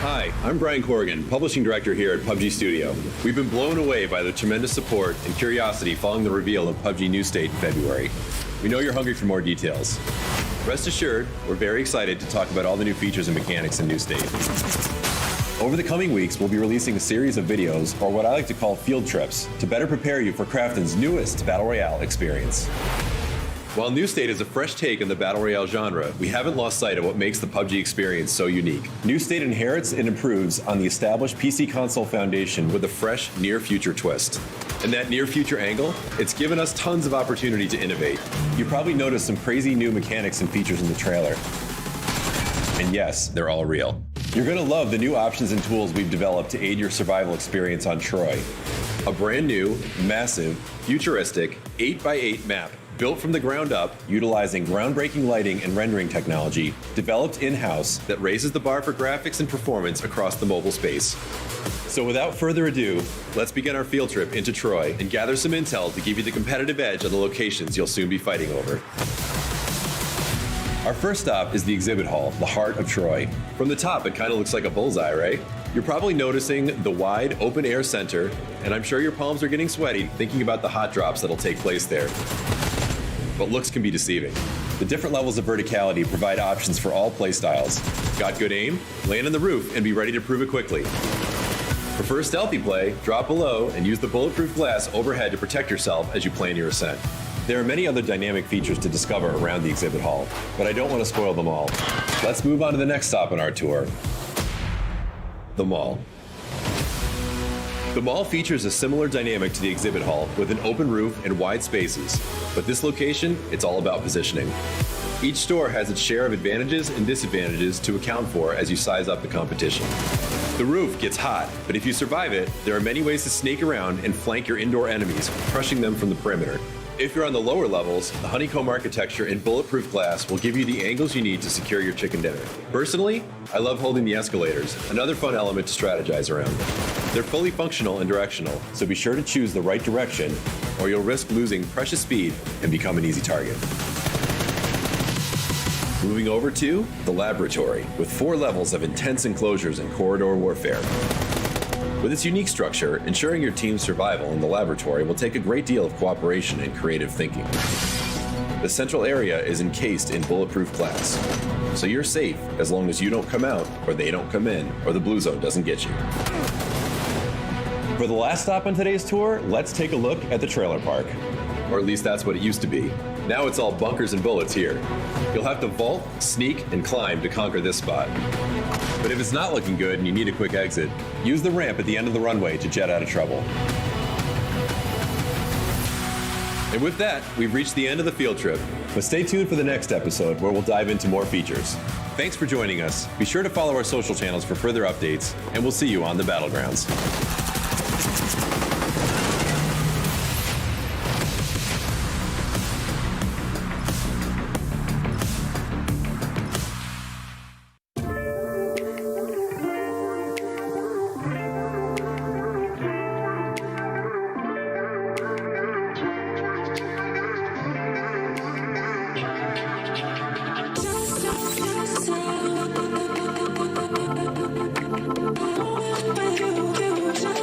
Hi, I'm Brian Corrigan, Publishing Director here at PUBG Studio. We've been blown away by the tremendous support and curiosity following the reveal of PUBG New State in February. We know you're hungry for more details. Rest assured, we're very excited to talk about all the new features and mechanics in New State. Over the coming weeks, we'll be releasing a series of videos, or what I like to call field trips, to better prepare you for Krafton's newest Battle Royale experience. While New State is a fresh take on the Battle Royale genre, we haven't lost sight of what makes the PUBG experience so unique. New State inherits and improves on the established PC console foundation with a fresh, near-future twist. And that near-future angle, it's given us tons of opportunity to innovate. You probably noticed some crazy new mechanics and features in the trailer. And yes, they're all real. You're gonna love the new options and tools we've developed to aid your survival experience on Troy. A brand new, massive, futuristic 8x8 map built from the ground up, utilizing groundbreaking lighting and rendering technology developed in-house that raises the bar for graphics and performance across the mobile space. So without further ado, let's begin our field trip into Troy and gather some intel to give you the competitive edge on the locations you'll soon be fighting over. Our first stop is the exhibit hall, the heart of Troy. From the top, it kind of looks like a bullseye, right? You're probably noticing the wide, open-air center, and I'm sure your palms are getting sweaty thinking about the hot drops that'll take place there. But looks can be deceiving. The different levels of verticality provide options for all playstyles. Got good aim? Land on the roof and be ready to prove it quickly. Prefer stealthy play? Drop below and use the bulletproof glass overhead to protect yourself as you plan your ascent. There are many other dynamic features to discover around the exhibit hall, but I don't want to spoil them all. Let's move on to the next stop on our tour, the mall. The mall features a similar dynamic to the exhibit hall with an open roof and wide spaces, but this location, it's all about positioning. Each store has its share of advantages and disadvantages to account for as you size up the competition. The roof gets hot, but if you survive it, there are many ways to snake around and flank your indoor enemies, crushing them from the perimeter. If you're on the lower levels, the honeycomb architecture and bulletproof glass will give you the angles you need to secure your chicken dinner. Personally, I love holding the escalators, another fun element to strategize around. They're fully functional and directional, so be sure to choose the right direction or you'll risk losing precious speed and become an easy target. Moving over to the laboratory, with 4 levels of intense enclosures and corridor warfare. With its unique structure, ensuring your team's survival in the laboratory will take a great deal of cooperation and creative thinking. The central area is encased in bulletproof glass, so you're safe as long as you don't come out, or they don't come in, or the blue zone doesn't get you. For the last stop on today's tour, let's take a look at the trailer park. Or at least that's what it used to be. Now it's all bunkers and bullets here. You'll have to vault, sneak, and climb to conquer this spot. But if it's not looking good and you need a quick exit, use the ramp at the end of the runway to jet out of trouble. And with that, we've reached the end of the field trip. But stay tuned for the next episode where we'll dive into more features. Thanks for joining us. Be sure to follow our social channels for further updates, and we'll see you on the battlegrounds. You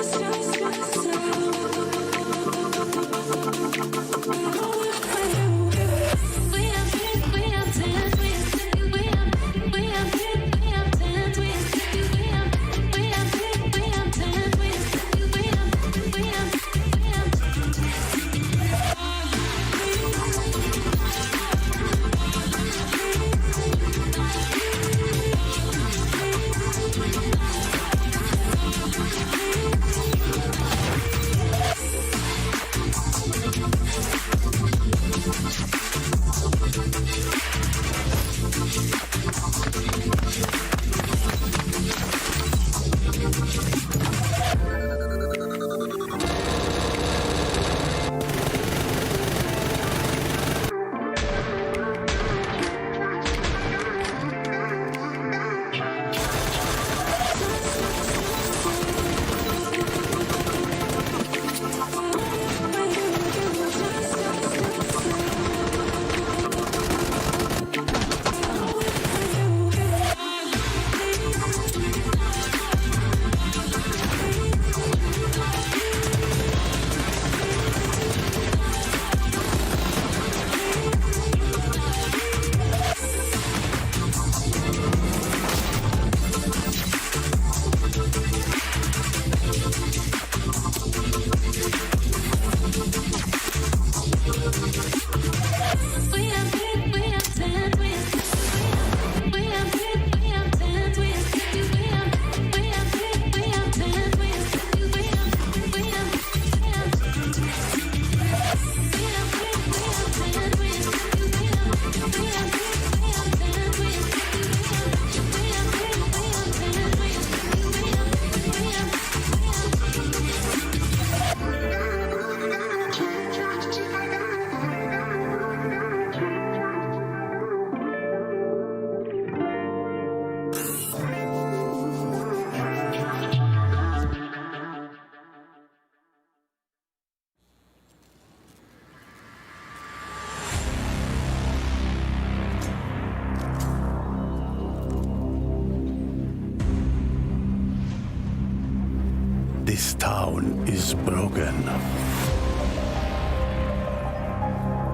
This town is broken.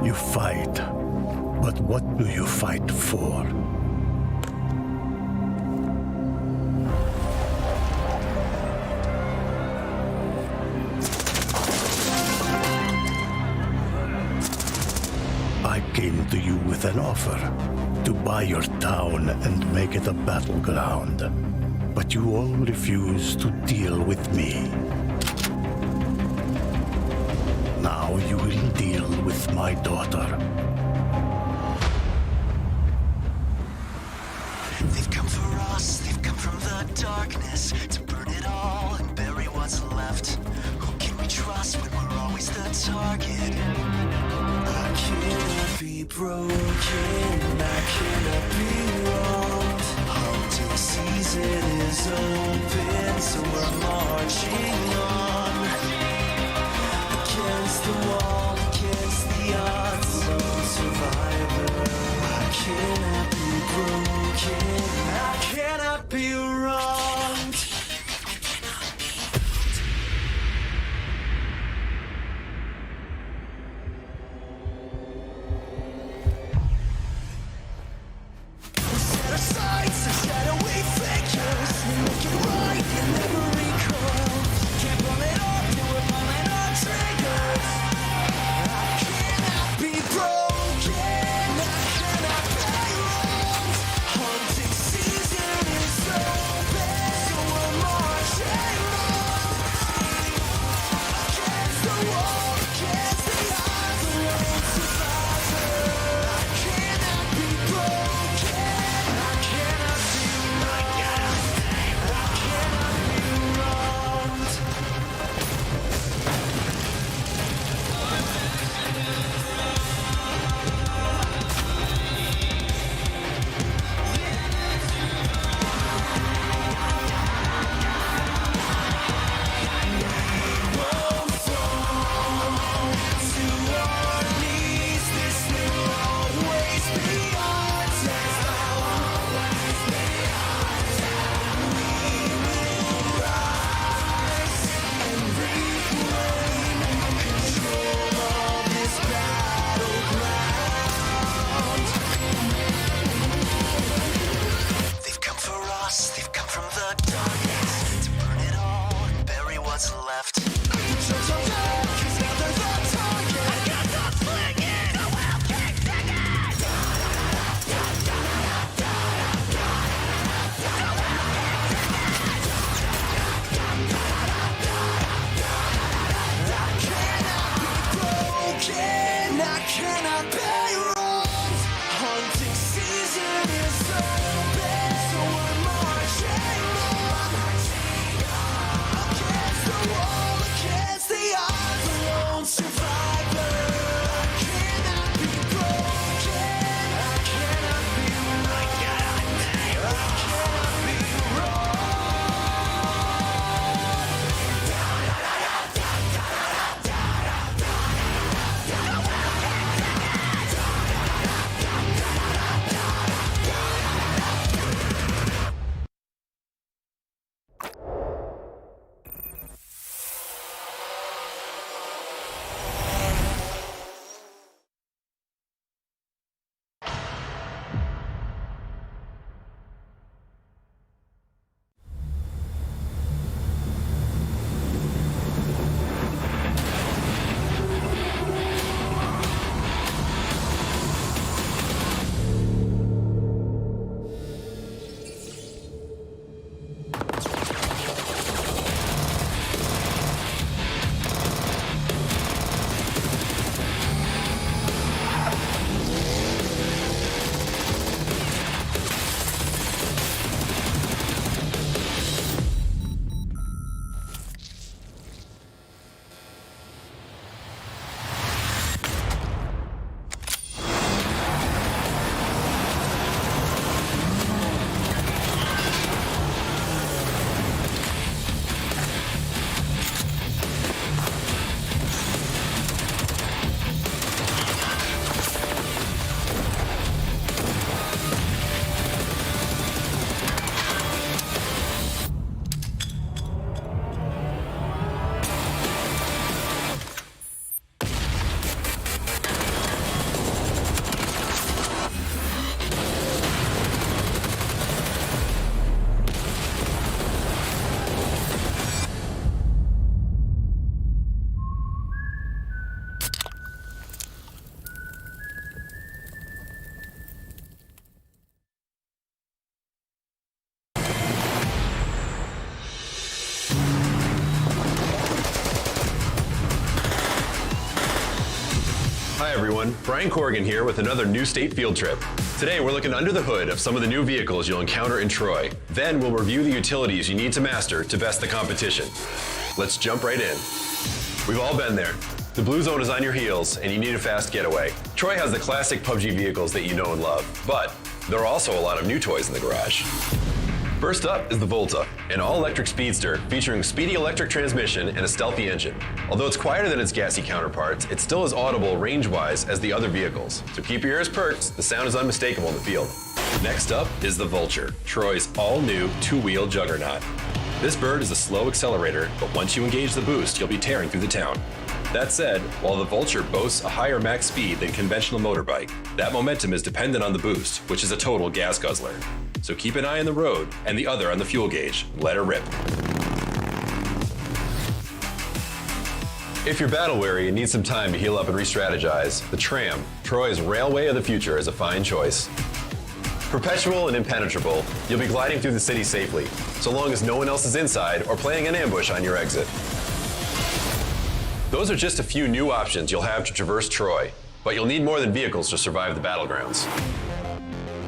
You fight, but what do you fight for? I came to you with an offer to buy your town and make it a battleground. But you all refuse to deal with me. Now you will deal with my daughter. They've come for us, they've come from the darkness to burn it all and bury what's left. Who can we trust when we're always the target? I cannot be broken, I cannot be wronged. Hunting season is open, so we're marching on. Against the wall, against the odds, lone survivor. I cannot be broken, I cannot be wronged. Set our sights, our shadowy figures, and make it right in every curve. Can't run it Brian Corrigan here with another New State field trip. Today we're looking under the hood of some of the new vehicles you'll encounter in Troy. Then we'll review the utilities you need to master to best the competition. Let's jump right in. We've all been there. The blue zone is on your heels and you need a fast getaway. Troy has the classic PUBG vehicles that you know and love, but there are also a lot of new toys in the garage. First up is the Volta, an all-electric speedster featuring speedy electric transmission and a stealthy engine. Although it's quieter than its gassy counterparts, it's still as audible range-wise as the other vehicles. So keep your ears perked, the sound is unmistakable in the field. Next up is the Vulture, Troy's all-new two-wheel juggernaut. This bird is a slow accelerator, but once you engage the boost, you'll be tearing through the town. That said, while the Vulture boasts a higher max speed than conventional motorbike, that momentum is dependent on the boost, which is a total gas guzzler. So keep an eye on the road and the other on the fuel gauge. Let her rip. If you're battle weary and need some time to heal up and re-strategize, the Tram, Troy's railway of the future, is a fine choice. Perpetual and impenetrable, you'll be gliding through the city safely, so long as no one else is inside or planning an ambush on your exit. Those are just a few new options you'll have to traverse Troy, but you'll need more than vehicles to survive the battlegrounds.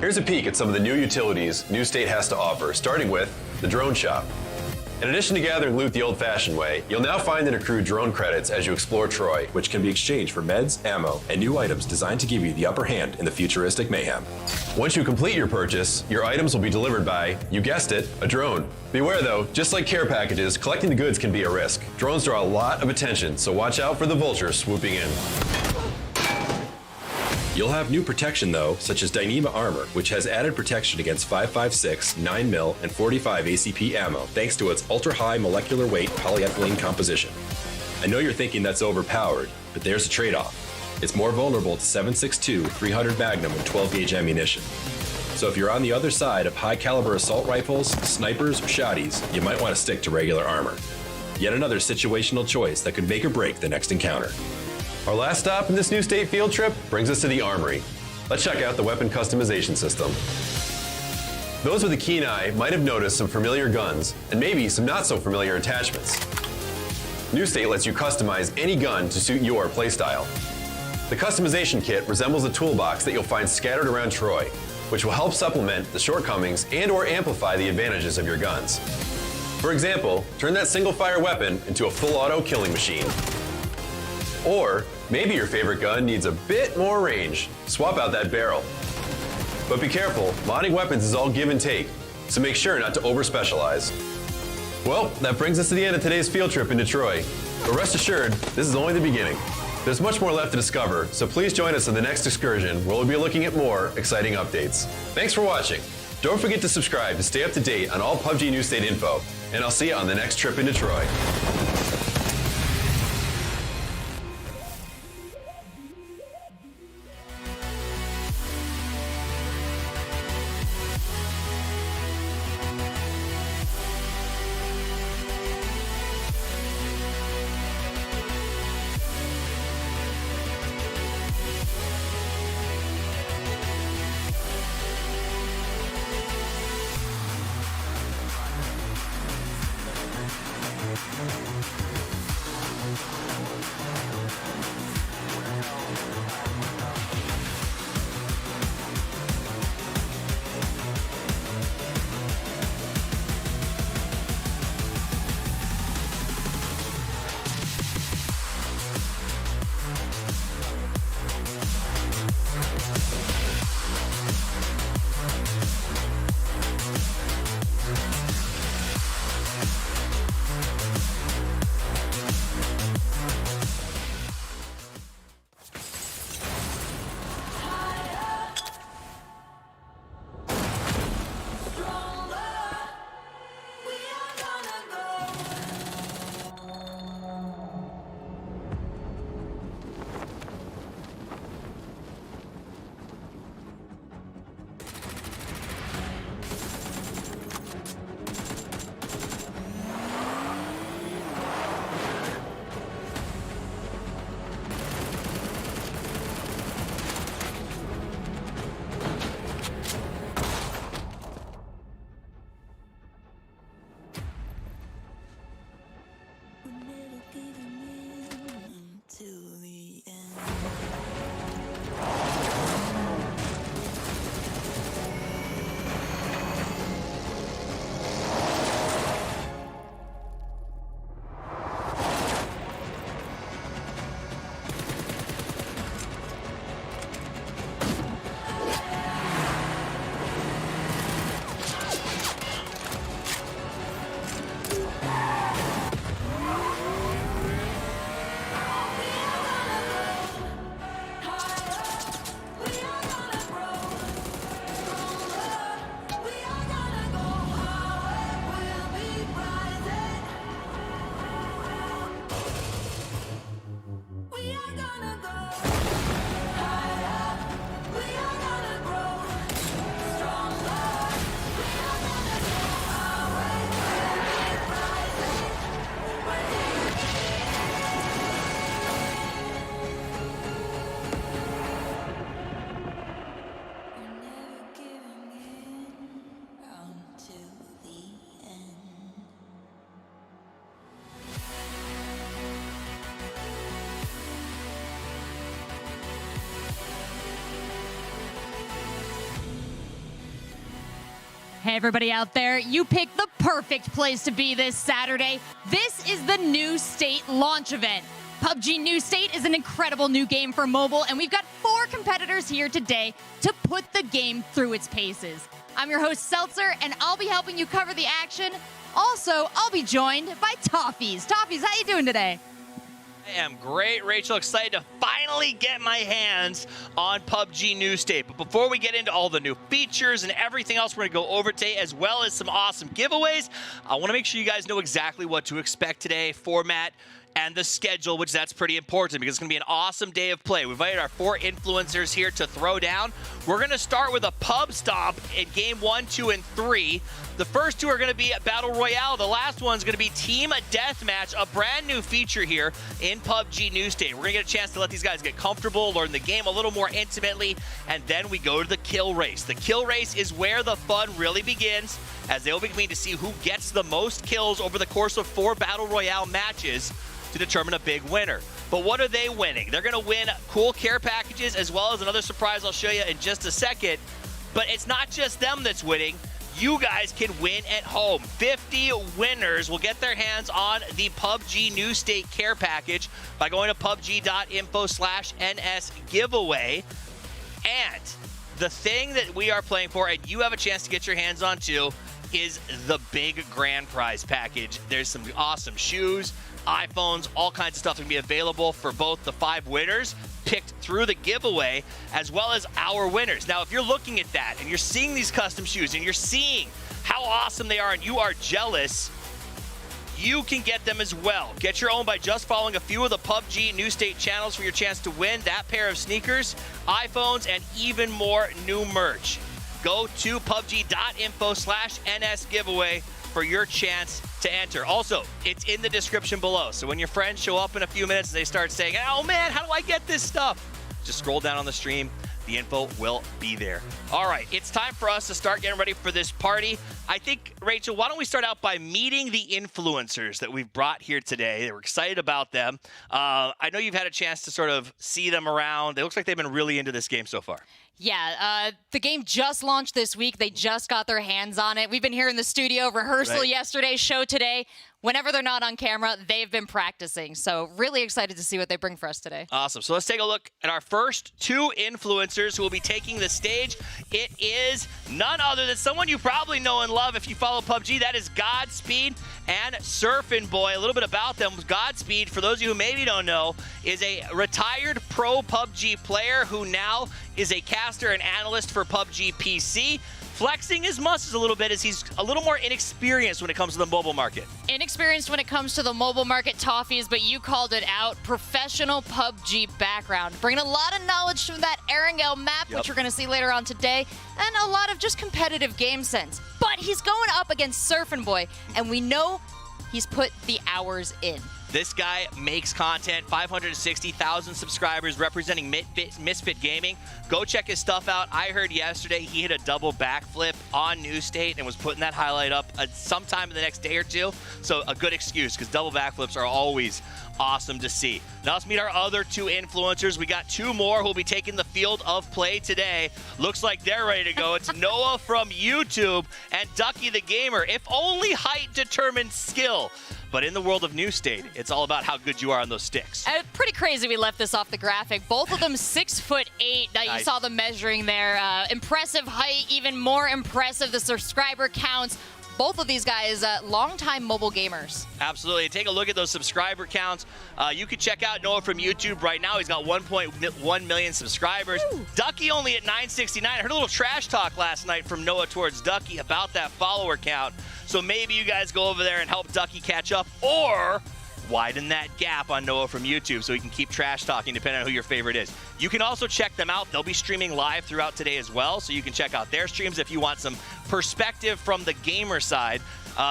Here's a peek at some of the new utilities New State has to offer, starting with the drone shop. In addition to gathering loot the old-fashioned way, you'll now find and accrue drone credits as you explore Troy, which can be exchanged for meds, ammo, and new items designed to give you the upper hand in the futuristic mayhem. Once you complete your purchase, your items will be delivered by, you guessed it, a drone. Beware though, just like care packages, collecting the goods can be a risk. Drones draw a lot of attention, so watch out for the Vulture swooping in. You'll have new protection though, such as Dyneema Armor, which has added protection against 5.56, 9mm, and 45 ACP ammo thanks to its ultra-high molecular weight polyethylene composition. I know you're thinking that's overpowered, but there's a trade-off. It's more vulnerable to 7.62, 300 Magnum, and 12-gauge ammunition. So if you're on the other side of high-caliber assault rifles, snipers, or shotties, you might want to stick to regular armor. Yet another situational choice that could make or break the next encounter. Our last stop in this New State field trip brings us to the Armory. Let's check out the weapon customization system. Those with a keen eye might have noticed some familiar guns and maybe some not so familiar attachments. New State lets you customize any gun to suit your playstyle. The customization kit resembles a toolbox that you'll find scattered around Troy, which will help supplement the shortcomings and/or amplify the advantages of your guns. For example, turn that single-fire weapon into a full-auto killing machine. Or maybe your favorite gun needs a bit more range. Swap out that barrel. But be careful, modding weapons is all give and take, so make sure not to over-specialize. Well, that brings us to the end of today's field trip into Troy. But rest assured, this is only the beginning. There's much more left to discover, so please join us on the next excursion where we'll be looking at more exciting updates. Thanks for watching. Don't forget to subscribe to stay up to date on all PUBG New State info, and I'll see you on the next trip into Troy. Hey, everybody out there, you picked the perfect place to be this Saturday. This is the New State launch event. PUBG New State is an incredible new game for mobile, and we've got 4 competitors here today to put the game through its paces. I'm your host, Seltzer, and I'll be helping you cover the action. Also, I'll be joined by Toffees. Toffees, how you doing today? I am great, Rachel. Excited to finally get my hands on PUBG New State. But before we get into all the new features and everything else we're going to go over today, as well as some awesome giveaways, I want to make sure you guys know exactly what to expect today, format, and the schedule, which that's pretty important because it's going to be an awesome day of play. We've invited our 4 influencers here to throw down. We're going to start with a pub stomp in game 1, 2, and 3. The first 2 are going to be Battle Royale. The last one's going to be Team Deathmatch, a brand new feature here in PUBG New State. We're going to get a chance to let these guys get comfortable, learn the game a little more intimately, and then we go to the kill race. The kill race is where the fun really begins, as they'll be competing to see who gets the most kills over the course of 4 Battle Royale matches to determine a big winner. But what are they winning? They're going to win cool care packages, as well as another surprise I'll show you in just a second. But it's not just them that's winning. You guys can win at home. 50 winners will get their hands on the PUBG New State care package by going to pubg.info/NS giveaway. And the thing that we are playing for, and you have a chance to get your hands on too, is the big grand prize package. There's some awesome shoes, iPhones, all kinds of stuff that can be available for both the 5 winners picked through the giveaway, as well as our winners. Now, if you're looking at that and you're seeing these custom shoes and you're seeing how awesome they are and you are jealous, you can get them as well. Get your own by just following a few of the PUBG New State channels for your chance to win that pair of sneakers, iPhones, and even more new merch. Go to pubg.info/NS giveaway for your chance to enter. Also, it's in the description below. So when your friends show up in a few minutes and they start saying, oh man, how do I get this stuff? Just scroll down on the stream. The info will be there. All right, it's time for us to start getting ready for this party. I think, Rachel, why don't we start out by meeting the influencers that we've brought here today. We're excited about them. I know you've had a chance to sort of see them around. It looks like they've been really into this game so far. Yeah, the game just launched this week. They just got their hands on it. We've been here in the studio, rehearsal yesterday, show today. Whenever they're not on camera, they've been practicing. So really excited to see what they bring for us today. Awesome. So let's take a look at our first 2 influencers who will be taking the stage. It is none other than someone you probably know and love if you follow PUBG. That is Godspeed and Surfin' Boy. A little bit about them. Godspeed, for those of you who maybe don't know, is a retired pro PUBG player who now is a caster and analyst for PUBG PC. Flexing his muscles a little bit as he's a little more inexperienced when it comes to the mobile market. Inexperienced when it comes to the mobile market, Toffees, but you called it out. Professional PUBG background. Bringing a lot of knowledge from that Erangel map, which we're going to see later on today, and a lot of just competitive game sense. But he's going up against Surfin' Boy, and we know he's put the hours in. This guy makes content, 560,000 subscribers, representing Misfit Gaming. Go check his stuff out. I heard yesterday he hit a double backflip on New State and was putting that highlight up sometime in the next day or 2. So a good excuse, because double backflips are always awesome to see. Now let's meet our other 2 influencers. We got 2 more who will be taking the field of play today. Looks like they're ready to go. It's Noah from YouTube and Ducky the Gamer. If only height determines skill. But in the world of New State, it's all about how good you are on those sticks. Pretty crazy we left this off the graphic. Both of them 6'8". Now you saw the measuring there. Impressive height, even more impressive the subscriber counts. Both of these guys, longtime mobile gamers. Absolutely. Take a look at those subscriber counts. You can check out Noah from YouTube right now. He's got 1.1 million subscribers. Woo. Ducky only at 969. I heard a little trash talk last night from Noah towards Ducky about that follower count. So maybe you guys go over there and help Ducky catch up, or widen that gap on Noah from YouTube so he can keep trash talking depending on who your favorite is. You can also check them out. They'll be streaming live throughout today as well, so you can check out their streams if you want some perspective from the gamer side,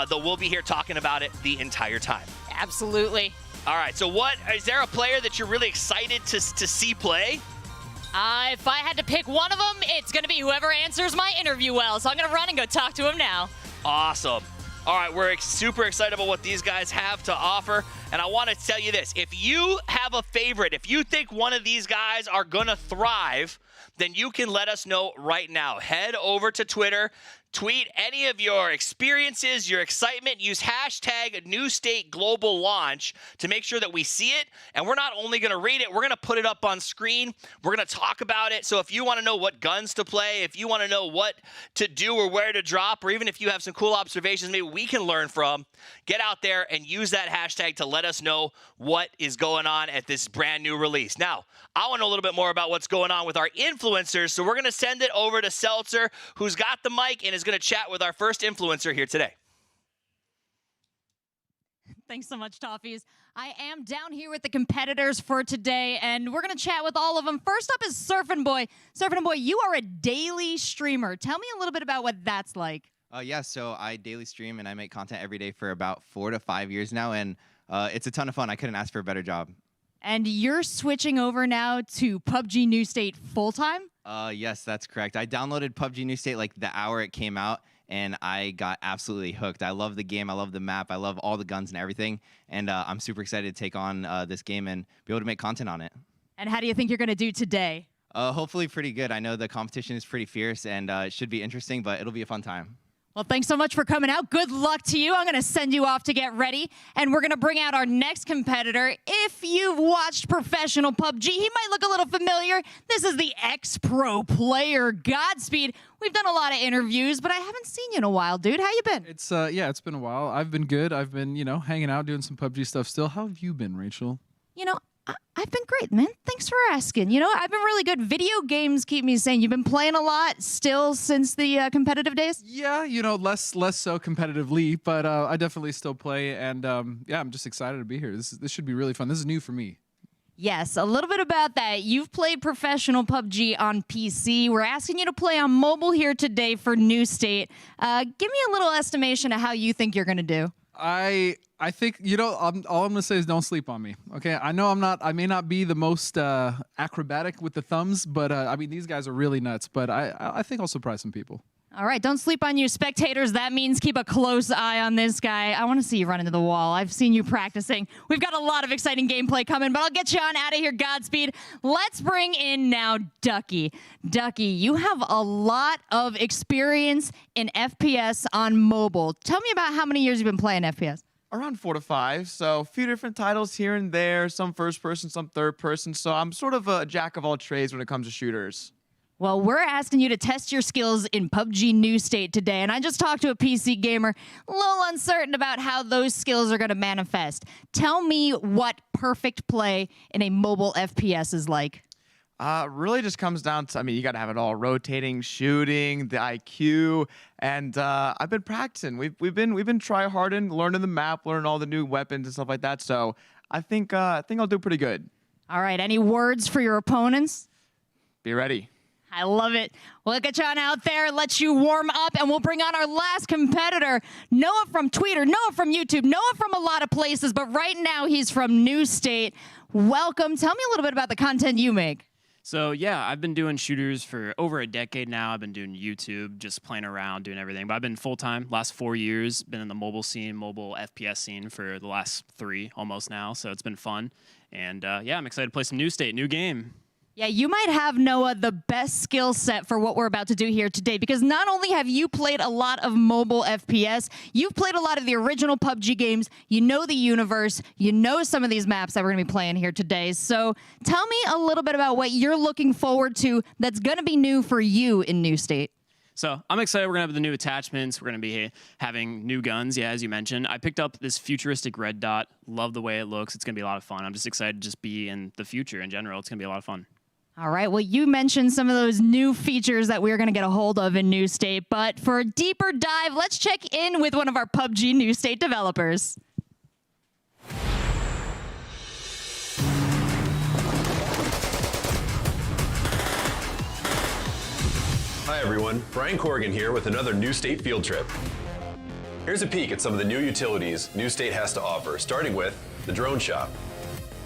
though we'll be here talking about it the entire time. Absolutely. All right, so is there a player that you're really excited to see play? If I had to pick one of them, it's going to be whoever answers my interview well, so I'm going to run and go talk to him now. Awesome. All right, we're super excited about what these guys have to offer. And I want to tell you this. If you have a favorite, if you think one of these guys are going to thrive, then you can let us know right now. Head over to Twitter. Tweet any of your experiences, your excitement. Use hashtag New State Global Launch to make sure that we see it. And we're not only going to read it, we're going to put it up on screen. We're going to talk about it. So if you want to know what guns to play, if you want to know what to do or where to drop, or even if you have some cool observations maybe we can learn from, get out there and use that hashtag to let us know what is going on at this brand new release. Now, I want to know a little bit more about what's going on with our influencers. So we're going to send it over to Seltzer, who's got the mic and is going to chat with our first influencer here today. Thanks so much, Toffees. I am down here with the competitors for today, and we're going to chat with all of them. First up is Surfin' Boy. Surfin' Boy, you are a daily streamer. Tell me a little bit about what that's like. Yeah, so I daily stream, and I make content every day for about 4 to 5 years now, and it's a ton of fun. I couldn't ask for a better job. And you're switching over now to PUBG New State full-time? Yes, that's correct. I downloaded PUBG New State like the hour it came out, and I got absolutely hooked. I love the game. I love the map. I love all the guns and everything. And I'm super excited to take on this game and be able to make content on it. And how do you think you're going to do today? Hopefully pretty good. I know the competition is pretty fierce, and it should be interesting, but it'll be a fun time. Well, thanks so much for coming out. Good luck to you. I'm going to send you off to get ready, and we're going to bring out our next competitor. If you've watched professional PUBG, he might look a little familiar. This is the ex-pro player, Godspeed. We've done a lot of interviews, but I haven't seen you in a while, dude. How you been? It's yeah, it's been a while. I've been good. I've been, hanging out, doing some PUBG stuff still. How have you been, Rachel? I've been great, man. Thanks for asking. I've been really good. Video games keep me sane. You've been playing a lot still since the competitive days? Yeah, less so competitively, but I definitely still play, and yeah, I'm just excited to be here. This should be really fun. This is new for me. Yes, a little bit about that. You've played professional PUBG on PC. We're asking you to play on mobile here today for New State. Give me a little estimation of how you think you're going to do. I think, all I'm going to say is don't sleep on me. Okay, I know I may not be the most acrobatic with the thumbs, but I mean, these guys are really nuts, but I think I'll surprise some people. All right, don't sleep on you spectators. That means keep a close eye on this guy. I want to see you run into the wall. I've seen you practicing. We've got a lot of exciting gameplay coming, but I'll get you on out of here, Godspeed. Let's bring in now Ducky. Ducky, you have a lot of experience in FPS on mobile. Tell me about how many years you've been playing FPS. Around 4 to 5, so a few different titles here and there, some first person, some third person, so I'm sort of a jack of all trades when it comes to shooters. Well, we're asking you to test your skills in PUBG New State today, and I just talked to a PC gamer, a little uncertain about how those skills are going to manifest. Tell me what perfect play in a mobile FPS is like. Really just comes down to, you got to have it all: rotating, shooting, the IQ, and I've been practicing. We've been try-harding, learning the map, learning all the new weapons and stuff like that. So I think I'll do pretty good. All right, any words for your opponents? Be ready. I love it. We'll get you on out there, let you warm up, and we'll bring on our last competitor, Noah from Twitter, Noah from YouTube, Noah from a lot of places, but right now he's from New State. Welcome. Tell me a little bit about the content you make. So yeah, I've been doing shooters for over a decade now. I've been doing YouTube, just playing around, doing everything. But I've been full-time last 4 years, been in the mobile scene, mobile FPS scene for the last 3 almost now. So it's been fun. And yeah, I'm excited to play some New State, new game. Yeah, you might have, Noah, the best skill set for what we're about to do here today, because not only have you played a lot of mobile FPS, you've played a lot of the original PUBG games, you know the universe, you know some of these maps that we're going to be playing here today. So tell me a little bit about what you're looking forward to that's going to be new for you in New State. So I'm excited. We're going to have the new attachments. We're going to be having new guns, yeah, as you mentioned. I picked up this futuristic red dot. Love the way it looks. It's going to be a lot of fun. I'm just excited to just be in the future in general. It's going to be a lot of fun. All right, well, you mentioned some of those new features that we're going to get a hold of in New State, but for a deeper dive, let's check in with one of our PUBG New State developers. Hi everyone, Brian Corrigan here with another New State field trip. Here's a peek at some of the new utilities New State has to offer, starting with the drone shop.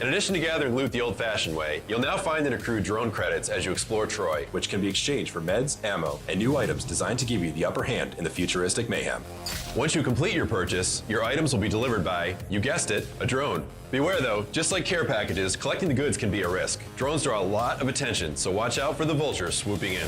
In addition to gathering loot the old-fashioned way, you'll now find and accrue drone credits as you explore Troy, which can be exchanged for meds, ammo, and new items designed to give you the upper hand in the futuristic mayhem. Once you complete your purchase, your items will be delivered by, you guessed it, a drone. Beware though, just like care packages, collecting the goods can be a risk. Drones draw a lot of attention, so watch out for the vultures swooping in.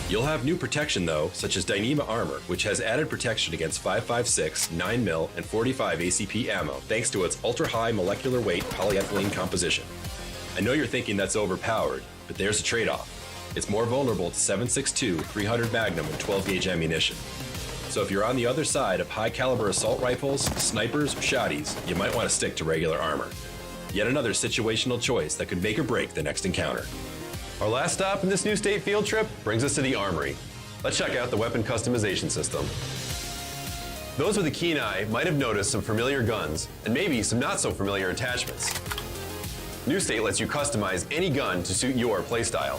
You'll have new protection though, such as Dyneema Armor, which has added protection against 5.56, 9mm, and 45 ACP ammo, thanks to its ultra-high molecular weight polyethylene composition. I know you're thinking that's overpowered, but there's a trade-off. It's more vulnerable to 7.62, 300 Magnum, and 12-gauge ammunition. So if you're on the other side of high-caliber assault rifles, snipers, or shotties, you might want to stick to regular armor. Yet another situational choice that could make or break the next encounter. Our last stop in this new state field trip brings us to the Armory. Let's check out the weapon customization system. Those with a keen eye might have noticed some familiar guns, and maybe some not so familiar attachments. New State lets you customize any gun to suit your playstyle.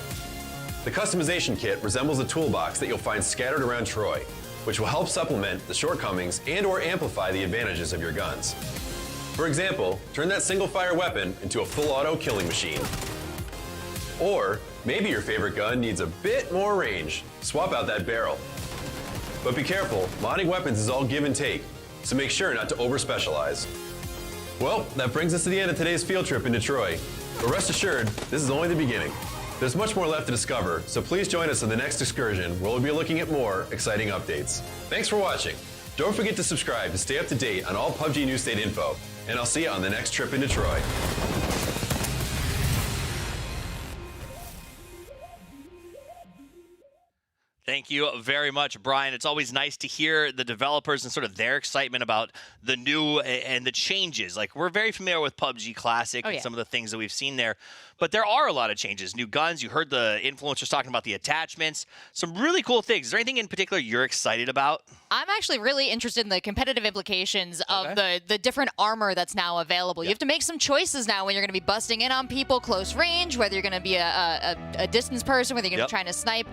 The customization kit resembles a toolbox that you'll find scattered around Troy, which will help supplement the shortcomings and/or amplify the advantages of your guns. For example, turn that single-fire weapon into a full-auto killing machine. Or maybe your favorite gun needs a bit more range. Swap out that barrel. But be careful, modding weapons is all give and take, so make sure not to over-specialize. Well, that brings us to the end of today's field trip into Troy. But rest assured, this is only the beginning. There's much more left to discover, so please join us on the next excursion where we'll be looking at more exciting updates. Thanks for watching. Don't forget to subscribe to stay up to date on all PUBG New State info, and I'll see you on the next trip into Troy. Thank you very much, Brian. It's always nice to hear the developers and sort of their excitement about the new and the changes. Like, we're very familiar with PUBG Classic and some of the things that we've seen there, but there are a lot of changes. New guns. You heard the influencers talking about the attachments. Some really cool things. Is there anything in particular you're excited about? I'm actually really interested in the competitive implications of the different armor that's now available. You have to make some choices now when you're going to be busting in on people close range, whether you're going to be a distance person, whether you're going to be trying to snipe.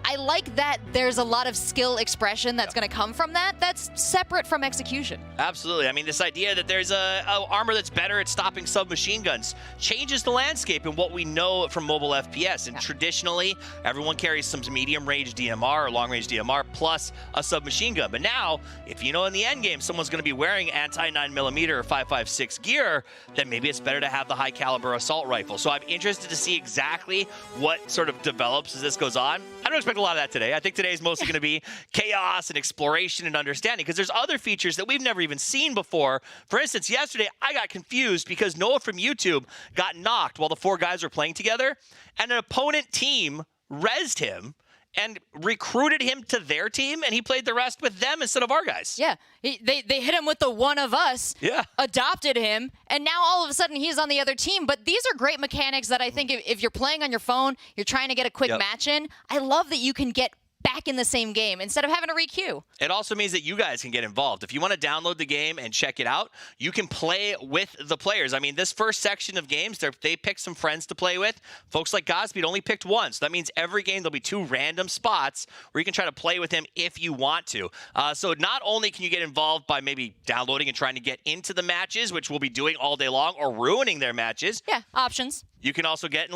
I like that there's a lot of skill expression that's going to come from that. That's separate from execution. Absolutely. I mean, this idea that there's a armor that's better at stopping submachine guns changes the landscape and what we know from mobile FPS. And traditionally, everyone carries some medium-range DMR or long-range DMR plus a submachine gun. But now, if you know in the end game someone's going to be wearing anti-9mm or 5.56 gear, then maybe it's better to have the high-caliber assault rifle. So I'm interested to see exactly what sort of develops as this goes on. I don't expect a lot of that today. I think today is mostly going to be chaos and exploration and understanding, because there's other features that we've never even seen before. For instance, yesterday I got confused because Noah from YouTube got knocked while the four guys were playing together, and an opponent team rezzed him and recruited him to their team, and he played the rest with them instead of our guys. Yeah, they hit him with the one of us, adopted him, and now all of a sudden he's on the other team. But these are great mechanics that I think if you're playing on your phone, you're trying to get a quick match in, I love that you can get back in the same game instead of having to requeue. It also means that you guys can get involved. If you want to download the game and check it out, you can play with the players. I mean, this first section of games, they picked some friends to play with. Folks like Godspeed only picked one, so that means every game there'll be 2 random spots where you can try to play with him if you want to. So not only can you get involved by maybe downloading and trying to get into the matches, which we'll be doing all day long, or ruining their matches. Yeah, options. You can also get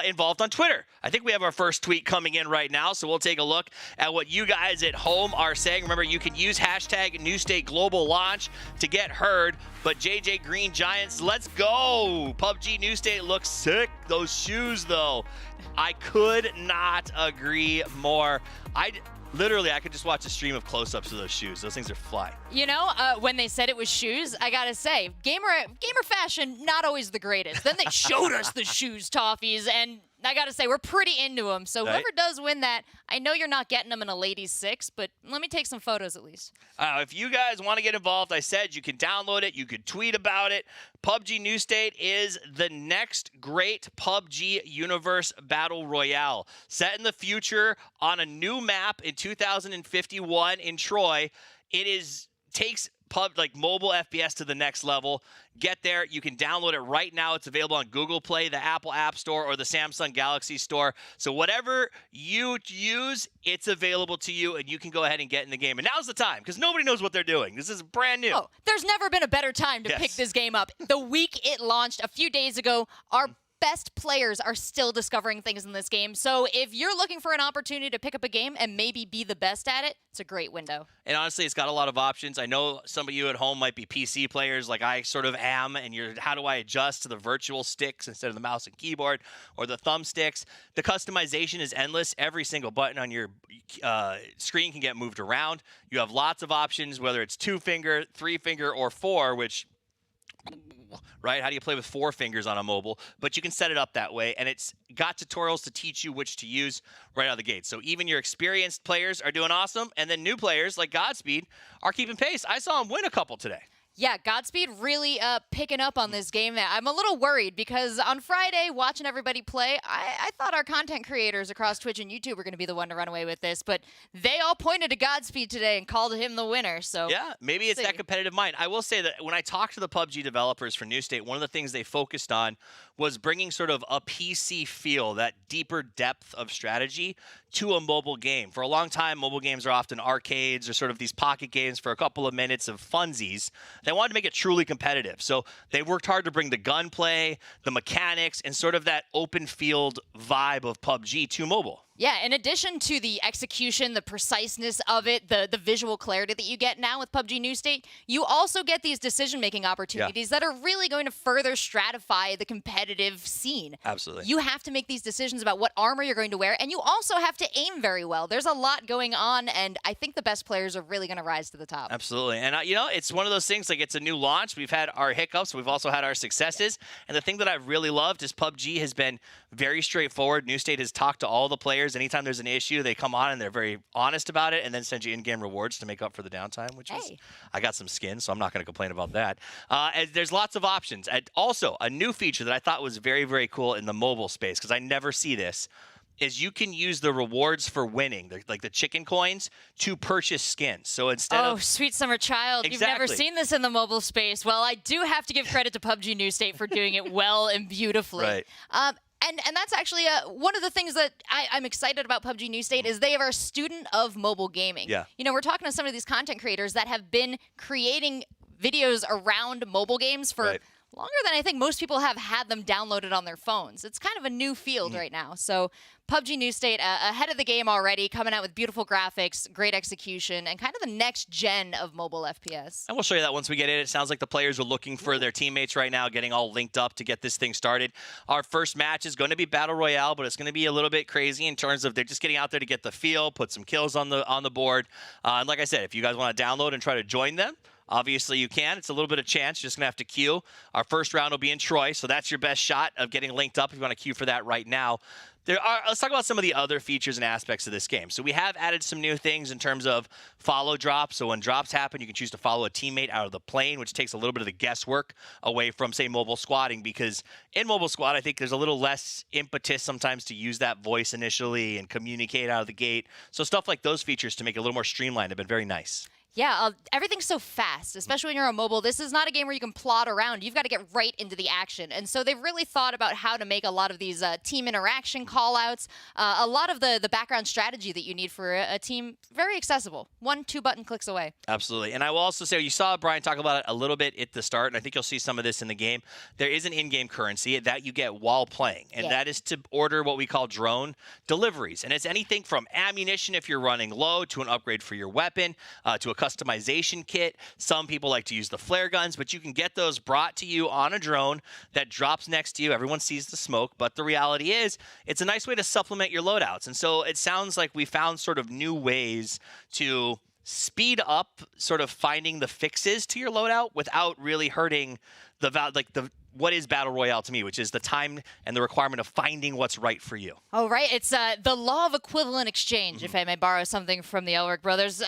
involved on Twitter. I think we have our first tweet coming in right now, so we'll take a look at what you guys at home are saying. Remember, you can use hashtag New State Global Launch to get heard. But JJ Green Giants, let's go. PUBG New State looks sick. Those shoes, though, I could not agree more. Literally, I could just watch a stream of close-ups of those shoes. Those things are fly. You know, when they said it was shoes, I gotta say, gamer fashion, not always the greatest. Then they showed us the shoes, Toffees, and I gotta say, we're pretty into them. So whoever does win that, I know you're not getting them in a ladies' 6, but let me take some photos at least. If you guys want to get involved, I said you can download it. You could tweet about it. PUBG New State is the next great PUBG universe battle royale. Set in the future on a new map in 2051 in Troy. It is takes mobile FPS to the next level. Get there. You can download it right now. It's available on Google Play, the Apple App Store, or the Samsung Galaxy Store. So whatever you use, it's available to you, and you can go ahead and get in the game. And now's the time, because nobody knows what they're doing. This is brand new. Oh, there's never been a better time to pick this game up. The week it launched a few days ago, our best players are still discovering things in this game. So if you're looking for an opportunity to pick up a game and maybe be the best at it, it's a great window. And honestly, it's got a lot of options. I know some of you at home might be PC players like I sort of am, and how do I adjust to the virtual sticks instead of the mouse and keyboard or the thumbsticks? The customization is endless. Every single button on your screen can get moved around. You have lots of options, whether it's 2-finger, 3-finger, or 4, which... right? How do you play with 4 fingers on a mobile? But you can set it up that way, and it's got tutorials to teach you which to use right out of the gate. So even your experienced players are doing awesome, and then new players like Godspeed are keeping pace. I saw him win a couple today. Yeah, Godspeed really picking up on this game. I'm a little worried because on Friday, watching everybody play, I thought our content creators across Twitch and YouTube were going to be the one to run away with this, but they all pointed to Godspeed today and called him the winner. So yeah, maybe it's that competitive mind. I will say that when I talked to the PUBG developers for New State, one of the things they focused on was bringing sort of a PC feel, that deeper depth of strategy, to a mobile game. For a long time, mobile games are often arcades or sort of these pocket games for a couple of minutes of funsies. They wanted to make it truly competitive. So they worked hard to bring the gunplay, the mechanics, and sort of that open field vibe of PUBG to mobile. Yeah, in addition to the execution, the preciseness of it, the visual clarity that you get now with PUBG New State, you also get these decision-making opportunities that are really going to further stratify the competitive scene. Absolutely. You have to make these decisions about what armor you're going to wear, and you also have to aim very well. There's a lot going on, and I think the best players are really going to rise to the top. Absolutely. And, it's one of those things, like, it's a new launch. We've had our hiccups. We've also had our successes. And the thing that I've really loved is PUBG has been very straightforward. New State has talked to all the players. Anytime there's an issue, they come on and they're very honest about it, and then send you in-game rewards to make up for the downtime, which is, I got some skin, so I'm not going to complain about that. And there's lots of options. And also, a new feature that I thought was very, very cool in the mobile space, because I never see this, is you can use the rewards for winning, like the chicken coins, to purchase skins. So instead of... Oh, sweet summer child. You've never seen this in the mobile space. Well, I do have to give credit to PUBG New State for doing it well and beautifully. Right. And that's actually one of the things that I'm excited about PUBG New State is they are a student of mobile gaming. Yeah. We're talking to some of these content creators that have been creating videos around mobile games for longer than I think most people have had them downloaded on their phones. It's kind of a new field right now. So PUBG New State ahead of the game already, coming out with beautiful graphics, great execution, and kind of the next gen of mobile FPS. And we'll show you that once we get in. It sounds like the players are looking for their teammates right now, getting all linked up to get this thing started. Our first match is going to be Battle Royale, but it's going to be a little bit crazy in terms of they're just getting out there to get the feel, put some kills on the board. And like I said, if you guys want to download and try to join them, obviously you can. It's a little bit of chance. You're just going to have to queue. Our first round will be in Troy, so that's your best shot of getting linked up if you want to queue for that right now. Let's talk about some of the other features and aspects of this game. So we have added some new things in terms of follow drops. So when drops happen, you can choose to follow a teammate out of the plane, which takes a little bit of the guesswork away from, say, mobile squatting, because in mobile squad, I think there's a little less impetus sometimes to use that voice initially and communicate out of the gate. So stuff like those features to make it a little more streamlined have been very nice. Yeah, everything's so fast, especially when you're on mobile. This is not a game where you can plod around. You've got to get right into the action. And so they've really thought about how to make a lot of these team interaction call-outs, a lot of the background strategy that you need for a team, very accessible. 1-2 button clicks away. Absolutely. And I will also say, you saw Brian talk about it a little bit at the start, and I think you'll see some of this in the game. There is an in-game currency that you get while playing, and that is to order what we call drone deliveries. And it's anything from ammunition if you're running low, to an upgrade for your weapon, to a customization kit. Some people like to use the flare guns, but you can get those brought to you on a drone that drops next to you. Everyone sees the smoke, but the reality is it's a nice way to supplement your loadouts. And so it sounds like we found sort of new ways to speed up sort of finding the fixes to your loadout without really hurting what is Battle Royale to me, which is the time and the requirement of finding what's right for you. Oh, right. It's the law of equivalent exchange, if I may borrow something from the Elric brothers.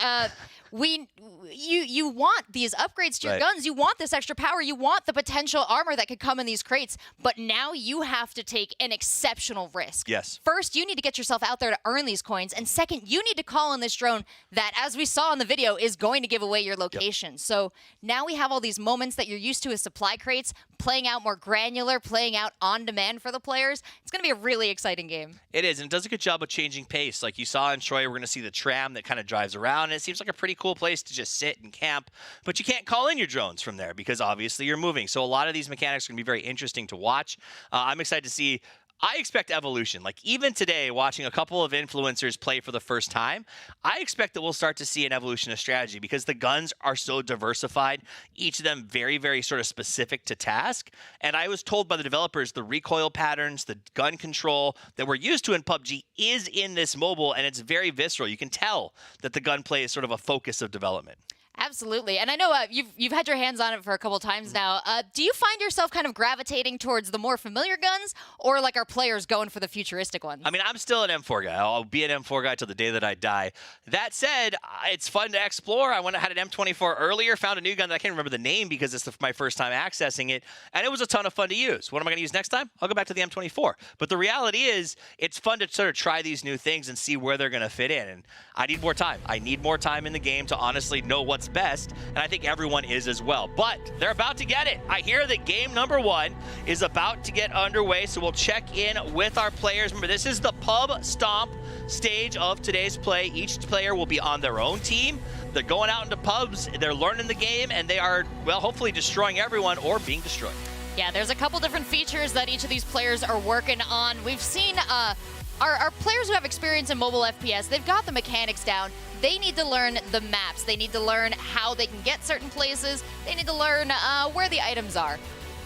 you want these upgrades to your guns, you want this extra power, you want the potential armor that could come in these crates, but now you have to take an exceptional risk. Yes. First, you need to get yourself out there to earn these coins, and second, you need to call in this drone that, as we saw in the video, is going to give away your location. So now we have all these moments that you're used to as supply crates, playing out more granular, playing out on demand for the players. It's going to be a really exciting game. It is, and it does a good job of changing pace. Like you saw in Troy, we're going to see the tram that kind of drives around, and it seems like a pretty cool place to just sit and camp, but you can't call in your drones from there because obviously you're moving. So a lot of these mechanics are going to be very interesting to watch. I'm excited to see. I expect evolution. Like even today, watching a couple of influencers play for the first time, I expect that we'll start to see an evolution of strategy because the guns are so diversified, each of them very, very sort of specific to task. And I was told by the developers the recoil patterns, the gun control that we're used to in PUBG is in this mobile, and it's very visceral. You can tell that the gunplay is sort of a focus of development. Absolutely. And I know you've had your hands on it for a couple times now. Do you find yourself kind of gravitating towards the more familiar guns, or like are players going for the futuristic ones? I mean, I'm still an M4 guy. I'll be an M4 guy till the day that I die. That said, it's fun to explore. I went and had an M24 earlier, found a new gun that I can't remember the name because it's my first time accessing it, and it was a ton of fun to use. What am I going to use next time? I'll go back to the M24. But the reality is, it's fun to sort of try these new things and see where they're going to fit in. And I need more time. I need more time in the game to honestly know what's best, and I think everyone is as well. But they're about to get it. I hear that game number 1 is about to get underway, so we'll check in with our players. Remember, this is the Pub Stomp stage of today's play. Each player will be on their own team. They're going out into pubs, they're learning the game, and they are, well, hopefully destroying everyone or being destroyed. Yeah, there's a couple different features that each of these players are working on. We've seen our players who have experience in mobile FPS, they've got the mechanics down. They need to learn the maps. They need to learn how they can get certain places. They need to learn where the items are.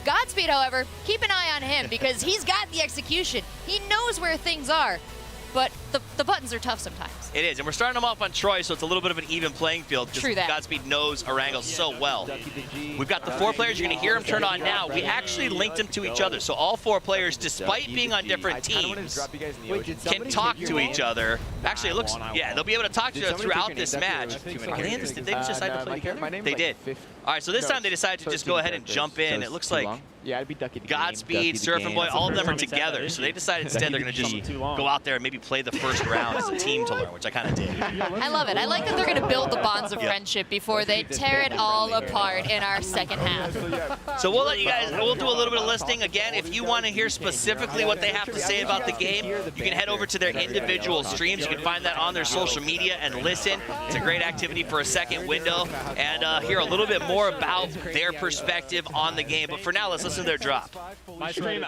Godspeed, however, keep an eye on him because he's got the execution. He knows where things are, but the buttons are tough sometimes. It is, and we're starting them off on Troy, so it's a little bit of an even playing field because Godspeed knows Arango so well. We've got the 4 players. You're going to hear them turn on now. We actually linked them to each other, so all 4 players, despite being on different teams, can talk to each other. Actually, it looks, yeah, they'll be able to talk to each other throughout this match. Did they just decide to play together? They did. All right, so this time they decided to just go ahead and jump in. It looks like Godspeed, Surfing Boy, all of them are together, so they decided instead they're going to just go out there and maybe play the first round as a team to learn, which I kind of did. I love it. I like that they're going to build the bonds of friendship before they tear it all apart in our second half. So we'll let you guys, we'll do a little bit of listening. Again, if you want to hear specifically what they have to say about the game, you can head over to their individual streams. You can find that on their social media and listen. It's a great activity for a second window and hear a little bit more about their perspective on the game. But for now, let's listen to their drop. My stream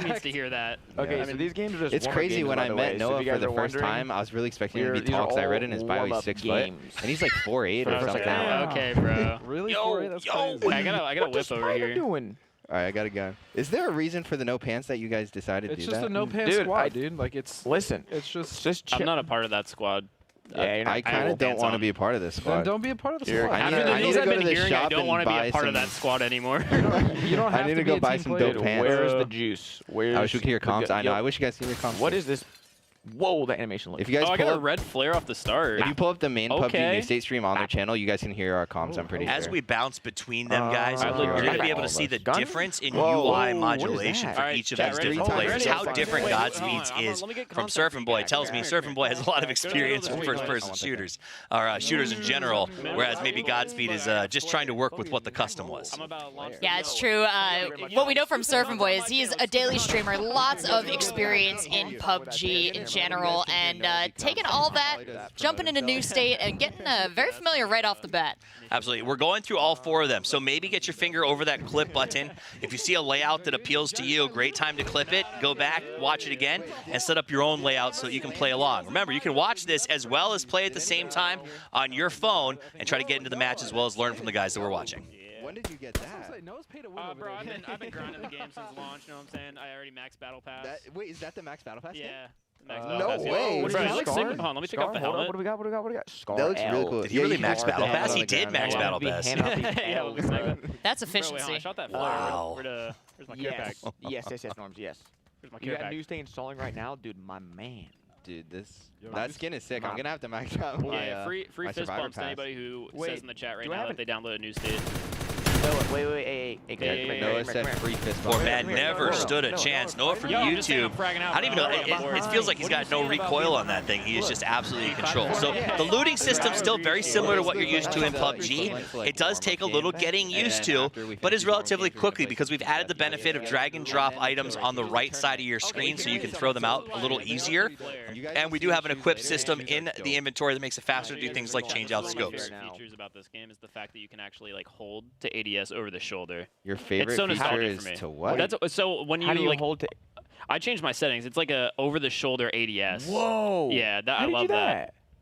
needs to hear that. Okay, so these games are just It's crazy games, when by I the met way. Noah So for the first time, I was really expecting him to be tall because I read in his bio he's 6 foot, and he's like 4'8" or something. Okay, bro. Really? Yo, I gotta whip over here. Doing? All right, I got a gun. Is there a reason for the no pants that you guys decided to do It's that? just a no pants squad, dude. Like it's Listen, it's just I'm not a part of that squad. yeah, you're not I kind of don't want to be a part of this then squad. don't be a part of the You're- squad. I need After the to news I've go been to the hearing, I shop don't and want to be buy a part of some- that squad anymore. You don't have I need to be go a buy team some player dope to pants. Where's wear- the juice? Where's I wish we could hear the comms. I know. yo, I wish you guys could hear comms. What is this? Whoa, that animation looks. If you guys Oh, I pull got a up, red flare off the start. if you pull up the main PUBG Okay. New State stream on their channel, you guys can hear our comms. I'm pretty As sure. we bounce between them, guys, I'd you're like going to to be able to almost see the gun? difference in Whoa, UI what is modulation that? for Alright, each of chat, those ready? different Oh, players. ready? How different Wait, Godspeed's hold on, is let me get from context Surfing Boy. It tells me Surfing Boy has a lot of experience with first-person shooters, or shooters in general, whereas maybe Godspeed is just trying to work with what the custom was. Yeah, it's true. What we know from Surfing Boy is he's a daily streamer, lots of experience in PUBG in general, and taking all that, jumping into New State, and getting very familiar right off the bat. Absolutely. We're going through all 4 of them, so maybe get your finger over that clip button. If you see a layout that appeals to you, great time to clip it, go back, watch it again, and set up your own layout so that you can play along. Remember, you can watch this as well as play at the same time on your phone and try to get into the match as well as learn from the guys that we're watching. When did you get that? Bro, I've been grinding the game since launch, you know what I'm saying? I already maxed Battle Pass. Wait, is that the Max Battle Pass? Yeah. No way. Bro, it looks sick. Scar? Hold on, let me pick Scar, up the hold helmet. What do we got? What do we got? What do we got? Scar That looks really L. cool. Did he really you max can Battle hold Pass? down He on the did ground. max Hand Battle out the- Pass. hand out the Yeah, L. it looks like that. That's Bro, wait, hold on, efficiency. I shot that flare. Wow. Where's my care pack? Yes, yes, Norms, yes. Where's my You care got pack? New State installing right now, dude. My man. Dude, that skin is sick. I'm gonna have to max out my, Yeah, free my fist survivor bumps to pass. anybody who Wait, says in the chat right do I now have that they download a new state. Wait, hey, Noah said free fist bump. Poor man Come here, never Noah, stood a Noah, chance. Noah, Noah from Yo, I'm just saying I'm YouTube. fragging out, I don't even know. bro. It feels like he's got no recoil on that thing. He is just absolutely in control. So the looting system's still very similar to what you're used to in PUBG. It does take a little getting used to, but is relatively quickly because we've added the benefit of drag and drop items on the right side of your screen so you can throw them out a little easier. And we do have an equip system in the inventory that makes it faster to do things like change out scopes. Features about this game is the fact that you can actually like hold to ADS over the shoulder. Your favorite It's so feature nostalgic is for me. to what? That's so when How do you like hold to? I changed my settings. It's like a over the shoulder ADS. Whoa. Yeah, How I do you love do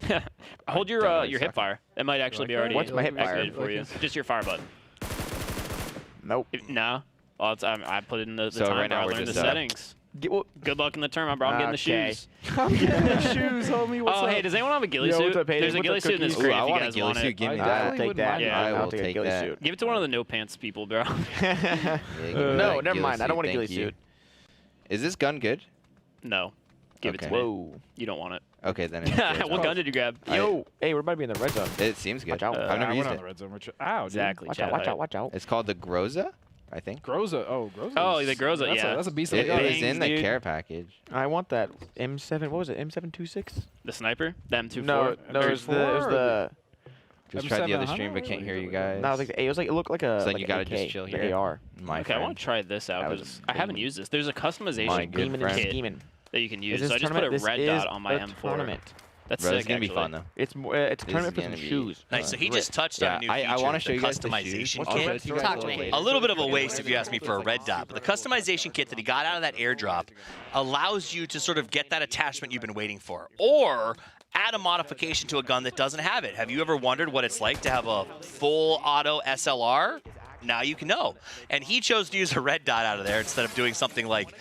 that. Hold your don't really hip suck. fire. That might actually be already What's my hip fire? activated for you. Just your fire button. Nope. No. Well, I put it in the So time right now where I we're learned the just, settings. Good luck in the tournament, bro. I'm getting the Okay. shoes. I'm getting the shoes, homie. What's Oh, up? hey, does anyone have a ghillie Yo, suit? what's up, Hayden? There's a What's ghillie up, suit in this cookies? Ooh, crate I if you want a guys ghillie want suit. it. Give me I'll that. take that. Yeah. I I'll will take a take ghillie that. suit. Give it to one of the no pants people, bro. Yeah, give me No, that never ghillie mind. I don't suit, want a ghillie thank you. suit. Is this gun good? No. Give it to Okay. me. Whoa. You don't want it. Okay, then it's good. What gun did you grab? Yo, hey, we're about to be in the red zone. It seems good. Watch out. I've never I used went on it. the red zone. Which, ow, dude. Exactly. Watch out, watch out, watch out. It's called the Groza, I think. Groza. Oh, Groza. Oh, the Groza, That's yeah. That's a beast of It a gun. is in the dude. care package. I want that M7. What was it? M726? The sniper? The M24? No, no, it was the. Just tried the other M700? stream, but can't hear you guys. No, it was like it looked like a. So then like you an gotta AK, just chill the here. AR. My Okay, I friend. want to try this out That was because I haven't used this. There's a My customization good Scheming and friend. scheming. that you can Is use. this So I just put a tournament? red This is dot on my a M4. tournament. That's Bro, sick, it's gonna be actually. fun though. It's a This tournament is for some gonna be shoes. Nice. So he Grip. just touched on a new feature, I want to show the you guys the customization shoes. What's kit. the red suit? Talk to me. A little bit of a waste if you ask me for a red dot, but the customization kit that he got out of that airdrop allows you to sort of get that attachment you've been waiting for, or add a modification to a gun that doesn't have it. Have you ever wondered what it's like to have a full auto SLR? Now you can know. And he chose to use a red dot out of there instead of doing something like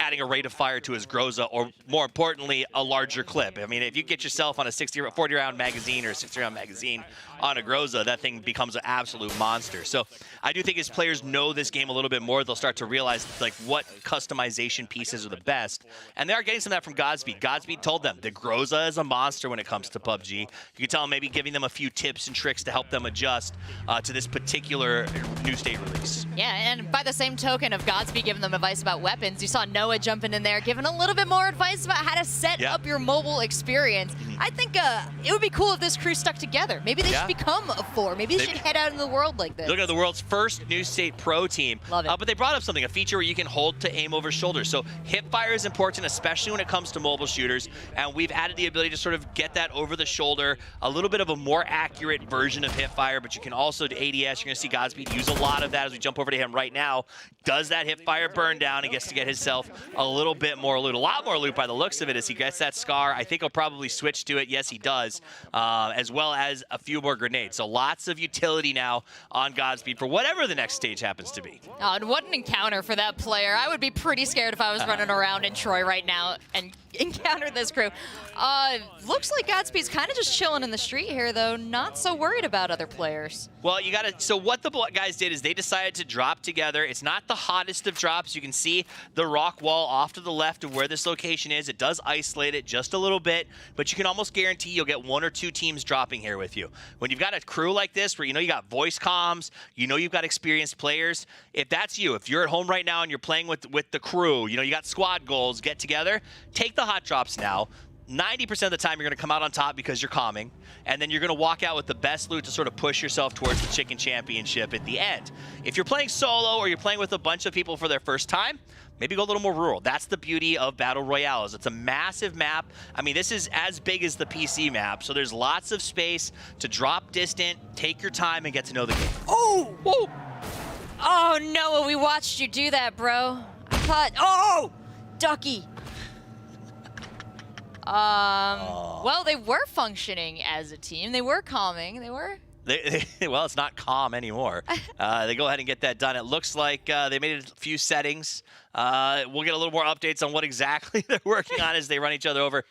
adding a rate of fire to his Groza, or more importantly, a larger clip. I mean, if you get yourself on a 40-round magazine or a 60-round magazine on a Groza, that thing becomes an absolute monster. So I do think as players know this game a little bit more, they'll start to realize like what customization pieces are the best. And they are getting some of that from Godspeed. Godspeed told them the Groza is a monster when it comes to PUBG. You can tell him maybe giving them a few tips and tricks to help them adjust to this particular new state release. Yeah, and by the same token of Godspeed giving them advice about weapons, you saw Noah jumping in there, giving a little bit more advice about how to set up your mobile experience. I think it would be cool if this crew stuck together. Maybe they should become a 4. Maybe they should head out into the world like this. Look at the world's first new state pro team. Love it. But they brought up something, a feature where you can hold to aim over shoulder. So hip fire is important, especially when it comes to mobile shooters. And we've added the ability to sort of get that over the shoulder, a little bit of a more accurate version of hip fire, but you can also do ADS. You're going to see Godspeed use a lot of that as we jump over to him right now. Does that hip fire burn down and gets to get himself a little bit more loot, a lot more loot by the looks of it as he gets that scar. I think he'll probably switch to it. Yes, he does, as well as a few more grenades. So lots of utility now on Godspeed for whatever the next stage happens to be. Oh, and what an encounter for that player. I would be pretty scared if I was running around in Troy right now and encountered this crew. Looks like Godspeed's kind of just chilling in the street here, though. Not so worried about other players. Well, you got to. So what the guys did is they decided to drop together. It's not the hottest of drops. You can see the rock wall off to the left of where this location is. It does isolate it just a little bit, but you can almost guarantee you'll get 1 or 2 teams dropping here with you. When you've got a crew like this, where you know you got voice comms, you know you've got experienced players. If that's you, if you're at home right now and you're playing with the crew, you know you got squad goals, get together, take the hot drops now. 90% of the time, you're going to come out on top because you're calming, and then you're going to walk out with the best loot to sort of push yourself towards the Chicken Championship at the end. If you're playing solo or you're playing with a bunch of people for their first time, maybe go a little more rural. That's the beauty of Battle Royales. It's a massive map. I mean, this is as big as the PC map, so there's lots of space to drop distant, take your time, and get to know the game. Oh! Whoa! Oh, Noah, we watched you do that, bro. I thought, oh! Ducky. Well, they were functioning as a team. They were calming. They were. Well, it's not calm anymore. They go ahead and get that done. It looks like they made a few settings. We'll get a little more updates on what exactly they're working on as they run each other over.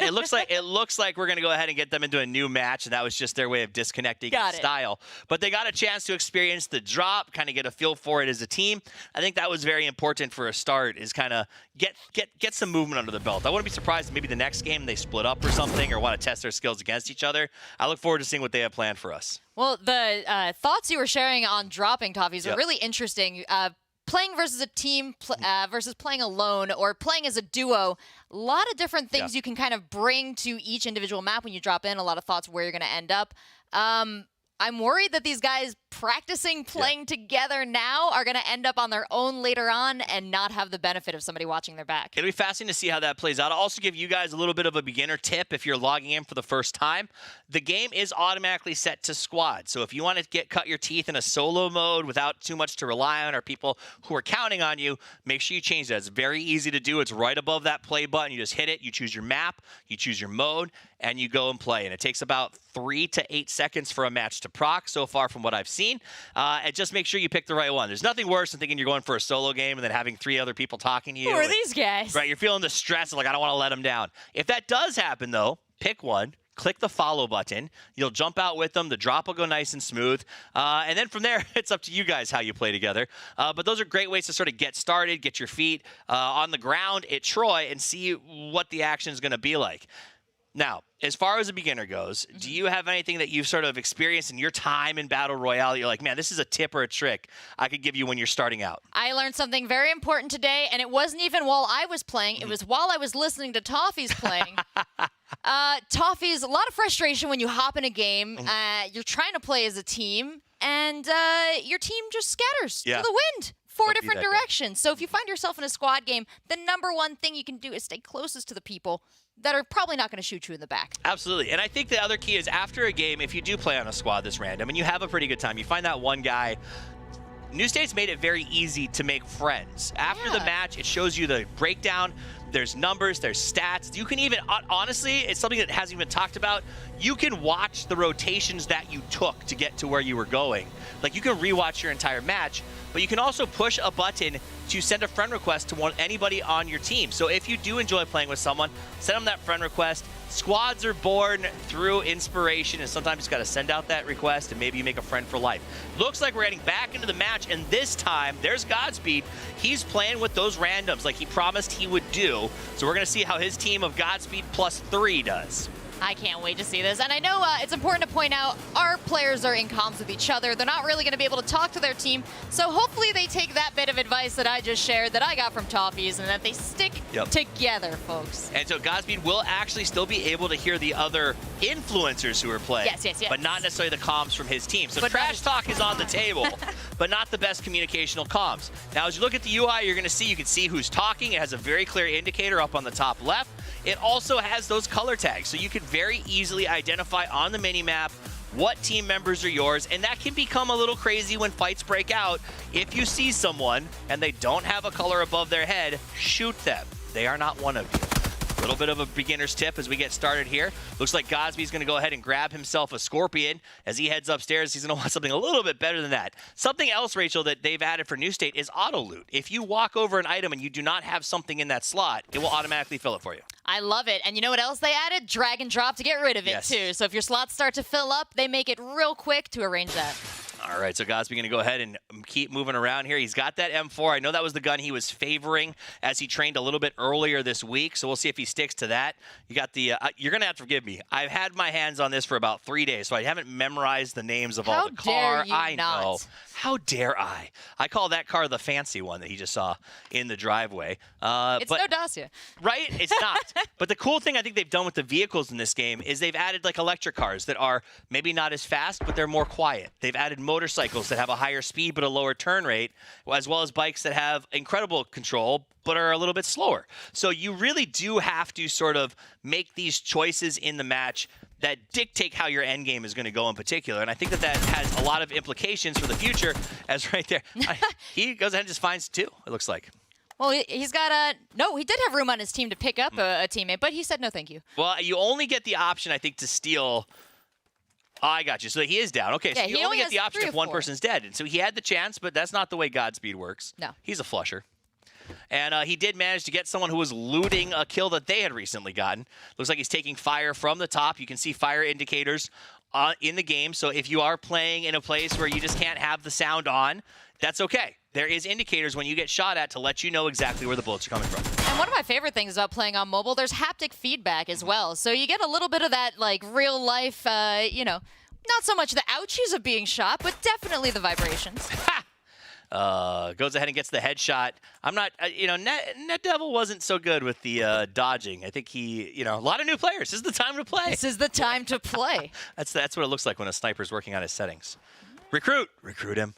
it looks like we're gonna go ahead and get them into a new match, and that was just their way of disconnecting style. But they got a chance to experience the drop, kind of get a feel for it as a team. I think that was very important for a start. Is kind of get some movement under the belt. I wouldn't be surprised if maybe the next game they split up or something, or want to test their skills against each other. I look forward to seeing what they have planned for us. Well, the thoughts you were sharing on dropping, Toffees, are really interesting. Playing versus a team versus playing alone or playing as a duo, a lot of different things you can kind of bring to each individual map when you drop in, a lot of thoughts where you're going to end up. I'm worried that these guys practicing playing together now are going to end up on their own later on and not have the benefit of somebody watching their back. It'll be fascinating to see how that plays out. I'll also give you guys a little bit of a beginner tip if you're logging in for the first time. The game is automatically set to squad. So if you want to cut your teeth in a solo mode without too much to rely on or people who are counting on you, make sure you change that. It's very easy to do. It's right above that play button. You just hit it. You choose your map. You choose your mode. And you go and play. And it takes about 3 to 8 seconds for a match to proc so far from what I've seen. And just make sure you pick the right one. There's nothing worse than thinking you're going for a solo game and then having 3 other people talking to you. Who are these guys? Right, you're feeling the stress of like, I don't want to let them down. If that does happen, though, pick one. Click the follow button. You'll jump out with them. The drop will go nice and smooth. And then from there, it's up to you guys how you play together. But those are great ways to sort of get started, get your feet on the ground at Troy, and see what the action is going to be like. Now, as far as a beginner goes, do you have anything that you've sort of experienced in your time in Battle Royale? You're like, man, this is a tip or a trick I could give you when you're starting out. I learned something very important today, and it wasn't even while I was playing. It was while I was listening to Toffees playing. Toffees, a lot of frustration when you hop in a game. You're trying to play as a team, and your team just scatters to the wind. 4 different directions. So if you find yourself in a squad game, the number one thing you can do is stay closest to the people that are probably not going to shoot you in the back. Absolutely. And I think the other key is after a game, if you do play on a squad that's random and you have a pretty good time, you find that one guy. New State's made it very easy to make friends. After the match, it shows you the breakdown. There's numbers, there's stats. You can even, honestly, it's something that hasn't even been talked about. You can watch the rotations that you took to get to where you were going. Like, you can rewatch your entire match, but you can also push a button to send a friend request to anybody on your team. So if you do enjoy playing with someone, send them that friend request. Squads are born through inspiration, and sometimes you just got to send out that request, and maybe you make a friend for life. Looks like we're heading back into the match, and this time, there's Godspeed. He's playing with those randoms like he promised he would do. So we're going to see how his team of Godspeed +3 does. I can't wait to see this. And I know it's important to point out our players are in comms with each other. They're not really going to be able to talk to their team. So hopefully they take that bit of advice that I just shared that I got from Toffees and that they stick together, folks. And so Godspeed will actually still be able to hear the other influencers who are playing. Yes. But not necessarily the comms from his team. So trash talk is on the table, but not the best communicational comms. Now, as you look at the UI, you can see who's talking. It has a very clear indicator up on the top left. It also has those color tags, so you can very easily identify on the minimap what team members are yours, and that can become a little crazy when fights break out. If you see someone and they don't have a color above their head, shoot them. They are not one of you. A little bit of a beginner's tip as we get started here. Looks like Godspeed's going to go ahead and grab himself a Scorpion. As he heads upstairs, he's going to want something a little bit better than that. Something else, Rachel, that they've added for New State is auto loot. If you walk over an item and you do not have something in that slot, it will automatically fill it for you. I love it. And you know what else they added? Drag and drop to get rid of it, too. So if your slots start to fill up, they make it real quick to arrange that. All right, so Godspeed going to go ahead and keep moving around here. He's got that M4. I know that was the gun he was favoring as he trained a little bit earlier this week, so we'll see if he sticks to that. You got the you're going to have to forgive me. I've had my hands on this for about 3 days, so I haven't memorized the names of all the car. I know. How dare I? I call that car the fancy one that he just saw in the driveway. It's no Dacia. Right? It's not. But the cool thing I think they've done with the vehicles in this game is they've added like electric cars that are maybe not as fast, but they're more quiet. They've added motorcycles that have a higher speed but a lower turn rate, as well as bikes that have incredible control but are a little bit slower. So you really do have to sort of make these choices in the match that dictate how your end game is going to go in particular. And I think that that has a lot of implications for the future, as right there. He goes ahead and just finds 2, it looks like. Well, he's got a... No, he did have room on his team to pick up a teammate, but he said no thank you. Well, you only get the option, I think, to steal... Oh, I got you. So he is down. Okay, so you only get the option if one person's dead. And so he had the chance, but that's not the way Godspeed works. No. He's a flusher. And he did manage to get someone who was looting a kill that they had recently gotten. Looks like he's taking fire from the top. You can see fire indicators in the game. So if you are playing in a place where you just can't have the sound on, that's okay. There is indicators when you get shot at to let you know exactly where the bullets are coming from. And one of my favorite things about playing on mobile, there's haptic feedback as well. So you get a little bit of that, like, real life, you know, not so much the ouchies of being shot, but definitely the vibrations. Goes ahead and gets the headshot. I'm not, you know, Net Devil wasn't so good with the dodging. I think he, you know, a lot of new players. This is the time to play. This is the time to play. That's what it looks like when a sniper's working on his settings. Recruit him.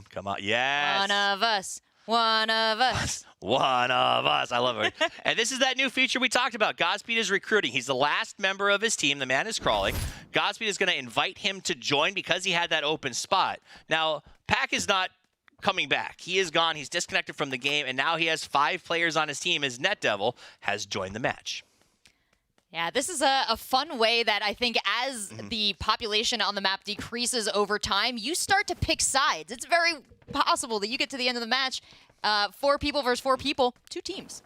Come on, yes. One of us. One of us. One of us. I love it. And this is that new feature we talked about. Godspeed is recruiting. He's the last member of his team. The man is crawling. Godspeed is going to invite him to join because he had that open spot. Now, Pack is not coming back. He is gone. He's disconnected from the game, and now he has 5 players on his team as Net Devil has joined the match. Yeah, this is a fun way that I think as the population on the map decreases over time, you start to pick sides. It's very possible that you get to the end of the match, 4 people versus 4 people, 2 teams.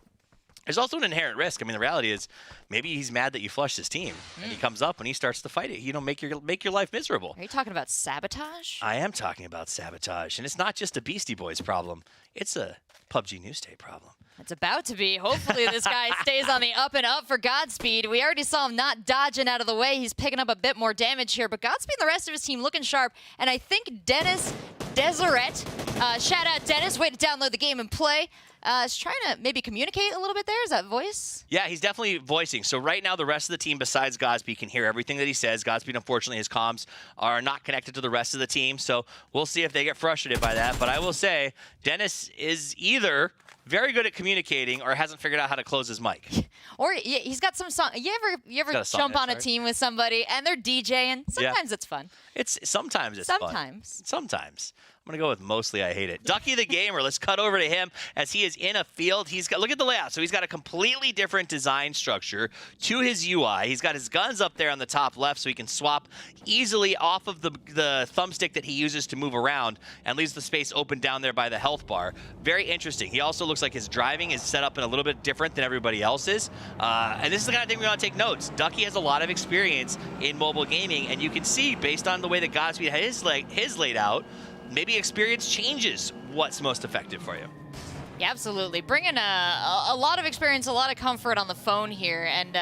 There's also an inherent risk. I mean, the reality is maybe he's mad that you flushed his team, and he comes up and he starts to fight it. You know, make your life miserable. Are you talking about sabotage? I am talking about sabotage, and it's not just a Beastie Boys problem. It's a PUBG New State problem. It's about to be. Hopefully this guy stays on the up and up for Godspeed. We already saw him not dodging out of the way. He's picking up a bit more damage here, but Godspeed and the rest of his team looking sharp. And I think Dennis Deseret, shout out Dennis, way to download the game and play, is trying to maybe communicate a little bit there. Is that voice? Yeah, he's definitely voicing. So right now, the rest of the team besides Godspeed can hear everything that he says. Godspeed, unfortunately, his comms are not connected to the rest of the team. So we'll see if they get frustrated by that. But I will say, Dennis is either very good at communicating or hasn't figured out how to close his mic. Or he's got some song. You ever jump on a team with somebody and they're DJing? Sometimes it's fun. Sometimes it's fun. Sometimes. I'm going to go with mostly I hate it. Ducky the Gamer, let's cut over to him as he is in a field. Look at the layout. So he's got a completely different design structure to his UI. He's got his guns up there on the top left so he can swap easily off of the thumbstick that he uses to move around and leaves the space open down there by the health bar. Very interesting. He also looks like his driving is set up in a little bit different than everybody else's. And this is the kind of thing we want to take notes. Ducky has a lot of experience in mobile gaming, and you can see based on the way that Godspeed has his laid out, maybe experience changes what's most effective for you. Yeah, absolutely. Bringing a lot of experience, a lot of comfort on the phone here. And,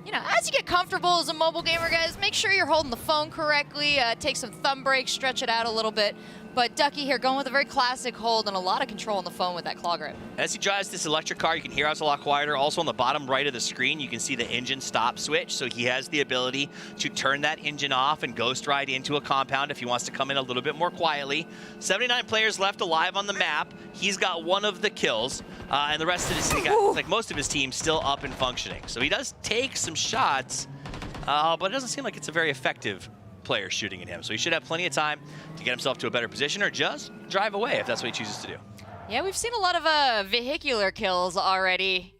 you know, as you get comfortable as a mobile gamer, guys, make sure you're holding the phone correctly. Take some thumb breaks, stretch it out a little bit. But Ducky here going with a very classic hold and a lot of control on the phone with that claw grip. As he drives this electric car, you can hear how it's a lot quieter. Also on the bottom right of the screen, you can see the engine stop switch. So he has the ability to turn that engine off and ghost ride into a compound if he wants to come in a little bit more quietly. 79 players left alive on the map. He's got 1 of the kills. And the rest of his team, like most of his team, still up and functioning. So he does take some shots, but it doesn't seem like it's a very effective player shooting at him. So he should have plenty of time to get himself to a better position or just drive away if that's what he chooses to do. Yeah, we've seen a lot of vehicular kills already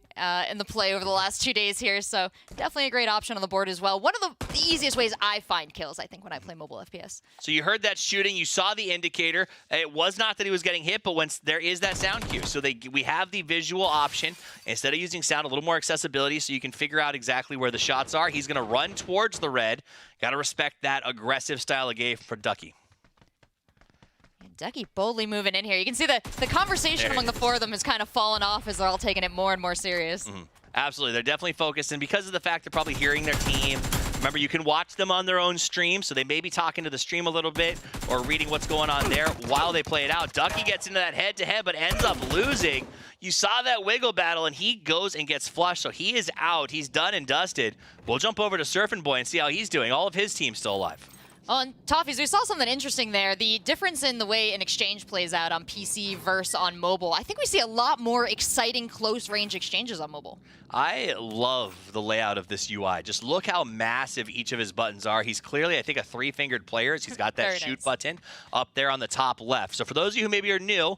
in the play over the last 2 days here, so definitely a great option on the board as well. One of the easiest ways I find kills, I think, when I play mobile FPS. So you heard that shooting, you saw the indicator. It was not that he was getting hit, but when there is that sound cue. So we have the visual option. Instead of using sound, a little more accessibility so you can figure out exactly where the shots are. He's going to run towards the red. Got to respect that aggressive style of game for Ducky. Ducky boldly moving in here. You can see the conversation among the 4 of them has kind of fallen off as they're all taking it more and more serious. Absolutely. They're definitely focused. And because of the fact they're probably hearing their team, remember, you can watch them on their own stream, so they may be talking to the stream a little bit or reading what's going on there while they play it out. Ducky gets into that head-to-head but ends up losing. You saw that wiggle battle, and he goes and gets flushed, so he is out. He's done and dusted. We'll jump over to Surfing Boy and see how he's doing. All of his team's still alive. Oh, and Toffees, we saw something interesting there. The difference in the way an exchange plays out on PC versus on mobile. I think we see a lot more exciting close-range exchanges on mobile. I love the layout of this UI. Just look how massive each of his buttons are. He's clearly, I think, a 3-fingered player. He's got that shoot button up there on the top left. So for those of you who maybe are new,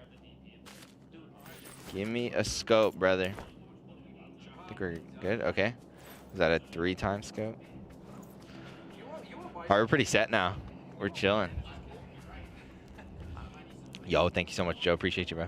Give me a scope, brother. I think we're good. Okay. Is that a 3-time scope? All right, we're pretty set now. We're chilling. Yo, thank you so much, Joe. Appreciate you, bro.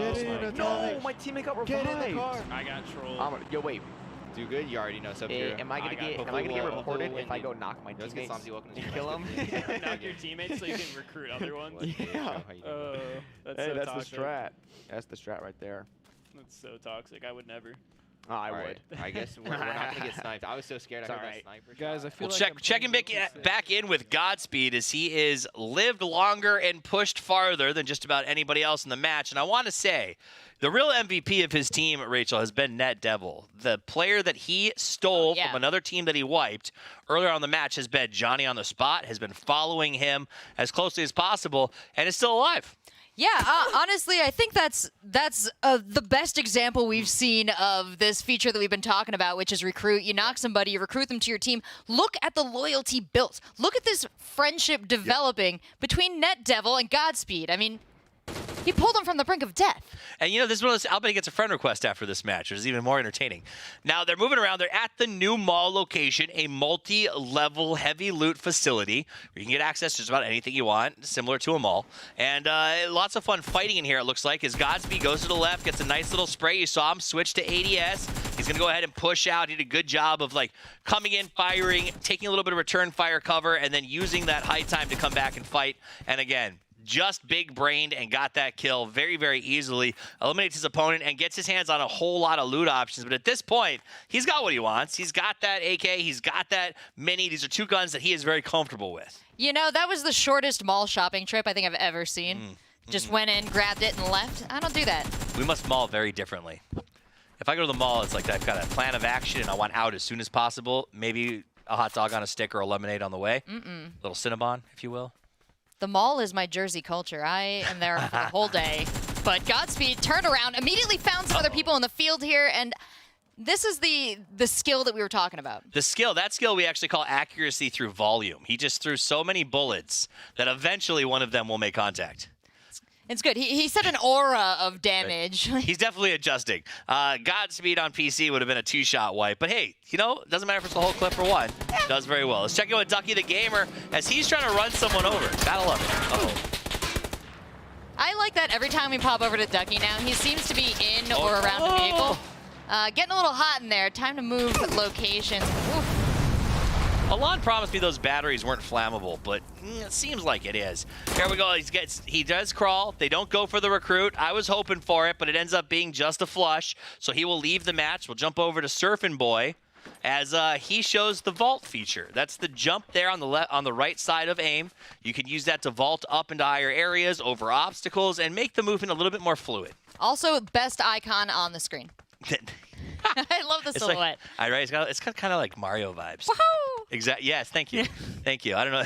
Get in, no, my teammate got revived. Get in the car. I got trolled. Yo, wait. Do good. You already know Sub-Hero. Am I gonna get reported if I go knock my teammates and kill them? Knock your teammates so you can recruit other ones. Yeah. That's Hey, so that's toxic. the strat. That's the strat right there. That's so toxic. I would never. Oh, I All would. right. I guess we're not gonna get sniped. I was so scared. I heard that sniper Guys, I shot. feel Well, like checking back in with Godspeed as he is lived longer and pushed farther than just about anybody else in the match. And I want to say, the real MVP of his team, Rachel, has been Net Devil. The player that he stole from another team that he wiped earlier on the match has been Johnny on the spot, has been following him as closely as possible, and is still alive. Yeah, honestly, I think that's the best example we've seen of this feature that we've been talking about, which is recruit. You knock somebody, you recruit them to your team. Look at the loyalty built. Look at this friendship developing between NetDevil and Godspeed. I mean, he pulled him from the brink of death. And, this is one of those, I'll bet he gets a friend request after this match, which is even more entertaining. Now, they're moving around. They're at the new mall location, a multi-level heavy loot facility where you can get access to just about anything you want, similar to a mall. And lots of fun fighting in here, it looks like, as Godspeed goes to the left, gets a nice little spray. You saw him switch to ADS. He's going to go ahead and push out. He did a good job of, coming in, firing, taking a little bit of return fire cover, and then using that high time to come back and fight. And again, just big-brained and got that kill very, very easily. Eliminates his opponent and gets his hands on a whole lot of loot options. But at this point, he's got what he wants. He's got that AK. He's got that Mini. These are two guns that he is very comfortable with. That was the shortest mall shopping trip I think I've ever seen. Just went in, grabbed it, and left. I don't do that. We must mall very differently. If I go to the mall, it's like I've got a plan of action and I want out as soon as possible. Maybe a hot dog on a stick or a lemonade on the way. Little Cinnabon, if you will. The mall is my Jersey culture. I am there for the whole day. But Godspeed turned around, immediately found some other people in the field here, and this is the skill that we were talking about. That skill we actually call accuracy through volume. He just threw so many bullets that eventually one of them will make contact. It's good. He set an aura of damage. He's definitely adjusting. Godspeed on PC would have been a 2-shot wipe. But hey, it doesn't matter if it's the whole clip or one. Does very well. Let's check in with Ducky the Gamer as he's trying to run someone over. Gotta love it. I like that every time we pop over to Ducky now. He seems to be in or around a vehicle. Getting a little hot in there. Time to move locations. Oof. Alon promised me those batteries weren't flammable, but it seems like it is. Here we go. He does crawl. They don't go for the recruit. I was hoping for it, but it ends up being just a flush. So he will leave the match. We'll jump over to Surfin' Boy as he shows the vault feature. That's the jump there on the right side of aim. You can use that to vault up into higher areas, over obstacles, and make the movement a little bit more fluid. Also, best icon on the screen. I love the silhouette. It's got kind of like Mario vibes. Woohoo! Exactly. Yes, thank you. Thank you. I don't know.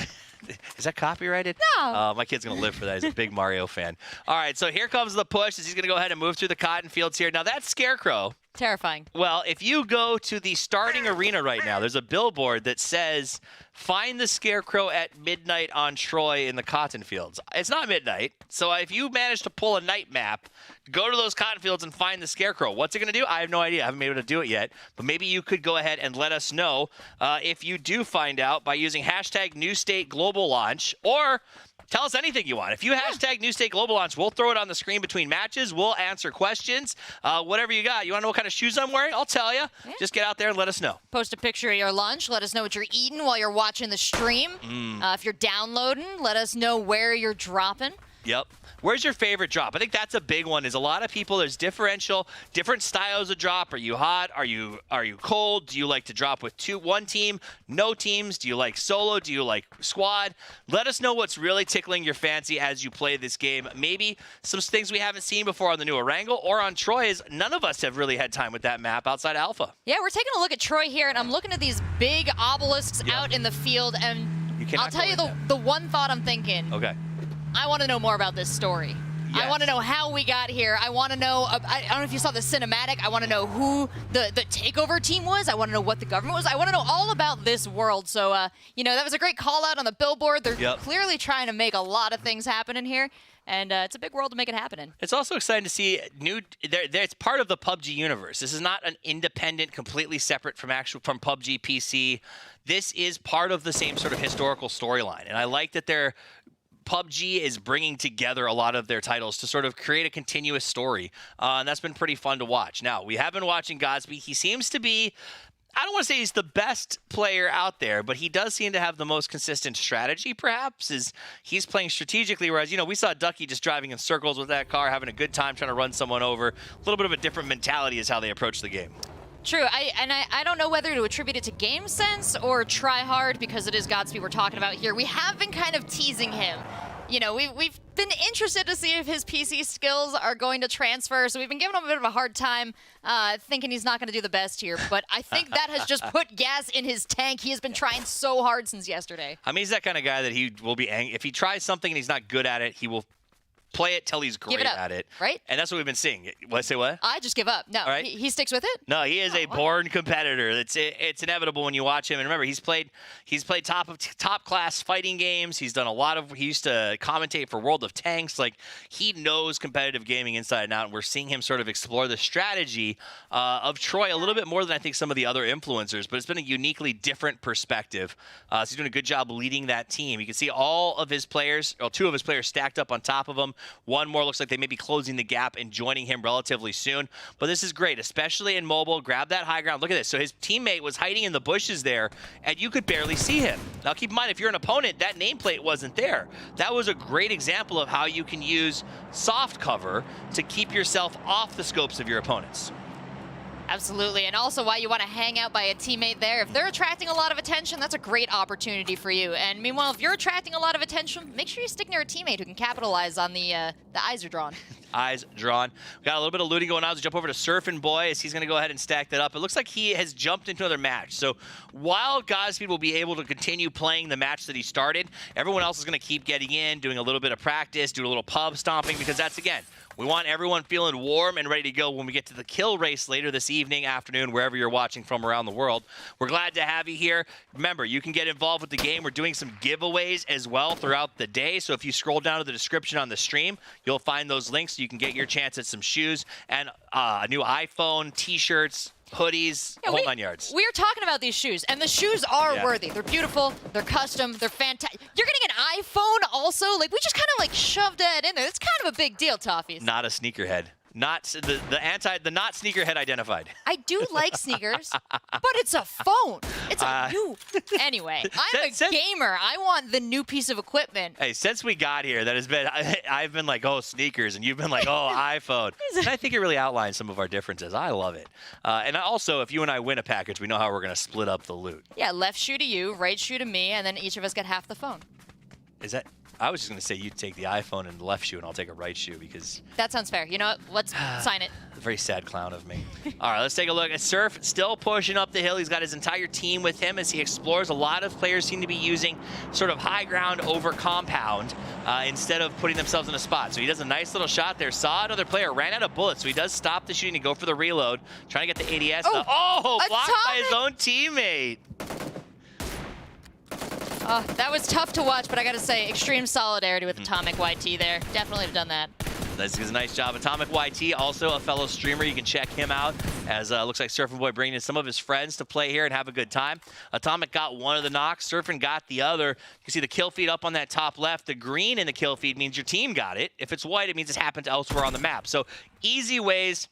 Is that copyrighted? No. My kid's going to live for that. He's a big Mario fan. All right, so here comes the push as he's going to go ahead and move through the cotton fields here. Now, that Scarecrow. Terrifying. Well, if you go to the starting arena right now, there's a billboard that says, find the Scarecrow at midnight on Troy in the cotton fields. It's not midnight, so if you manage to pull a night map, go to those cotton fields and find the Scarecrow. What's it going to do? I have no idea. I haven't been able to do it yet, but maybe you could go ahead and let us know if you do find out by using hashtag New State Global Launch, or tell us anything you want. If you hashtag New State Global Launch, we'll throw it on the screen between matches. We'll answer questions. Whatever you got. You want to know what kind of shoes I'm wearing? I'll tell you. Yeah. Just get out there and let us know. Post a picture of your lunch. Let us know what you're eating while you're watching the stream. If you're downloading, let us know where you're dropping. Yep. Where's your favorite drop? I think that's a big one. Is a lot of people, there's different styles of drop. Are you hot? Are you cold? Do you like to drop with one team? No teams? Do you like solo? Do you like squad? Let us know what's really tickling your fancy as you play this game. Maybe some things we haven't seen before on the new Erangel or on Troy, is none of us have really had time with that map outside Alpha. Yeah, we're taking a look at Troy here, and I'm looking at these big obelisks out in the field, and I'll tell you the one thought I'm thinking. Okay. I want to know more about this story. Yes. I want to know how we got here. I want to know, I don't know if you saw the cinematic. I want to know who the takeover team was. I want to know what the government was. I want to know all about this world. So, that was a great call out on the billboard. They're clearly trying to make a lot of things happen in here. And it's a big world to make it happen in. It's also exciting to see it's part of the PUBG universe. This is not an independent, completely separate from PUBG PC. This is part of the same sort of historical storyline. And I like that PUBG is bringing together a lot of their titles to sort of create a continuous story. And that's been pretty fun to watch. Now, we have been watching Godspeed. He seems to be, I don't want to say he's the best player out there, but he does seem to have the most consistent strategy, perhaps, is he's playing strategically, whereas, we saw Ducky just driving in circles with that car, having a good time trying to run someone over. A little bit of a different mentality is how they approach the game. True. I don't know whether to attribute it to game sense or try hard, because it is Godspeed we're talking about here. We have been kind of teasing him. We've been interested to see if his PC skills are going to transfer, so we've been giving him a bit of a hard time, thinking he's not going to do the best here. But I think that has just put gas in his tank. He has been trying so hard since yesterday. I mean, he's that kind of guy that he will be angry. If he tries something and he's not good at it, he will play it till he's great Give it up, at it. right? And that's what we've been seeing. What, say what? I just give up. No, right. he sticks with it. No, he is a born competitor. It's inevitable when you watch him. And remember, he's played top class fighting games. He used to commentate for World of Tanks. Like, he knows competitive gaming inside and out. And we're seeing him sort of explore the strategy of Troy a little bit more than I think some of the other influencers. But it's been a uniquely different perspective. So he's doing a good job leading that team. You can see all of his players, or 2 of his players stacked up on top of him. One more looks like they may be closing the gap and joining him relatively soon. But this is great, especially in mobile. Grab that high ground. Look at this. So his teammate was hiding in the bushes there, and you could barely see him. Now, keep in mind, if you're an opponent, that nameplate wasn't there. That was a great example of how you can use soft cover to keep yourself off the scopes of your opponents. Absolutely, and also why you want to hang out by a teammate there. If they're attracting a lot of attention, that's a great opportunity for you. And meanwhile, if you're attracting a lot of attention, make sure you stick near a teammate who can capitalize on the eyes are drawn. Eyes drawn. We got a little bit of looting going on. Let's jump over to Surfin' Boy as he's going to go ahead and stack that up. It looks like he has jumped into another match. So while Godspeed will be able to continue playing the match that he started, everyone else is going to keep getting in, doing a little bit of practice, doing a little pub stomping, because that's, again, we want everyone feeling warm and ready to go when we get to the kill race later this evening, afternoon, wherever you're watching from around the world. We're glad to have you here. Remember, you can get involved with the game. We're doing some giveaways as well throughout the day. So if you scroll down to the description on the stream, you'll find those links so you can get your chance at some shoes and a new iPhone, T-shirts, hoodies, whole 9 yards. We are talking about these shoes, and the shoes are worthy. They're beautiful. They're custom. They're fantastic. You're getting an iPhone also? Like, we just kind of, like, shoved that in there. It's kind of a big deal, Toffees. Not a sneakerhead. Not the not sneakerhead identified. I do like sneakers, but it's a phone. It's a new. Anyway, I'm a gamer. I want the new piece of equipment. Hey, since we got here, that has been I've been like, oh, sneakers, and you've been like, oh, iPhone. And I think it really outlines some of our differences. I love it. And also, if you and I win a package, we know how we're going to split up the loot. Yeah, left shoe to you, right shoe to me, and then each of us get half the phone. Is that? I was just going to say you take the iPhone and the left shoe, and I'll take a right shoe because... That sounds fair. You know what? Let's sign it. Very sad clown of me. All right, let's take a look at Surf. Still pushing up the hill. He's got his entire team with him as he explores. A lot of players seem to be using sort of high ground over compound instead of putting themselves in a spot. So he does a nice little shot there. Saw another player, ran out of bullets. So he does stop the shooting and go for the reload. Trying to get the ADS. Blocked by his own teammate. That was tough to watch, but I got to say, extreme solidarity with Atomic YT there. Definitely have done that. This is a nice job. Atomic YT, also a fellow streamer. You can check him out as looks like Surfin' Boy bringing in some of his friends to play here and have a good time. Atomic got one of the knocks. Surfin' got the other. You can see the kill feed up on that top left. The green in the kill feed means your team got it. If it's white, it means it's happened elsewhere on the map. So easy ways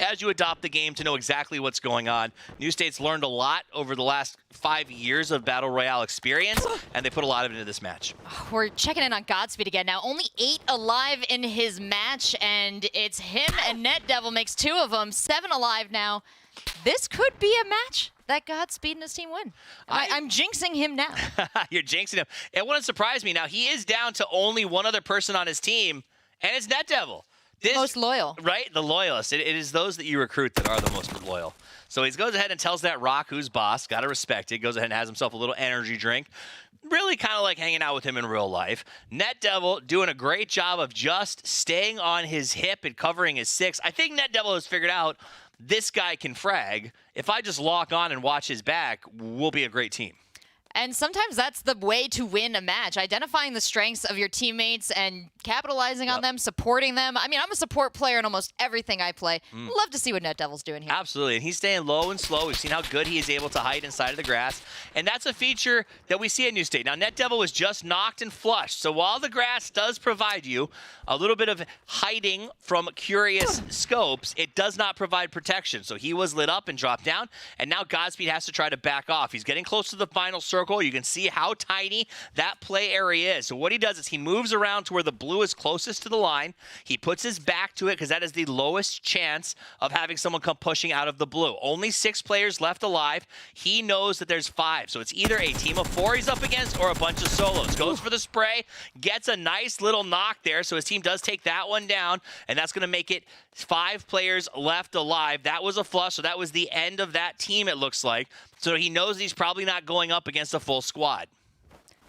as you adopt the game to know exactly what's going on. New State's learned a lot over the last 5 years of Battle Royale experience, and they put a lot of it into this match. We're checking in on Godspeed again now. Only 8 alive in his match, and it's him and NetDevil makes 2 of them. 7 alive now. This could be a match that Godspeed and his team win. I'm jinxing him now. You're jinxing him. It wouldn't surprise me. Now, he is down to only one other person on his team, and it's NetDevil. Most loyal. Right? The loyalists. It is those that you recruit that are the most loyal. So he goes ahead and tells that Rock who's boss. Got to respect it. Goes ahead and has himself a little energy drink. Really kind of like hanging out with him in real life. NetDevil doing a great job of just staying on his hip and covering his 6. I think NetDevil has figured out this guy can frag. If I just lock on and watch his back, we'll be a great team. And sometimes that's the way to win a match, identifying the strengths of your teammates and capitalizing on them, supporting them. I mean, I'm a support player in almost everything I play. Love to see what NetDevil's doing here. Absolutely, and he's staying low and slow. We've seen how good he is able to hide inside of the grass, and that's a feature that we see at New State. Now, NetDevil was just knocked and flushed, so while the grass does provide you a little bit of hiding from curious scopes, it does not provide protection. So he was lit up and dropped down, and now Godspeed has to try to back off. He's getting close to the final circle. You can see how tiny that play area is. So what he does is he moves around to where the blue is closest to the line. He puts his back to it because that is the lowest chance of having someone come pushing out of the blue. Only 6 players left alive. He knows that there's 5. So it's either a team of 4 he's up against or a bunch of solos. Goes for the spray, gets a nice little knock there. So his team does take that one down, and that's going to make it 5 players left alive. That was a flush, so that was the end of that team, it looks like. So he knows he's probably not going up against a full squad.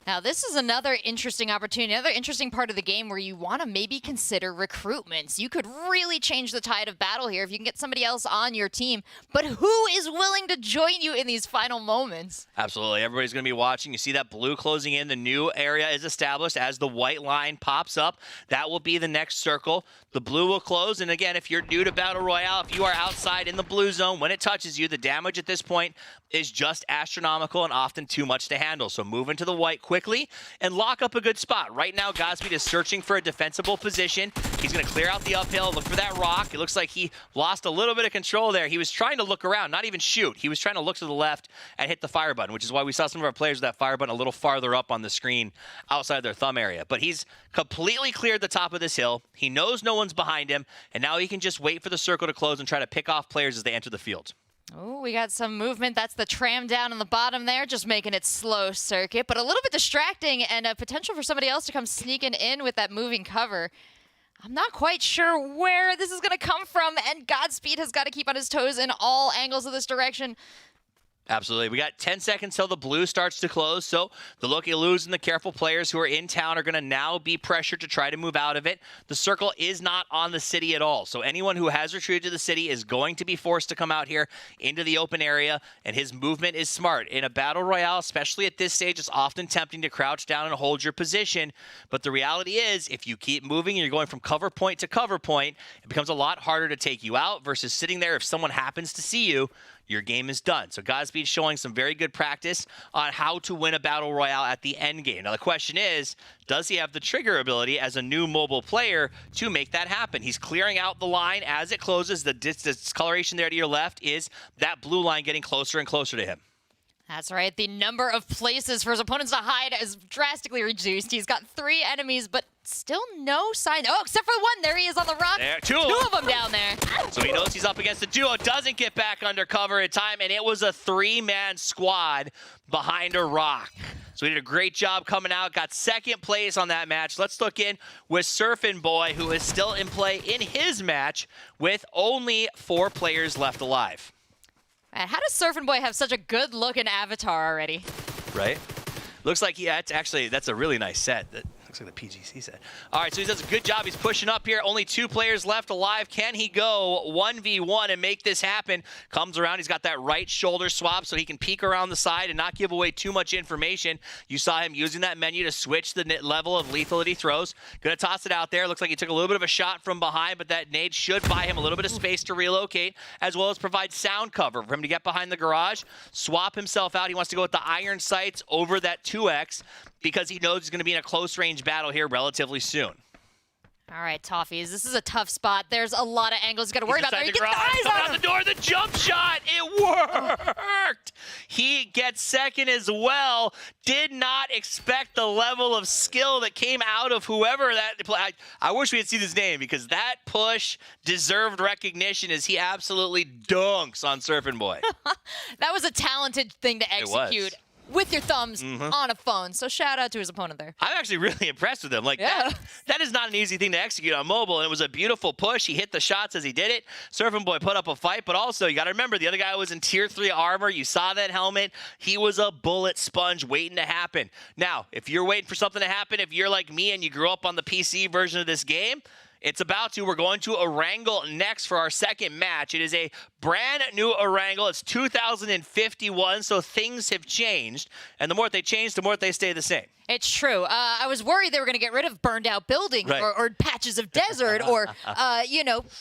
Now, this is another interesting opportunity, another interesting part of the game where you want to maybe consider recruitments. You could really change the tide of battle here if you can get somebody else on your team. But who is willing to join you in these final moments? Absolutely. Everybody's going to be watching. You see that blue closing in. The new area is established as the white line pops up. That will be the next circle. The blue will close. And again, if you're new to Battle Royale, if you are outside in the blue zone, when it touches you, the damage at this point is just astronomical and often too much to handle. So move into the white quickly and lock up a good spot. Right now, Godspeed is searching for a defensible position. He's going to clear out the uphill, look for that rock. It looks like he lost a little bit of control there. He was trying to look around, not even shoot. He was trying to look to the left and hit the fire button, which is why we saw some of our players with that fire button a little farther up on the screen outside their thumb area. But he's completely cleared the top of this hill. He knows no one's behind him, and now he can just wait for the circle to close and try to pick off players as they enter the field. Oh, we got some movement. That's the tram down in the bottom there, just making it slow circuit, but a little bit distracting and a potential for somebody else to come sneaking in with that moving cover. I'm not quite sure where this is going to come from, and Godspeed has got to keep on his toes in all angles of this direction. Absolutely. We got 10 seconds till the blue starts to close, so the looky-loos and the careful players who are in town are going to now be pressured to try to move out of it. The circle is not on the city at all, so anyone who has retreated to the city is going to be forced to come out here into the open area, and his movement is smart. In a battle royale, especially at this stage, it's often tempting to crouch down and hold your position, but the reality is if you keep moving and you're going from cover point to cover point, it becomes a lot harder to take you out versus sitting there. If someone happens to see you, your game is done. So Godspeed's showing some very good practice on how to win a battle royale at the end game. Now the question is, does he have the trigger ability as a new mobile player to make that happen? He's clearing out the line as it closes. The discoloration there to your left is that blue line getting closer and closer to him. That's right. The number of places for his opponents to hide is drastically reduced. He's got 3 enemies, but still no sign. Oh, except for one. There he is on the rock. There, two of them down there. So he knows he's up against a duo. Doesn't get back under cover in time, and it was a 3-man squad behind a rock. So he did a great job coming out. Got second place on that match. Let's look in with Surfin' Boy, who is still in play in his match with only 4 players left alive. Man, how does Surfin' Boy have such a good-looking avatar already? Right? Looks like, yeah, that's a really nice set. That looks like the PGC set. All right, so he does a good job. He's pushing up here. Only 2 players left alive. Can he go 1v1 and make this happen? Comes around. He's got that right shoulder swap so he can peek around the side and not give away too much information. You saw him using that menu to switch the level of lethal that he throws. Gonna toss it out there. Looks like he took a little bit of a shot from behind, but that nade should buy him a little bit of space to relocate, as well as provide sound cover for him to get behind the garage, swap himself out. He wants to go with the iron sights over that 2x because he knows he's going to be in a close-range battle here relatively soon. All right, Toffees, this is a tough spot. There's a lot of angles you got to worry about there. You get the eyes Coming on out the door, the jump shot, it worked! He gets second as well. Did not expect the level of skill that came out of whoever that... I wish we had seen his name because that push deserved recognition as he absolutely dunks on Surfin' Boy. That was a talented thing to execute. With your thumbs on a phone. So shout out to his opponent there. I'm actually really impressed with him. Like that is not an easy thing to execute on mobile, and it was a beautiful push. He hit the shots as he did it. Surfin' Boy put up a fight, but also you got to remember the other guy was in tier 3 armor. You saw that helmet. He was a bullet sponge waiting to happen. Now, if you're waiting for something to happen, if you're like me and you grew up on the PC version of this game, it's about to. We're going to Erangel next for our second match. It is a brand new Erangel. It's 2051, so things have changed. And the more they change, the more they stay the same. It's true. I was worried they were going to get rid of burned out buildings or patches of desert or,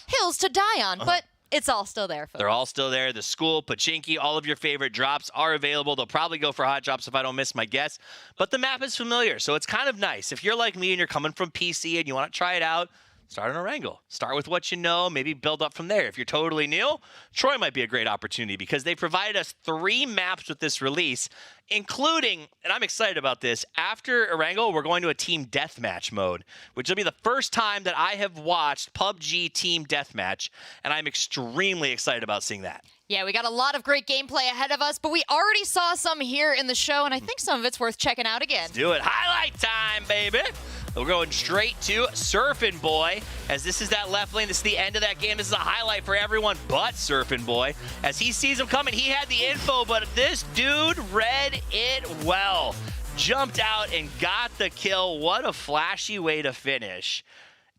hills to die on. But it's all still there, folks. They're all still there. The school, Pachinki, all of your favorite drops are available. They'll probably go for hot drops if I don't miss my guess. But the map is familiar, so it's kind of nice. If you're like me and you're coming from PC and you want to try it out, start on Erangel. Start with what you know, maybe build up from there. If you're totally new, Troy might be a great opportunity because they provided us 3 maps with this release, including, and I'm excited about this, after Erangel, we're going to a team deathmatch mode, which will be the first time that I have watched PUBG team deathmatch, and I'm extremely excited about seeing that. Yeah, we got a lot of great gameplay ahead of us, but we already saw some here in the show, and I think some of it's worth checking out again. Let's do it. Highlight time, baby. We're going straight to Surfin' Boy, as this is that left lane. This is the end of that game. This is a highlight for everyone but Surfin' Boy. As he sees him coming, he had the info, but this dude read it well. jumped out and got the kill. What a flashy way to finish.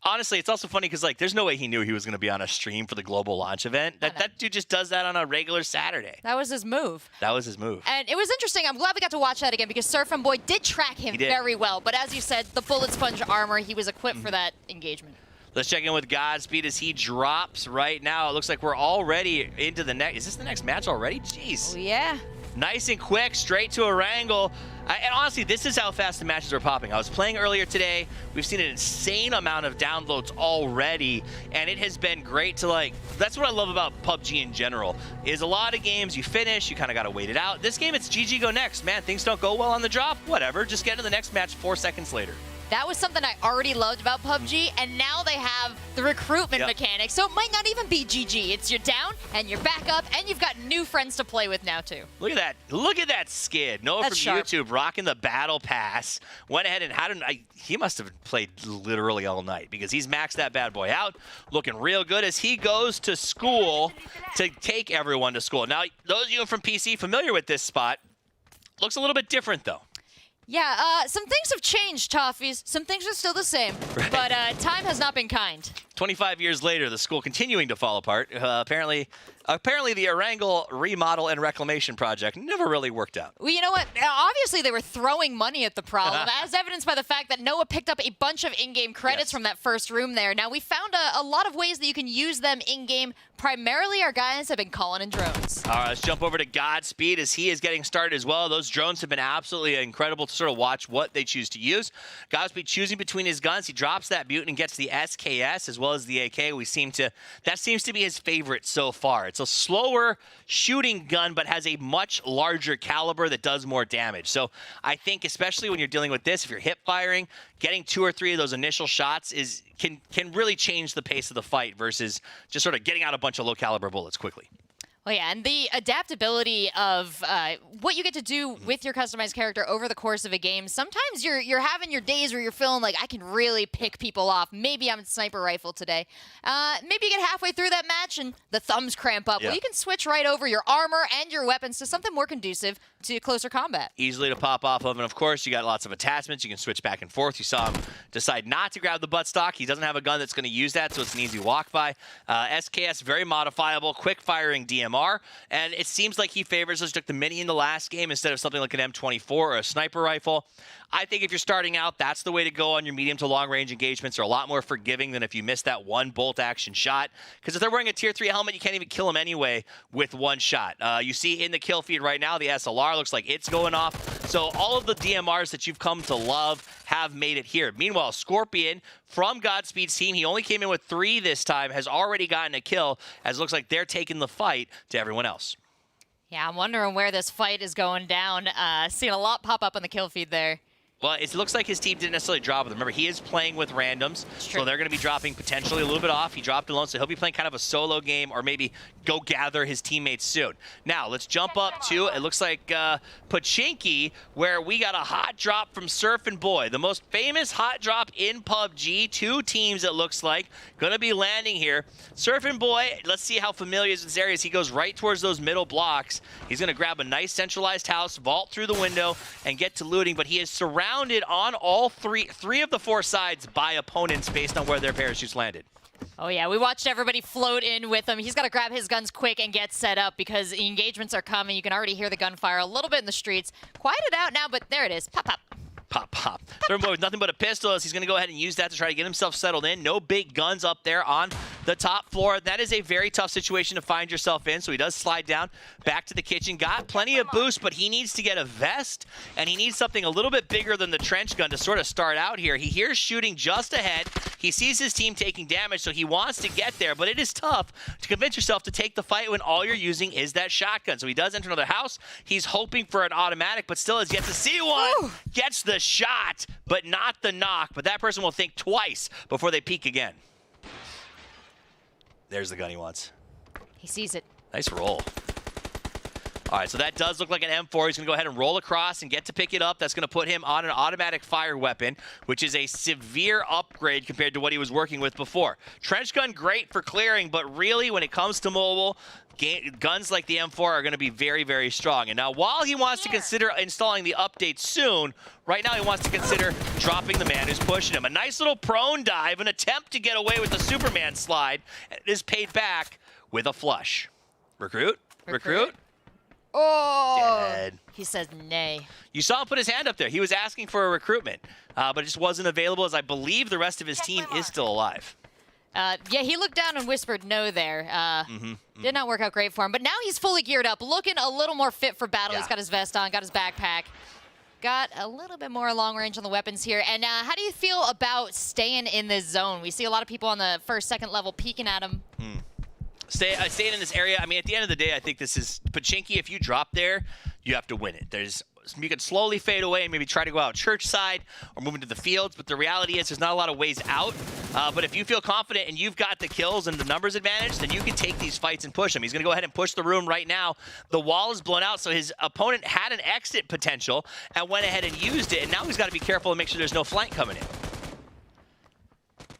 Honestly, it's also funny because, like, there's no way he knew he was going to be on a stream for the global launch event. That dude just does that on a regular Saturday. That was his move. That was his move. And it was interesting. I'm glad we got to watch that again because Surf and Boy did track him very well. But as you said, the bullet sponge armor, he was equipped for that engagement. Let's check in with Godspeed as he drops right now. It looks like we're already into the next. Is this the next match already? Jeez. Oh, yeah. Nice and quick, straight to a wrangle. And honestly, this is how fast the matches are popping. I was playing earlier today. We've seen an insane amount of downloads already, and it has been great to, like, that's what I love about PUBG in general, is a lot of games you finish, you kind of got to wait it out. This game, it's GG, go next. Man, things don't go well on the drop, whatever. Just get to the next match 4 seconds later. That was something I already loved about PUBG, and now they have the recruitment mechanic, so it might not even be GG. It's you're down, and you're back up, and you've got new friends to play with now, too. Look at that. Look at that skid. Noah from YouTube rocking the battle pass. Went ahead and he must have played literally all night because he's maxed that bad boy out. Looking real good as he goes to school to take everyone to school. Now, those of you from PC familiar with this spot, looks a little bit different, though. Yeah, some things have changed, Toffees. Some things are still the same, but time has not been kind. 25 years later, the school continuing to fall apart. Apparently the Erangel remodel and reclamation project never really worked out. Well, you know what? Obviously, they were throwing money at the problem, as evidenced by the fact that Noah picked up a bunch of in-game credits from that first room there. Now, we found a lot of ways that you can use them in-game. Primarily, our guys have been calling in drones. All right, let's jump over to Godspeed as he is getting started as well. Those drones have been absolutely incredible to sort of watch what they choose to use. Godspeed choosing between his guns. He drops that Butte and gets the SKS as well as the AK. That seems to be his favorite so far. It's a slower shooting gun, but has a much larger caliber that does more damage. So I think, especially when you're dealing with this, if you're hip firing, getting 2 or 3 of those initial shots can really change the pace of the fight versus just sort of getting out a bunch of low caliber bullets quickly. Well, yeah, and the adaptability of what you get to do with your customized character over the course of a game. Sometimes you're having your days where you're feeling like, I can really pick people off. Maybe I'm a sniper rifle today. Maybe you get halfway through that match and the thumbs cramp up. Yeah. Well, you can switch right over your armor and your weapons to something more conducive to closer combat. Easily to pop off of, and of course, you got lots of attachments. You can switch back and forth. You saw him decide not to grab the buttstock. He doesn't have a gun that's going to use that, so it's an easy walk by. SKS, very modifiable, quick-firing DMR, and it seems like he favors us. Took the Mini in the last game instead of something like an M24 or a sniper rifle. I think if you're starting out, that's the way to go on your medium to long-range engagements. They're a lot more forgiving than if you miss that one bolt-action shot, because if they're wearing a Tier 3 helmet, you can't even kill them anyway with one shot. You see in the kill feed right now, the SLR looks like it's going off. So all of the DMRs that you've come to love have made it here. Meanwhile, Scorpion from Godspeed's team, he only came in with 3 this time, has already gotten a kill, as it looks like they're taking the fight to everyone else. Yeah, I'm wondering where this fight is going down. Seeing a lot pop up on the kill feed there. Well, it looks like his team didn't necessarily drop with him. Remember, he is playing with randoms, so they're going to be dropping potentially a little bit off. He dropped alone, so he'll be playing kind of a solo game or maybe go gather his teammates soon. Now, let's jump up to, it looks like Pachinki, where we got a hot drop from Surf and Boy. The most famous hot drop in PUBG. 2 teams, it looks like, going to be landing here. Surf and Boy, let's see how familiar he is with this area. He goes right towards those middle blocks. He's going to grab a nice centralized house, vault through the window, and get to looting, but he is surrounded on all three of the 4 sides by opponents based on where their parachutes landed. Oh, yeah, we watched everybody float in with him. He's got to grab his guns quick and get set up because the engagements are coming. You can already hear the gunfire a little bit in the streets. Quieted out now, but there it is. Pop, pop. Pop, pop. Third boy with nothing but a pistol as he's going to go ahead and use that to try to get himself settled in. No big guns up there on the top floor. That is a very tough situation to find yourself in, so he does slide down back to the kitchen. Got plenty of boost, but he needs to get a vest, and he needs something a little bit bigger than the trench gun to sort of start out here. He hears shooting just ahead. He sees his team taking damage, so he wants to get there, but it is tough to convince yourself to take the fight when all you're using is that shotgun. So he does enter another house. He's hoping for an automatic, but still has yet to see one. Ooh. Gets the shot, but not the knock. But that person will think twice before they peek again. There's the gun he wants. He sees it. Nice roll. All right, so that does look like an M4. He's going to go ahead and roll across and get to pick it up. That's going to put him on an automatic fire weapon, which is a severe upgrade compared to what he was working with before. Trench gun, great for clearing, but really when it comes to mobile, guns like the M4 are going to be very, very strong. And now while he wants to consider installing the update soon, right now he wants to consider dropping the man who's pushing him. A nice little prone dive, an attempt to get away with the Superman slide, and it is paid back with a flush. Recruit? Oh, Dead. He says nay. You saw him put his hand up there. He was asking for a recruitment, but it just wasn't available, as I believe the rest of his team is still alive. Yeah, he looked down and whispered no there. Did not work out great for him, but now he's fully geared up, looking a little more fit for battle. Yeah. He's got his vest on, got his backpack. Got a little bit more long range on the weapons here. And how do you feel about staying in this zone? We see a lot of people on the first, second level peeking at him. Staying in this area, I mean, at the end of the day, I think this is Pachinki. If you drop there, you have to win it. You can slowly fade away and maybe try to go out church side or move into the fields, but the reality is there's not a lot of ways out. But if you feel confident and you've got the kills and the numbers advantage, then you can take these fights and push him. He's going to go ahead and push the room right now. The wall is blown out, so his opponent had an exit potential and went ahead and used it, and now he's got to be careful and make sure there's no flank coming in.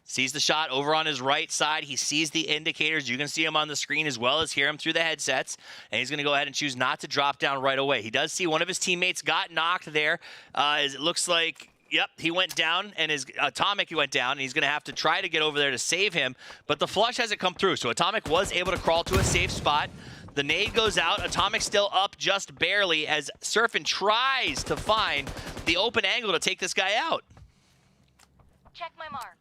Sees the shot over on his right side. He sees the indicators. You can see him on the screen as well as hear him through the headsets. And he's going to go ahead and choose not to drop down right away. He does see one of his teammates got knocked there. It looks like, yep, he went down, and his Atomic went down, and he's going to have to try to get over there to save him. But the flush hasn't come through, so Atomic was able to crawl to a safe spot. The nade goes out. Atomic still up just barely as Surfin tries to find the open angle to take this guy out. Check my mark.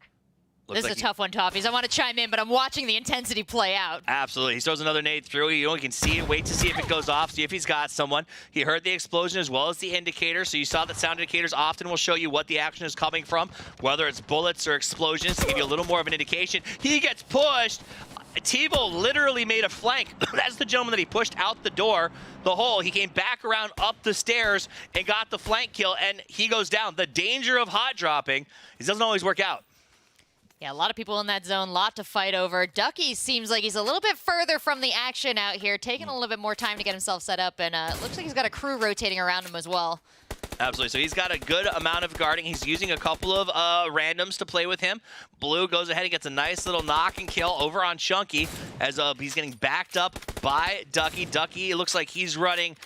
Looks This like is a tough one, Toffees. I want to chime in, but I'm watching the intensity play out. Absolutely. He throws another nade through. You only can see it, wait to see if it goes off, see if he's got someone. He heard the explosion as well as the indicator, so you saw that sound indicators often will show you what the action is coming from, whether it's bullets or explosions, to give you a little more of an indication. He gets pushed. TiVo literally made a flank. That's the gentleman that he pushed out the door, the hole. He came back around up the stairs and got the flank kill, and he goes down. The danger of hot dropping, it doesn't always work out. Yeah, a lot of people in that zone, lot to fight over. Ducky seems like he's a little bit further from the action out here, taking a little bit more time to get himself set up, and looks like he's got a crew rotating around him as well. Absolutely. So he's got a good amount of guarding. He's using a couple of randoms to play with him. Blue goes ahead and gets a nice little knock and kill over on Chunky as he's getting backed up by Ducky. Ducky, it looks like he's running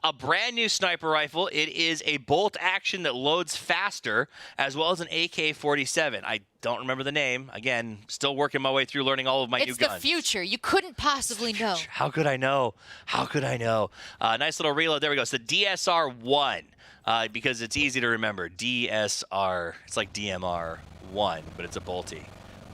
a brand new sniper rifle. It is a bolt action that loads faster, as well as an AK-47. I don't remember the name. Again, still working my way through learning all of my new guns. It's the future. You couldn't possibly know. How could I know? How could I know? Nice little reload. There we go. It's the DSR-1 because it's easy to remember. DSR. It's like DMR-1, but it's a bolty.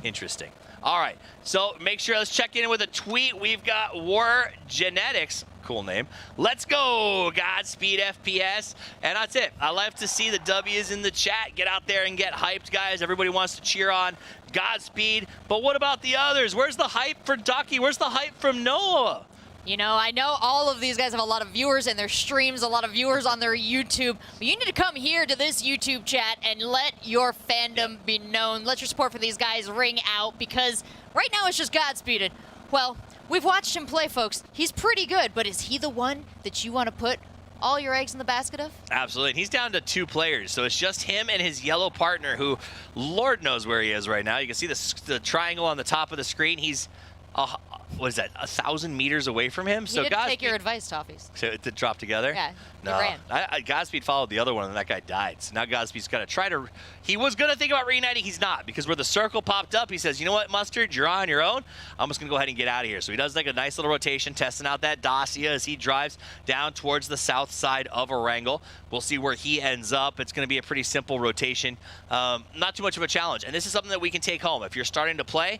Interesting. All right, so make sure, let's check in with a tweet. We've got War Genetics. Cool name. Let's go, Godspeed FPS. And that's it. I love to see the W's in the chat. Get out there and get hyped, guys. Everybody wants to cheer on Godspeed. But what about the others? Where's the hype for Ducky? Where's the hype from Noah? You know, I know all of these guys have a lot of viewers in their streams, a lot of viewers on their YouTube. But you need to come here to this YouTube chat and let your fandom be known. Let your support for these guys ring out, because right now it's just Godspeed. And, well, we've watched him play, folks. He's pretty good, but is he the one that you want to put all your eggs in the basket of? Absolutely. And he's down to 2 players, so it's just him and his yellow partner, who Lord knows where he is right now. You can see the triangle on the top of the screen. He's what is that, 1,000 meters away from him? So didn't take your advice, Toffees. So to drop together? Yeah, no. ran. Godspeed followed the other one, and that guy died. So now Godspeed's got to try to... He was going to think about reuniting. He's not, because where the circle popped up, he says, you know what, Mustard, you're on your own. I'm just going to go ahead and get out of here. So he does like a nice little rotation, testing out that Dacia as he drives down towards the south side of Erangel. We'll see where he ends up. It's going to be a pretty simple rotation. Not too much of a challenge. And this is something that we can take home. If you're starting to play,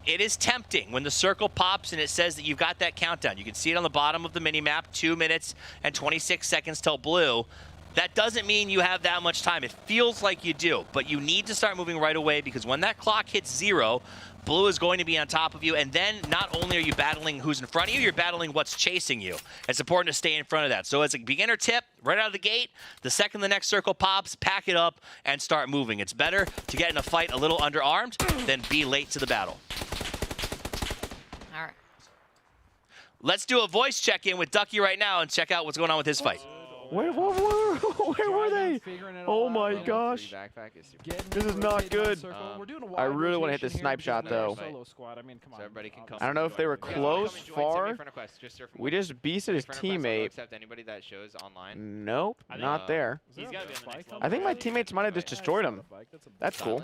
it is tempting when the circle pops and it says that you've got that countdown. You can see it on the bottom of the minimap, 2 minutes and 26 seconds till blue. That doesn't mean you have that much time. It feels like you do, but you need to start moving right away, because when that clock hits 0, blue is going to be on top of you, and then not only are you battling who's in front of you, you're battling what's chasing you. It's important to stay in front of that. So as a beginner tip, right out of the gate, the second the next circle pops, pack it up and start moving. It's better to get in a fight a little underarmed than be late to the battle. All right. Let's do a voice check-in with Ducky right now and check out what's going on with his fight. Where were they? Oh my gosh. This is not good. I really want to hit the snipe shot though. I don't know if they were close, far. We just beasted his teammate. Nope, not there. I think my teammates might have just destroyed him. That's cool.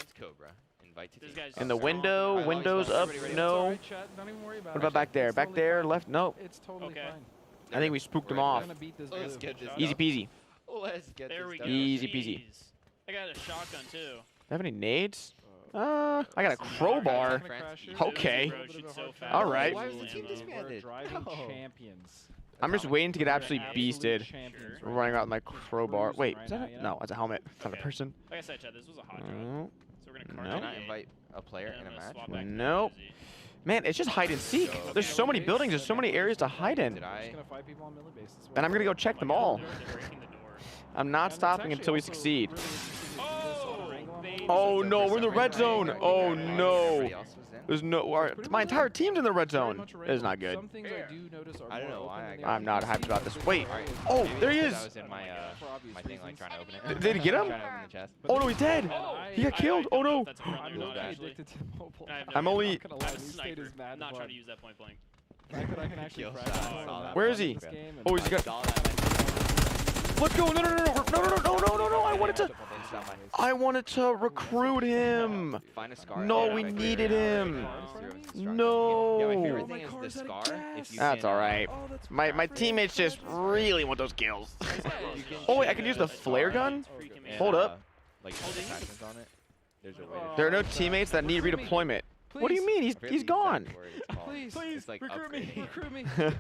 In the window, windows up, no. What about back there? Back there, left, nope. It's totally fine. I think we spooked him off. Let's get this Easy peasy. Let's get There we go. Easy peasy. I got a shotgun too. Have any nades? I got a crowbar. Okay. All right. Why was the team disbanded? I'm just waiting to get absolutely beasted. We're running out with my crowbar. Wait, is that a, no, that's a helmet. It's not a person. Like I said, Chad, this was a hot drop. No. So we're gonna Nope. card Can I invite a player in a match? Nope. Man, it's just hide and seek. There's so many buildings. There's so many areas to hide in. Did I? And I'm gonna go check them all. I'm not stopping until we succeed. Oh no, we're in the red zone. Oh no. There's no. My entire team's in the red zone. It is not good. I don't know why. I'm not hyped about this. Wait. Oh, there he is. I was in my thing, like trying to open it. Did he get him? Trying to open the chest. Oh no, he's dead. He got killed. Oh no. I'm only. I'm not trying to use that point blank. Where is he? Oh, he's got. Let's go! No! I wanted to recruit him. No, we needed him. No. Yeah, my favorite thing is the scar. That's all right. My teammates just really want those kills. Oh wait, I can use the flare gun. Hold up. Like attachments on it. There's a way. There are no teammates that need redeployment. What do you mean? He's gone. Please, like recruit me,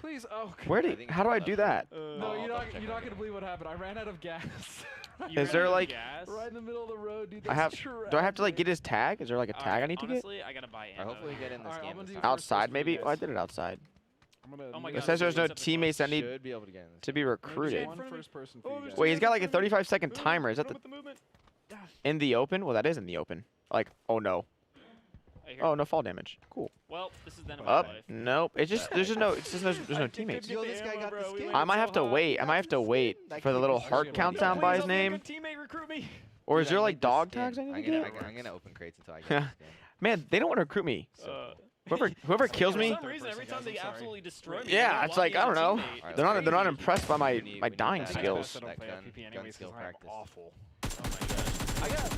please. Oh. Where do? How do I do that? No, you're not gonna believe what happened. I ran out of gas. Is there like? Right in the middle of the road, dude. I have. Do I have to like get his tag? Is there like a tag I need to get? Honestly, I gotta buy it. Hopefully get in this game. Outside maybe? Oh, I did it outside. It says there's no teammates that need to be recruited. Wait, he's got like a 35-second timer. Is that the in the open? Well, that is in the open. Like, oh no. Oh, no fall damage. Cool. Well, this is then Up. Nope. It's just there's no teammates. Yo, this guy got the skin. I might have to wait. I might have to wait for the little heart countdown by his name. Or is there like dog tags I need to get? I'm gonna open crates until I get this game. Man, they don't want to recruit me. Whoever kills me. For some reason, every time they absolutely destroy me. Yeah, it's like I don't know. They're not impressed by my dying skills. Gun skill practice.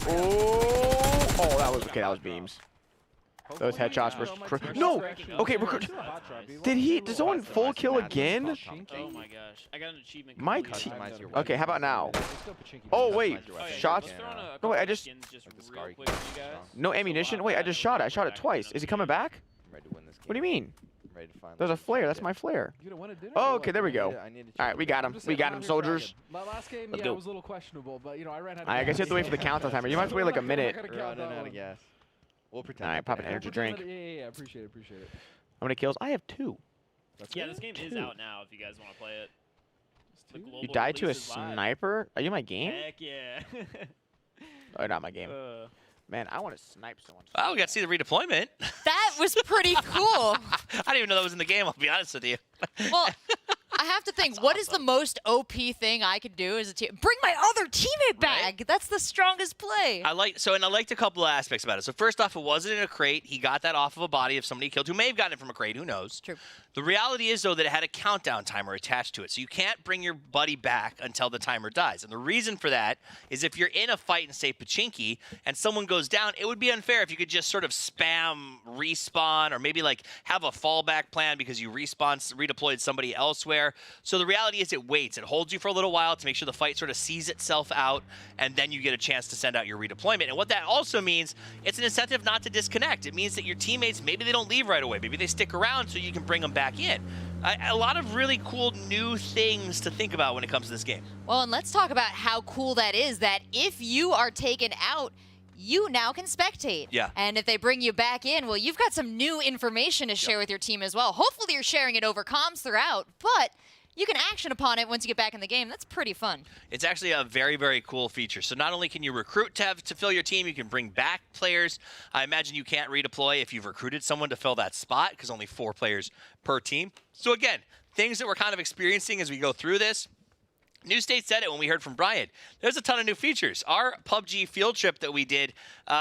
Oh, that was okay. That was beams. Those headshots were no. Okay, recruit. Did someone full kill again? Oh my gosh, I got an achievement. My team. Okay, how about now? Oh wait, shots. No wait, I just. No ammunition. Wait, I just shot it. I shot it twice. Is he coming back? What do you mean? There's a flare. That's my flare. Oh, okay, there we go. All right, we got him. We got him, soldiers. My last game, Let's yeah, go. it was a little questionable, but you know, I ran out of I guess you have to wait for the countdown timer. You might have to wait like a minute. We're running out of gas. We'll pretend. All right, pop an energy drink. Yeah, appreciate it. How many kills? I have 2. Yeah, this game is out now if you guys want to play it. The global You died to a release is live. sniper? Are you in my game? Heck yeah. Oh, not my game. Man, I want to snipe someone. Oh, we got to see the redeployment. That was pretty cool. I didn't even know that was in the game, I'll be honest with you. Well, I have to think, what is the most OP thing I could do as a team? Bring my other teammate back. Right? That's the strongest play. I liked a couple of aspects about it. So first off, it wasn't in a crate. He got that off of a body of somebody he killed who may have gotten it from a crate. Who knows? True. The reality is, though, that it had a countdown timer attached to it. So you can't bring your buddy back until the timer dies. And the reason for that is if you're in a fight in, say, Pachinki, and someone goes down, it would be unfair if you could just sort of spam respawn or maybe, like, have a fallback plan because you redeployed somebody elsewhere. So the reality is it waits. It holds you for a little while to make sure the fight sort of sees itself out, and then you get a chance to send out your redeployment. And what that also means, it's an incentive not to disconnect. It means that your teammates, maybe they don't leave right away. Maybe they stick around so you can bring them back in. A lot of really cool new things to think about when it comes to this game. Well, and let's talk about how cool that is, that if you are taken out, you now can spectate. Yeah. And if they bring you back in, well, you've got some new information to share with your team as well. Hopefully you're sharing it over comms throughout, but you can action upon it once you get back in the game. That's pretty fun. It's actually a very, very cool feature. So not only can you recruit to fill your team, you can bring back players. I imagine you can't redeploy if you've recruited someone to fill that spot because only 4 players per team. So again, things that we're kind of experiencing as we go through this. New State said it when we heard from Brian. There's a ton of new features. Our PUBG field trip that we did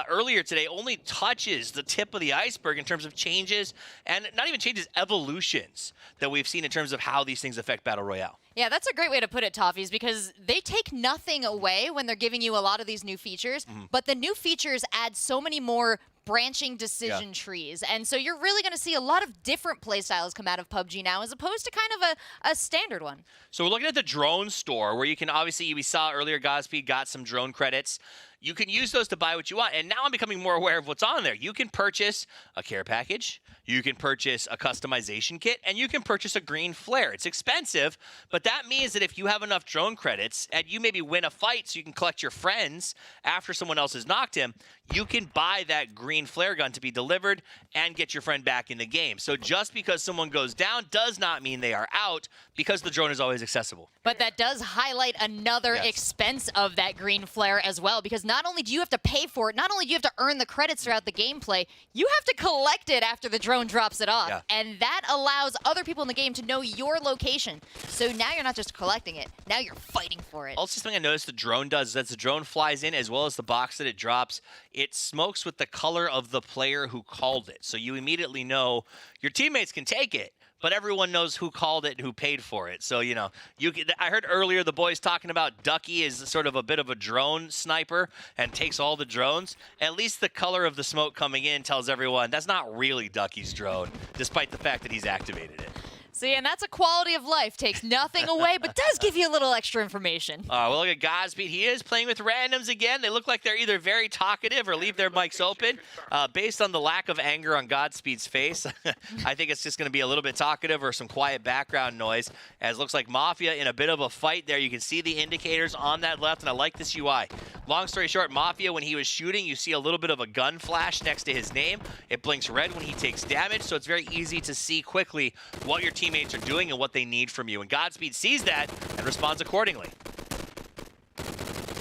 earlier today only touches the tip of the iceberg in terms of changes, and not even changes, evolutions that we've seen in terms of how these things affect Battle Royale. Yeah, that's a great way to put it, Toffees, because they take nothing away when they're giving you a lot of these new features, but the new features add so many more branching decision trees. And so you're really going to see a lot of different playstyles come out of PUBG now as opposed to kind of a standard one. So we're looking at the drone store where you can obviously, we saw earlier Godspeed got some drone credits. You can use those to buy what you want. And now I'm becoming more aware of what's on there. You can purchase a care package, you can purchase a customization kit, and you can purchase a green flare. It's expensive, but that means that if you have enough drone credits and you maybe win a fight so you can collect your friends after someone else has knocked him, you can buy that green flare gun to be delivered and get your friend back in the game. So just because someone goes down does not mean they are out because the drone is always accessible. But that does highlight another expense of that green flare as well, because not only do you have to pay for it, not only do you have to earn the credits throughout the gameplay, you have to collect it after the drone drops it off. And that allows other people in the game to know your location. So now you're not just collecting it, now you're fighting for it. Also, something I noticed the drone does is as the drone flies in, as well as the box that it drops, it smokes with the color of the player who called it. So you immediately know your teammates can take it, but everyone knows who called it and who paid for it. So, you know, I heard earlier the boys talking about Ducky is sort of a bit of a drone sniper and takes all the drones. At least the color of the smoke coming in tells everyone that's not really Ducky's drone, despite the fact that he's activated it. See, and that's a quality of life. Takes nothing away, but does give you a little extra information. Well, look at Godspeed. He is playing with randoms again. They look like they're either very talkative or leave their mics open. Based on the lack of anger on Godspeed's face, I think it's just going to be a little bit talkative or some quiet background noise, as it looks like Mafia in a bit of a fight there. You can see the indicators on that left, and I like this UI. Long story short, Mafia, when he was shooting, you see a little bit of a gun flash next to his name. It blinks red when he takes damage, so it's very easy to see quickly what your teammates are doing and what they need from you. And Godspeed sees that and responds accordingly.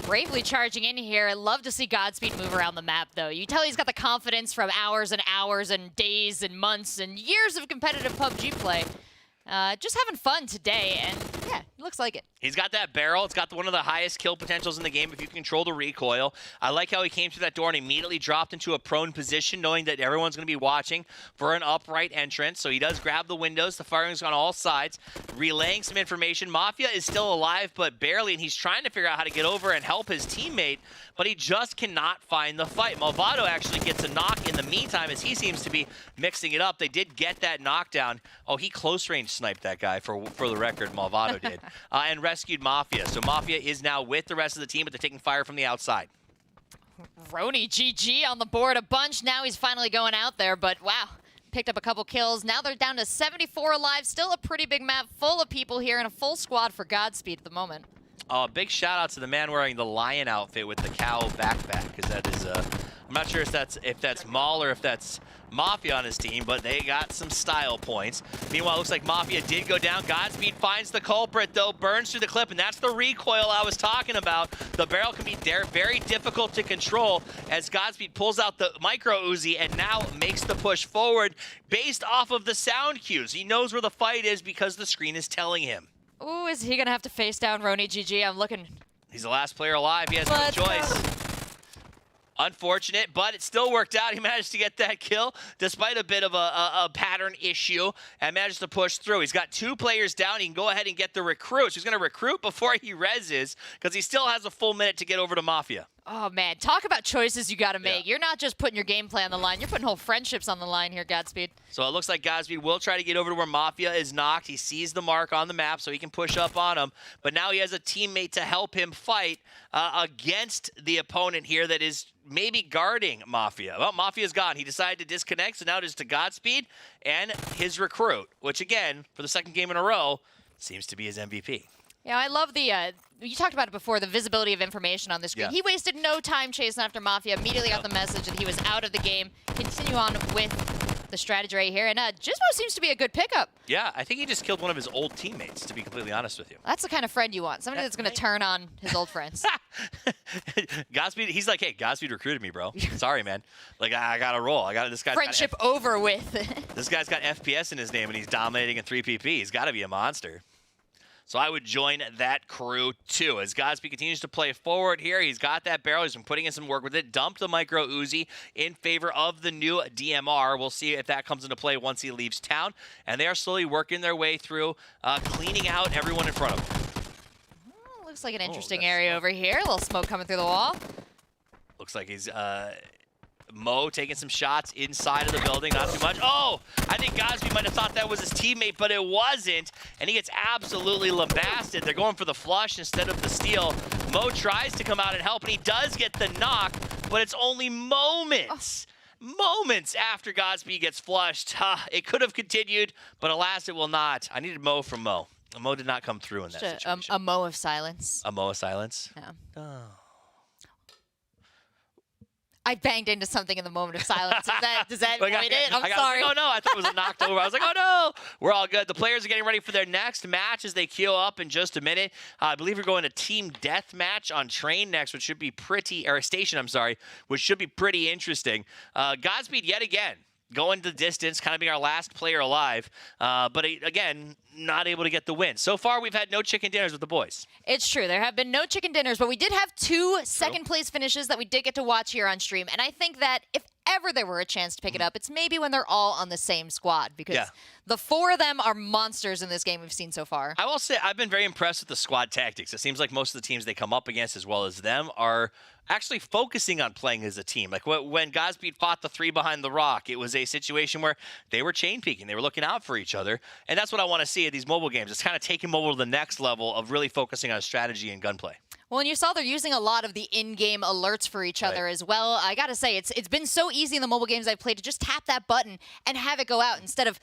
Bravely charging in here. I love to see Godspeed move around the map, though. You tell he's got the confidence from hours and days and months and years of competitive PUBG play. Just having fun today, and yeah, it looks like it. He's got that barrel. It's got one of the highest kill potentials in the game if you control the recoil. I like how he came through that door and immediately dropped into a prone position, knowing that everyone's going to be watching for an upright entrance. So he does grab the windows. The firing's on all sides, relaying some information. Mafia is still alive, but barely, and he's trying to figure out how to get over and help his teammate, but he just cannot find the fight. Malvado actually gets a knock in the meantime as he seems to be mixing it up. They did get that knockdown. Oh, he close range sniped that guy for the record. Malvado did. And rescued Mafia. So Mafia is now with the rest of the team, but they're taking fire from the outside. Rony GG on the board a bunch. Now he's finally going out there, but wow. Picked up a couple kills. Now they're down to 74 alive. Still a pretty big map full of people here and a full squad for Godspeed at the moment. Big shout out to the man wearing the lion outfit with the cow backpack, because that is I'm not sure if that's Maul or if that's Mafia on his team, but they got some style points. Meanwhile, it looks like Mafia did go down. Godspeed finds the culprit, though, burns through the clip, and that's the recoil I was talking about. The barrel can be very difficult to control as Godspeed pulls out the micro Uzi and now makes the push forward based off of the sound cues. He knows where the fight is because the screen is telling him. Ooh, is he going to have to face down Rony GG? I'm looking. He's the last player alive. He has no choice. Unfortunate, but it still worked out. He managed to get that kill despite a bit of a pattern issue and managed to push through. He's got 2 players down. He can go ahead and get the recruit. So he's going to recruit before he reses because he still has a full minute to get over to Mafia. Oh, man. Talk about choices you got to make. You're not just putting your gameplay on the line. You're putting whole friendships on the line here, Godspeed. So it looks like Godspeed will try to get over to where Mafia is knocked. He sees the mark on the map, so he can push up on him. But now he has a teammate to help him fight against the opponent here that is maybe guarding Mafia. Well, Mafia's gone. He decided to disconnect, so now it is to Godspeed and his recruit, which, again, for the second game in a row, seems to be his MVP. Yeah, I love the, you talked about it before, the visibility of information on the screen. He wasted no time chasing after Mafia, immediately got the message that he was out of the game. Continue on with the strategy right here. And Gizmo seems to be a good pickup. Yeah, I think he just killed one of his old teammates, to be completely honest with you. That's the kind of friend you want. Somebody that's going to turn on his old friends. Godspeed, he's like, hey, Godspeed recruited me, bro. Sorry, man. Like, I got to roll. This guy's Friendship over with. This guy's got FPS in his name, and he's dominating in 3PP. He's got to be a monster. So I would join that crew, too. As Godspeed continues to play forward here, he's got that barrel. He's been putting in some work with it. Dumped the micro Uzi in favor of the new DMR. We'll see if that comes into play once he leaves town. And they are slowly working their way through, cleaning out everyone in front of them. Looks like an interesting area over here. A little smoke coming through the wall. Looks like he's Mo taking some shots inside of the building, not too much. Oh, I think Godspeed might have thought that was his teammate, but it wasn't, and he gets absolutely lambasted. They're going for the flush instead of the steal. Mo tries to come out and help, and he does get the knock, but it's only moments. Moments after Godspeed gets flushed. It could have continued, but alas, it will not. I needed Mo from Mo. Mo did not come through in that situation. A Mo of silence. A Mo of silence? Yeah. Oh. I banged into something in the moment of silence. Does that void it? I'm sorry. Oh, no. I thought it was a knocked over. I was like, oh, no. We're all good. The players are getting ready for their next match as they queue up in just a minute. I believe we're going to team deathmatch on train next, which should be station, I'm sorry, which should be pretty interesting. Godspeed yet again. Going the distance, kind of being our last player alive. But again, not able to get the win. So far, we've had no chicken dinners with the boys. It's true. There have been no chicken dinners, but we did have two second-place finishes that we did get to watch here on stream. And I think that if ever there were a chance to pick it up, it's maybe when they're all on the same squad, because the four of them are monsters in this game we've seen so far. I will say I've been very impressed with the squad tactics. It seems like most of the teams they come up against, as well as them, are actually focusing on playing as a team. Like when Godspeed fought the three behind the rock, it was a situation where they were chain peeking. They were looking out for each other. And that's what I want to see at these mobile games. It's kind of taking mobile to the next level of really focusing on strategy and gunplay. Well, and you saw they're using a lot of the in-game alerts for each other as well. I got to say, it's been so easy in the mobile games I've played to just tap that button and have it go out instead of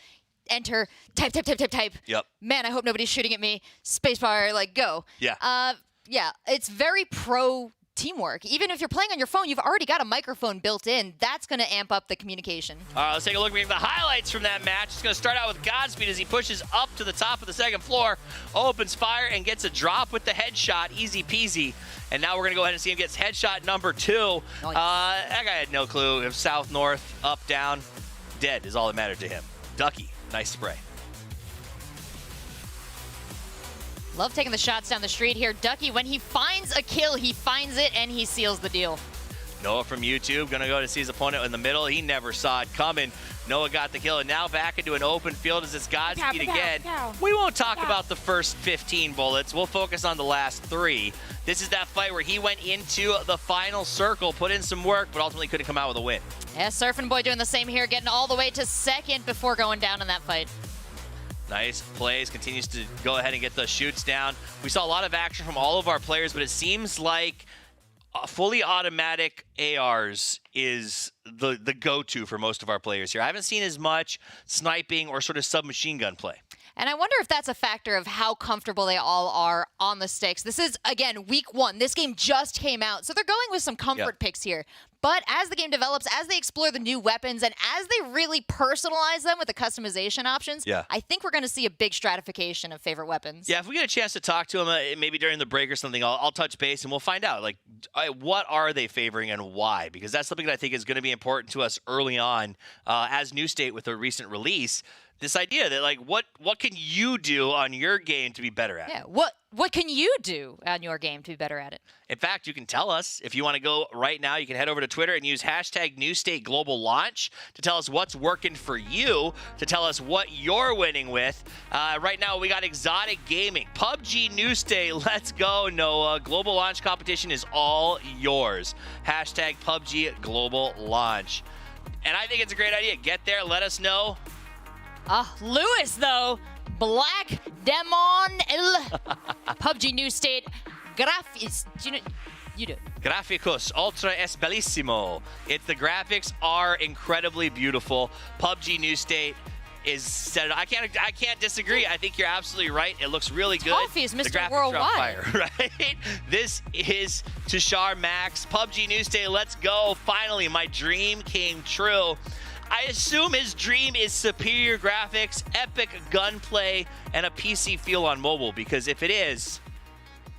enter, type. Yep. Man, I hope nobody's shooting at me. Spacebar, like, go. Yeah. Yeah, it's very pro teamwork. Even if you're playing on your phone, you've already got a microphone built in. That's going to amp up the communication. All right, let's take a look at the highlights from that match. It's going to start out with Godspeed as he pushes up to the top of the second floor, opens fire, and gets a drop with the headshot. Easy peasy. And now we're going to go ahead and see him gets headshot number 2. Nice. That guy had no clue. If south, north, up, down, dead is all that mattered to him. Ducky, nice spray. Love taking the shots down the street here. Ducky, when he finds a kill, he finds it and he seals the deal. Noah from YouTube going to go to see his opponent in the middle. He never saw it coming. Noah got the kill, and now back into an open field as it's Godspeed again. We won't talk about the first 15 bullets. We'll focus on the last 3. This is that fight where he went into the final circle, put in some work, but ultimately couldn't come out with a win. Yeah, Surfing Boy doing the same here, getting all the way to second before going down in that fight. Nice plays, continues to go ahead and get those shoots down. We saw a lot of action from all of our players, but it seems like fully automatic ARs is the go-to for most of our players here. I haven't seen as much sniping or sort of submachine gun play. And I wonder if that's a factor of how comfortable they all are on the sticks. This is, again, week 1. This game just came out, so they're going with some comfort picks here. But as the game develops, as they explore the new weapons, and as they really personalize them with the customization options, I think we're going to see a big stratification of favorite weapons. Yeah, if we get a chance to talk to him, maybe during the break or something, I'll touch base and we'll find out, like, what are they favoring and why? Because that's something that I think is going to be important to us early on as New State with a recent release. This idea that, like, what can you do on your game to be better at it? Yeah, what can you do on your game to be better at it? In fact, you can tell us. If you want to go right now, you can head over to Twitter and use hashtag #NewStateGlobalLaunch to tell us what's working for you, to tell us what you're winning with. Right now, we got Exotic Gaming. PUBG New State, let's go, Noah. Global Launch competition is all yours. Hashtag PUBG Global Launch. And I think it's a great idea. Get there, let us know. Lewis, though. Black Demon PUBG New State. Graphics. You do it. Graficus Ultra es Bellissimo. The graphics are incredibly beautiful. PUBG New State is set. I can't disagree. I think you're absolutely right. It looks really good. Toffee is Mr. The graphics Worldwide. are on fire, right? This is Tushar Max. PUBG New State, let's go. Finally, my dream came true. I assume his dream is superior graphics, epic gunplay, and a PC feel on mobile, because if it is,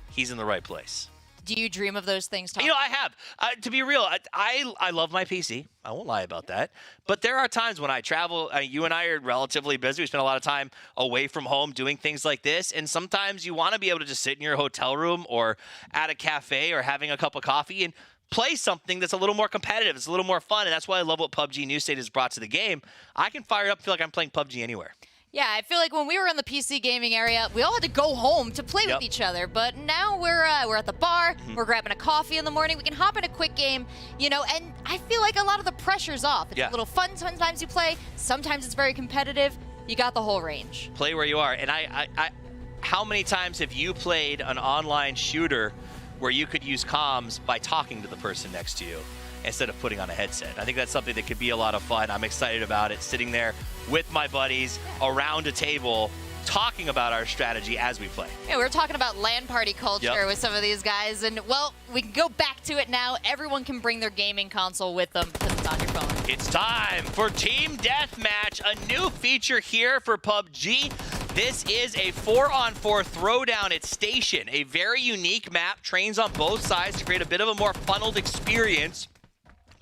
he's in the right place. Do you dream of those things, Tom? You know, I have. To be real, I love my PC. I won't lie about that. But there are times when I travel. You and I are relatively busy. We spend a lot of time away from home doing things like this. And sometimes you want to be able to just sit in your hotel room or at a cafe or having a cup of coffee and play something that's a little more competitive. It's a little more fun. And that's why I love what PUBG New State has brought to the game. I can fire it up and feel like I'm playing PUBG anywhere. Yeah, I feel like when we were in the PC gaming area, we all had to go home to play with each other. But now we're at the bar, we're grabbing a coffee in the morning, we can hop in a quick game, you know, and I feel like a lot of the pressure's off. It's a little fun sometimes you play, sometimes it's very competitive. You got the whole range. Play where you are. And how many times have you played an online shooter where you could use comms by talking to the person next to you instead of putting on a headset? I think that's something that could be a lot of fun. I'm excited about it, sitting there with my buddies around a table talking about our strategy as we play. Yeah, we were talking about LAN party culture with some of these guys, and well, we can go back to it now. Everyone can bring their gaming console with them because it's on your phone. It's time for Team Deathmatch, a new feature here for PUBG. This is a 4-on-4 throwdown at Station, a very unique map, trains on both sides to create a bit of a more funneled experience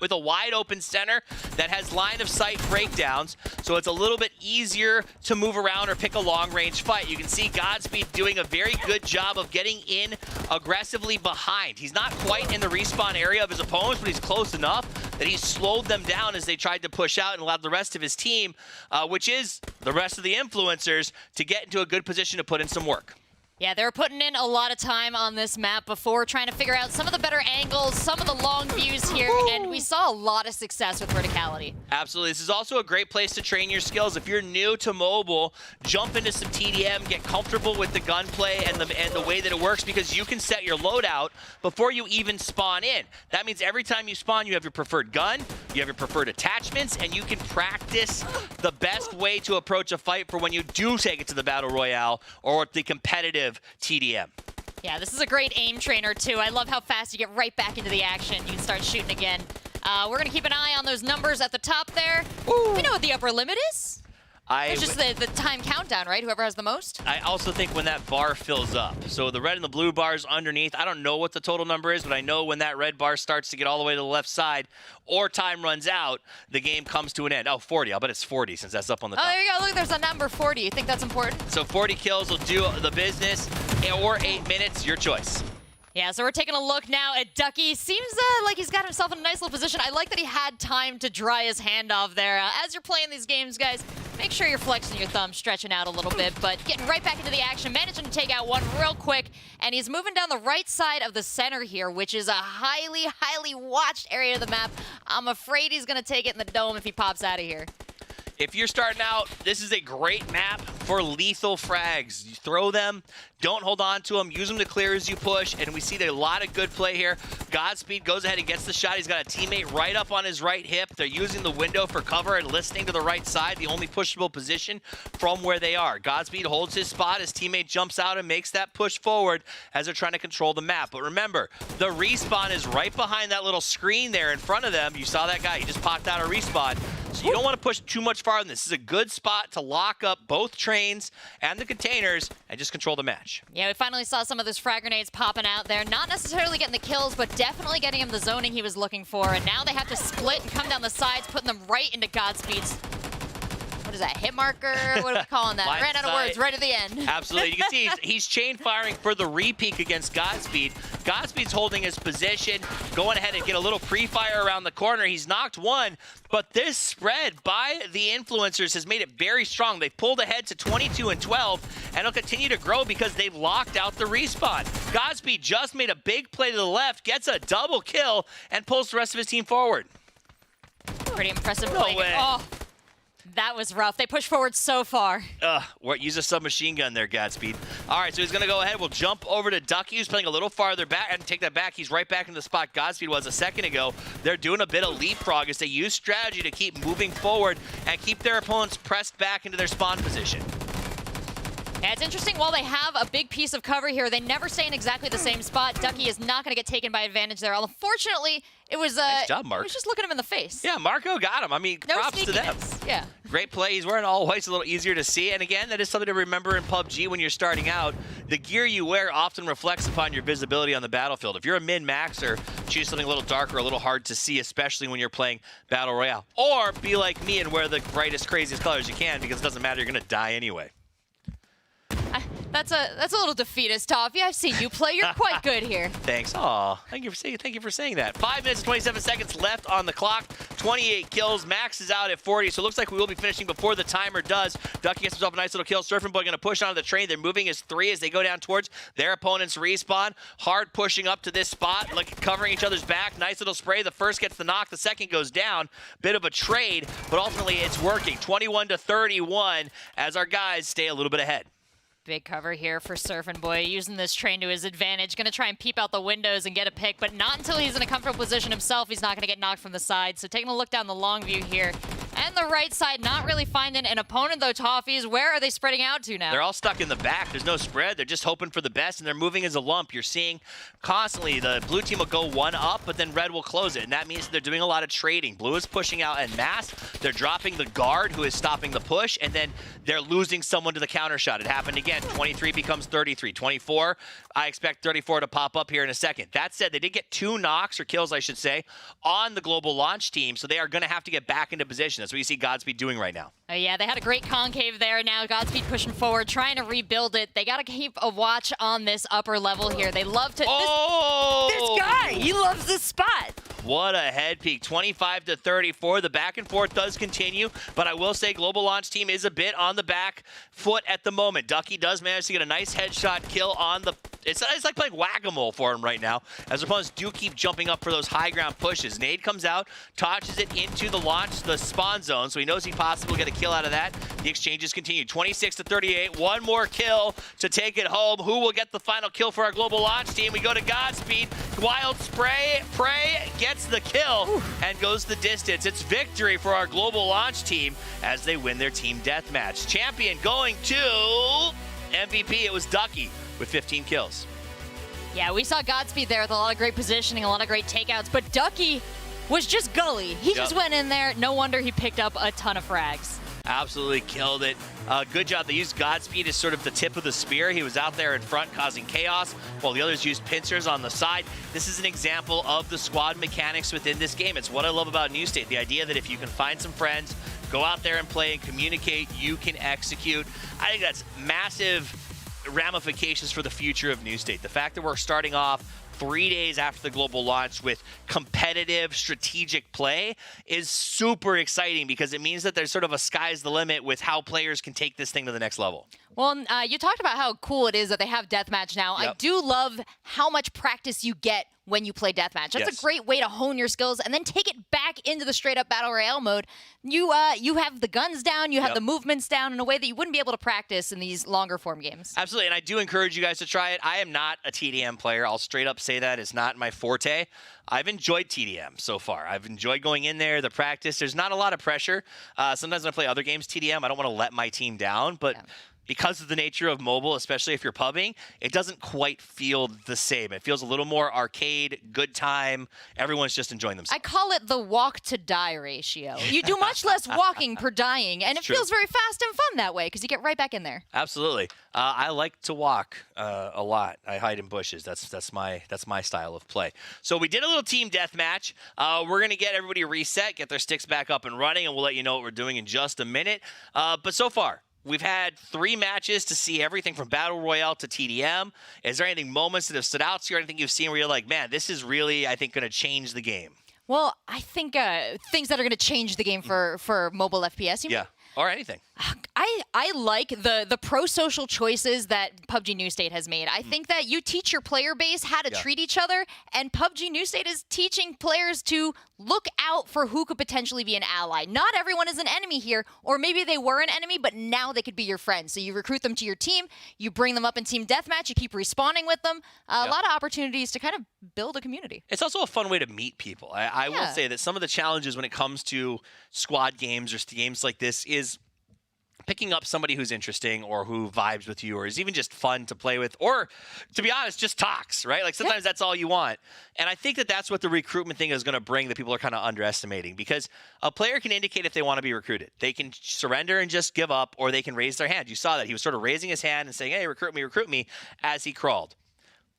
with a wide open center that has line of sight breakdowns, so it's a little bit easier to move around or pick a long range fight. You can see Godspeed doing a very good job of getting in aggressively behind. He's not quite in the respawn area of his opponents, but he's close enough that he slowed them down as they tried to push out and allowed the rest of his team, which is the rest of the influencers, to get into a good position to put in some work. Yeah, they were putting in a lot of time on this map before, trying to figure out some of the better angles, some of the long views here, and we saw a lot of success with verticality. Absolutely. This is also a great place to train your skills. If you're new to mobile, jump into some TDM, get comfortable with the gunplay and the way that it works, because you can set your loadout before you even spawn in. That means every time you spawn, you have your preferred gun, you have your preferred attachments, and you can practice the best way to approach a fight for when you do take it to the Battle Royale or the competitive TDM. Yeah, this is a great aim trainer too. I love how fast you get right back into the action. You can start shooting again. We're going to keep an eye on those numbers at the top there. We know what the upper limit is. It's just the time countdown, right? Whoever has the most. I also think when that bar fills up. So the red and the blue bars underneath, I don't know what the total number is, but I know when that red bar starts to get all the way to the left side or time runs out, the game comes to an end. Oh, 40. I'll bet it's 40 since that's up on the top. Oh, there you go. Look, there's a number 40. You think that's important? So 40 kills will do the business, or 8 minutes, your choice. Yeah, so we're taking a look now at Ducky. Seems like he's got himself in a nice little position. I like that he had time to dry his hand off there. As you're playing these games, guys, make sure you're flexing your thumb, stretching out a little bit, but getting right back into the action, managing to take out one real quick, and he's moving down the right side of the center here, which is a highly, highly watched area of the map. I'm afraid he's going to take it in the dome if he pops out of here. If you're starting out, this is a great map for lethal frags. You throw them, don't hold on to them, use them to clear as you push, and we see a lot of good play here. Godspeed goes ahead and gets the shot. He's got a teammate right up on his right hip. They're using the window for cover and listening to the right side, the only pushable position from where they are. Godspeed holds his spot. His teammate jumps out and makes that push forward as they're trying to control the map. But remember, the respawn is right behind that little screen there in front of them. You saw that guy. He just popped out a respawn. So you don't want to push too much farther than this. This is a good spot to lock up both trains and the containers and just control the match. Yeah, we finally saw some of those frag grenades popping out there. Not necessarily getting the kills, but definitely getting him the zoning he was looking for. And now they have to split and come down the sides, putting them right into Godspeed's, what is that, hit marker? What are we calling that? I ran out of words right at the end. Absolutely. You can see he's chain firing for the re-peek against Godspeed. Godspeed's holding his position, going ahead and get a little pre-fire around the corner. He's knocked one, but this spread by the influencers has made it very strong. They've pulled ahead to 22 and 12, and it'll continue to grow because they've locked out the respawn. Godspeed just made a big play to the left, gets a double kill, and pulls the rest of his team forward. Pretty impressive No play. way. Oh. That was rough. They pushed forward so far. Use a submachine gun there, Godspeed. All right, so he's going to go ahead. We'll jump over to Ducky, who's playing a little farther back. And take that back. He's right back in the spot Godspeed was a second ago. They're doing a bit of leapfrog as they use strategy to keep moving forward and keep their opponents pressed back into their spawn position. Yeah, it's interesting. While they have a big piece of cover here, they never stay in exactly the same spot. Ducky is not going to get taken by advantage there. Unfortunately, it was nice job, Mark. It was just looking him in the face. Yeah, Marco got him. I mean, No props to them. sneakiness. Yeah. Great play. He's wearing all white. It's a little easier to see. And again, that is something to remember in PUBG when you're starting out. The gear you wear often reflects upon your visibility on the battlefield. If you're a min-maxer, choose something a little darker, a little hard to see, especially when you're playing Battle Royale. Or be like me and wear the brightest, craziest colors you can, because it doesn't matter. You're going to die anyway. That's a little defeatist, Toffee. I've seen you play. You're quite good here. Thanks. Aw, thank you for saying that. 5 minutes and 27 seconds left on the clock. 28 kills. Max is out at 40, so it looks like we will be finishing before the timer does. Ducky gets himself a nice little kill. Surfing Boy going to push onto the train. They're moving as 3 as they go down towards their opponent's respawn. Hard pushing up to this spot, like covering each other's back. Nice little spray. The first gets the knock. The second goes down. Bit of a trade, but ultimately it's working. 21-31 as our guys stay a little bit ahead. Big cover here for Surfing Boy, using this train to his advantage. Going to try and peep out the windows and get a pick, but not until he's in a comfortable position himself. He's not going to get knocked from the side. So taking a look down the long view here. And the right side, not really finding an opponent, though, Toffees. Where are they spreading out to now? They're all stuck in the back. There's no spread. They're just hoping for the best, and they're moving as a lump. You're seeing constantly the blue team will go one up, but then red will close it, and that means they're doing a lot of trading. Blue is pushing out en masse. They're dropping the guard, who is stopping the push, and then they're losing someone to the counter shot. It happened again. 23 becomes 33. 24, I expect 34 to pop up here in a second. That said, they did get 2 knocks, or kills, I should say, on the global launch team, so they are going to have to get back into position. That's what you see Godspeed doing right now. Oh, yeah, they had a great concave there. Now Godspeed pushing forward, trying to rebuild it. They got to keep a watch on this upper level here. They love to... This guy, he loves this spot. What a head peek. 25-34. The back and forth does continue, but I will say global launch team is a bit on the back foot at the moment. Ducky does manage to get a nice headshot kill on the... It's like playing whack-a-mole for him right now, as opponents do keep jumping up for those high ground pushes. Nade comes out, touches it into the launch, the spawn zone, so he knows he possibly will get a kill out of that. The exchanges continue. 26-38. One more kill to take it home. Who will get the final kill for our global launch team? We go to Godspeed. Wild spray. Prey gets the kill and goes the distance. It's victory for our global launch team as they win their team deathmatch. Champion going to MVP. It was Ducky with 15 kills. Yeah, we saw Godspeed there with a lot of great positioning, a lot of great takeouts, but Ducky was just gully. He just went in there. No wonder he picked up a ton of frags. Absolutely killed it. Good job. They used Godspeed as sort of the tip of the spear. He was out there in front causing chaos, while the others used pincers on the side. This is an example of the squad mechanics within this game. It's what I love about New State, the idea that if you can find some friends, go out there and play and communicate, you can execute. I think that's massive ramifications for the future of New State. The fact that we're starting off 3 days after the global launch with competitive strategic play is super exciting, because it means that there's sort of a sky's the limit with how players can take this thing to the next level. Well, you talked about how cool it is that they have deathmatch now. Yep. I do love how much practice you get when you play deathmatch. That's a great way to hone your skills and then take it back into the straight up battle royale mode. You have the guns down, you have the movements down in a way that you wouldn't be able to practice in these longer form games. Absolutely, and I do encourage you guys to try it. I am not a TDM player. I'll straight up say that. It's not my forte. I've enjoyed TDM so far. I've enjoyed going in there, the practice. There's not a lot of pressure. Sometimes when I play other games TDM, I don't want to let my team down, but because of the nature of mobile, especially if you're pubbing, it doesn't quite feel the same. It feels a little more arcade, good time. Everyone's just enjoying themselves. I call it the walk to die ratio. You do much less walking per dying, and it feels very fast and fun that way because you get right back in there. Absolutely. I like to walk a lot. I hide in bushes. That's my style of play. So we did a little team deathmatch. We're gonna get everybody reset, get their sticks back up and running, and we'll let you know what we're doing in just a minute. But so far, we've had 3 matches to see everything from Battle Royale to TDM. Is there anything, moments that have stood out to you, or anything you've seen where you're like, man, this is really, I think, going to change the game? Well, I think things that are going to change the game for mobile FPS. You mean? Or anything. I like the pro-social choices that PUBG New State has made. I think that you teach your player base how to treat each other, and PUBG New State is teaching players to look out for who could potentially be an ally. Not everyone is an enemy here, or maybe they were an enemy, but now they could be your friends. So you recruit them to your team, you bring them up in team deathmatch, you keep respawning with them. A lot of opportunities to kind of build a community. It's also a fun way to meet people. I will say that some of the challenges when it comes to squad games or games like this is picking up somebody who's interesting or who vibes with you or is even just fun to play with or, to be honest, just talks, right? Like sometimes that's all you want. And I think that that's what the recruitment thing is going to bring that people are kind of underestimating, because a player can indicate if they want to be recruited. They can surrender and just give up, or they can raise their hand. You saw that. He was sort of raising his hand and saying, hey, recruit me, as he crawled.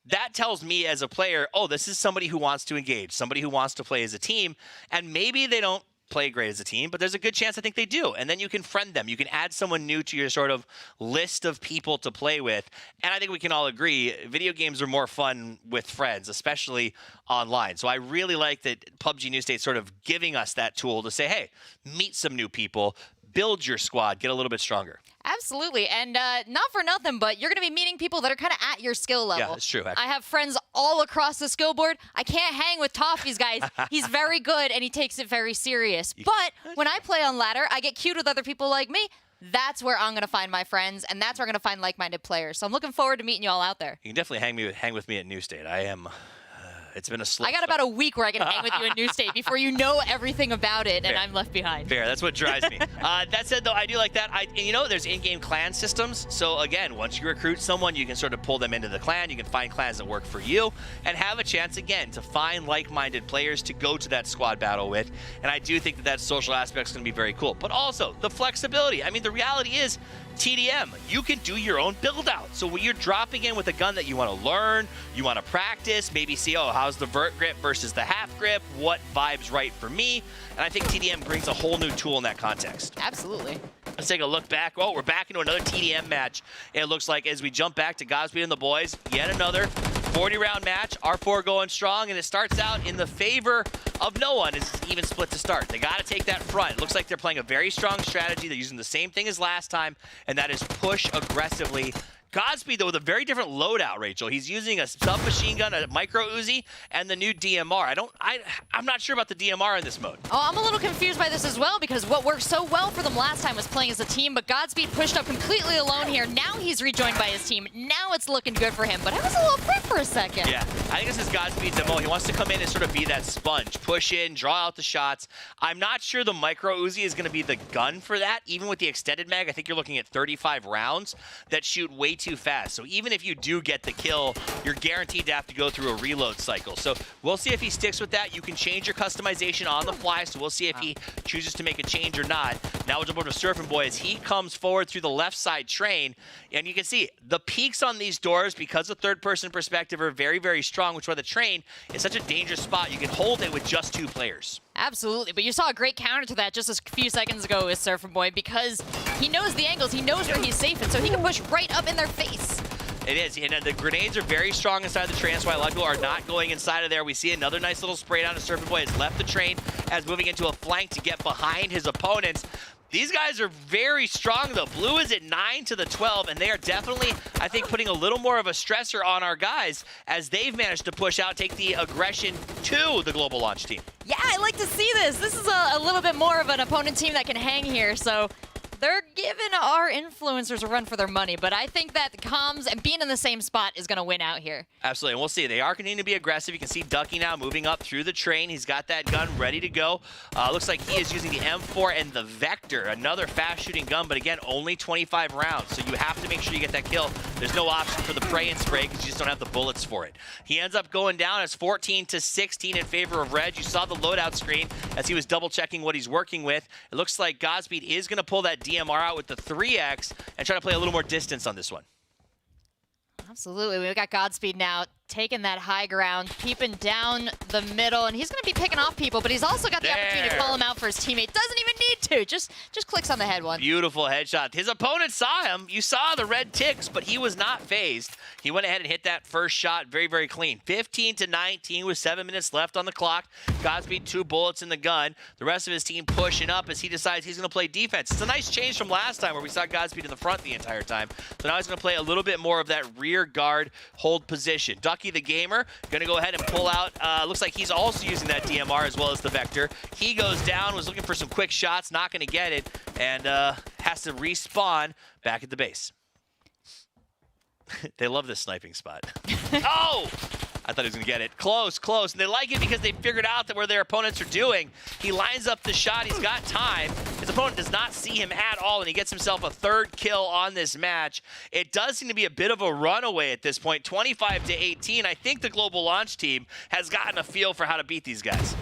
That tells me as a player, oh, this is somebody who wants to engage, somebody who wants to play as a team, and maybe they don't play great as a team, but there's a good chance I think they do. And then you can friend them. You can add someone new to your sort of list of people to play with. And I think we can all agree video games are more fun with friends, especially online. So I really like that PUBG New State's sort of giving us that tool to say, hey, meet some new people, build your squad, get a little bit stronger. Absolutely. And not for nothing, but you're going to be meeting people that are kind of at your skill level. Yeah, that's true. Actually. I have friends all across the skill board. I can't hang with Toffee's guys. He's very good, and he takes it very serious. But when I play on ladder, I get cute with other people like me. That's where I'm going to find my friends, and that's where I'm going to find like-minded players. So I'm looking forward to meeting you all out there. You can definitely hang with me at New State. I am... it's been a slow I got about a week where I can hang with you in New State before you know everything about it, and I'm left behind. Fair. That's what drives me. That said, though, I do like that. And you know, there's in-game clan systems. So, again, once you recruit someone, you can sort of pull them into the clan. You can find clans that work for you and have a chance, again, to find like-minded players to go to that squad battle with. And I do think that that social aspect is going to be very cool. But also, the flexibility. I mean, the reality is, TDM, you can do your own build out. So when you're dropping in with a gun that you want to learn, you want to practice, maybe see, oh, how's the vert grip versus the half grip? What vibe's right for me? And I think TDM brings a whole new tool in that context. Absolutely. Let's take a look back. Oh, we're back into another TDM match. It looks like as we jump back to Godspeed and the boys, yet another 40-round match. R4 going strong, and it starts out in the favor of no one. It's even split to start. They got to take that front. It looks like they're playing a very strong strategy. They're using the same thing as last time, and that is push aggressively. Godspeed, though, with a very different loadout, Rachel. He's using a submachine gun, a micro Uzi, and the new DMR. I'm not sure about the DMR in this mode. Oh, I'm a little confused by this as well, because what worked so well for them last time was playing as a team, but Godspeed pushed up completely alone here. Now he's rejoined by his team. Now it's looking good for him, but I was a little quick for a second. Yeah, I think this is Godspeed's MO. He wants to come in and sort of be that sponge, push in, draw out the shots. I'm not sure the micro Uzi is going to be the gun for that. Even with the extended mag, I think you're looking at 35 rounds that shoot way too fast. So even if you do get the kill, you're guaranteed to have to go through a reload cycle. So we'll see if he sticks with that. You can change your customization on the fly, so we'll see if he chooses to make a change or not. Now we'll jump over to Surfing Boy as he comes forward through the left side train. And you can see the peaks on these doors, because of third-person perspective, are very, very strong, which is why the train is such a dangerous spot. You can hold it with just 2 players. Absolutely, but you saw a great counter to that just a few seconds ago with Surfing Boy, because he knows the angles, he knows where he's safe, and so he can push right up in their face. It is, and the grenades are very strong inside the train. That's why a lot of people are not going inside of there. We see another nice little spray down to Surfing Boy. Has left the train as moving into a flank to get behind his opponents. These guys are very strong, though. Blue is at 9 to the 12, and they are definitely, I think, putting a little more of a stressor on our guys as they've managed to push out, take the aggression to the global launch team. Yeah, I like to see this. This is a little bit more of an opponent team that can hang here, so they're giving our influencers a run for their money, but I think that comms and being in the same spot is going to win out here. Absolutely, and we'll see. They are continuing to be aggressive. You can see Ducky now moving up through the train. He's got that gun ready to go. Looks like he is using the M4 and the Vector, another fast-shooting gun, but again, only 25 rounds, so you have to make sure you get that kill. There's no option for the pray and spray because you just don't have the bullets for it. He ends up going down as 14 to 16 in favor of Reg. You saw the loadout screen as he was double-checking what he's working with. It looks like Godspeed is going to pull that DMR out with the 3X and try to play a little more distance on this one. Absolutely. We've got Godspeed now taking that high ground, peeping down the middle, and he's going to be picking off people, but he's also got the opportunity to call him out for his teammate. Doesn't even need to. Just clicks on the head one. Beautiful headshot. His opponent saw him. You saw the red ticks, but he was not phased. He went ahead and hit that first shot very, very clean. 15 to 19 with 7 minutes left on the clock. Godspeed 2 bullets in the gun. The rest of his team pushing up as he decides he's going to play defense. It's a nice change from last time where we saw Godspeed in the front the entire time. So now he's going to play a little bit more of that rear guard hold position. Ducky the Gamer going to go ahead and pull out. Looks like he's also using that DMR as well as the Vector. He goes down, was looking for some quick shots, not going to get it, and has to respawn back at the base. They love this sniping spot. Oh! I thought he was going to get it. Close, close. And they like it because they figured out that where their opponents are doing. He lines up the shot. He's got time. His opponent does not see him at all, and he gets himself a third kill on this match. It does seem to be a bit of a runaway at this point, 25-18. I think the Global Launch team has gotten a feel for how to beat these guys.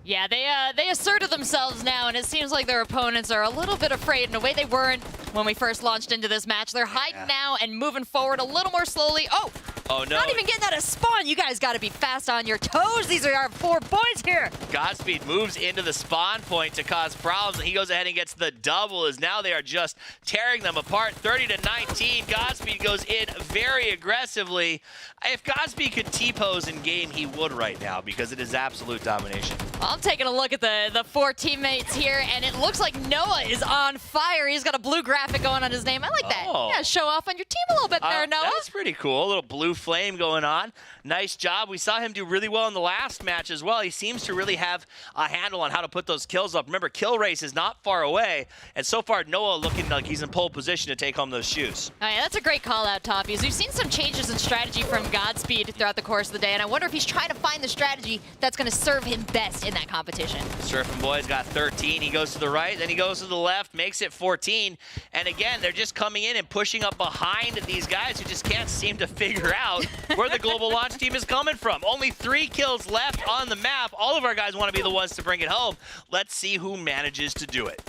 Yeah, they asserted themselves now, and it seems like their opponents are a little bit afraid in a way they weren't when we first launched into this match. They're hiding now and moving forward a little more slowly. Oh, no. Not even getting out of spawn. You guys got to be fast on your toes. These are our 4 boys here. Godspeed moves into the spawn point to cause problems, and he goes ahead and gets the double, as now they are just tearing them apart. 30-19. Godspeed goes in very aggressively. If Godspeed could T-pose in game, he would right now, because it is absolute domination. Well, I'm taking a look at the 4 teammates here, and it looks like Noah is on fire. He's got a blue graphic going on his name. I like that. Oh. Yeah, show off on your team a little bit there, Noah. That's pretty cool. A little blue flame going on. Nice job. We saw him do really well in the last match as well. He seems to really have a handle on how to put those kills up. Remember, kill race is not far away, and so far Noah looking like he's in pole position to take home those shoes. Oh yeah, that's a great call out, Toffees. We've seen some changes in strategy from Godspeed throughout the course of the day, and I wonder if he's trying to find the strategy that's going to serve him best in that competition. Surfing Boy's got 13. He goes to the right, then he goes to the left, makes it 14. And again, they're just coming in and pushing up behind these guys who just can't seem to figure out where the Global Launch team is coming from. Only 3 kills left on the map. All of our guys want to be the ones to bring it home. Let's see who manages to do it.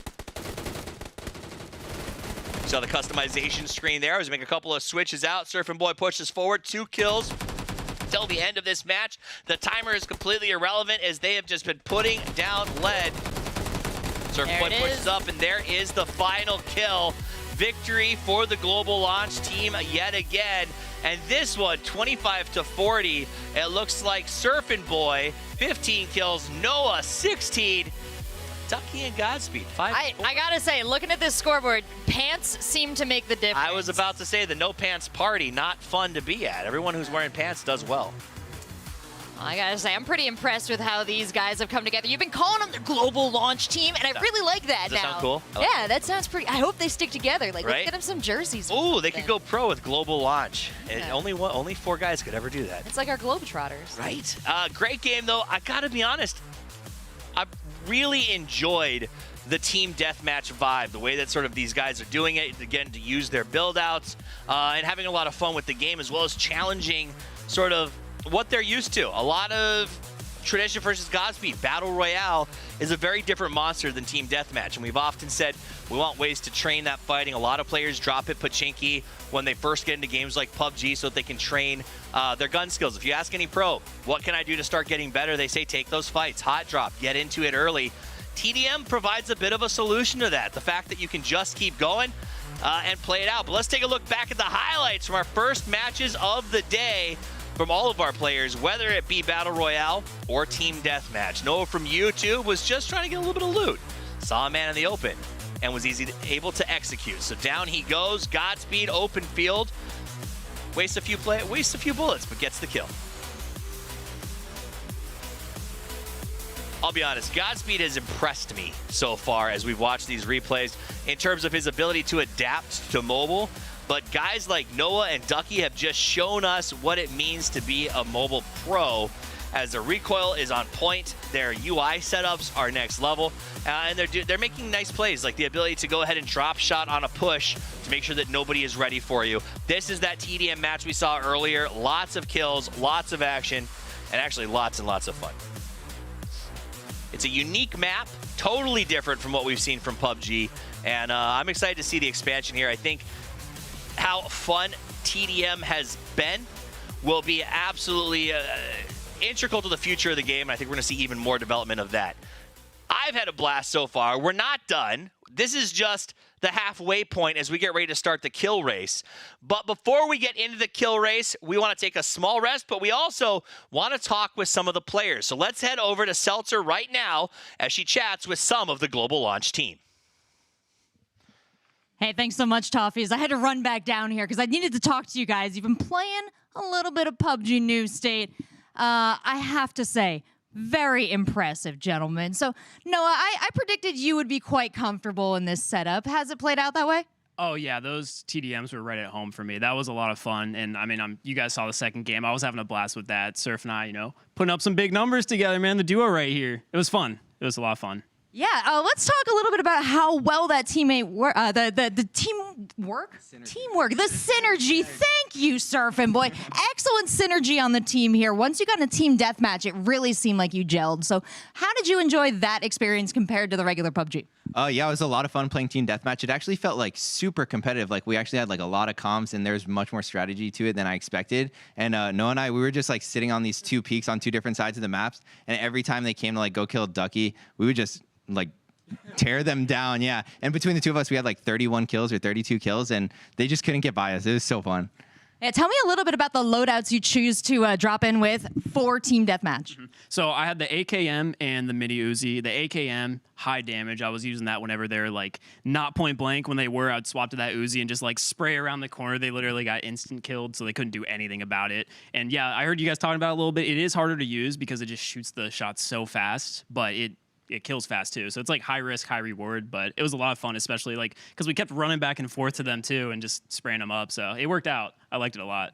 Saw the customization screen there. I was making a couple of switches out. Surfing Boy pushes forward. 2 kills till the end of this match. The timer is completely irrelevant as they have just been putting down lead. Surfing Boy pushes up, and there is the final kill. Victory for the Global Launch team yet again. And this one, 25-40. It looks like Surfing Boy, 15 kills. Noah, 16. Ducky and Godspeed, 5. I gotta say, looking at this scoreboard, pants seem to make the difference. I was about to say the no pants party, not fun to be at. Everyone who's wearing pants does well. I gotta say, I'm pretty impressed with how these guys have come together. You've been calling them the Global Launch team, and I really like that Does that now. sound cool? Yeah, that sounds pretty. I hope they stick together. Like, let's Right? get them some jerseys. Ooh, they could go pro with Global Launch. And Yeah. only 4 guys could ever do that. It's like our Globetrotters. Right. Great game, though. I gotta be honest, I really enjoyed the team deathmatch vibe, the way that sort of these guys are doing it, again, to use their build-outs, and having a lot of fun with the game, as well as challenging sort of what they're used to. A lot of Tradition versus Godspeed. Battle Royale is a very different monster than Team Deathmatch, and we've often said we want ways to train that fighting. A lot of players drop it pachinki when they first get into games like PUBG so that they can train their gun skills. If you ask any pro, what can I do to start getting better? They say take those fights, hot drop, get into it early. TDM provides a bit of a solution to that. The fact that you can just keep going and play it out. But let's take a look back at the highlights from our first matches of the day from all of our players, whether it be Battle Royale or Team Deathmatch. Noah from YouTube was just trying to get a little bit of loot. Saw a man in the open and was able to execute. So down he goes, Godspeed, open field. Wastes a few bullets, but gets the kill. I'll be honest, Godspeed has impressed me so far as we've watched these replays in terms of his ability to adapt to mobile. But guys like Noah and Ducky have just shown us what it means to be a mobile pro, as the recoil is on point, their UI setups are next level, and they're making nice plays, like the ability to go ahead and drop shot on a push to make sure that nobody is ready for you. This is that TDM match we saw earlier. Lots of kills, lots of action, and actually lots and lots of fun. It's a unique map, totally different from what we've seen from PUBG, and I'm excited to see the expansion here. I think how fun TDM has been will be absolutely integral to the future of the game, and I think we're going to see even more development of that. I've had a blast so far. We're not done. This is just the halfway point as we get ready to start the kill race. But before we get into the kill race, we want to take a small rest, but we also want to talk with some of the players. So let's head over to Seltzer right now as she chats with some of the Global Launch team. Hey, thanks so much, Toffees. I had to run back down here because I needed to talk to you guys. You've been playing a little bit of PUBG New State. I have to say, very impressive, gentlemen. So, Noah, I predicted you would be quite comfortable in this setup. Has it played out that way? Oh yeah, those TDMs were right at home for me. That was a lot of fun, and I mean, you guys saw the second game. I was having a blast with that. Surf and I, putting up some big numbers together, man. The duo right here. It was fun. It was a lot of fun. Yeah, let's talk a little bit about how well that teammate teamwork, the synergy. Thank you, Surf and Boy. Excellent synergy on the team here. Once you got in a team deathmatch, it really seemed like you gelled. So, how did you enjoy that experience compared to the regular PUBG? Yeah, it was a lot of fun playing team deathmatch. It actually felt like super competitive. Like we actually had like a lot of comms, and there's much more strategy to it than I expected. And Noah and I, we were just like sitting on these two peaks on two different sides of the maps, and every time they came to like go kill Ducky, we would just like tear them down. Yeah, and between the two of us, we had like 31 kills or 32 kills, and they just couldn't get by us. It was so fun. Yeah, tell me a little bit about the loadouts you choose to drop in with for team deathmatch. So I had the AKM and the mini Uzi. The AKM, high damage. I was using that whenever they're like not point blank. When they were, I'd swap to that Uzi and just like spray around the corner. They literally got instant killed, so they couldn't do anything about it. And yeah, I heard you guys talking about it a little bit. It is harder to use because it just shoots the shots so fast, but it kills fast too. So it's like high risk, high reward, but it was a lot of fun, especially like because we kept running back and forth to them too and just spraying them up. So it worked out. I liked it a lot.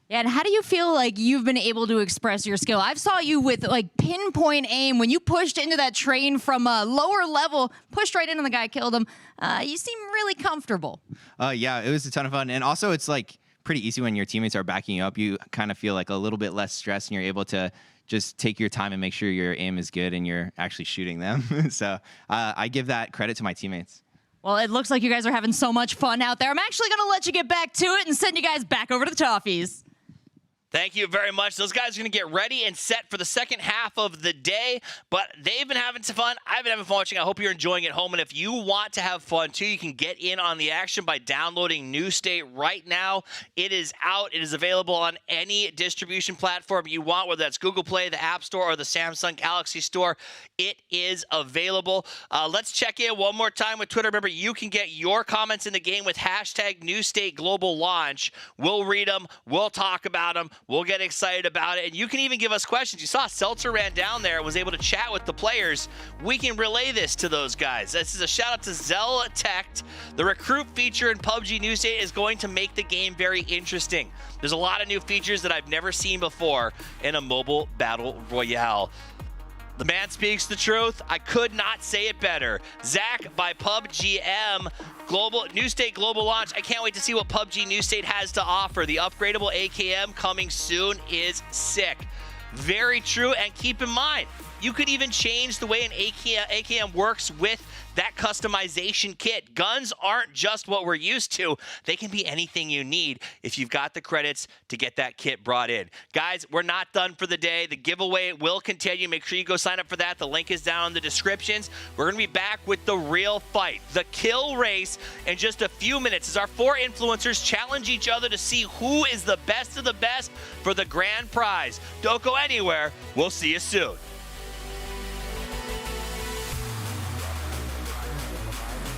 Yeah, and how do you feel like you've been able to express your skill? I've saw you with like pinpoint aim when you pushed into that train from a lower level, pushed right into the guy, killed him. You seem really comfortable. Yeah, it was a ton of fun. And also it's like pretty easy when your teammates are backing you up. You kind of feel like a little bit less stress, and you're able to just take your time and make sure your aim is good and you're actually shooting them. So I give that credit to my teammates. Well, it looks like you guys are having so much fun out there. I'm actually going to let you get back to it and send you guys back over to the Toffees. Thank you very much. Those guys are going to get ready and set for the second half of the day, but they've been having some fun. I've been having fun watching. I hope you're enjoying it at home, and if you want to have fun too, you can get in on the action by downloading New State right now. It is out. It is available on any distribution platform you want, whether that's Google Play, the App Store, or the Samsung Galaxy Store. It is available. Let's check in one more time with Twitter. Remember, you can get your comments in the game with hashtag New State Global Launch. We'll read them. We'll talk about them. We'll get excited about it, and you can even give us questions. You saw Seltzer ran down there and was able to chat with the players. We can relay this to those guys. This is a shout out to Zell Tech. The recruit feature in PUBG New State is going to make the game very interesting. There's a lot of new features that I've never seen before in a mobile battle royale. The man speaks the truth. I could not say it better. Zach by PUBGM. New State Global Launch. I can't wait to see what PUBG New State has to offer. The upgradable AKM coming soon is sick. Very true, and keep in mind, you could even change the way an AKM works with that customization kit. Guns aren't just what we're used to. They can be anything you need if you've got the credits to get that kit brought in. Guys, we're not done for the day. The giveaway will continue. Make sure you go sign up for that. The link is down in the descriptions. We're going to be back with the real fight, the kill race, in just a few minutes as our 4 influencers challenge each other to see who is the best of the best for the grand prize. Don't go anywhere. We'll see you soon.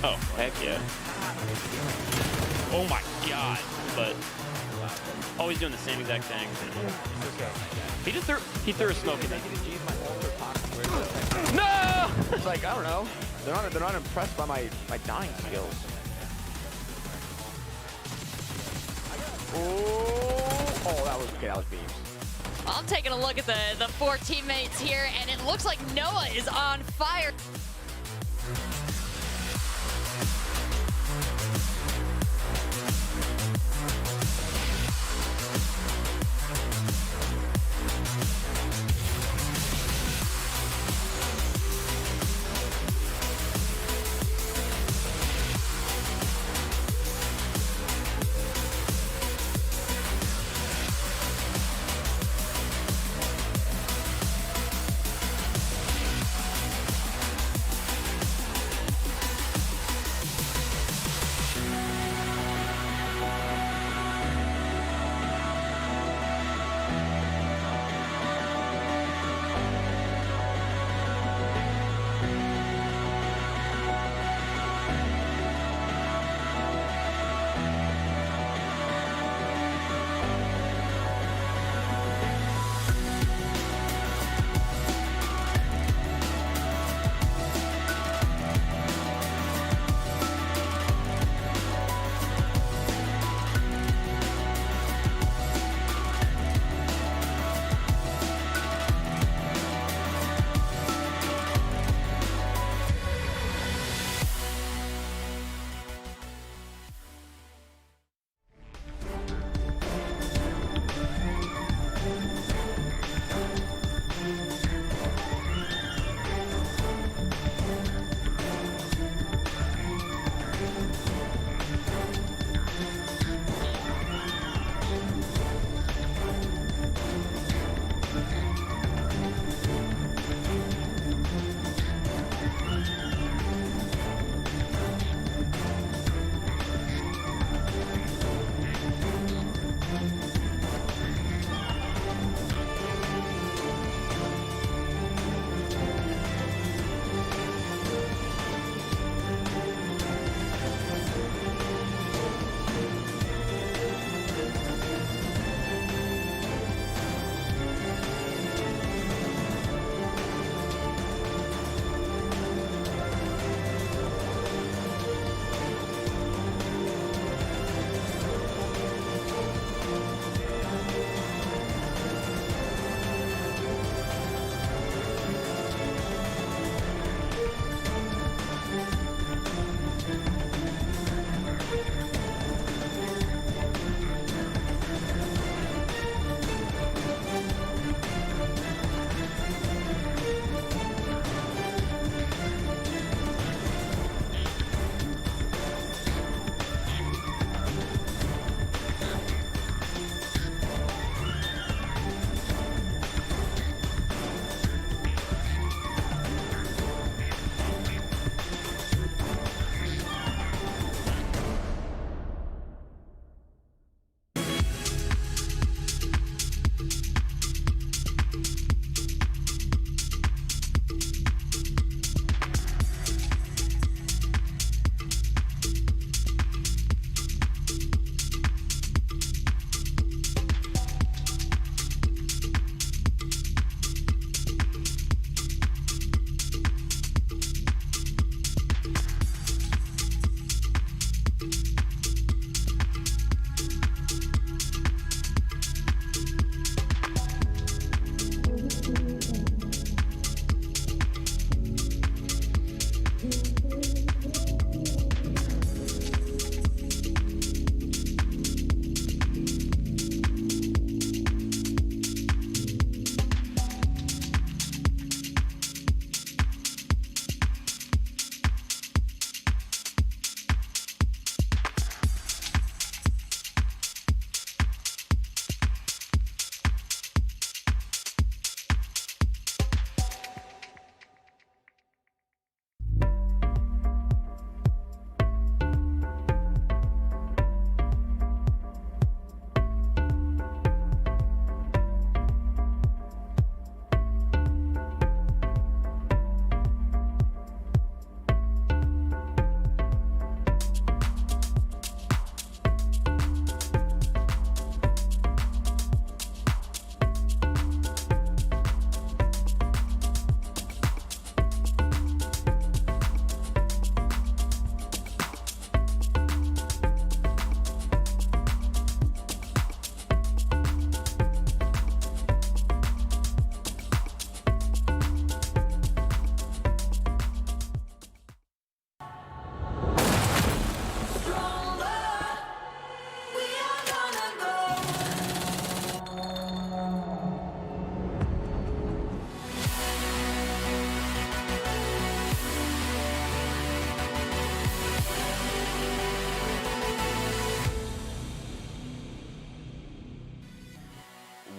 Oh, heck yeah. Oh my god. But always doing the same exact thing. He threw a smoke at me. No! It's like, I don't know. They're not impressed by my dying skills. Oh, that was beams. I'm taking a look at the 4 teammates here, and it looks like Noah is on fire.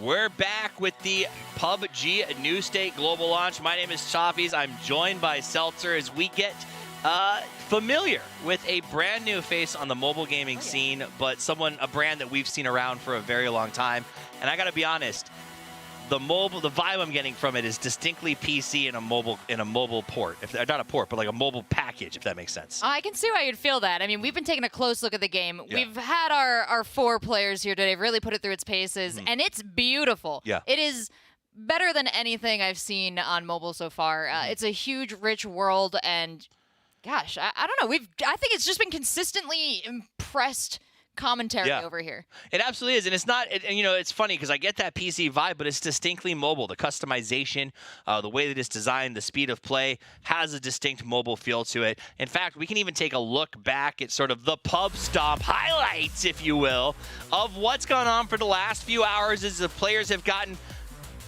We're back with the PUBG New State Global Launch. My name is Choffies. I'm joined by Seltzer as we get familiar with a brand new face on the mobile gaming scene, but a brand that we've seen around for a very long time. And I got to be honest, the vibe I'm getting from it is distinctly PC in a mobile port. If not a port, but like a mobile package, if that makes sense. I can see why you'd feel that. I mean, we've been taking a close look at the game. Yeah. We've had our 4 players here today really put it through its paces, and it's beautiful. Yeah. It is better than anything I've seen on mobile so far. It's a huge, rich world, and gosh, I don't know. I think it's just been consistently impressed commentary over here. It absolutely is, and it's not. It's funny because I get that PC vibe, but it's distinctly mobile. The customization, the way that it's designed, the speed of play has a distinct mobile feel to it. In fact, we can even take a look back at sort of the pub stomp highlights, if you will, of what's gone on for the last few hours as the players have gotten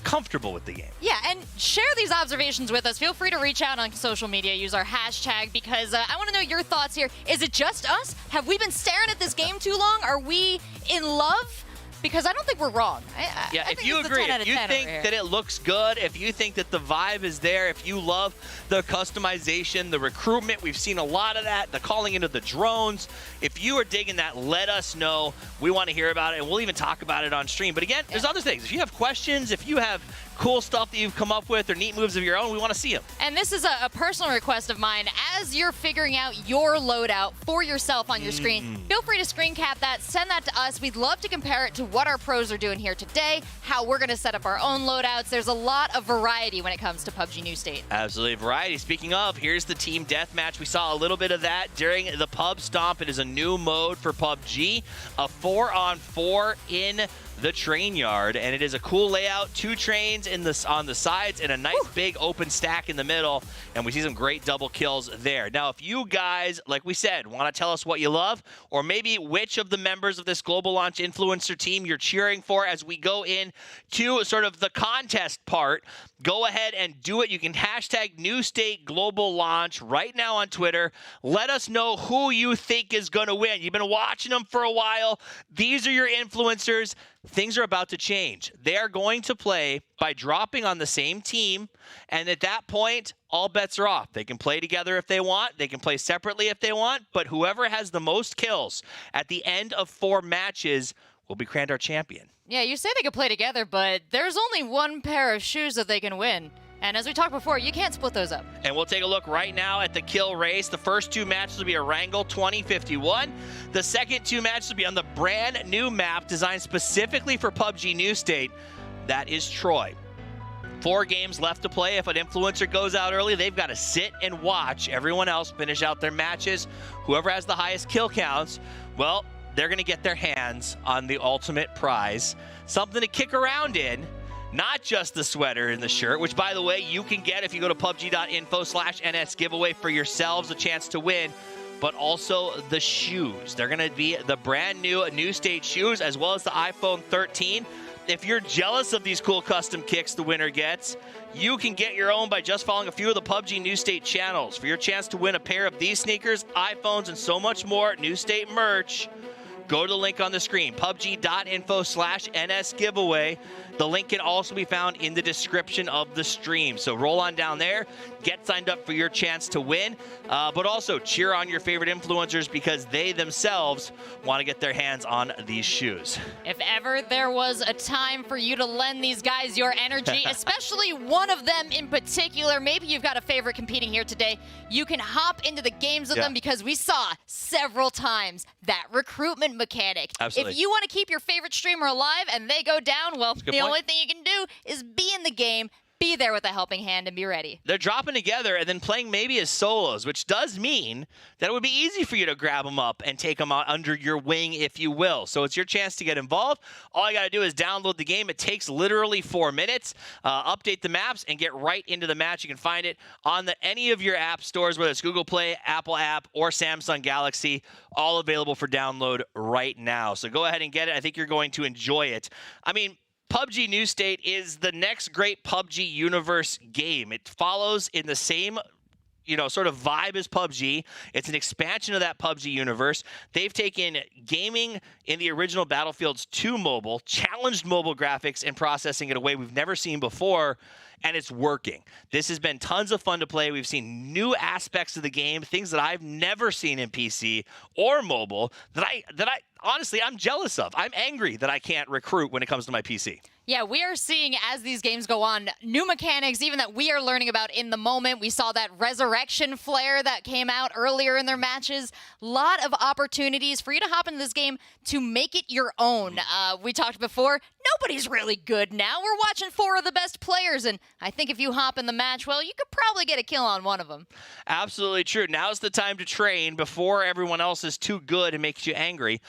comfortable with the game. Yeah, and share these observations with us. Feel free to reach out on social media, use our hashtag, because I want to know your thoughts here. Is it just us? Have we been staring at this game too long? Are we in love? Because I don't think we're wrong. I if think you it's a agree, 10 out if of you 10 think over here. that it looks good, if you think that the vibe is there, if you love the customization, the recruitment, we've seen a lot of that, the calling into the drones. If you are digging that, let us know. We want to hear about it, and we'll even talk about it on stream. But again, there's other things. If you have questions, if you have cool stuff that you've come up with or neat moves of your own, we want to see them. And this is a personal request of mine. As you're figuring out your loadout for yourself on your screen, feel free to screen cap that, send that to us. We'd love to compare it to what our pros are doing here today, how we're going to set up our own loadouts. There's a lot of variety when it comes to PUBG New State. Absolutely, variety. Speaking of, here's the team deathmatch. We saw a little bit of that during the pub stomp. It is a new mode for PUBG, a 4-on-4 in the train yard, and it is a cool layout. 2 trains on the sides and a nice big open stack in the middle, and we see some great double kills there. Now, if you guys, like we said, want to tell us what you love, or maybe which of the members of this Global Launch influencer team you're cheering for as we go in to sort of the contest part, go ahead and do it. You can hashtag New State Global Launch right now on Twitter. Let us know who you think is going to win. You've been watching them for a while. These are your influencers. Things are about to change. They are going to play by dropping on the same team, and at that point, all bets are off. They can play together if they want. They can play separately if they want, but whoever has the most kills at the end of 4 matches will be crowned our champion. Yeah, you say they could play together, but there's only one pair of shoes that they can win. And as we talked before, you can't split those up. And we'll take a look right now at the kill race. The first 2 matches will be a Wrangle 2051. The second 2 matches will be on the brand new map designed specifically for PUBG New State. That is Troy. 4 games left to play. If an influencer goes out early, they've got to sit and watch everyone else finish out their matches. Whoever has the highest kill counts, well, they're going to get their hands on the ultimate prize. Something to kick around in. Not just the sweater and the shirt, which, by the way, you can get if you go to PUBG.info/NS giveaway for yourselves a chance to win, but also the shoes. They're going to be the brand new New State shoes, as well as the iPhone 13. If you're jealous of these cool custom kicks the winner gets, you can get your own by just following a few of the PUBG New State channels. For your chance to win a pair of these sneakers, iPhones, and so much more New State merch, go to the link on the screen, PUBG.info/NS giveaway. The link can also be found in the description of the stream. So roll on down there, get signed up for your chance to win, but also cheer on your favorite influencers because they themselves want to get their hands on these shoes. If ever there was a time for you to lend these guys your energy, especially one of them in particular, maybe you've got a favorite competing here today, you can hop into the games with them because we saw several times that recruitment mechanic. Absolutely. If you want to keep your favorite streamer alive and they go down, well, the only thing you can do is be in the game, be there with a helping hand, and be ready. They're dropping together and then playing maybe as solos, which does mean that it would be easy for you to grab them up and take them out under your wing, if you will. So it's your chance to get involved. All you got to do is download the game. It takes literally 4 minutes. Update the maps and get right into the match. You can find it on any of your app stores, whether it's Google Play, Apple app, or Samsung Galaxy. All available for download right now. So go ahead and get it. I think you're going to enjoy it. I mean, PUBG New State is the next great PUBG universe game. It follows in the same sort of vibe as PUBG. It's an expansion of that PUBG universe. They've taken gaming in the original Battlefields to mobile, challenged mobile graphics and processing in a way we've never seen before, and it's working. This has been tons of fun to play. We've seen new aspects of the game, things that I've never seen in PC or mobile that I honestly, I'm jealous of. I'm angry that I can't recruit when it comes to my PC. Yeah, we are seeing, as these games go on, new mechanics, even that we are learning about in the moment. We saw that resurrection flare that came out earlier in their matches. Lot of opportunities for you to hop into this game to make it your own. We talked before, nobody's really good now. We're watching 4 of the best players, and I think if you hop in the match, well, you could probably get a kill on one of them. Absolutely true. Now's the time to train before everyone else is too good and makes you angry.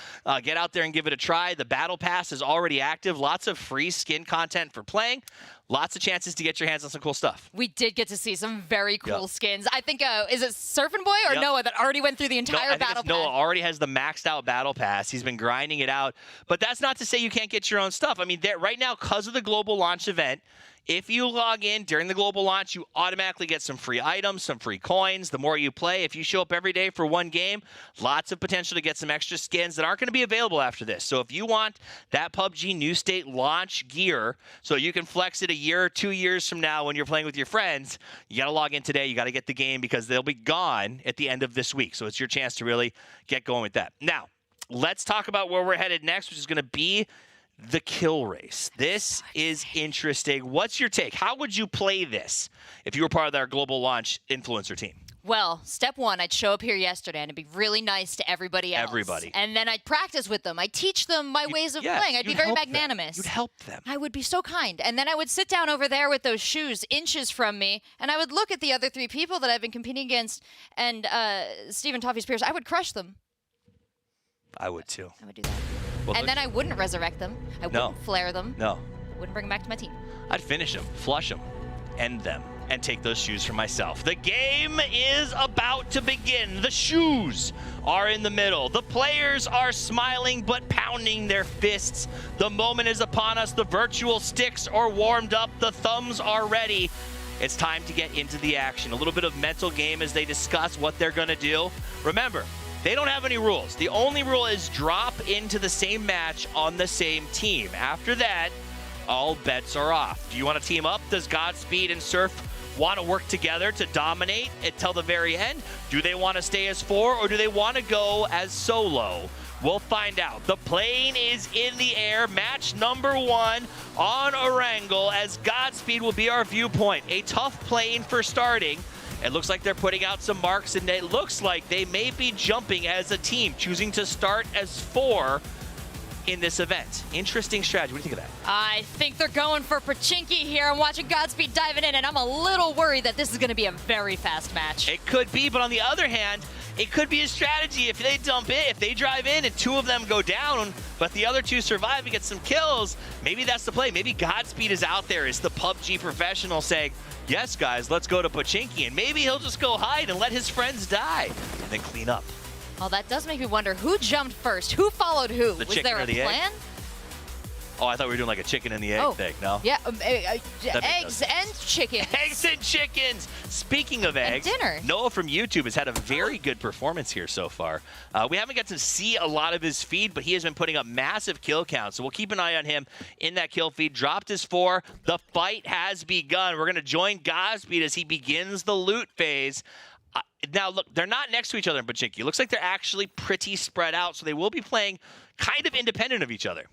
Get out there and give it a try. The Battle Pass is already active. Lots of free skin content for playing. Lots of chances to get your hands on some cool stuff. We did get to see some very cool skins. I think, is it Surfing Boy or Noah that already went through the entire Battle Pass? Noah already has the maxed out Battle Pass. He's been grinding it out. But that's not to say you can't get your own stuff. I mean, right now, because of the global launch event, if you log in during the global launch, you automatically get some free items, some free coins. The more you play, if you show up every day for one game, lots of potential to get some extra skins that aren't going to be available after this. So if you want that PUBG New State launch gear so you can flex it a year or 2 years from now when you're playing with your friends, you got to log in today. You got to get the game because they'll be gone at the end of this week. So it's your chance to really get going with that. Now, let's talk about where we're headed next, which is going to be the kill race. This is interesting. What's your take? How would you play this if you were part of our global launch influencer team? Well, step one, I'd show up here yesterday and it'd be really nice to everybody else. Everybody. And then I'd practice with them. I'd teach them my ways of playing. I'd be very magnanimous. You'd help them. I would be so kind. And then I would sit down over there with those shoes inches from me, and I would look at the other 3 people that I've been competing against, and Stephen Toffee Spears, I would crush them. I would too. I would do that. Well, and then I wouldn't resurrect them. I wouldn't flare them. No. I wouldn't bring them back to my team. I'd finish them, flush them, end them, and take those shoes for myself. The game is about to begin. The shoes are in the middle. The players are smiling but pounding their fists. The moment is upon us. The virtual sticks are warmed up. The thumbs are ready. It's time to get into the action. A little bit of mental game as they discuss what they're going to do. Remember, they don't have any rules. The only rule is drop into the same match on the same team. After that, all bets are off. Do you want to team up? Does Godspeed and Surf want to work together to dominate until the very end? Do they want to stay as 4 or do they want to go as solo? We'll find out. The plane is in the air. Match number 1 on Erangel as Godspeed will be our viewpoint. A tough plane for starting. It looks like they're putting out some marks, and it looks like they may be jumping as a team, choosing to start as 4 in this event. Interesting strategy. What do you think of that? I think they're going for Pachinki here. I'm watching Godspeed diving in, and I'm a little worried that this is going to be a very fast match. It could be, but on the other hand, it could be a strategy. If they dump in, if they drive in and 2 of them go down, but the other 2 survive and get some kills, maybe that's the play. Maybe Godspeed is out there as the PUBG professional saying, yes, guys, let's go to Pachinki. And maybe he'll just go hide and let his friends die and then clean up. Well, that does make me wonder who jumped first, who followed who. The Was chicken there or a the egg? plan? Oh, I thought we were doing like a chicken and the egg thing. No? Yeah, That makes eggs and chicken. Eggs and chickens. Speaking of eggs, dinner. Noah from YouTube has had a very good performance here so far. We haven't got to see a lot of his feed, but he has been putting up massive kill counts. So we'll keep an eye on him in that kill feed. Dropped his 4. The fight has begun. We're going to join Godspeed as he begins the loot phase. Now, look, they're not next to each other in Pachinki. Looks like they're actually pretty spread out, so they will be playing kind of independent of each other.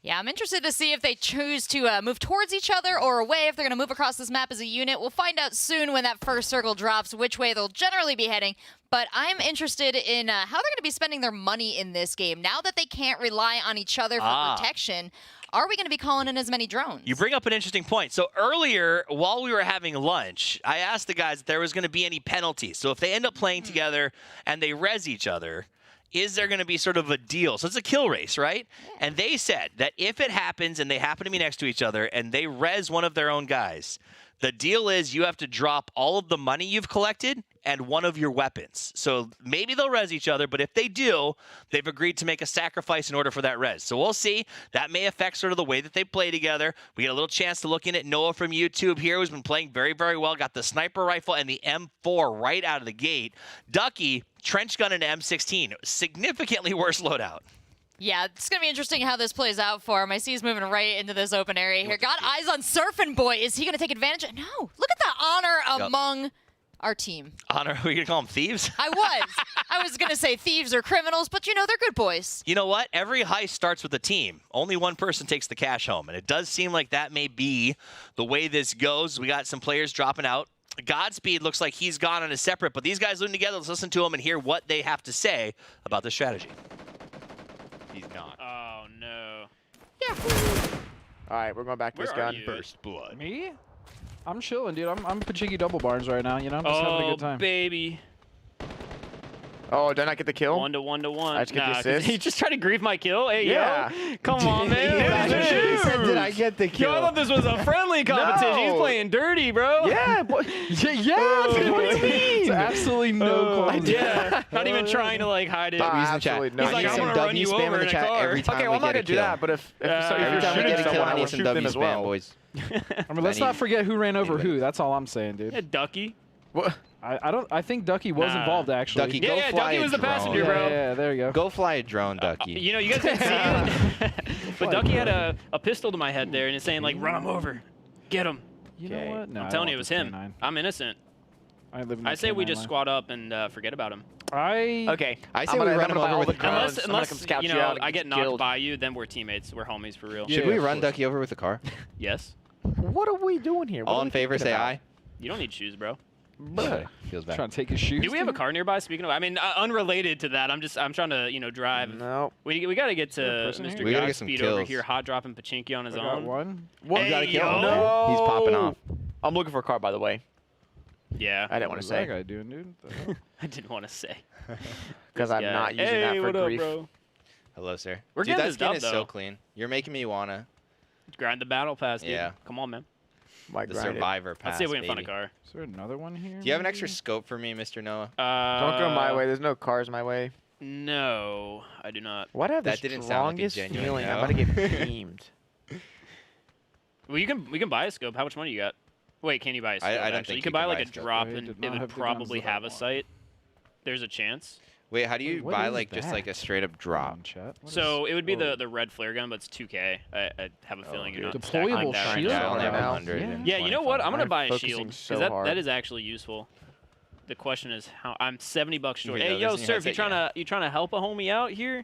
Yeah, I'm interested to see if they choose to move towards each other or away, if they're going to move across this map as a unit. We'll find out soon when that first circle drops which way they'll generally be heading. But I'm interested in how they're going to be spending their money in this game. Now that they can't rely on each other for protection, are we going to be calling in as many drones? You bring up an interesting point. So earlier, while we were having lunch, I asked the guys if there was going to be any penalties. So if they end up playing together and they res each other, is there going to be sort of a deal? So it's a kill race, right? Yeah. And they said that if it happens and they happen to be next to each other and they res one of their own guys, the deal is you have to drop all of the money you've collected and one of your weapons. So maybe they'll res each other, but if they do, they've agreed to make a sacrifice in order for that res. So we'll see. That may affect sort of the way that they play together. We get a little chance to look in at Noah from YouTube here, who's been playing very, very well. Got the sniper rifle and the M4 right out of the gate. Ducky, trench gun and M16. Significantly worse loadout. Yeah, it's going to be interesting how this plays out for him. I see he's moving right into this open area here. Got eyes on Surfing Boy. Is he going to take advantage? No. Look at that honor among our team. Honor, are we going to call them thieves? I was going to say thieves or criminals, but you know, they're good boys. You know what? Every heist starts with a team. Only one person takes the cash home, and it does seem like that may be the way this goes. We got some players dropping out. Godspeed looks like he's gone on a separate, but these guys looking together. Let's listen to them and hear what they have to say about this strategy. He's not. Oh, no. All right, we're going back to this gun. First blood. Me? I'm chilling, dude. I'm Pachiki double barns right now. You know, I'm just having a good time. Baby. Oh, did I not get the kill? 1 to 1 to 1. I just get the assist? He just tried to grief my kill. Hey, Yeah. yo. Come on, man. He said, did I get the kill? Yo, I thought this was a friendly competition. He's No. playing dirty, bro. Yeah. What? Yeah, dude, what do you mean? It's absolutely no quality. Yeah. Not even trying to, like, hide it. Absolutely no. He's like, I I'm need going some to run W you spam over in the in a chat car. every time Okay, well, we I'm not get going a to do kill. that, but if Every you're Every time we shooting get a kill, someone, I I will need some shoot them W as spam, well. boys. I mean, let's not forget who ran over who. That's all I'm saying, dude. Yeah, Ducky. What? I think Ducky was involved actually. Ducky, go Yeah, fly Ducky a was the drone. passenger, bro. Yeah, there you go. Go fly a drone, Ducky. You know, you guys didn't see it. But Ducky had a pistol to my head there, and it's saying, like, run him over. Get him. You know what? No, I'm I telling want you, it was this him. K9. I'm innocent. I say we just squad up and forget about him. Okay. I say we run him over with a car. Unless you know, I get knocked by you, then we're teammates. We're homies for real. Should we run Ducky over with a car? Yes. What are we doing here? All in favor, say aye. You don't need shoes, bro. Okay. Feels bad. Trying to take his shoes. Do we have a car nearby? Speaking of, I mean, unrelated to that. I'm trying to, you know, drive. No. We got to get to Mr. We gotta get some Godspeed over kills. here, hot dropping Pachinki on his I got own. one. What? Hey, Got a kill? yo. No. He's popping off. I'm looking for a car, by the way. Yeah. I didn't want to What's that say guy doing, dude? The hell? I didn't want to say. because I'm Yeah. not using Hey, that for what up, grief. bro? Hello, sir. We're Dude, getting that this skin dub, is though. so clean. You're making me wanna. Grind the battle pass, dude. Yeah. Come on, man. My The grind it. survivor pass. Let's see if we can find a baby. car. Is there another one here? Do you have an extra scope for me, Mr. Noah? Don't go my way. There's no cars my way. No, I do not. Why do I have That the didn't sound like a strongest genuine feeling no. I'm gonna get beamed? Well, we can buy a scope. How much money you got? Wait, can you buy a scope? I don't actually, think you you could can buy like buy a a scope. drop, I and did it not would have the probably guns that I have a want. sight. There's a chance. Wait, how do you What buy is like just like a that? straight up drop? Chat. What So is- it would be whoa. the red flare gun, but it's 2K. I have a feeling you're not dude. stacking Deployable that right shield? now. Yeah, I only have now. 100. Yeah, you know what? I'm gonna I'm buy a focusing shield so that hard. is actually useful. The question is how I'm $70 short. Yeah, Hey, yo, this new sir, headset, you trying to help a homie out here?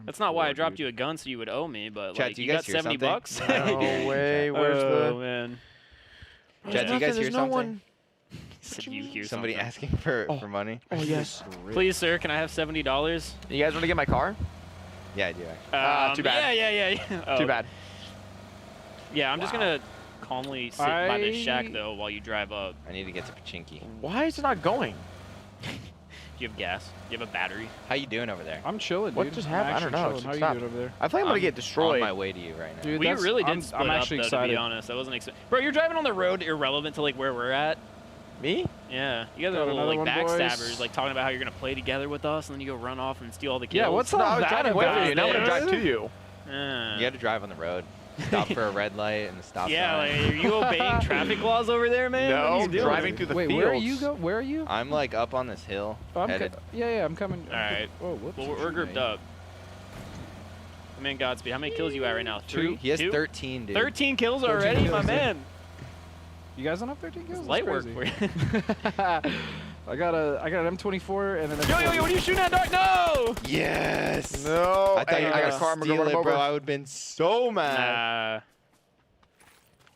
That's not why I dropped you a gun, so you would owe me. But Chat, like, do you you got guys hear $70. something? No way. Where's Oh the? man. Chat, do you guys hear There's no something? one. Said you hear Somebody something. asking for money? Oh yes. Please, sir, can I have $70? You guys want to get my car? Yeah, I do actually. Too bad. Yeah. Oh. Too bad. Yeah, I'm just gonna calmly sit by this shack though while you drive up. I need to get to Pachinki. Why is it not going? Do you have gas? Do you have a battery? How you doing over there? I'm chilling, What dude. just I'm happened? I actually don't know. chilling. How Stop. you doing over there? I think I'm gonna get On destroyed. my way to you right now. Dude, We that's- really did I'm split actually up, though, excited. to be honest. I wasn't expecting. Bro, you're driving on the road irrelevant to like where we're at. Me? Yeah, you guys Got are little another like one, boys. backstabbers, like talking about how you're gonna play together with us, and then you go run off and steal all the kills. Yeah, what's No, I all was that driving away from about? you. Now I'm gonna drive to you. You got to drive on the road. Stop for a red light and the stop Yeah, sign. like, are you obeying traffic laws over there, man? What are No, you doing? driving through the Wait, fields. where are you go? Where are you? I'm like up on this hill. Oh, I'm headed. yeah, I'm coming. All right. Oh, whoops. Well, we're grouped up. I'm in Godspeed. How many kills you at right now? Two. He has Two? 13, dude. 13 kills 13 already, kills, my dude. man. You guys don't have 13 kills? It's That's light work crazy. for you. I got an M24 and then. Yo, what are you shooting at, Dark? No! Yes! No. I thought Hey, you were I going got a car. I'm to gonna steal run it, him bro. over. I would have been so mad.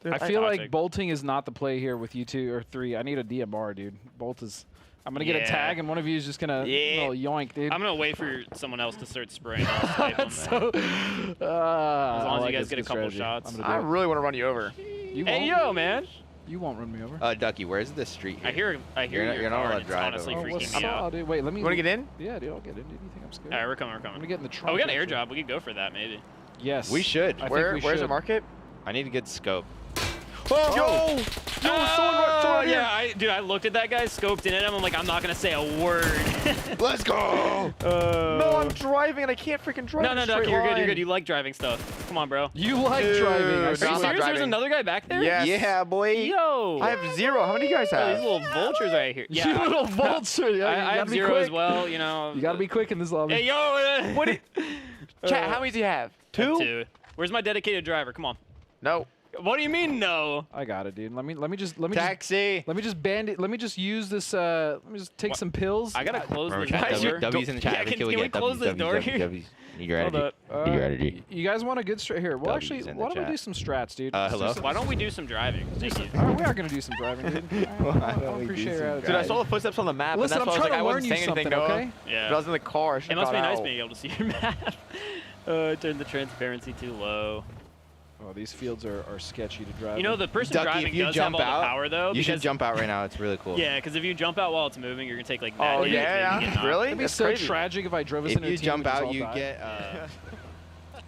Dude, I feel like Toxic. bolting is not the play here with you two or three. I need a DMR, dude. Bolt is. I'm gonna get a Yeah. tag and one of you is just gonna Yeah. yoink, dude. I'm gonna wait for someone else to start spraying. I'll snipe 'em, That's man. so. As I long as like you guys this get a good couple strategy. shots. I'm gonna I do it. really want to run you over. You Hey, won't. yo, man. You won't run me over. Ducky, where's the street here? I hear You're not- your you're not car, allowed and to it's drive honestly over. freaking what's me out. up, dude? Wait, let me. You want to get in? Yeah, dude, I'll get in. Dude, you think I'm scared? All right, we're coming. I'm gonna get in the trunk. Oh, we got an actually. airdrop. We could go for that, maybe. Yes. We should. I think Where's we the should. market? I need a good scope. Yo! Someone yeah, dude, I looked at that guy, scoped in at him. I'm like, I'm not gonna say a word. Let's go! No, I'm driving and I can't freaking drive. No, Duck, you're good. You're good. You like driving stuff. Come on, bro. You like driving. Dude, I Are you see I'm not serious? There's driving. another guy back there? Yes. Yeah, boy. Yo. I have 0. How many do you guys Oh, have? these little vultures right here. You little vulture. Yeah, I you have gotta be 0 quick. as well. You know. You gotta be quick in this lobby. Hey, yo. What? Chat, how many do you have? 2? 2. Where's my dedicated driver? Come on. No. What do you mean no? I got it, dude. Let me just Taxi. let me just bandit. Let me just use this. Let me just take some pills. I gotta close Remember, the chat, door. W's in the chat. Yeah, Every can kill we we get. close this door here? Need your Hold energy. up. Need your energy. You guys want a good strat here? Well, W's actually, in the why don't we chat. do some strats, dude? Hello? Why don't we do some driving? Thank you. All right, we are gonna do some driving, dude. I appreciate your attitude. Dude, I saw the footsteps on the map, Listen, and that's I'm why trying I to was learn like, I you wasn't saying anything, something, Noah. okay? Yeah. But I was in the car. It must be nice being able to see your map. Turn the transparency too low. Oh, these fields are sketchy to drive. You know, in. the person Ducky, driving if you does have jump all out, the power, though. you should because- jump out right now. It's really cool. Yeah, because if you jump out while it's moving, you're going to take, like, bad Oh, hits, maybe yeah? get knocked. Really? It'd be That's so crazy. tragic if I drove us If into a you team jump and just out, all you died. get.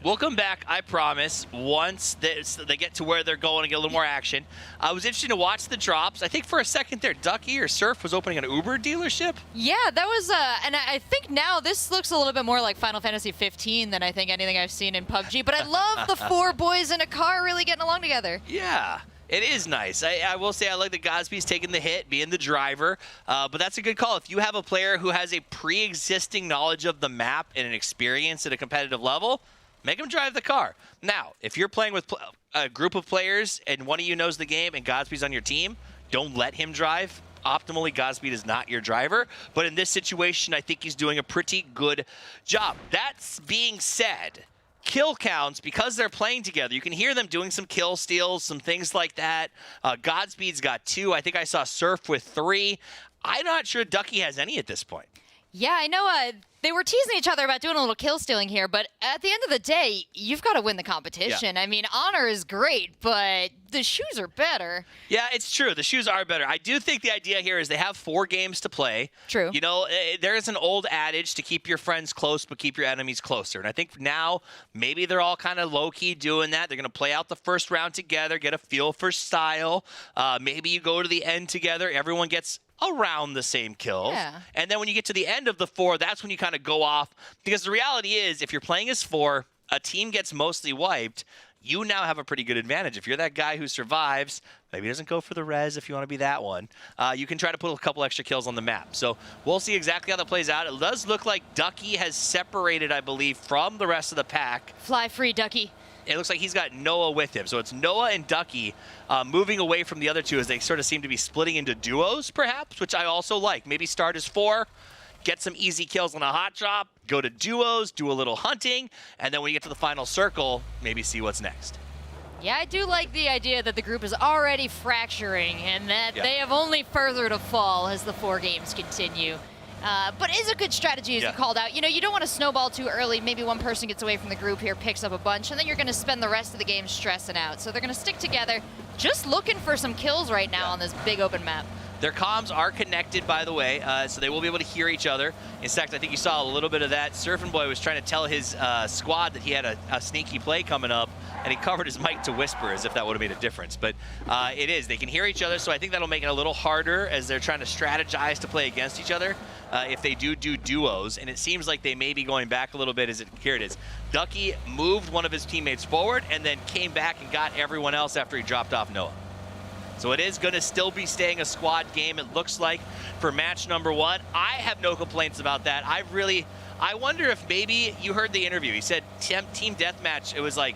We'll come back, I promise, once they get to where they're going and get a little more action. I was interested to watch the drops. I think for a second there, Ducky or Surf was opening an Uber dealership. Yeah, that was, and I think now this looks a little bit more like Final Fantasy 15 than I think anything I've seen in PUBG. But I love the 4 boys in a car really getting along together. Yeah. It is nice. I will say I like that Godspeed's taking the hit, being the driver, but that's a good call. If you have a player who has a pre-existing knowledge of the map and an experience at a competitive level, make him drive the car. Now, if you're playing with a group of players and one of you knows the game and Godspeed's on your team, don't let him drive. Optimally, Godspeed is not your driver, but in this situation, I think he's doing a pretty good job. That's being said, kill counts, because they're playing together, you can hear them doing some kill steals, some things like that. Godspeed's got 2. I think I saw Surf with 3. I'm not sure Ducky has any at this point. Yeah, I know they were teasing each other about doing a little kill stealing here, but at the end of the day, you've got to win the competition. I mean, honor is great, but the shoes are better. Yeah, it's true. The shoes are better. I do think the idea here is they have 4 games to play. True. You know, there is an old adage to keep your friends close, but keep your enemies closer. And I think now maybe they're all kind of low-key doing that. They're going to play out the first round together, get a feel for style. Maybe you go to the end together. Everyone gets around the same kills. Yeah. And then when you get to the end of the 4, that's when you kind of go off. Because the reality is, if you're playing as 4, a team gets mostly wiped, you now have a pretty good advantage. If you're that guy who survives, maybe doesn't go for the res if you want to be that one, you can try to put a couple extra kills on the map. So we'll see exactly how that plays out. It does look like Ducky has separated, I believe, from the rest of the pack. Fly free, Ducky. It looks like he's got Noah with him. So it's Noah and Ducky moving away from the other 2 as they sort of seem to be splitting into duos, perhaps, which I also like. Maybe start as 4, get some easy kills on a hot drop, go to duos, do a little hunting, and then when you get to the final circle, maybe see what's next. Yeah, I do like the idea that the group is already fracturing and that they have only further to fall as the 4 games continue. But it is a good strategy, as you called out. You know, you don't want to snowball too early. Maybe one person gets away from the group here, picks up a bunch, and then you're going to spend the rest of the game stressing out. So they're going to stick together, just looking for some kills right now on this big open map. Their comms are connected, by the way, so they will be able to hear each other. In fact, I think you saw a little bit of that. Surfing Boy was trying to tell his squad that he had a sneaky play coming up, and he covered his mic to whisper as if that would have made a difference. But it is. They can hear each other, so I think that'll make it a little harder as they're trying to strategize to play against each other if they do duos. And it seems like they may be going back a little bit. Here it is. Ducky moved one of his teammates forward and then came back and got everyone else after he dropped off Noah. So it is going to still be staying a squad game, it looks like, for match number 1. I have no complaints about that. I wonder if maybe you heard the interview. He said team deathmatch, it was like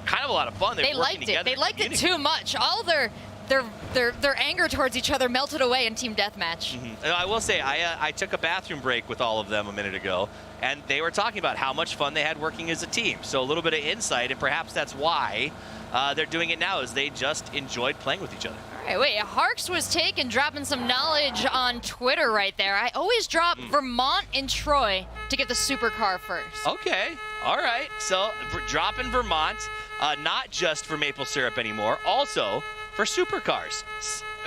kind of a lot of fun. They liked it. They liked it too much. All their anger towards each other melted away in team deathmatch. I will say, I took a bathroom break with all of them a minute ago, and they were talking about how much fun they had working as a team. So a little bit of insight, and perhaps that's why they're doing it now, is they just enjoyed playing with each other. All right, wait, Harks was taken, dropping some knowledge on Twitter right there. I always drop Vermont and Troy to get the supercar first. Okay, all right. So dropping Vermont, not just for maple syrup anymore, also for supercars.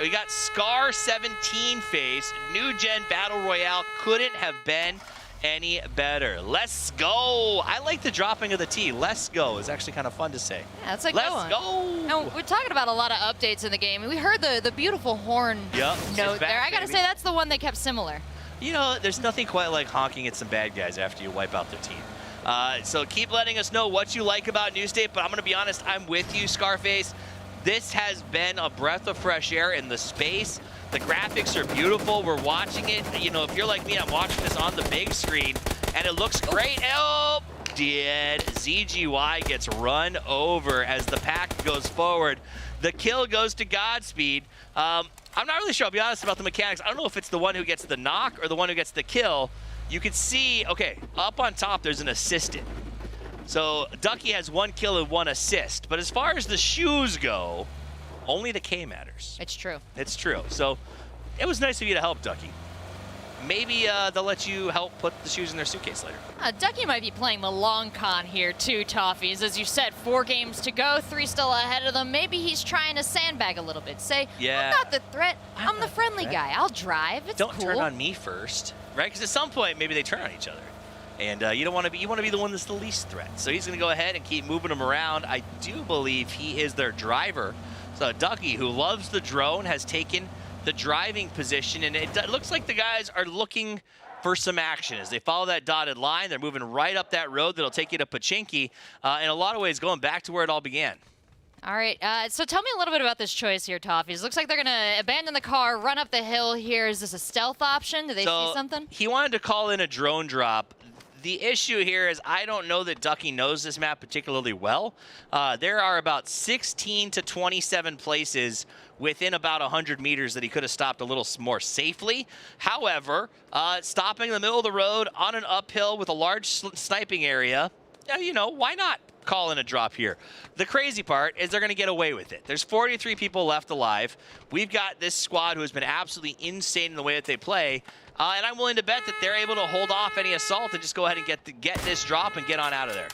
We got Scar 17 face, new gen battle royale, couldn't have been any better. Let's go. I like the dropping of the T. Let's go is actually kind of fun to say. Yeah, that's like Let's go. No, we're talking about a lot of updates in the game. We heard the beautiful horn note there. I gotta say that's the one they kept similar. You know, there's nothing quite like honking at some bad guys after you wipe out their team. So keep letting us know what you like about New State, but I'm gonna be honest, I'm with you, Scarface. This has been a breath of fresh air in the space. The graphics are beautiful. We're watching it. You know, if you're like me, I'm watching this on the big screen, and it looks great. Oh, dead. ZGY gets run over as the pack goes forward. The kill goes to Godspeed. I'm not really sure, I'll be honest, about the mechanics. I don't know if it's the one who gets the knock or the one who gets the kill. You can see, okay, up on top, there's an assistant. So Ducky has 1 kill and 1 assist. But as far as the shoes go, only the K matters. It's true. It's true. So it was nice of you to help Ducky. Maybe they'll let you help put the shoes in their suitcase later. Ducky might be playing the long con here too, Toffees. As you said, 4 games to go, 3 still ahead of them. Maybe he's trying to sandbag a little bit. Say, yeah, I'm not the threat. I'm the friendly guy. I'll drive. It's Don't cool. turn on me first, right? Because at some point, maybe they turn on each other. And you don't want to be. You want to be the one that's the least threat. So he's going to go ahead and keep moving them around. I do believe he is their driver. So Ducky, who loves the drone, has taken the driving position, and it looks like the guys are looking for some action as they follow that dotted line. They're moving right up that road that'll take you to Pachinki. In a lot of ways, going back to where it all began. All right, so tell me a little bit about this choice here, Toffees. Looks like they're going to abandon the car, run up the hill here. Is this a stealth option? Do they see something? He wanted to call in a drone drop. The issue here is I don't know that Ducky knows this map particularly well. There are about 16 to 27 places within about 100 meters that he could have stopped a little more safely. However, stopping in the middle of the road on an uphill with a large sniping area, you know, why not call in a drop here? The crazy part is they're going to get away with it. There's 43 people left alive. We've got this squad who has been absolutely insane in the way that they play. And I'm willing to bet that they're able to hold off any assault and just go ahead and get this drop and get on out of there.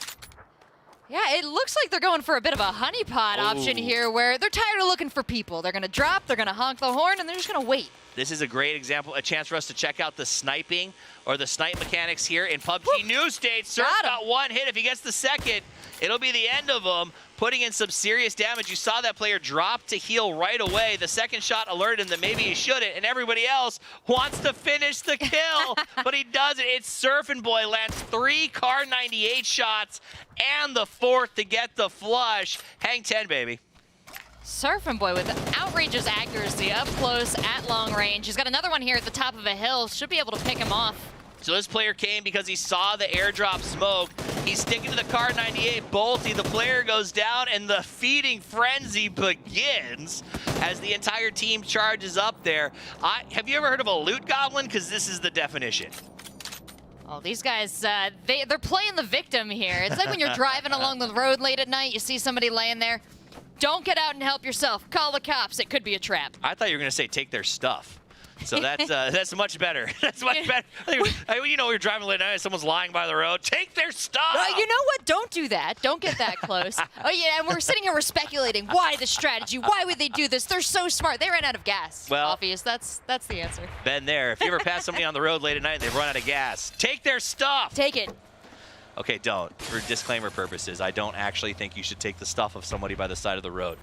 Yeah, it looks like they're going for a bit of a honeypot option here where they're tired of looking for people. They're going to drop, they're going to honk the horn, and they're just going to wait. This is a great example, a chance for us to check out the sniping or the snipe mechanics here in PUBG New State. Surf got 1 hit. If he gets the second, it'll be the end of him, putting in some serious damage. You saw that player drop to heal right away. The second shot alerted him that maybe he shouldn't, and everybody else wants to finish the kill, but he doesn't. It's Surfing Boy, lands 3 Car 98 shots and the 4th to get the flush. Hang 10, baby. Surfing Boy with outrageous accuracy up close at long range. He's got another one here at the top of a hill. Should be able to pick him off. So this player came because he saw the airdrop smoke. He's sticking to the Car 98 bolty. The player goes down, and the feeding frenzy begins as the entire team charges up there. Have you ever heard of a loot goblin? Because this is the definition. Oh, these guys, they're playing the victim here. It's like when you're driving along the road late at night, you see somebody laying there. Don't get out and help yourself. Call the cops. It could be a trap. I thought you were going to say take their stuff. So that's much better. That's much better. You know, you're driving late at night, someone's lying by the road. Take their stuff. You know what? Don't do that. Don't get that close. Oh yeah, and we're sitting here speculating. Why the strategy? Why would they do this? They're so smart. They ran out of gas. Well, obvious. That's the answer. Been there. If you ever pass somebody on the road late at night and they've run out of gas, take their stuff. Take it. Okay, don't. For disclaimer purposes, I don't actually think you should take the stuff of somebody by the side of the road.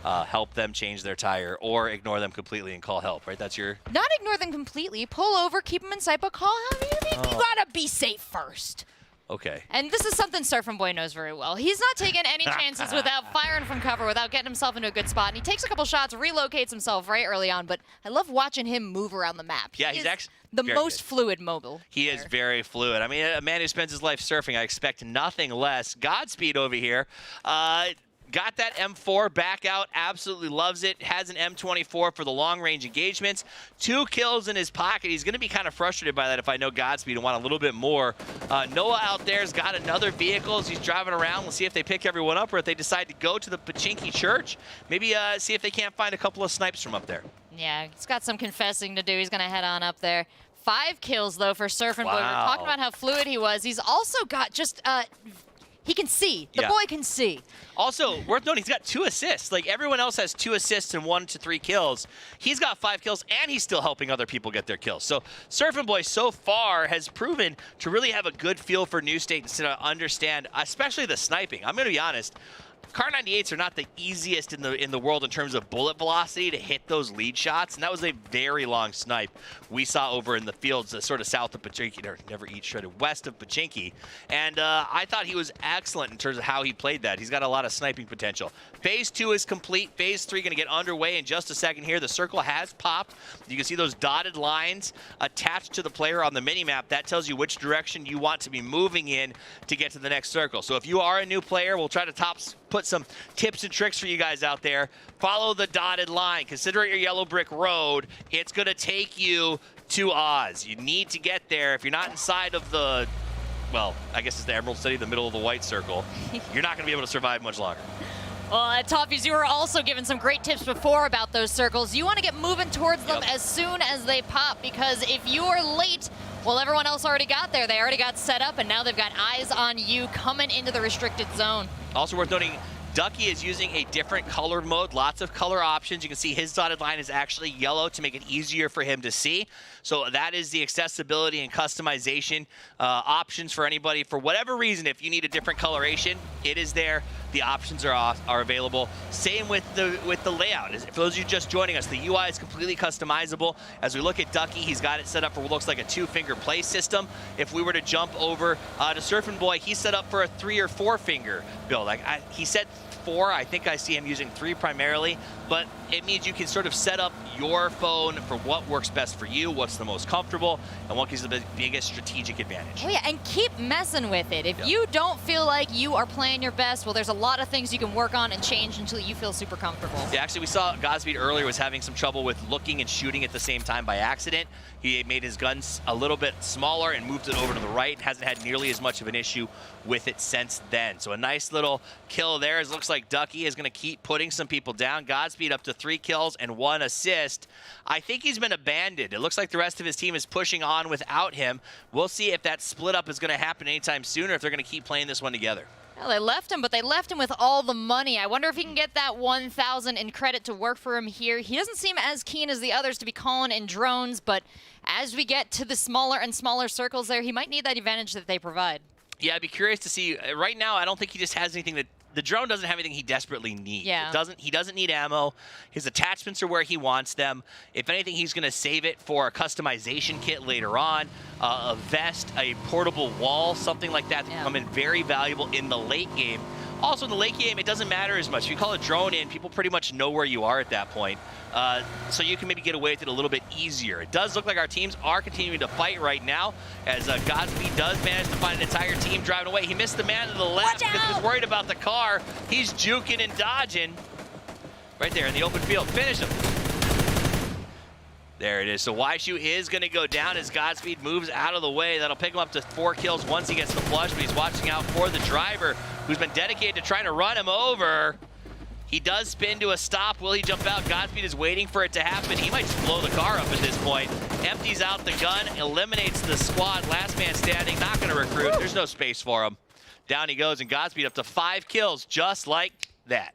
Help them change their tire or ignore them completely and call help, right? That's your... Not ignore them completely. Pull over, keep them in sight, but call help. You gotta be safe first. Okay. And this is something Surfing Boy knows very well. He's not taking any chances without firing from cover, without getting himself into a good spot. And he takes a couple shots, relocates himself right early on, but I love watching him move around the map. Yeah, he's actually the most fluid mobile. He is very fluid. I mean, a man who spends his life surfing, I expect nothing less. Godspeed over here. Got that M4 back out, absolutely loves it. Has an M24 for the long-range engagements. 2 kills in his pocket. He's going to be kind of frustrated by that if I know Godspeed and want a little bit more. Noah out there's got another vehicle as he's driving around. We'll see if they pick everyone up or if they decide to go to the Pachinki Church. Maybe see if they can't find a couple of snipes from up there. Yeah, he's got some confessing to do. He's going to head on up there. 5 kills, though, for Surfing Boy. We're talking about how fluid he was. He's also got just... He can see. The Yeah. boy can see. Also, worth noting, he's got 2 assists. Like, everyone else has 2 assists and 1 to 3 kills. He's got 5 kills, and he's still helping other people get their kills. So, Surfing Boy so far has proven to really have a good feel for New State and to understand, especially the sniping. I'm going to be honest. Car 98s are not the easiest in the world in terms of bullet velocity to hit those lead shots, and that was a very long snipe we saw over in the fields, sort of south of Pachinki, or never eat shredded, west of Pachinki. And I thought he was excellent in terms of how he played that. He's got a lot of sniping potential. Phase 2 is complete. Phase 3 going to get underway in just a second here. The circle has popped. You can see those dotted lines attached to the player on the minimap. That tells you which direction you want to be moving in to get to the next circle. So if you are a new player, we'll try to put some tips and tricks for you guys out there. Follow the dotted line. Consider it your yellow brick road. It's going to take you to Oz. You need to get there. If you're not inside of the, well, I guess it's the Emerald City, the middle of the white circle, you're not going to be able to survive much longer. Well, at Toffees, you were also given some great tips before about those circles. You want to get moving towards them as soon as they pop, because if you're late, well, everyone else already got there. They already got set up, and now they've got eyes on you coming into the restricted zone. Also worth noting, Ducky is using a different color mode, lots of color options. You can see his dotted line is actually yellow to make it easier for him to see. So that is the accessibility and customization options for anybody. For whatever reason, if you need a different coloration, it is there. The options are available. Same with the layout. For those of you just joining us, the UI is completely customizable. As we look at Ducky, he's got it set up for what looks like a 2-finger play system. If we were to jump over to Surfing Boy, he's set up for a 3 or 4-finger build. He said 4. I think I see him using 3 primarily, but it means you can sort of set up your phone for what works best for you, what's the most comfortable, and what gives the biggest strategic advantage. Oh yeah, and keep messing with it. If you don't feel like you are playing your best, well, there's a lot of things you can work on and change until you feel super comfortable. Yeah, actually, we saw Godspeed earlier was having some trouble with looking and shooting at the same time by accident. He made his guns a little bit smaller and moved it over to the right. Hasn't had nearly as much of an issue with it since then. So a nice little kill there. It looks like Ducky is going to keep putting some people down. Godspeed up to 3 kills and 1 assist. I think he's been abandoned. It looks like the rest of his team is pushing on without him. We'll see if that split up is going to happen anytime soon or if they're going to keep playing this one together. Well, they left him, but they left him with all the money. I wonder if he can get that 1,000 in credit to work for him here. He doesn't seem as keen as the others to be calling in drones, but as we get to the smaller and smaller circles there, he might need that advantage that they provide. Yeah, I'd be curious to see. Right now, I don't think he just has anything that the drone doesn't have anything he desperately needs. Yeah. He doesn't need ammo. His attachments are where he wants them. If anything, he's going to save it for a customization kit later on, a vest, a portable wall, something like that come in very valuable in the late game. Also, in the late game, it doesn't matter as much. If you call a drone in, people pretty much know where you are at that point. So you can maybe get away with it a little bit easier. It does look like our teams are continuing to fight right now, as Godspeed does manage to find an entire team driving away. He missed the man to the left because he was worried about the car. He's juking and dodging. Right there in the open field. Finish him. There it is. So Waishu is going to go down as Godspeed moves out of the way. That'll pick him up to 4 kills once he gets the flush, but he's watching out for the driver, who's been dedicated to trying to run him over. He does spin to a stop. Will he jump out? Godspeed is waiting for it to happen. He might just blow the car up at this point. Empties out the gun, eliminates the squad. Last man standing, not going to recruit. There's no space for him. Down he goes, and Godspeed up to 5 kills, just like that.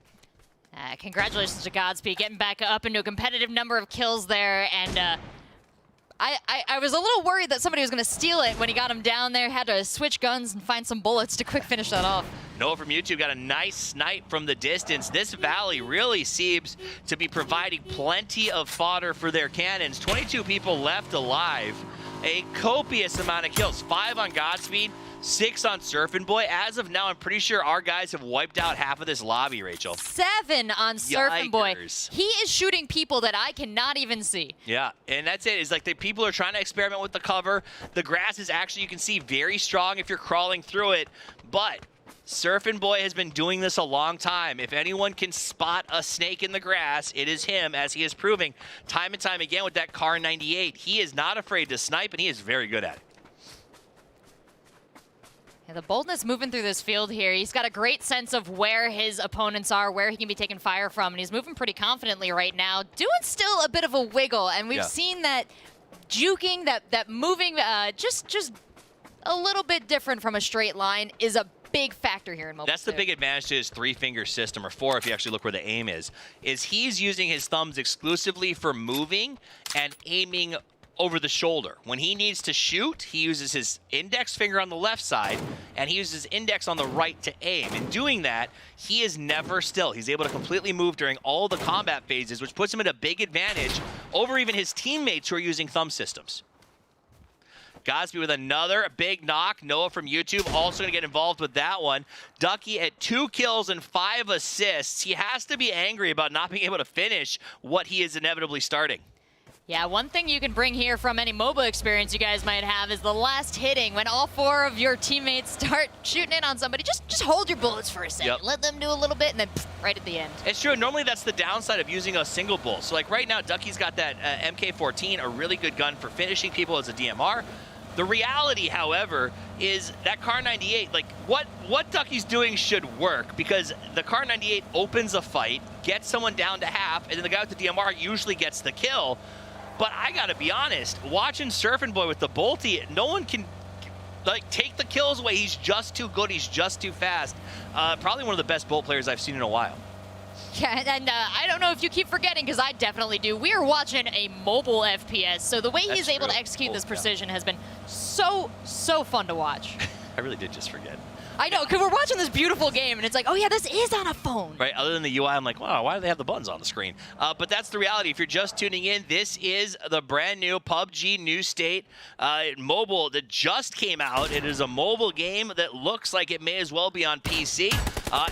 Congratulations to Godspeed, getting back up into a competitive number of kills there. And I was a little worried that somebody was going to steal it when he got him down there. Had to switch guns and find some bullets to quick finish that off. Noah from YouTube got a nice snipe from the distance. This Valley really seems to be providing plenty of fodder for their cannons. 22 people left alive. A copious amount of kills. 5 on Godspeed, 6 on Surfing Boy. As of now, I'm pretty sure our guys have wiped out half of this lobby, Rachel. 7 on Surfing Boy. Yikers. He is shooting people that I cannot even see. Yeah, and that's it. It's like the people are trying to experiment with the cover. The grass is actually, you can see, very strong if you're crawling through it. But Surfing Boy has been doing this a long time. If anyone can spot a snake in the grass, it is him, as he is proving time and time again with that Car 98. He is not afraid to snipe, and he is very good at it. Yeah, the boldness moving through this field here. He's got a great sense of where his opponents are, where he can be taking fire from, and he's moving pretty confidently right now. Doing still a bit of a wiggle, and we've seen that juking, that moving just a little bit different from a straight line is a big factor here in mobile. That's the big advantage to his three-finger system, or four if you actually look where the aim is he's using his thumbs exclusively for moving and aiming over the shoulder. When he needs to shoot, he uses his index finger on the left side, and he uses his index on the right to aim. In doing that, he is never still. He's able to completely move during all the combat phases, which puts him at a big advantage over even his teammates who are using thumb systems. Godspeed with another big knock. Noah from YouTube also going to get involved with that one. Ducky at 2 kills and 5 assists. He has to be angry about not being able to finish what he is inevitably starting. Yeah, one thing you can bring here from any mobile experience you guys might have is the last hitting. When all 4 of your teammates start shooting in on somebody, just hold your bullets for a second. Yep. Let them do a little bit, and then right at the end. It's true. Normally, that's the downside of using a single bullet. So, like right now, Ducky's got that MK14, a really good gun for finishing people as a DMR. The reality, however, is that Kar 98, like what Ducky's doing should work, because the Kar 98 opens a fight, gets someone down to half, and then the guy with the DMR usually gets the kill. But I gotta be honest, watching Surfing Boy with the Bolty, no one can like take the kills away. He's just too good. He's just too fast. Probably one of the best Bolt players I've seen in a while. Yeah, and I don't know if you keep forgetting, because I definitely do. We are watching a mobile FPS, so the way he's able to execute this precision has been so fun to watch. I really did just forget. I know, because we're watching this beautiful game, and it's like, oh yeah, this is on a phone. Right, other than the UI, I'm like, wow, why do they have the buttons on the screen? But that's the reality. If you're just tuning in, this is the brand new PUBG New State mobile that just came out. It is a mobile game that looks like it may as well be on PC.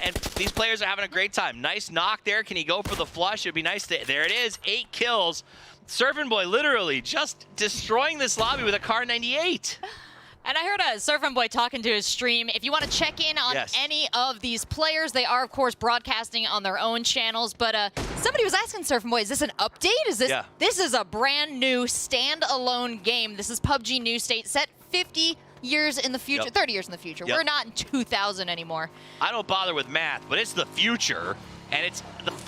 And these players are having a great time. Nice knock there. Can he go for the flush? It'd be nice to, there it is, 8 kills. Surfing Boy literally just destroying this lobby with a Kar 98. And I heard Surfing Boy talking to his stream. If you want to check in on any of these players, they are, of course, broadcasting on their own channels. But somebody was asking Surfing Boy, is this an update? Is this? Yeah. This is a brand new standalone game. This is PUBG New State, set 50 years in the future, 30 years in the future. We're not in 2000 anymore. I don't bother with math, but it's the future. And it's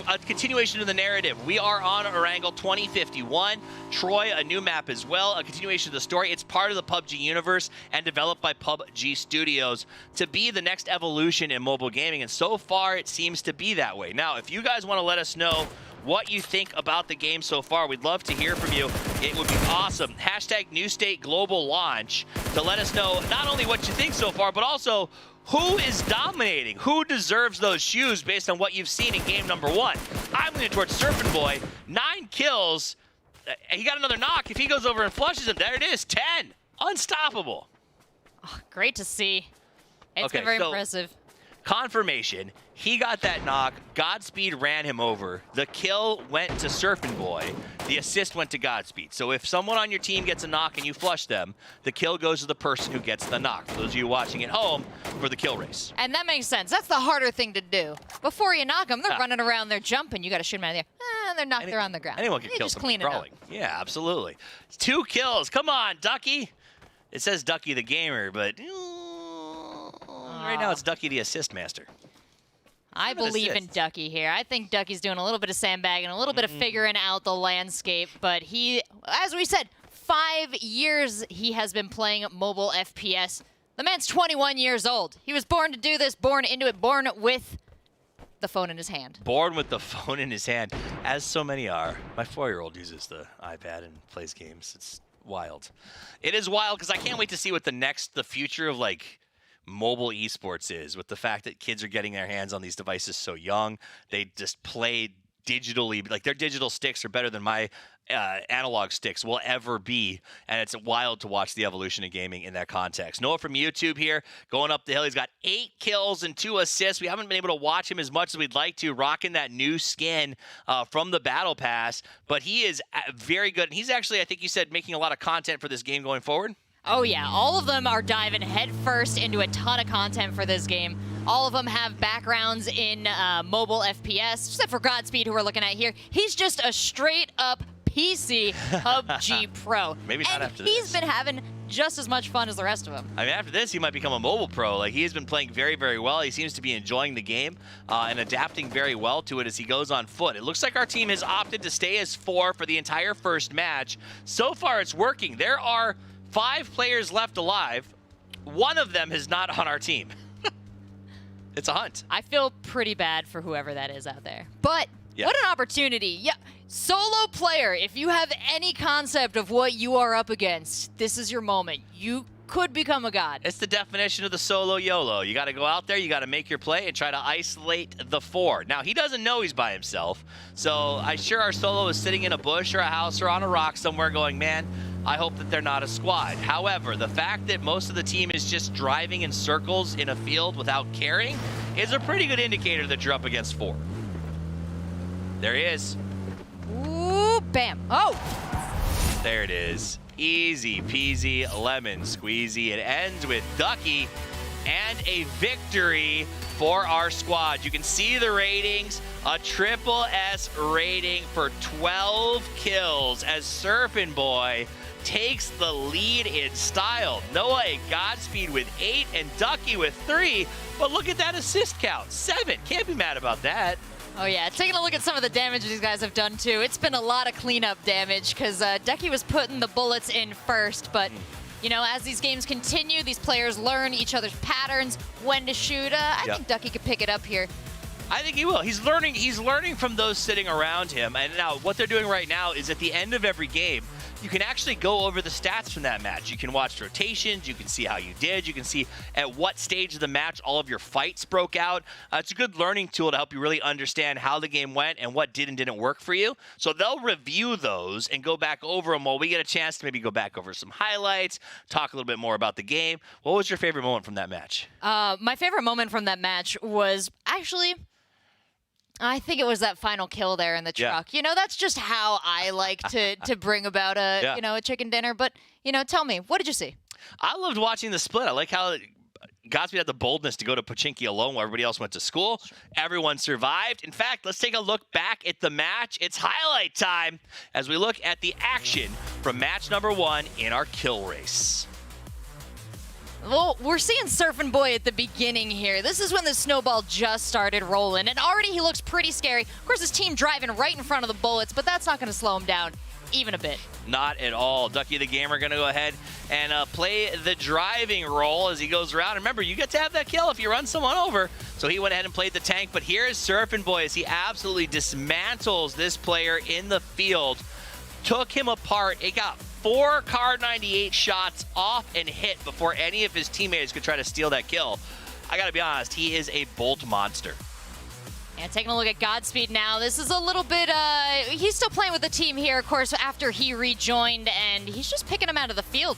a continuation of the narrative. We are on Erangel 2051. Troy, a new map as well, a continuation of the story. It's part of the PUBG universe and developed by PUBG Studios to be the next evolution in mobile gaming. And so far, it seems to be that way. Now, if you guys want to let us know what you think about the game so far, we'd love to hear from you. It would be awesome. Hashtag New State Global Launch to let us know not only what you think so far, but also who is dominating? Who deserves those shoes based on what you've seen in game number 1? I'm leaning towards Surfing Boy. 9 kills. He got another knock. If he goes over and flushes him, there it is, 10. Unstoppable. Oh, great to see. It's been very impressive. Confirmation. He got that knock. Godspeed ran him over. The kill went to Surfing Boy. The assist went to Godspeed. So if someone on your team gets a knock and you flush them, the kill goes to the person who gets the knock. For those of you watching at home, for the kill race. And that makes sense. That's the harder thing to do. Before you knock them, they're running around, they're jumping. You got to shoot them out of there. They're knocked, they're on the ground. Anyone can kill just from clean crawling. Yeah, absolutely. 2 kills. Come on, Ducky. It says Ducky the Gamer, but right now it's Ducky the Assist Master. I believe in Ducky here. I think Ducky's doing a little bit of sandbagging, a little bit of figuring out the landscape. But he, as we said, 5 years he has been playing mobile FPS. The man's 21 years old. He was born to do this, born into it, born with the phone in his hand. Born with the phone in his hand, as so many are. My 4-year-old uses the iPad and plays games. It's wild. It is wild because I can't wait to see what the future of like mobile esports is, with the fact that kids are getting their hands on these devices so young. They just play digitally, like their digital sticks are better than my analog sticks will ever be, and it's wild to watch the evolution of gaming in that context. Noah from YouTube here, going up the hill. He's got 8 kills and 2 assists. We haven't been able to watch him as much as we'd like to, rocking that new skin from the Battle Pass, but he is very good. And he's actually, I think you said, making a lot of content for this game going forward. Oh yeah, all of them are diving headfirst into a ton of content for this game. All of them have backgrounds in mobile FPS, except for Godspeed, who we're looking at here. He's just a straight-up PC PUBG pro. Maybe not after this. He's been having just as much fun as the rest of them. I mean, after this, he might become a mobile pro. Like, he has been playing very, very well. He seems to be enjoying the game and adapting very well to it as he goes on foot. It looks like our team has opted to stay as 4 for the entire first match. So far, it's working. There are 5 players left alive. One of them is not on our team. It's a hunt. I feel pretty bad for whoever that is out there. But Yeah. what an opportunity. Yeah. Solo player, if you have any concept of what you are up against, this is your moment. You could become a god. It's the definition of the solo YOLO. You got to go out there, you got to make your play, and try to isolate the 4. Now, he doesn't know he's by himself, so I'm sure our solo is sitting in a bush or a house or on a rock somewhere going, man, I hope that they're not a squad. However, the fact that most of the team is just driving in circles in a field without caring is a pretty good indicator that you're up against 4. There he is. Ooh, bam. Oh! There it is. Easy peasy lemon squeezy. It ends with Ducky and a victory for our squad. You can see the ratings, a triple S rating for 12 kills as Surfin' Boy takes the lead in style. Noah and Godspeed with 8 and Ducky with 3, but look at that assist count, 7. Can't be mad about that. Oh yeah, taking a look at some of the damage these guys have done too. It's been a lot of cleanup damage because Ducky was putting the bullets in first, but you know, as these games continue, these players learn each other's patterns, when to shoot. I think Ducky could pick it up here. I think he will. He's learning from those sitting around him. And now what they're doing right now is at the end of every game, you can actually go over the stats from that match. You can watch rotations. You can see how you did. You can see at what stage of the match all of your fights broke out. It's a good learning tool to help you really understand how the game went and what did and didn't work for you. So they'll review those and go back over them while we get a chance to maybe go back over some highlights, talk a little bit more about the game. What was your favorite moment from that match? My favorite moment from that match was actually, I think it was that final kill there in the truck. You know, that's just how I like to bring about a you know, a chicken dinner. But you know, tell me, what did you see? I loved watching the split. I like how Godspeed had the boldness to go to Pochinki alone while everybody else went to school. Everyone survived. In fact, let's take a look back at the match. It's highlight time as we look at the action from match number 1 in our kill race. Well, we're seeing Surfin' Boy at the beginning here. This is when the snowball just started rolling, and already he looks pretty scary. Of course, his team driving right in front of the bullets, but that's not going to slow him down even a bit. Not at all. Ducky the Gamer going to go ahead and play the driving role as he goes around. Remember, you get to have that kill if you run someone over. So he went ahead and played the tank, but here's Surfin' Boy as he absolutely dismantles this player in the field. Took him apart. It got 4 Card 98 shots off and hit before any of his teammates could try to steal that kill. I gotta be honest, he is a bolt monster. And taking a look at Godspeed now, this is a little bit, he's still playing with the team here, of course, after he rejoined, and he's just picking them out of the field.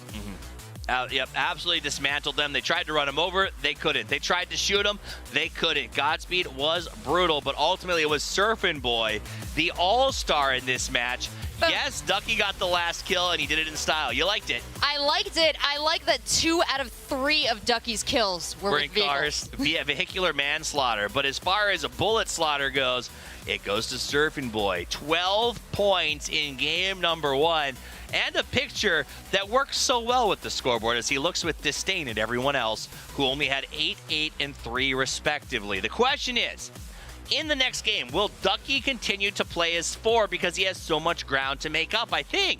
Yep, absolutely dismantled them. They tried to run him over. They couldn't. They tried to shoot him. They couldn't. Godspeed was brutal, but ultimately it was Surfin' Boy, the all-star in this match. Yes, Ducky got the last kill, and he did it in style. You liked it. I liked it. I like that 2 out of 3 of Ducky's kills were in with vehicles. cars via vehicular manslaughter. But as far as a bullet slaughter goes, it goes to Surfin' Boy. 12 points in game number 1. And a picture that works so well with the scoreboard as he looks with disdain at everyone else who only had 8, 8, and 3 respectively. The question is, in the next game, will Ducky continue to play as 4 because he has so much ground to make up? I think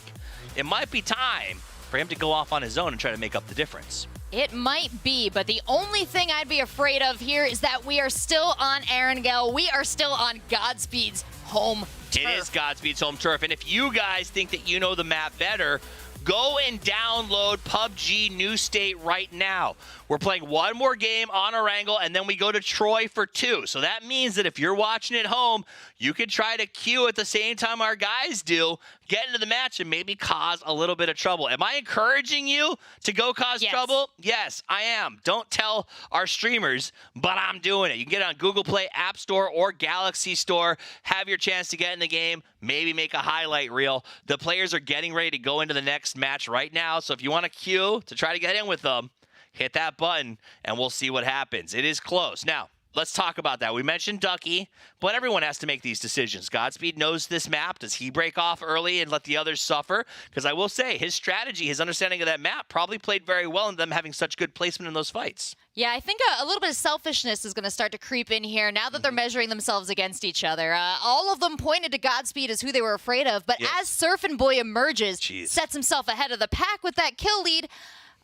it might be time for him to go off on his own and try to make up the difference. It might be, but the only thing I'd be afraid of here is that we are still on Erangel. We are still on Godspeed's home turf. It is Godspeed's home turf, and if you guys think that you know the map better, go and download PUBG New State right now. We're playing one more game on Erangel, and then we go to Troy for 2. So that means that if you're watching at home, you can try to queue at the same time our guys do, get into the match, and maybe cause a little bit of trouble. Am I encouraging you to go cause trouble? Yes, I am. Don't tell our streamers, but I'm doing it. You can get it on Google Play, App Store, or Galaxy Store. Have your chance to get in the game, maybe make a highlight reel. The players are getting ready to go into the next match right now, so if you want to queue to try to get in with them, hit that button, and we'll see what happens. It is close. Now, let's talk about that. We mentioned Ducky, but everyone has to make these decisions. Godspeed knows this map. Does he break off early and let the others suffer? Because I will say, his strategy, his understanding of that map probably played very well in them having such good placement in those fights. Yeah, I think a little bit of selfishness is going to start to creep in here now that they're measuring themselves against each other. All of them pointed to Godspeed as who they were afraid of, but as Surfin' Boy emerges, sets himself ahead of the pack with that kill lead,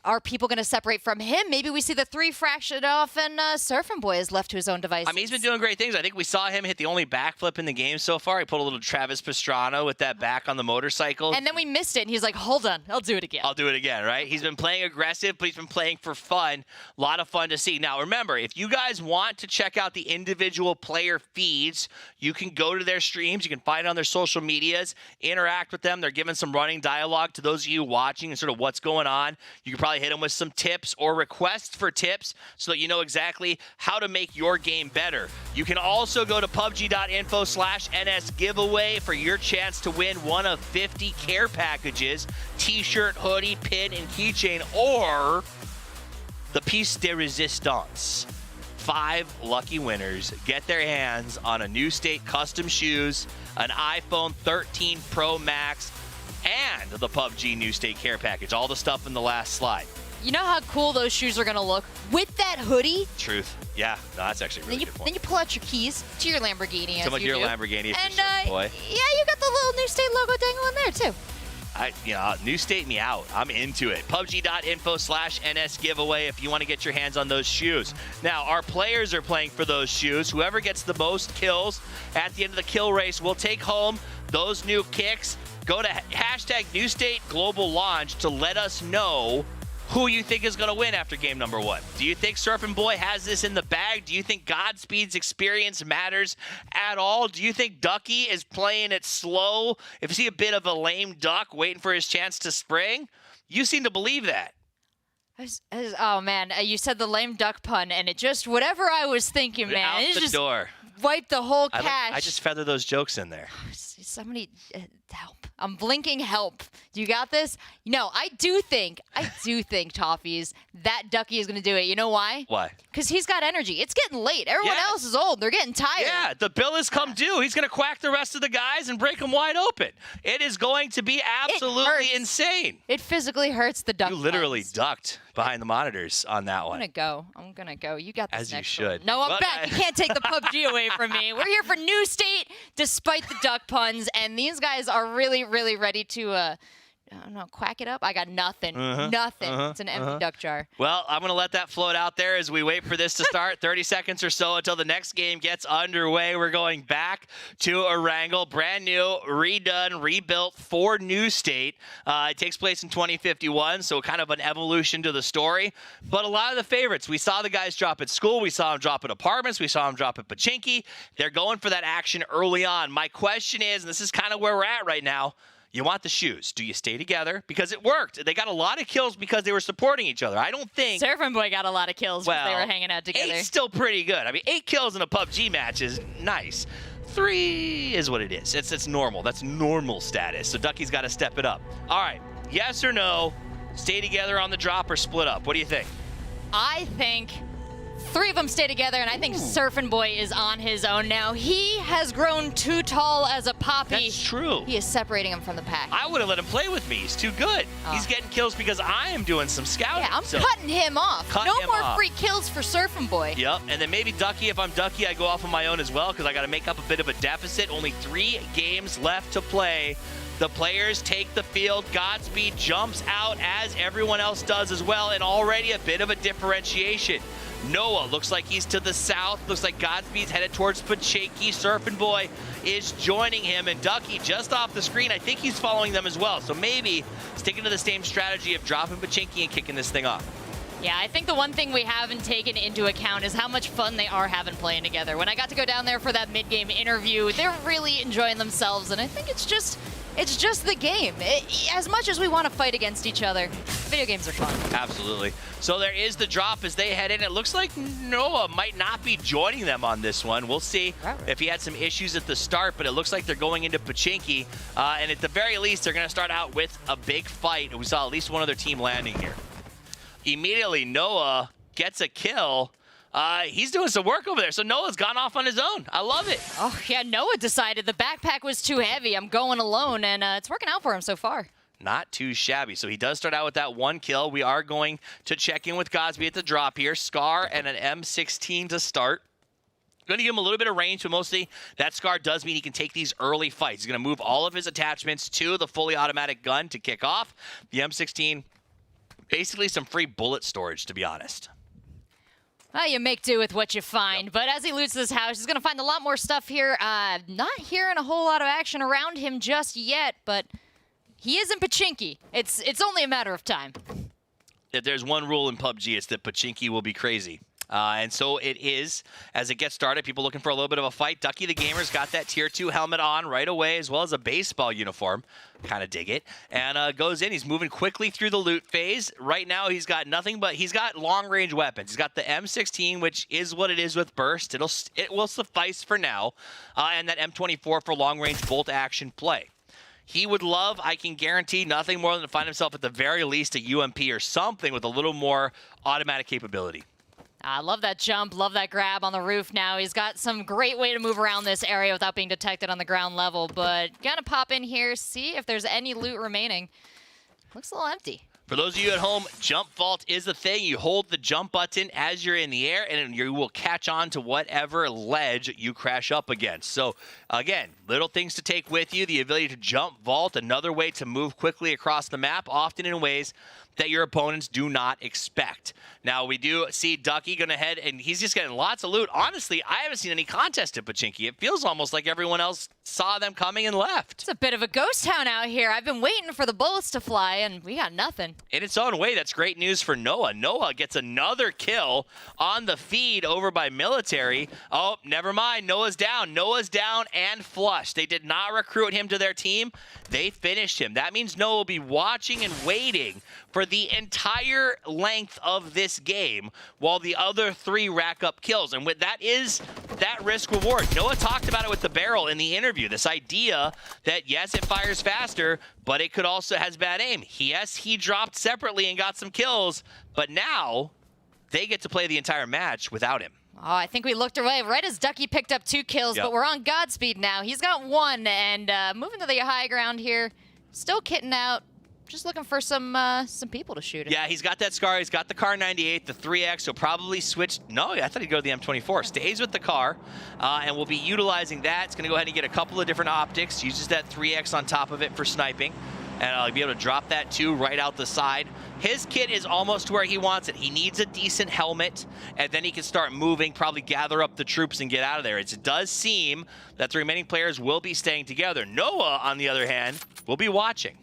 Are people going to separate from him? Maybe we see the 3 fractured off and Surfing Boy is left to his own devices. I mean, he's been doing great things. I think we saw him hit the only backflip in the game so far. He put a little Travis Pastrana with that back on the motorcycle. And then we missed it, and he's like, hold on, I'll do it again. I'll do it again, right? He's been playing aggressive, but he's been playing for fun. A lot of fun to see. Now, remember, if you guys want to check out the individual player feeds, you can go to their streams. You can find it on their social medias, interact with them. They're giving some running dialogue to those of you watching and sort of what's going on. You can probably hit them with some tips or requests for tips so that you know exactly how to make your game better. You can also go to PUBG.info/NS giveaway for your chance to win one of 50 care packages, t-shirt, hoodie, pin, and keychain, or the piece de resistance. 5 lucky winners get their hands on a New State custom shoes, an iPhone 13 Pro Max, and the PUBG New State care package. All the stuff in the last slide. You know how cool those shoes are going to look with that hoodie? Truth. Yeah, no, that's actually a really good point. Then you pull out your keys to your Lamborghini. Some of your Lamborghini, and boy. Yeah, you got the little New State logo dangling there too. New State me out. I'm into it. PUBG.info/NS giveaway if you want to get your hands on those shoes. Now, our players are playing for those shoes. Whoever gets the most kills at the end of the kill race will take home those new kicks. Go to hashtag New State Global Launch to let us know who you think is going to win after game number 1. Do you think Surfing Boy has this in the bag? Do you think Godspeed's experience matters at all? Do you think Ducky is playing it slow? If you see a bit of a lame duck waiting for his chance to spring, you seem to believe that. Oh, man, you said the lame duck pun, and it just, whatever I was thinking, man. Out the door. Wiped the whole cache. I just feather those jokes in there. Somebody help. I'm blinking help. Do you got this? No, I do think, Toffees, that Ducky is going to do it. You know why? Why? Because he's got energy. It's getting late. Everyone else is old. They're getting tired. Yeah, the bill has come due. He's going to quack the rest of the guys and break them wide open. It is going to be absolutely insane. It physically hurts the duck. You literally ducked behind the monitors on that one. I'm going to go. You got this. As you should. No, I'm back. You can't take the PUBG away from me. We're here for New State, despite the duck puns, and these guys are really, really ready to, I don't know, quack it up. I got nothing. Nothing. It's an empty duck jar. Well, I'm going to let that float out there as we wait for this to start. 30 seconds or so until the next game gets underway. We're going back to Erangel. Brand new, redone, rebuilt for New State. It takes place in 2051, so kind of an evolution to the story. But a lot of the favorites, we saw the guys drop at school. We saw them drop at apartments. We saw them drop at Pachinki. They're going for that action early on. My question is, and this is kind of where we're at right now, you want the shoes. Do you stay together? Because it worked. They got a lot of kills because they were supporting each other. I don't think... Surfing Boy got a lot of kills because they were hanging out together. 8's still pretty good. I mean, 8 kills in a PUBG match is nice. 3 is what it is. It's normal. That's normal status. So Ducky's got to step it up. All right. Yes or no? Stay together on the drop or split up? What do you think? I think 3 of them stay together, and I think Surfing Boy is on his own now. He has grown too tall as a poppy. That's true. He is separating him from the pack. I would have let him play with me. He's too good. He's getting kills because I am doing some scouting. Yeah, I'm cutting him off. No more free kills for Surfing Boy. Yep, and then maybe Ducky, if I'm Ducky, I go off on my own as well because I got to make up a bit of a deficit. Only 3 games left to play. The players take the field. Godspeed jumps out as everyone else does as well, and already a bit of a differentiation. Noah looks like he's to the south. Looks like Godspeed's headed towards Pachinki. Surfing Boy is joining him, and Ducky just off the screen. I think he's following them as well. So maybe sticking to the same strategy of dropping Pachinki and kicking this thing off. Yeah, I think the one thing we haven't taken into account is how much fun they are having playing together. When I got to go down there for that mid-game interview, they're really enjoying themselves, and I think it's just the game. As much as we want to fight against each other, video games are fun. Absolutely. So there is the drop as they head in. It looks like Noah might not be joining them on this one. We'll see if he had some issues at the start, but it looks like they're going into Pachinki. And at the very least, they're going to start out with a big fight. We saw at least one other team landing here. Immediately, Noah gets a kill. He's doing some work over there. So Noah's gone off on his own. I love it. Oh, yeah, Noah decided the backpack was too heavy. I'm going alone, and it's working out for him so far. Not too shabby. So he does start out with that 1 kill. We are going to check in with Godspeed at the drop here. Scar and an M16 to start. Going to give him a little bit of range, but mostly that Scar does mean he can take these early fights. He's going to move all of his attachments to the fully automatic gun to kick off. The M16 basically some free bullet storage, to be honest. Well, you make do with what you find. But as he loots this house, he's going to find a lot more stuff here. Not hearing a whole lot of action around him just yet, but he is in Pachinki. It's only a matter of time. If there's one rule in PUBG, it's that Pachinki will be crazy. And so it is. As it gets started, people looking for a little bit of a fight. Ducky the Gamer's got that Tier 2 helmet on right away, as well as a baseball uniform. Kind of dig it. And goes in. He's moving quickly through the loot phase. Right now, he's got nothing but... He's got long-range weapons. He's got the M16, which is what it is with burst. It will suffice for now. And that M24 for long-range bolt-action play. He would love, I can guarantee, nothing more than to find himself at the very least a UMP or something with a little more automatic capability. I love that jump, love that grab on the roof now. He's got some great way to move around this area without being detected on the ground level, but gonna pop in here, see if there's any loot remaining. Looks a little empty. For those of you at home, jump vault is the thing. You hold the jump button as you're in the air, and you will catch on to whatever ledge you crash up against. So, again, little things to take with you. The ability to jump vault, another way to move quickly across the map, often in ways that your opponents do not expect. Now, we do see Ducky going ahead, and he's just getting lots of loot. Honestly, I haven't seen any contest at Pachinki. It feels almost like everyone else saw them coming and left. It's a bit of a ghost town out here. I've been waiting for the bullets to fly, and we got nothing. In its own way, that's great news for Noah. Noah gets another kill on the feed over by Military. Oh, never mind. Noah's down. Noah's down and flushed. They did not recruit him to their team. They finished him. That means Noah will be watching and waiting for the entire length of this game while the other three rack up kills. And with that is that risk reward. Noah talked about it with the barrel in the interview. This idea that, yes, it fires faster, but it could also has bad aim. Yes, he dropped separately and got some kills, but now they get to play the entire match without him. Oh, I think we looked away right as Ducky picked up 2 kills, but we're on Godspeed now. He's got 1, and moving to the high ground here. Still kitting out. Just looking for some people to shoot him. Yeah, he's got that Scar. He's got the Car 98, the 3X. So probably switch. No, I thought he'd go to the M24. Stays with the Car, and we'll be utilizing that. It's going to go ahead and get a couple of different optics. Uses that 3X on top of it for sniping, and I'll be able to drop that too right out the side. His kit is almost where he wants it. He needs a decent helmet, and then he can start moving, probably gather up the troops and get out of there. It does seem that the remaining players will be staying together. Noah, on the other hand, will be watching.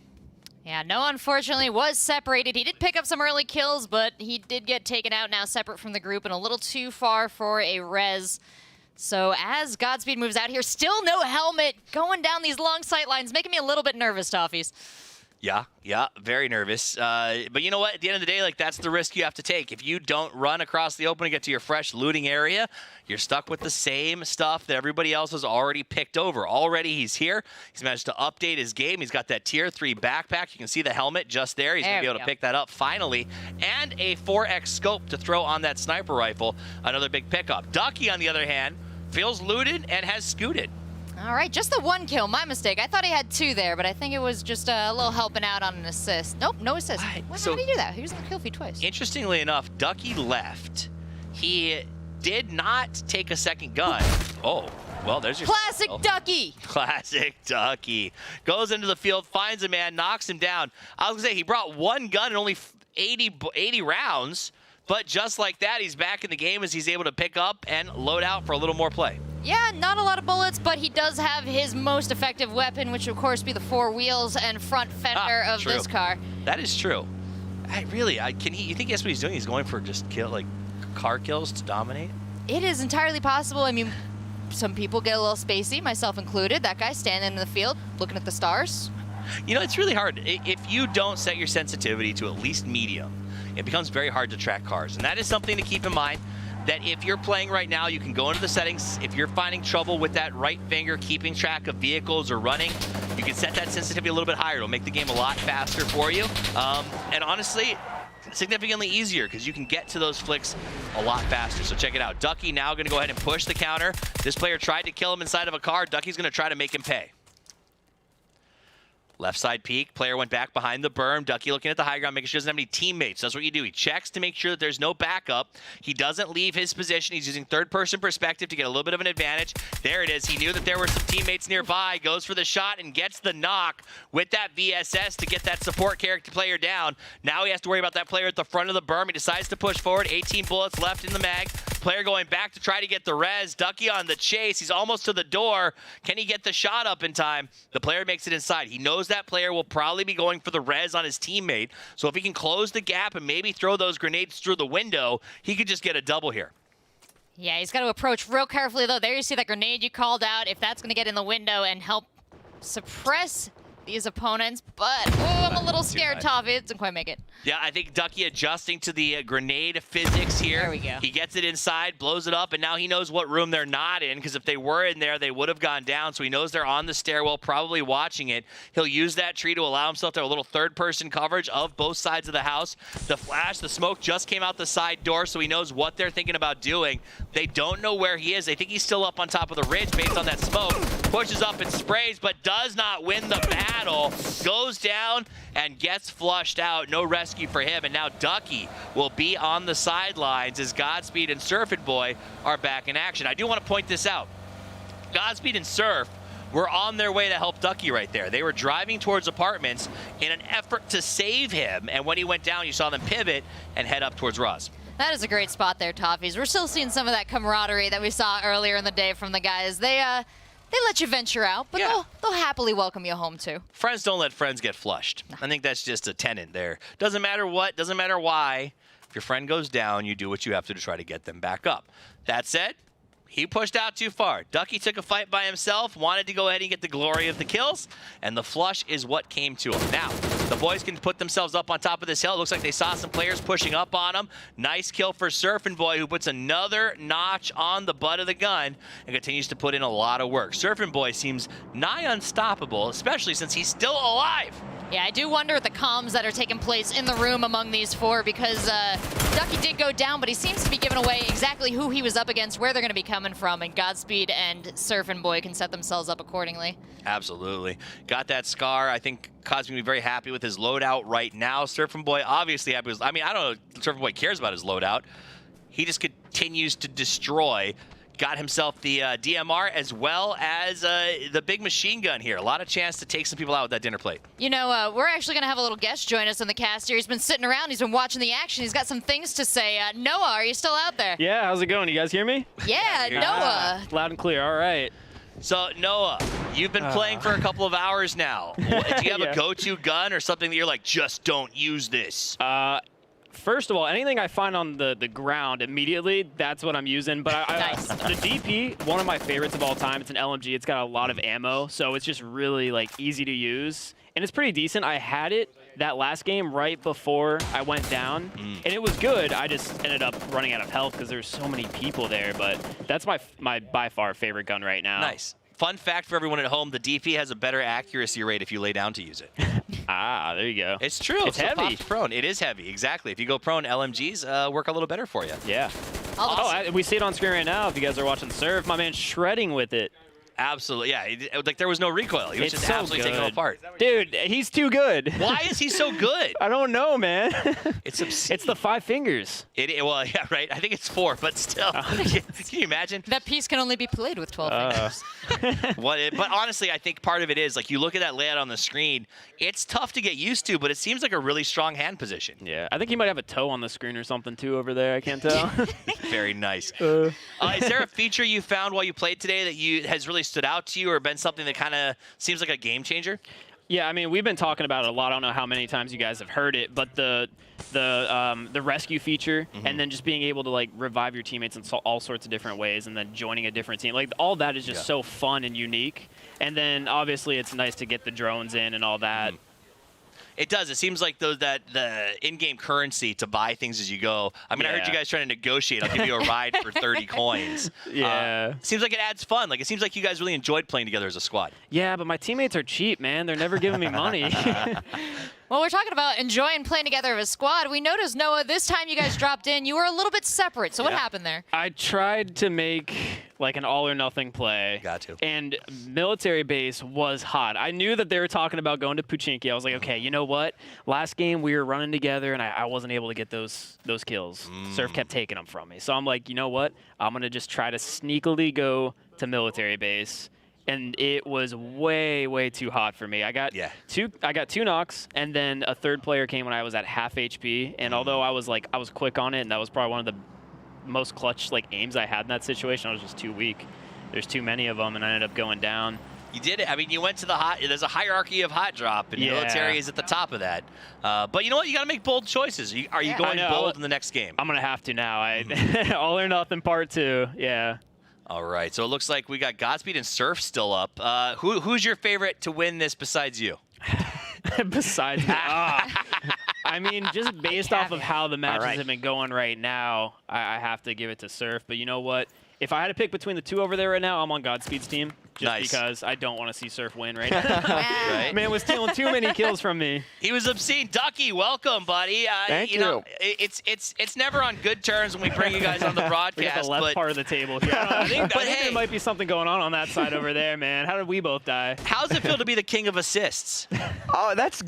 Yeah, Noah, unfortunately, was separated. He did pick up some early kills, but he did get taken out now separate from the group and a little too far for a res. So as Godspeed moves out here, still no helmet, going down these long sight lines, making me a little bit nervous, Toffees. Yeah, very nervous. But you know what? At the end of the day, like, that's the risk you have to take. If you don't run across the open and get to your fresh looting area, you're stuck with the same stuff that everybody else has already picked over. Already he's here. He's managed to update his game. He's got that Tier 3 backpack. You can see the helmet just there. He's going to be able to pick that up finally. And a 4X scope to throw on that sniper rifle. Another big pickup. Ducky, on the other hand, feels looted and has scooted. All right, just the 1 kill. My mistake. I thought he had 2 there, but I think it was just a little helping out on an assist. Nope, no assist. How did he do that? He was on the kill feed twice. Interestingly enough, Ducky left. He did not take a second gun. Oh, well, there's your... Classic Ducky! Classic Ducky. Goes into the field, finds a man, knocks him down. I was going to say, he brought 1 gun and only 80 rounds, but just like that, he's back in the game as he's able to pick up and load out for a little more play. Yeah, not a lot of bullets, but he does have his most effective weapon, which of course be the 4 wheels and front fender of true. this car. That is true. You think that's what he's doing? He's going for just car kills to dominate? It is entirely possible. I mean, some people get a little spacey, myself included. That guy standing in the field, looking at the stars. You know, it's really hard. If you don't set your sensitivity to at least medium, it becomes very hard to track cars. And that is something to keep in mind. That if you're playing right now, you can go into the settings. If you're finding trouble with that right finger, keeping track of vehicles or running, you can set that sensitivity a little bit higher. It'll make the game a lot faster for you. And honestly, significantly easier because you can get to those flicks a lot faster. So check it out. Ducky now going to go ahead and push the counter. This player tried to kill him inside of a car. Ducky's going to try to make him pay. Left side peek. Player went back behind the berm. Ducky looking at the high ground, making sure he doesn't have any teammates. That's what you do. He checks to make sure that there's no backup. He doesn't leave his position. He's using third-person perspective to get a little bit of an advantage. There it is. He knew that there were some teammates nearby. Goes for the shot and gets the knock with that VSS to get that support character player down. Now he has to worry about that player at the front of the berm. He decides to push forward. 18 bullets left in the mag. Player going back to try to get the res. Ducky on the chase. He's almost to the door. Can he get the shot up in time? The player makes it inside. He knows that player will probably be going for the res on his teammate. So if he can close the gap and maybe throw those grenades through the window, he could just get a double here. Yeah, he's got to approach real carefully, though. There you see that grenade you called out. If that's going to get in the window and help suppress these opponents, but oh, I'm a little scared, Toffee. It doesn't quite make it. Yeah, I think Ducky adjusting to the grenade physics here. There we go. He gets it inside, blows it up, and now he knows what room they're not in, because if they were in there, they would have gone down. So he knows they're on the stairwell, probably watching it. He'll use that tree to allow himself to have a little third-person coverage of both sides of the house. The flash, the smoke just came out the side door, so he knows what they're thinking about doing. They don't know where he is. They think he's still up on top of the ridge based on that smoke. Pushes up and sprays, but does not win the battle. Goes down and gets flushed out. No rescue for him. And now Ducky will be on the sidelines as Godspeed and Surfing Boy are back in action. I do want to point this out. Godspeed and Surf were on their way to help Ducky right there. They were driving towards apartments in an effort to save him. And when he went down, you saw them pivot and head up towards Roz. That is a great spot there, Toffees. We're still seeing some of that camaraderie that we saw earlier in the day from the guys. They let you venture out, but they'll happily welcome you home, too. Friends don't let friends get flushed. I think that's just a tenet there. Doesn't matter what, doesn't matter why. If your friend goes down, you do what you have to try to get them back up. That said, he pushed out too far. Ducky took a fight by himself, wanted to go ahead and get the glory of the kills, and the flush is what came to him. Now, the boys can put themselves up on top of this hill. It looks like they saw some players pushing up on him. Nice kill for Surfing Boy, who puts another notch on the butt of the gun and continues to put in a lot of work. Surfing Boy seems nigh unstoppable, especially since he's still alive. Yeah, I do wonder the comms that are taking place in the room among these four, because Ducky did go down, but he seems to be giving away exactly who he was up against, where they're going to be coming from, and Godspeed and Surfing Boy can set themselves up accordingly. Absolutely. Got that scar. I think Cosby will be very happy with his loadout right now. Surfing Boy obviously happy with, I mean, I don't know if Surfing Boy cares about his loadout. He just continues to destroy. Got himself the DMR as well as the big machine gun here. A lot of chance to take some people out with that dinner plate. You know, we're actually going to have a little guest join us in the cast here. He's been sitting around. He's been watching the action. He's got some things to say. Noah, are you still out there? Yeah, how's it going? You guys hear me? Yeah, Noah. Loud and clear. All right. So, Noah, you've been playing for a couple of hours now. Do you have a go-to gun or something that you're like, just don't use this? First of all, anything I find on the ground immediately, that's what I'm using. But Nice. The DP, one of my favorites of all time. It's an LMG. It's got a lot of ammo, so it's just really like easy to use. And it's pretty decent. I had it that last game right before I went down, and it was good. I just ended up running out of health because there's so many people there. But that's my by far favorite gun right now. Nice. Fun fact for everyone at home, the DP has a better accuracy rate if you lay down to use it. There you go. It's true. It's heavy. Pops prone. It is heavy, exactly. If you go prone, LMGs work a little better for you. Yeah. We see it on screen right now. If you guys are watching Surf, my man's shredding with it. Absolutely, yeah. Like there was no recoil. He was just absolutely taking it apart. Dude, he's too good. Why is he so good? I don't know, man. It's obscene. It's the 5 fingers. Well, yeah, right. I think it's 4, but still. Can you imagine? That piece can only be played with 12 fingers. But honestly, I think part of it is, like, you look at that layout on the screen, it's tough to get used to, but it seems like a really strong hand position. Yeah, I think he might have a toe on the screen or something, too, over there. I can't tell. Very nice. Is there a feature you found while you played today that has really stood out to you or been something that kind of seems like a game changer? Yeah, I mean, we've been talking about it a lot. I don't know how many times you guys have heard it, but the rescue feature, and then just being able to like revive your teammates in all sorts of different ways, and then joining a different team, like all that is just so fun and unique. And then obviously it's nice to get the drones in and all that. It does. It seems like the in-game currency to buy things as you go. I mean, I heard you guys trying to negotiate. I'll give you a ride for 30 coins. Yeah. Seems like it adds fun. Like, it seems like you guys really enjoyed playing together as a squad. Yeah, but my teammates are cheap, man. They're never giving me money. Well, we're talking about enjoying playing together as a squad. We noticed, Noah, this time you guys dropped in, you were a little bit separate. So what happened there? I tried to make like an all or nothing play. Got to. And military base was hot. I knew that they were talking about going to Pochinki. I was like, okay, you know what? Last game we were running together and I wasn't able to get those kills. Surf kept taking them from me. So I'm like, you know what? I'm going to just try to sneakily go to military base. And it was way, way too hot for me. I got two knocks, and then a third player came when I was at half HP. And although I was quick on it, and that was probably one of the most clutch aims I had in that situation, I was just too weak. There's too many of them, and I ended up going down. You did it. I mean, you went to the hot. There's a hierarchy of hot drop, and military is at the top of that. But you know what? You got to make bold choices. Are you going bold in the next game? I'm gonna have to now. All or nothing part 2. Yeah. All right, so it looks like we got Godspeed and Surf still up. Who's your favorite to win this besides you? Besides me? I mean, just based off of how the matches have been going right now, I have to give it to Surf. But you know what? If I had to pick between the two over there right now, I'm on Godspeed's team. Just because I don't want to see Surf win right now. Right? Man was stealing too many kills from me. He was obscene. Ducky, welcome, buddy. Thank you. Know, it's never on good terms when we bring you guys on the broadcast. We got the left part of the table here. I think there might be something going on that side over there, man. How did we both die? How's it feel to be the king of assists? Oh, that's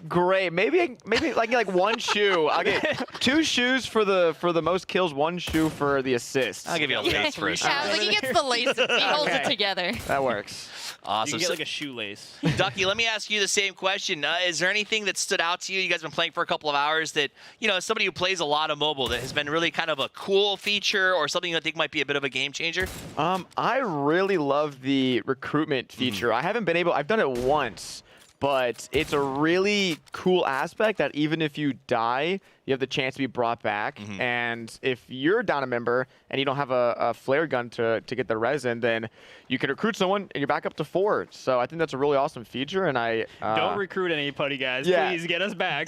great. Maybe like one shoe. I'll get 2 shoes for the most kills, 1 shoe for the assist. I'll give you a lace for a shot. Yeah, he gets the laces. He holds it together. That works. Awesome. You get like a shoelace. Ducky, let me ask you the same question. Is there anything that stood out to you? You guys have been playing for a couple of hours that, as somebody who plays a lot of mobile, that has been really kind of a cool feature or something you think might be a bit of a game changer? I really love the recruitment feature. I've done it once, but it's a really cool aspect that even if you die, you have the chance to be brought back. And if you're down a member and you don't have a flare gun to get the resin, then you can recruit someone and you're back up to 4. So I think that's a really awesome feature. And don't recruit anybody, guys. Please get us back.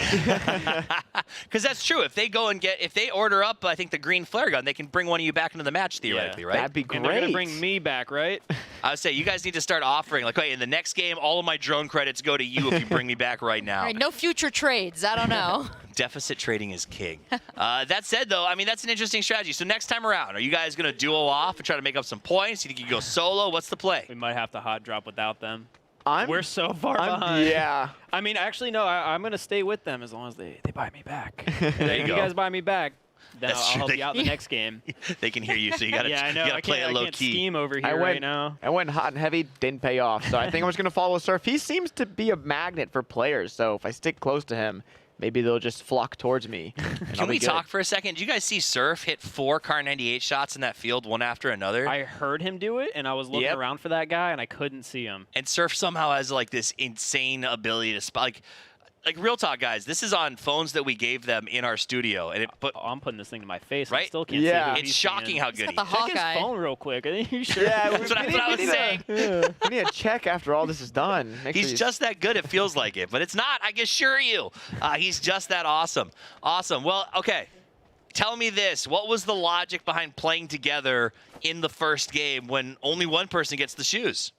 Because that's true. If they order up, I think the green flare gun, they can bring one of you back into the match theoretically, right? That'd be great. And they're gonna bring me back, right? I would say you guys need to start offering okay, in the next game, all of my drone credits go to you if you bring me back right now. All right, no future trades. I don't know. Deficit trading is king. That said, though, I mean, that's an interesting strategy. So next time around, are you guys going to duo off and try to make up some points? You think you can go solo? What's the play? We might have to hot drop without them. We're so far behind. Yeah. I mean, actually, no, I'm going to stay with them as long as they buy me back. There you if go. you guys buy me back, then That's I'll true. help you out the next game. They can hear you, so you got to play it I low can't key. scheme over here right now. I went hot and heavy, didn't pay off. So I think I'm just going to follow Surf. He seems to be a magnet for players. So if I stick close to him, maybe they'll just flock towards me. Can we talk for a second? Did you guys see Surf hit 4 Car 98 shots in that field, one after another? I heard him do it, and I was looking around for that guy, and I couldn't see him. And Surf somehow has like this insane ability to spot. Like real talk, guys. This is on phones that we gave them in our studio, and I'm putting this thing to my face. Right? I still can't see it. It's shocking how good he is. Check his phone real quick. Are you sure? Yeah, that's what I was saying. We need a check after all this is done. He's just that good. It feels like it, but it's not. I can assure you, he's just that awesome. Awesome. Well, okay. Tell me this. What was the logic behind playing together in the first game when only one person gets the shoes?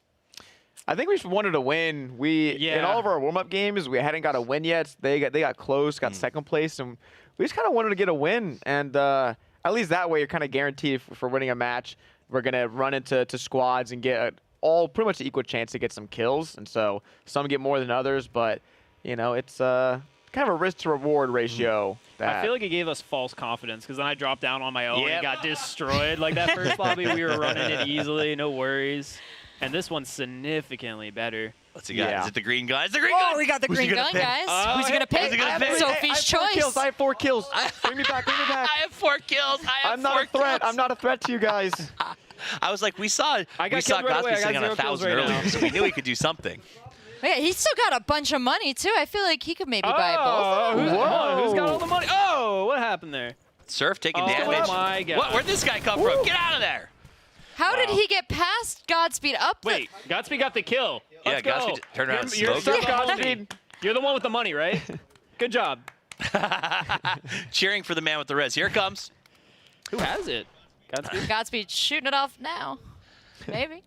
I think we just wanted to win. In all of our warm-up games, we hadn't got a win yet. They got close, got second place, and we just kind of wanted to get a win. And at least that way, you're kind of guaranteed for winning a match. We're gonna run into squads and get all pretty much equal chance to get some kills. And so some get more than others, but it's kind of a risk to reward ratio. I feel like it gave us false confidence because then I dropped down on my own and got destroyed. Like that first lobby, we were running it easily, no worries. And this one's significantly better. What's he got? Is it the green gun? It's the green gun! We got the green gun, guys. Who's going to pick? Sophie's choice. I have 4 kills. Bring me back, bring me back. I have 4 kills. I'm not a threat. I'm not a threat to you guys. I was like, we saw Godspeed sitting on 1,000 earlier, so we knew he could do something. Yeah, he's still got a bunch of money, too. I feel like he could maybe buy both. Who's got all the money? Oh, what happened there? Surf taking damage. Oh, my God. Where'd this guy come from? Get out of there. How did he get past Godspeed up? Wait, Godspeed got the kill. Let's go. Godspeed turned around and You're smoked. Godspeed. You're the one with the money, right? Good job. Cheering for the man with the res. Here it comes. Who has it? Godspeed shooting it off now. Maybe.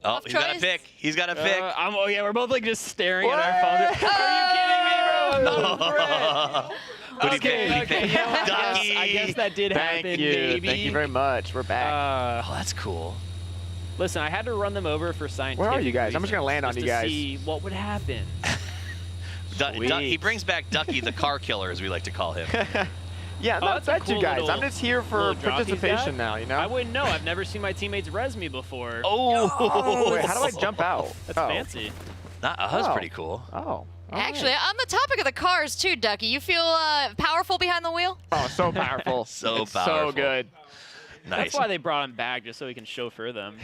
Oh, he's got a pick. He's got a pick. We're both like just staring at our phones. Are you kidding me, bro? Who do you pick? Ducky. I guess that did happen. Thank you. Maybe. Thank you very much. We're back. Oh, that's cool. Listen, I had to run them over for scientific Where are you guys? I'm reasons, just gonna land on just you to guys. See what would happen. He brings back Ducky, the car killer, as we like to call him. Yeah, I'm not that's a upset, cool you guys. I'm little- just here for little drop he's participation got. now, you know? I wouldn't know. I've never seen my teammates res me before. Oh, wait, how do I jump out? That's fancy. That's pretty cool. Oh. Actually, on the topic of the cars too, Ducky, you feel powerful behind the wheel? Oh, so powerful. So It's powerful. So good. Nice. That's why they brought him back, just so he can chauffeur them.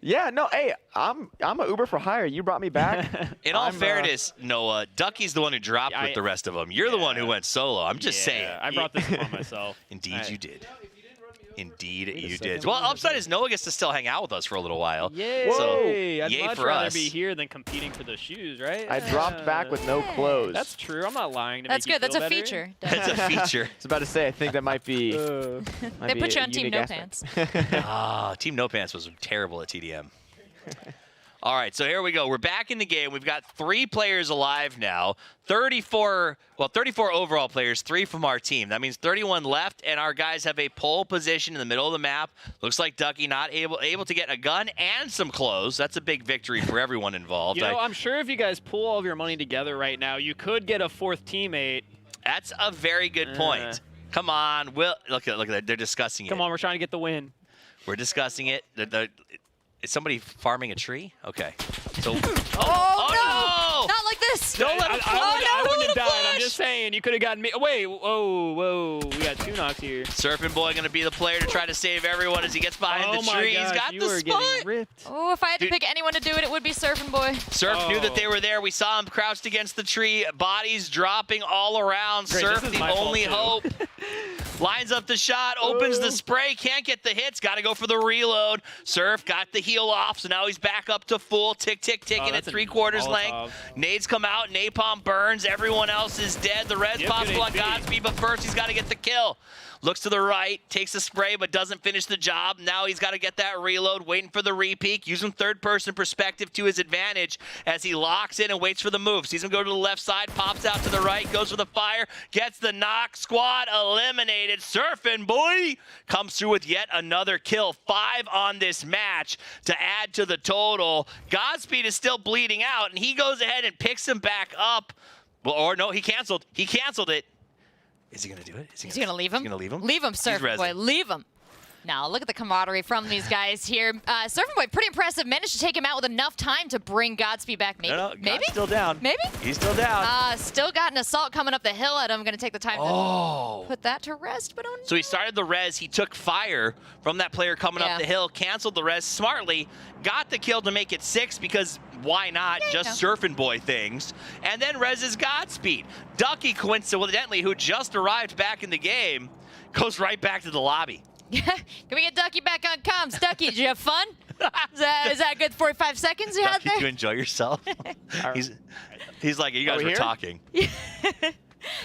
Yeah, no, hey, I'm a Uber for hire. You brought me back. In all fairness, Noah, Ducky's the one who dropped with the rest of them. You're the one who went solo. I'm just saying. I brought this upon myself. Indeed, you did. Indeed, you did. Well, upside is Noah gets to still hang out with us for a little while. Yay! So, I'd yay much for rather us. be here than competing for the shoes, right? I dropped back with no clothes. That's true. I'm not lying to That's make you good. That's feel a better. feature. That's a feature. I was about to say, I think that might be. They put you on Team No Pants. Team No Pants was terrible at TDM. All right, so here we go. We're back in the game. We've got 3 players alive now. 34 overall players, 3 from our team. That means 31 left, and our guys have a pole position in the middle of the map. Looks like Ducky not able to get a gun and some clothes. That's a big victory for everyone involved. You know, I'm sure if you guys pull all of your money together right now, you could get a 4th teamate. That's a very good point. Come on, Will. Look at that. They're discussing it. Come on, we're trying to get the win. We're discussing it. Is somebody farming a tree? Okay. So. Oh, no! Not like this! Don't let him I wouldn't have died. I'm just saying, you could have gotten me. Wait, whoa. We got 2 knocks here. Surfing Boy going to be the player to try to save everyone as he gets behind the tree. He's got the spot. Ripped. Oh, if I had to pick anyone to do it, it would be Surfing Boy. Surf knew that they were there. We saw him crouched against the tree. Bodies dropping all around. Great, Surf, this is the my fault, only too. hope. Lines up the shot, opens the spray, can't get the hits, got to go for the reload. Surf got the heal off, so now he's back up to full. Ticking at that's a 3/4 Molotov. length. Nades come out, napalm burns, everyone else is dead. The res Yep, possible good on HP. Godspeed, but first he's got to get the kill. Looks to the right, takes a spray, but doesn't finish the job. Now he's got to get that reload, waiting for the repeak, using third-person perspective to his advantage as he locks in and waits for the move. Sees him go to the left side, pops out to the right, goes for the fire, gets the knock. Squad eliminated. Surfing Boy comes through with yet another kill. 5 on this match to add to the total. Godspeed is still bleeding out, and he goes ahead and picks him back up. Well, or no, he canceled. He canceled it. Is he going to do it? Is he going to leave him? He's going to leave him? Leave him, Surfing Boy. Leave him. Now, look at the camaraderie from these guys here. Surfing Boy, pretty impressive. Managed to take him out with enough time to bring Godspeed back. Maybe? No, Maybe? still down. Maybe? He's still down. Still got an assault coming up the hill at him. Going to take the time to put that to rest. But So he started the res. He took fire from that player coming up the hill, canceled the res smartly, got the kill to make it 6 because why not? Just Surfing Boy things. And then reses Godspeed. Ducky, coincidentally, who just arrived back in the game, goes right back to the lobby. Can we get Ducky back on comms? Ducky, did you have fun? Is that a good 45 seconds you had Ducky, there? you enjoy yourself? he's like, you guys were here? talking.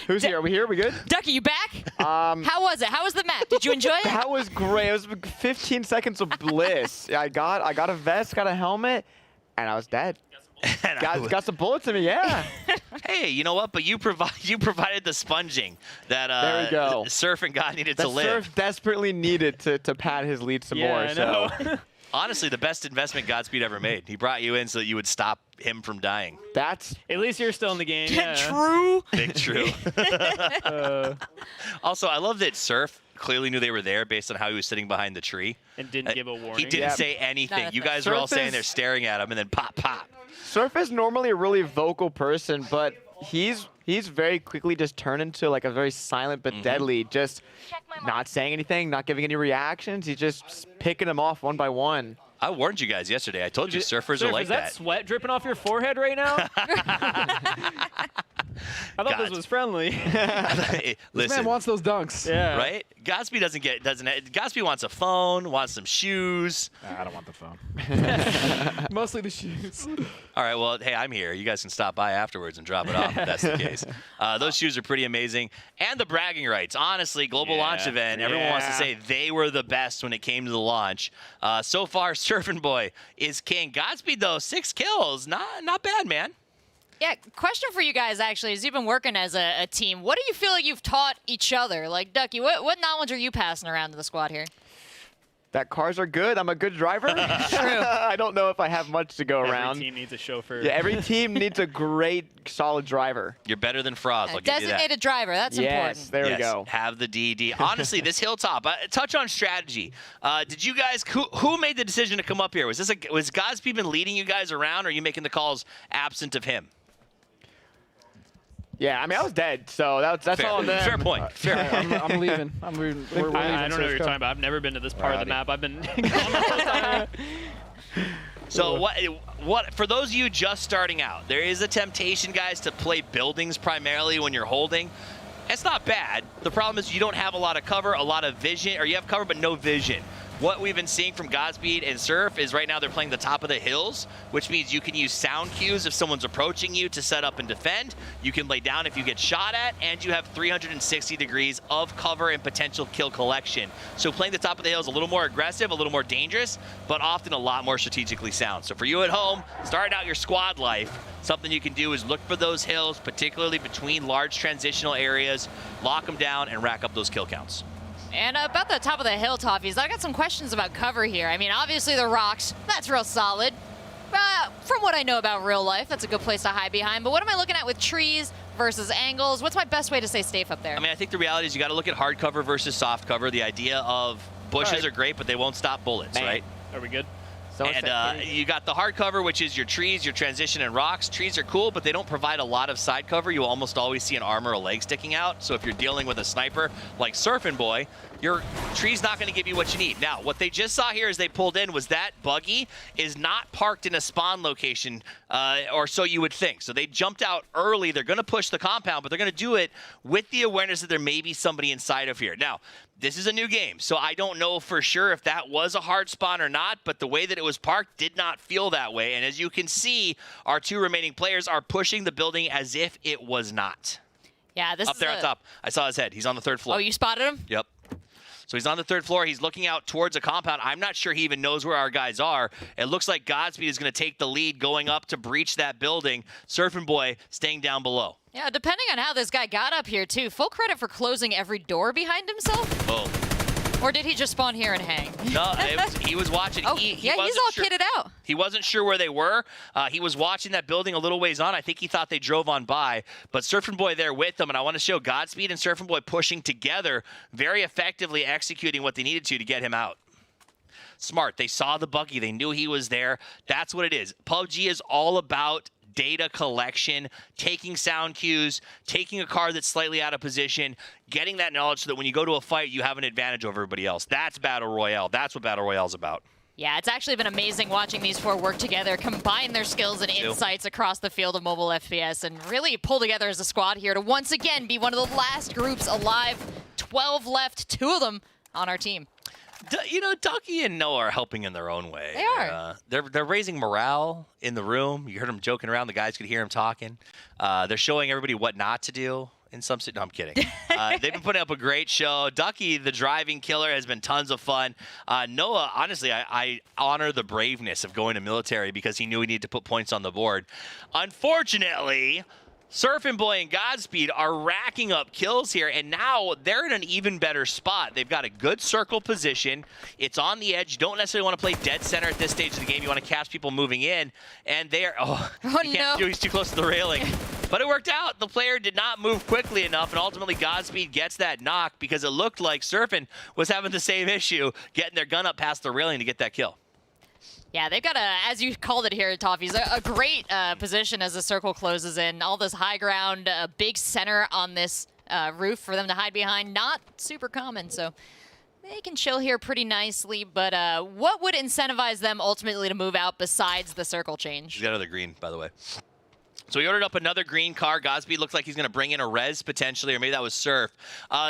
Who's here? Are we here? Are we good? Ducky, you back? How was it? How was the map? Did you enjoy it? That was great. It was 15 seconds of bliss. I got a vest, got a helmet, and I was dead. Got some bullets in me, yeah. Hey, you know what? But you provided the sponging that there we go. Surf and God needed that to live. Surf desperately needed to pad his lead some more. I know. So Honestly, the best investment Godspeed ever made. He brought you in so that you would stop him from dying. that's At least you're still in the game. True. Big true. Also, I love that Surf clearly knew they were there based on how he was sitting behind the tree. And didn't give a warning. He didn't say anything. You guys were all standing there staring at him, and then pop, pop. Surf is normally a really vocal person, but he's very quickly just turned into like a very silent but deadly, just not saying anything, not giving any reactions. He's just picking them off one by one. I warned you guys yesterday. I told you surfers Surf, are like is that sweat dripping off your forehead right now? I thought this was friendly. This Listen, man wants those dunks. Yeah. right? Godspeed Godspeed wants a phone, wants some shoes. I don't want the phone. Mostly the shoes. All right, well, hey, I'm here. You guys can stop by afterwards and drop it off if that's the case. Those shoes are pretty amazing. And the bragging rights. Honestly, global launch event, everyone wants to say they were the best when it came to the launch. So far, Surfing Boy is king. Godspeed, though, 6 kills. Not bad, man. Yeah, question for you guys, actually, as you've been working as a team, what do you feel like you've taught each other? Like, Ducky, what knowledge are you passing around to the squad here? That cars are good. I'm a good driver. True. I don't know if I have much to go around. Every team needs a chauffeur. Yeah, every team needs a great, solid driver. You're better than Froz. I'll give you that. Designated driver, that's Yes, important. there we Yes, go. have the DD. Honestly, this hilltop. Touch on strategy. Did you guys? Who made the decision to come up here? Was Godspeed been leading you guys around, or are you making the calls absent of him? Yeah, I mean, I was dead, so that's Fair. all on them. Fair point. Fair. I'm leaving. We're leaving. I don't know what so you're let's go. talking about. I've never been to this part of the map. I've been gone the whole time. So what for those of you just starting out, there is a temptation, guys, to play buildings primarily when you're holding. It's not bad. The problem is you don't have a lot of cover, a lot of vision, or you have cover but no vision. What we've been seeing from Godspeed and Surf is right now they're playing the top of the hills, which means you can use sound cues if someone's approaching you to set up and defend. You can lay down if you get shot at, and you have 360 degrees of cover and potential kill collection. So playing the top of the hill is a little more aggressive, a little more dangerous, but often a lot more strategically sound. So for you at home, starting out your squad life, something you can do is look for those hills, particularly between large transitional areas, lock them down, and rack up those kill counts. And about the top of the hill, Toffees, I got some questions about cover here. I mean, obviously the rocks, that's real solid. From what I know about real life, that's a good place to hide behind. But what am I looking at with trees versus angles? What's my best way to stay safe up there? I mean, I think the reality is you got to look at hard cover versus soft cover. The idea of bushes are great, but they won't stop bullets, right? Are we good? And you got the hard cover, which is your trees, your transition, and rocks. Trees are cool, but they don't provide a lot of side cover. You almost always see an arm or a leg sticking out. So if you're dealing with a sniper like Surfing Boy, your tree's not going to give you what you need. Now, what they just saw here as they pulled in was that buggy is not parked in a spawn location, or so you would think. So they jumped out early. They're going to push the compound, but they're going to do it with the awareness that there may be somebody inside of here. Now, this is a new game, so I don't know for sure if that was a hard spawn or not, but the way that it was parked did not feel that way. And as you can see, our two remaining players are pushing the building as if it was not. Yeah, this up is there on top. I saw his head. He's on the third floor. Oh, you spotted him? Yep. So he's on the third floor. He's looking out towards a compound. I'm not sure he even knows where our guys are. It looks like Godspeed is going to take the lead going up to breach that building. Surfing Boy staying down below. Yeah, depending on how this guy got up here, too. Full credit for closing every door behind himself. Boom. Or did he just spawn here and hang? No, he was watching. Oh, He yeah, he's wasn't all sure. kitted out. He wasn't sure where they were. He was watching that building a little ways on. I think he thought they drove on by. But Surfing Boy there with them, and I want to show Godspeed and Surfing Boy pushing together, very effectively executing what they needed to get him out. Smart. They saw the buggy. They knew he was there. That's what it is. PUBG is all about data collection, taking sound cues, taking a car that's slightly out of position, getting that knowledge so that when you go to a fight, you have an advantage over everybody else. That's Battle Royale. That's what Battle Royale is about. Yeah, it's actually been amazing watching these four work together, combine their skills and insights across the field of mobile FPS, and really pull together as a squad here to once again be one of the last groups alive. 12 left, 2 of them on our team. You know, Ducky and Noah are helping in their own way. They are. They're raising morale in the room. You heard them joking around. The guys could hear them talking. They're showing everybody what not to do in some No, I'm kidding. They've been putting up a great show. Ducky, the driving killer, has been tons of fun. Noah, honestly, I honor the braveness of going to military because he knew he needed to put points on the board. Unfortunately, Surfing Boy and Godspeed are racking up kills here, and now they're in an even better spot. They've got a good circle position. It's on the edge. You don't necessarily want to play dead center at this stage of the game. You want to catch people moving in, and they're he can't do. He's too close to the railing. But it worked out. The player did not move quickly enough, and ultimately Godspeed gets that knock because it looked like Surfing was having the same issue, getting their gun up past the railing to get that kill. Yeah, they've got as you called it here, Toffees, a great position as the circle closes in. All this high ground, a big center on this roof for them to hide behind. Not super common, so they can chill here pretty nicely. But what would incentivize them ultimately to move out besides the circle change? He's got another green, by the way. So he ordered up another green car. Godspeed looks like he's going to bring in a res potentially, or maybe that was Surf.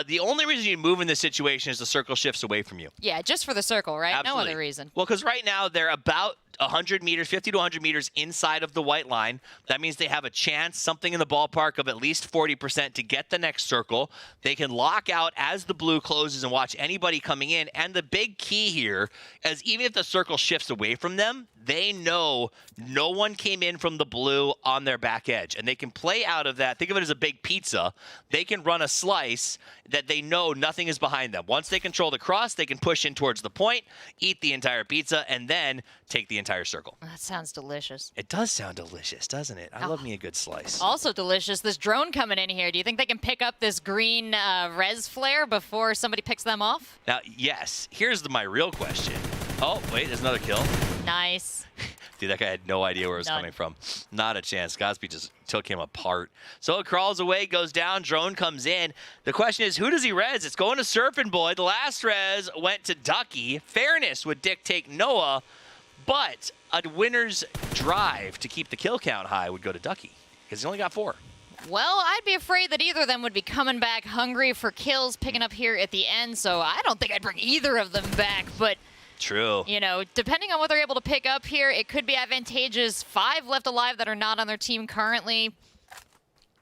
The only reason you move in this situation is the circle shifts away from you. Yeah, just for the circle, right? Absolutely. No other reason. Well, because right now they're about 100 meters, 50 to 100 meters inside of the white line. That means they have a chance, something in the ballpark of at least 40% to get the next circle. They can lock out as the blue closes and watch anybody coming in. And the big key here is even if the circle shifts away from them, they know no one came in from the blue on their back edge. And they can play out of that. Think of it as a big pizza. They can run a slice that they know nothing is behind them. Once they control the cross, they can push in towards the point, eat the entire pizza, and then take the entire circle. That sounds delicious. It does sound delicious, doesn't it? I love me a good slice. Also delicious, this drone coming in here. Do you think they can pick up this green res flare before somebody picks them off? Now, yes. Here's my real question. Oh, wait, there's another kill. Nice. Dude, that guy had no idea where it was coming from. Not a chance. Godspeed just took him apart. So it crawls away, goes down, drone comes in. The question is, who does he res? It's going to Surfing Boy. The last res went to Ducky. Fairness would dictate Noah, but a winner's drive to keep the kill count high would go to Ducky, because he only got 4. Well, I'd be afraid that either of them would be coming back hungry for kills, picking up here at the end, so I don't think I'd bring either of them back, but... True. You know, depending on what they're able to pick up here, it could be advantageous. 5 left alive that are not on their team currently.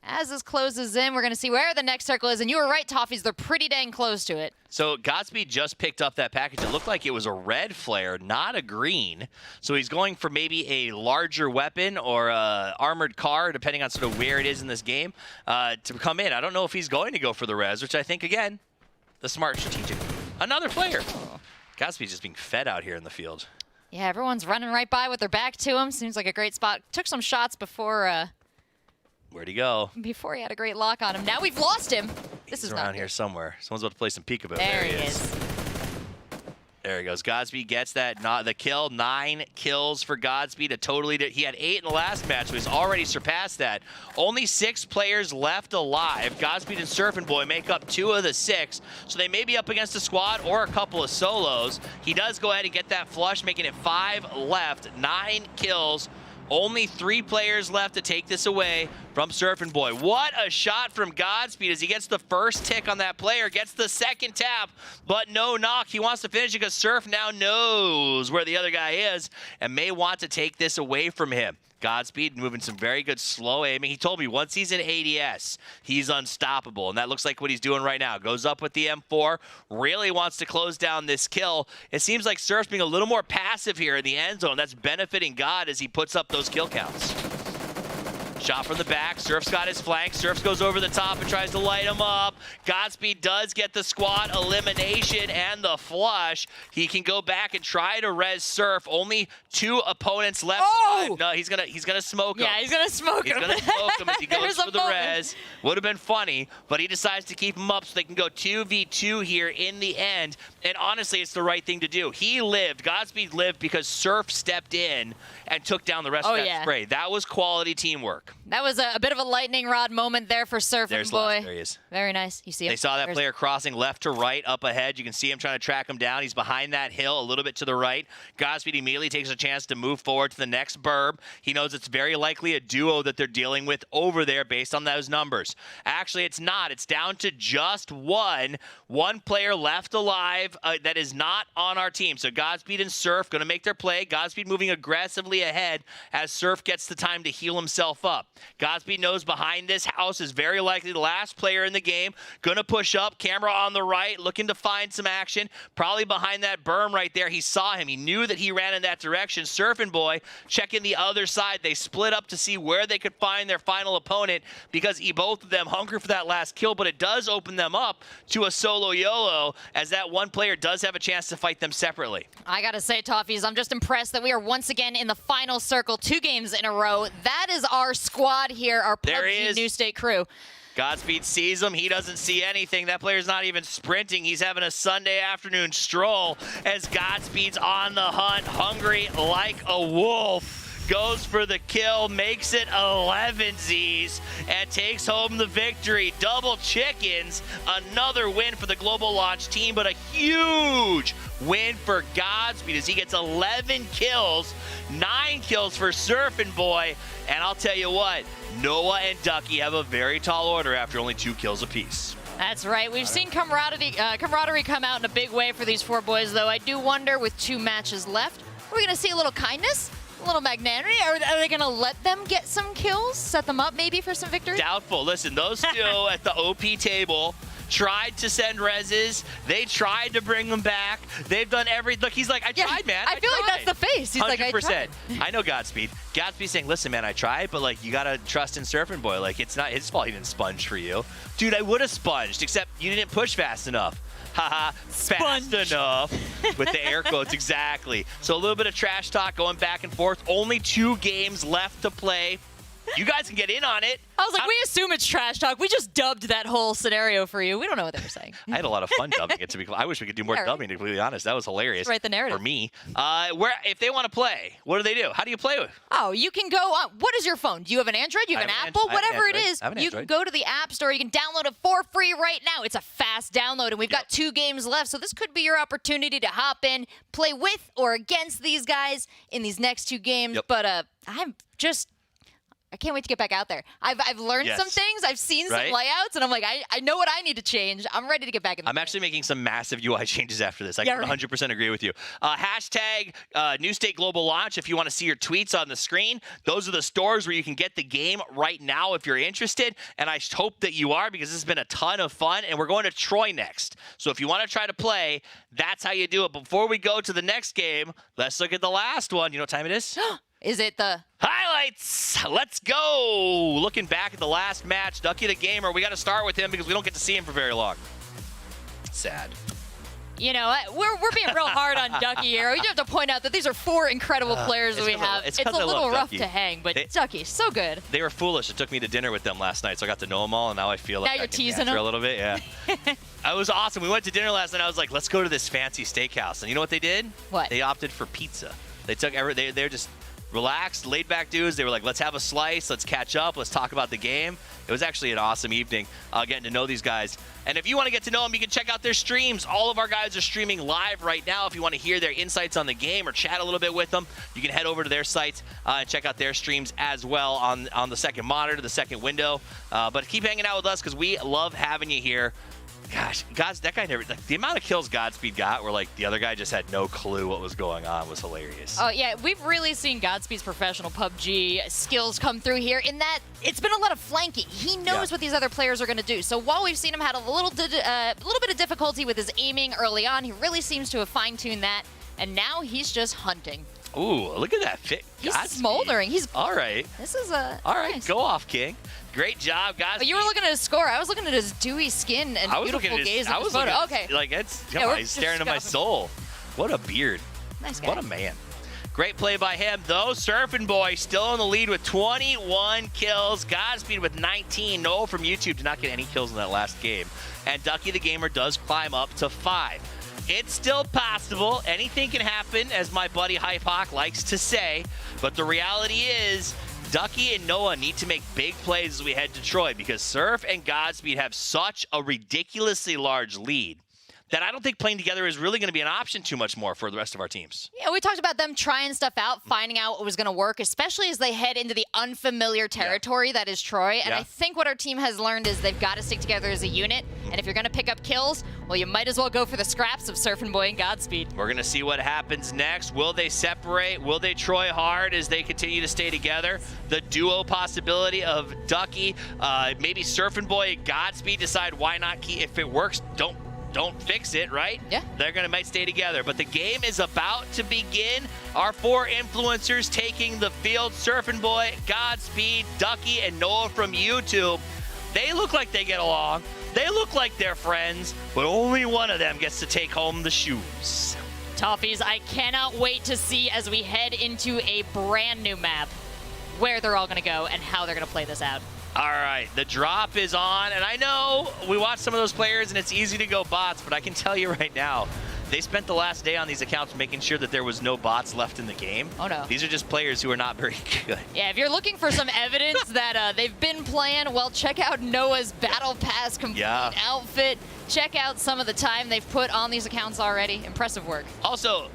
As this closes in, we're going to see where the next circle is. And you were right, Toffees. They're pretty dang close to it. So Godspeed just picked up that package. It looked like it was a red flare, not a green. So he's going for maybe a larger weapon or a armored car, depending on sort of where it is in this game, to come in. I don't know if he's going to go for the res, which I think, again, the smart strategic. Another player. Godspeed's just being fed out here in the field. Yeah, everyone's running right by with their back to him. Seems like a great spot. Took some shots before... Where'd he go? Before he had a great lock on him. Now we've lost him. This He's is around not here good. somewhere. Someone's about to play some peekaboo. There he is. There he goes. Godspeed gets that. Not the kill. 9 kills for Godspeed. He had 8 in the last match, so he's already surpassed that. Only 6 players left alive. Godspeed and Surfing Boy make up 2 of the 6, so they may be up against a squad or a couple of solos. He does go ahead and get that flush, making it 5 left. 9 kills. Only 3 players left to take this away from Surfing Boy. What a shot from Godspeed as he gets the first tick on that player, gets the second tap, but no knock. He wants to finish it because Surf now knows where the other guy is and may want to take this away from him. Godspeed moving some very good slow aiming. He told me once he's in ADS, he's unstoppable, and that looks like what he's doing right now. Goes up with the M4, really wants to close down this kill. It seems like Surf's being a little more passive here in the end zone. That's benefiting God as he puts up those kill counts. Shot from the back. Surf's got his flank. Surf goes over the top and tries to light him up. Godspeed does get the squad elimination and the flush. He can go back and try to res Surf. Only 2 opponents left alive. No, he's gonna smoke him. Yeah, he's gonna smoke him. He's gonna smoke him if he goes There's for a the moment. res. Would have been funny, but he decides to keep him up so they can go 2v2 here in the end. And honestly, it's the right thing to do. He lived. Godspeed lived because Surf stepped in and took down the rest of that spray. That was quality teamwork. That was a bit of a lightning rod moment there for Surfing Boy. There he is. Very nice. You see him? They saw that player crossing left to right up ahead. You can see him trying to track him down. He's behind that hill a little bit to the right. Godspeed immediately takes a chance to move forward to the next burb. He knows it's very likely a duo that they're dealing with over there based on those numbers. Actually, it's not. It's down to just 1. 1 player left alive that is not on our team. So Godspeed and Surf going to make their play. Godspeed moving aggressively ahead as Surf gets the time to heal himself up. Godspeed knows behind this house is very likely the last player in the game. Gonna push up, camera on the right, looking to find some action. Probably behind that berm right there. He saw him. He knew that he ran in that direction. Surfing Boy checking the other side. They split up to see where they could find their final opponent because both of them hunger for that last kill, but it does open them up to a solo YOLO as that 1 player does have a chance to fight them separately. I gotta say, Toffees, I'm just impressed that we are once again in the final circle 2 games in a row. That is our squad here, our PUBG New State crew. Godspeed sees him. He doesn't see anything. That player's not even sprinting. He's having a Sunday afternoon stroll as Godspeed's on the hunt, hungry like a wolf. Goes for the kill, makes it 11-Z's, and takes home the victory. Double chickens, another win for the Global Launch team, but a huge win for Godspeed as he gets 11 kills, 9 kills for Surfing Boy, and I'll tell you what, Noah and Ducky have a very tall order after only 2 kills apiece. That's right. We've seen camaraderie come out in a big way for these 4 boys, though. I do wonder, with 2 matches left, Are we going to see a little kindness? A little magnanimity? Are they going to let them get some kills? Set them up maybe for some victory? Doubtful. Listen, those two at the OP table tried to send reses. They tried to bring them back. They've done every. Look, he's like, I tried, man. I feel like that's the face. He's 100%. like, I tried. I know Godspeed. Godspeed saying, listen, man, I tried, but like, you gotta trust in Surfing Boy. Like, it's not his fault he didn't sponge for you, dude. I would have sponged, except you didn't push fast enough. Haha, fast enough with the air quotes, exactly. So a little bit of trash talk going back and forth. Only 2 games left to play. You guys can get in on it. I was like, we assume it's trash talk. We just dubbed that whole scenario for you. We don't know what they were saying. I had a lot of fun dubbing it. I wish we could do more dubbing, to be completely honest. That was hilarious. Just write the narrative. For me. If they want to play, what do? How do you play with? Oh, you can go on. What is your phone? Do you have an Android? You have an Apple? Whatever it is, you can go to the App Store. You can download it for free right now. It's a fast download, and we've got 2 games left. So this could be your opportunity to hop in, play with or against these guys in these next 2 games. But I can't wait to get back out there. I've learned some things. I've seen some layouts, and I'm like, I know what I need to change. I'm ready to get back in the I'm actually making some massive UI changes after this. I can 100% agree with you. Hashtag New State Global Launch if you want to see your tweets on the screen. Those are the stores where you can get the game right now if you're interested, and I hope that you are, because this has been a ton of fun, and we're going to Troy next. So if you want to try to play, that's how you do it. Before we go to the next game, let's look at the last one. You know what time it is? Is it the highlights? Let's go. Looking back at the last match, Ducky the Gamer, we got to start with him because we don't get to see him for very long. Sad. You know, we're being real hard on Ducky here. We do have to point out that these are 4 incredible players that we have. It's a little rough to hang, but Ducky's so good. They were foolish. It took me to dinner with them last night, so I got to know them all, and now I feel like now you're teasing them a little bit. Yeah. It was awesome. We went to dinner last night. I was like, let's go to this fancy steakhouse. And you know what they did? What? They opted for pizza. They took they're just relaxed, laid back dudes. They were like, let's have a slice, let's catch up, let's talk about the game. It was actually an awesome evening getting to know these guys. And if you want to get to know them, you can check out their streams. All of our guys are streaming live right now. If you want to hear their insights on the game or chat a little bit with them, you can head over to their sites and check out their streams as well on the second monitor, the second window. But keep hanging out with us because we love having you here. Gosh, that guy never, like, the amount of kills Godspeed got where, like, the other guy just had no clue what was going on was hilarious. Oh, yeah, we've really seen Godspeed's professional PUBG skills come through here in that it's been a lot of flanking. He knows what these other players are going to do. So while we've seen him had a little bit of difficulty with his aiming early on, he really seems to have fine-tuned that, and now he's just hunting. Ooh, look at that fit. He's smoldering. He's all right. This is all right. Nice. Go off, King. Great job, guys. But you were looking at his score. I was looking at his dewy skin and beautiful gaze in his photo. Okay. Like, he's staring at my soul. What a beard. Nice guy. What a man. Great play by him, though. Surfing Boy still in the lead with 21 kills. Godspeed with 19. Noah from YouTube did not get any kills in that last game. And Ducky the Gamer does climb up to 5. It's still possible. Anything can happen, as my buddy Hype Hawk likes to say. But the reality is, Ducky and Noah need to make big plays as we head to Troy because Surf and Godspeed have such a ridiculously large lead that I don't think playing together is really going to be an option too much more for the rest of our teams. Yeah, we talked about them trying stuff out, finding out what was going to work, especially as they head into the unfamiliar territory that is Troy. And I think what our team has learned is they've got to stick together as a unit. And if you're going to pick up kills, well, you might as well go for the scraps of Surfing Boy and Godspeed. We're going to see what happens next. Will they separate? Will they Troy hard as they continue to stay together? The duo possibility of Ducky, maybe Surfing Boy and Godspeed decide why not keep. If it works, don't fix it, right? Yeah. They're going to might stay together. But the game is about to begin. Our 4 influencers taking the field. Surfing Boy, Godspeed, Ducky, and Noah from YouTube. They look like they get along. They look like they're friends. But only one of them gets to take home the shoes. Toffees, I cannot wait to see as we head into a brand new map where they're all going to go and how they're going to play this out. All right, the drop is on, and I know we watch some of those players, and it's easy to go bots, but I can tell you right now, they spent the last day on these accounts making sure that there was no bots left in the game. Oh, no. These are just players who are not very good. Yeah, if you're looking for some evidence that they've been playing, well, check out Noah's Battle Pass complete outfit. Check out some of the time they've put on these accounts already. Impressive work. Also,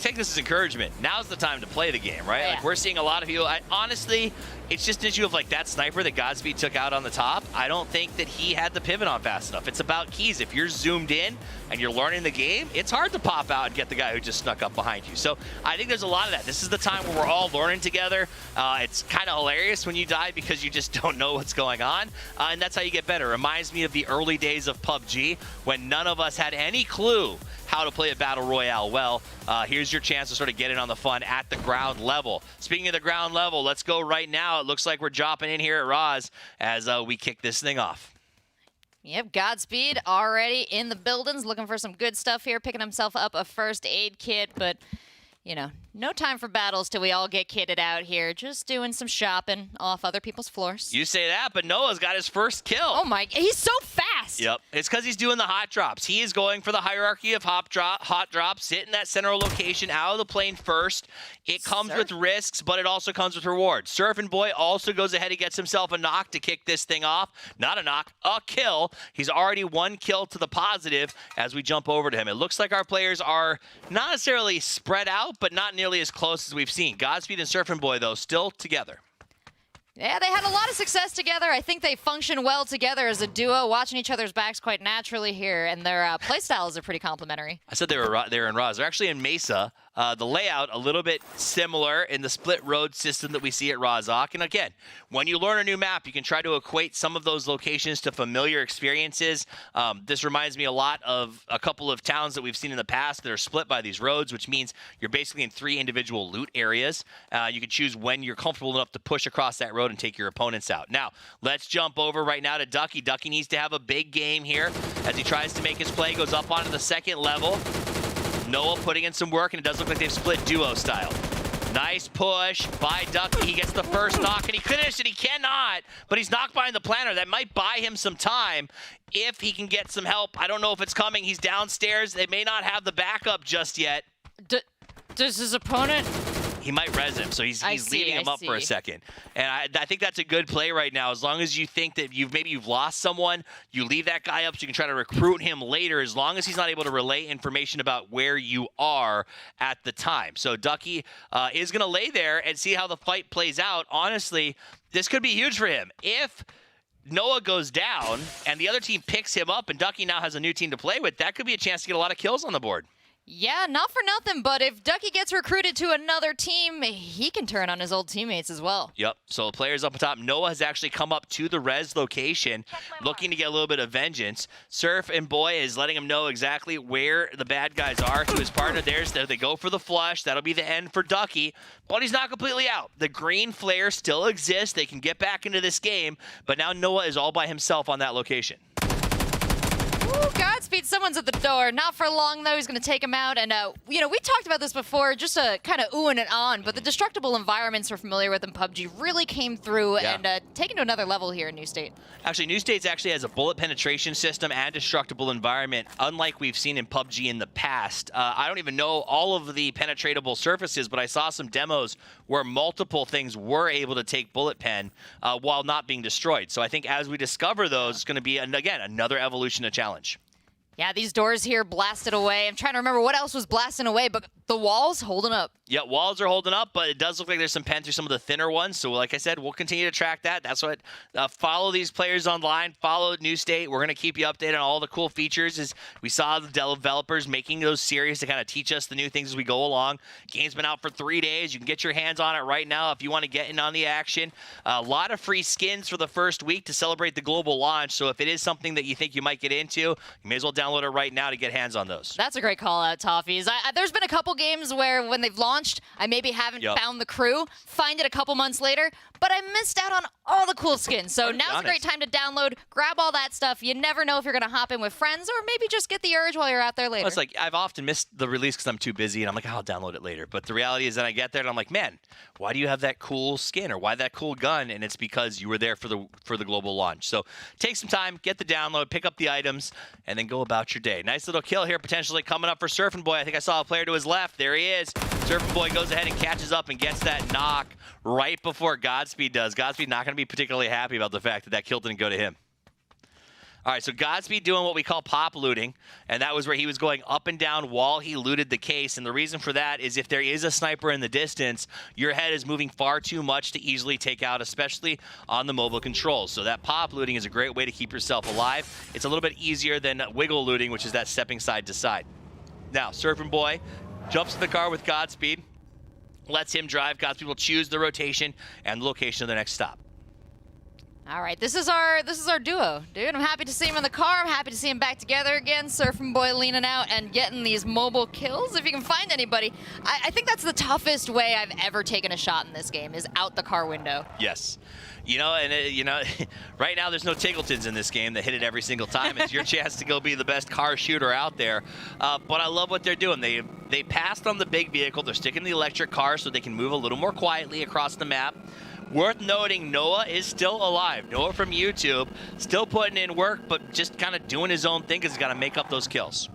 take this as encouragement. Now's the time to play the game, right? Yeah. Like we're seeing a lot of people. Honestly, it's just an issue of like that sniper that Godspeed took out on the top. I don't think that he had the pivot on fast enough. It's about keys. If you're zoomed in and you're learning the game, it's hard to pop out and get the guy who just snuck up behind you. So I think there's a lot of that. This is the time where we're all learning together. It's kind of hilarious when you die because you just don't know what's going on, and that's how you get better. It reminds me of the early days of PUBG when none of us had any clue how to play a battle royale well. Here's your chance to sort of get in on the fun at the ground level. Speaking of the ground level, let's go right now. It looks like we're dropping in here at Roz as we kick this thing off. Yep, Godspeed already in the buildings, looking for some good stuff here, picking himself up a first aid kit, but you know, no time for battles till we all get kitted out here. Just doing some shopping off other people's floors. You say that, but Noah's got his first kill. Oh my, he's so fast. Yep, it's because he's doing the hot drops. He is going for the hierarchy of hot drops, hitting that center location out of the plane first. It comes with risks, but it also comes with rewards. Surfing Boy also goes ahead and gets himself a knock to kick this thing off. Not a knock, a kill. He's already 1 kill to the positive as we jump over to him. It looks like our players are not necessarily spread out, but not nearly as close as we've seen. Godspeed and Surfing Boy, though, still together. Yeah, they had a lot of success together. I think they function well together as a duo, watching each other's backs quite naturally here, and their playstyles are pretty complementary. I said they were in Roz. They're actually in Mesa. The layout a little bit similar in the split road system that we see at Rozhok. And again, when you learn a new map, you can try to equate some of those locations to familiar experiences. This reminds me a lot of a couple of towns that we've seen in the past that are split by these roads, which means you're basically in 3 individual loot areas. You can choose when you're comfortable enough to push across that road and take your opponents out. Now, let's jump over right now to Ducky. Ducky needs to have a big game here as he tries to make his play, goes up onto the 2nd level. Noah putting in some work, and it does look like they've split duo style. Nice push by Ducky. He gets the first knock, and he finished it. He cannot, but he's knocked behind the planter. That might buy him some time if he can get some help. I don't know if it's coming. He's downstairs. They may not have the backup just yet. Does his opponent... He might res him, so he's leaving him up for a second. And I think that's a good play right now. As long as you think that you've lost someone, you leave that guy up so you can try to recruit him later, as long as he's not able to relay information about where you are at the time. So Ducky is going to lay there and see how the fight plays out. Honestly, this could be huge for him. If Noah goes down and the other team picks him up and Ducky now has a new team to play with, that could be a chance to get a lot of kills on the board. Yeah, not for nothing, but if Ducky gets recruited to another team, he can turn on his old teammates as well. Yep, so players up on top. Noah has actually come up to the res location, looking to get a little bit of vengeance. Surf and Boy is letting him know exactly where the bad guys are to his partner. They go for the flush. That'll be the end for Ducky, but he's not completely out. The green flare still exists. They can get back into this game, but now Noah is all by himself on that location. Ooh, Godspeed, someone's at the door. Not for long, though. He's going to take him out. And, you know, we talked about this before, just kind of oohing it on, but the destructible environments we're familiar with in PUBG really came through and taken to another level here in New State. Actually, New States actually has a bullet penetration system and destructible environment, unlike we've seen in PUBG in the past. I don't even know all of the penetratable surfaces, but I saw some demos where multiple things were able to take bullet pen while not being destroyed. So I think as we discover those, it's going to be, again, another evolution of challenge. Yeah, these doors here blasted away. I'm trying to remember what else was blasting away, but the walls holding up. Yeah, walls are holding up, but it does look like there's some pen through some of the thinner ones. So like I said, we'll continue to track that. That's what, follow these players online, follow New State. We're going to keep you updated on all the cool features. As we saw the developers making those series to kind of teach us the new things as we go along. Game's been out for 3 days. You can get your hands on it right now if you want to get in on the action. A lot of free skins for the first week to celebrate the global launch. So if it is something that you think you might get into, you may as well download it right now to get hands on those. That's a great call out, Toffees. There's been a couple games where when they've launched, I maybe haven't found the crew, find it a couple months later, but I missed out on all the cool skins. So now's a great time to download, grab all that stuff. You never know if you're going to hop in with friends or maybe just get the urge while you're out there later. Well, it's like I've often missed the release because I'm too busy and I'm like, I'll download it later. But the reality is that I get there and I'm like, man, why do you have that cool skin or why that cool gun? And it's because you were there for the global launch. So take some time, get the download, pick up the items, and then go about your day. Nice little kill here potentially coming up for Surfing Boy. I think I saw a player to his left. There he is. Surfing Boy goes ahead and catches up and gets that knock right before Godspeed does. Godspeed not going to be particularly happy about the fact that that kill didn't go to him. All right, so Godspeed doing what we call pop looting, and that was where he was going up and down while he looted the case. And the reason for that is if there is a sniper in the distance, your head is moving far too much to easily take out, especially on the mobile controls. So that pop looting is a great way to keep yourself alive. It's a little bit easier than wiggle looting, which is that stepping side to side. Now, Surfing Boy jumps in the car with Godspeed, lets him drive. Godspeed will choose the rotation and the location of the next stop. All right, this is our duo, dude. I'm happy to see him in the car. I'm happy to see him back together again. Surfing Boy leaning out and getting these mobile kills. If you can find anybody, I think that's the toughest way I've ever taken a shot in this game is out the car window. Yes. You know, and right now there's no Tiggletons in this game that hit it every single time. It's your chance to go be the best car shooter out there. But I love what they're doing. They passed on the big vehicle. They're sticking the electric car so they can move a little more quietly across the map. Worth noting, Noah is still alive. Noah from YouTube, still putting in work, but just kind of doing his own thing because he's got to make up those kills.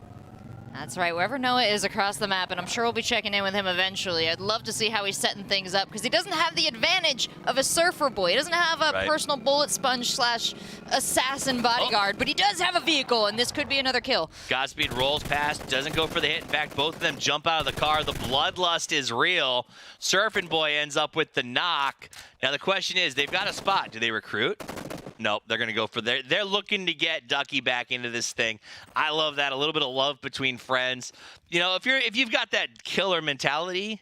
That's right, wherever Noah is across the map, and I'm sure we'll be checking in with him eventually. I'd love to see how he's setting things up, because he doesn't have the advantage of a Surfer Boy. He doesn't have a personal bullet sponge / assassin bodyguard, but he does have a vehicle, and this could be another kill. Godspeed rolls past, doesn't go for the hit. In fact, both of them jump out of the car. The bloodlust is real. Surfing Boy ends up with the knock. Now the question is, they've got a spot. Do they recruit? Nope, they're going to go for they're looking to get Ducky back into this thing. I love that. A little bit of love between friends. You know, if you've got that killer mentality,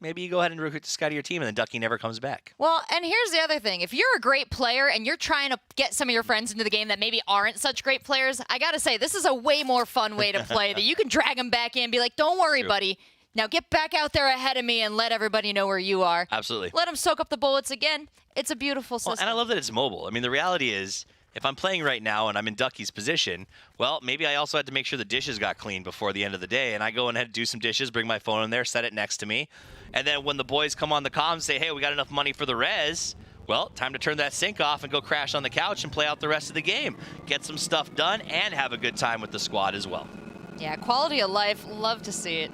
maybe you go ahead and recruit this guy to your team, and then Ducky never comes back. Well, and here's the other thing. If you're a great player and you're trying to get some of your friends into the game that maybe aren't such great players, I got to say, this is a way more fun way to play that you can drag them back in and be like, don't worry, buddy. Now get back out there ahead of me and let everybody know where you are. Absolutely. Let them soak up the bullets again. It's a beautiful system. Well, and I love that it's mobile. I mean, the reality is, if I'm playing right now and I'm in Ducky's position, well, maybe I also had to make sure the dishes got cleaned before the end of the day, and I go ahead and do some dishes, bring my phone in there, set it next to me, and then when the boys come on the comm and say, hey, we got enough money for the res, well, time to turn that sink off and go crash on the couch and play out the rest of the game. Get some stuff done and have a good time with the squad as well. Yeah, quality of life. Love to see it.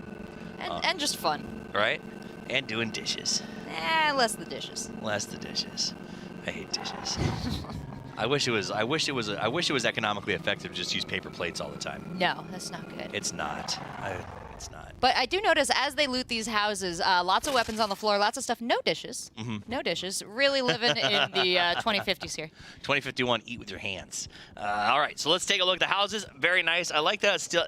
And just fun. Right? And doing dishes. Less the dishes. Less the dishes. I hate dishes. I wish it was economically effective to just use paper plates all the time. No, that's not good. It's not. It's not. But I do notice as they loot these houses, lots of weapons on the floor, lots of stuff. No dishes. No dishes. Really living in the 2050s here. 2051, eat with your hands. All right, so let's take a look at the houses. Very nice. I like that it's still...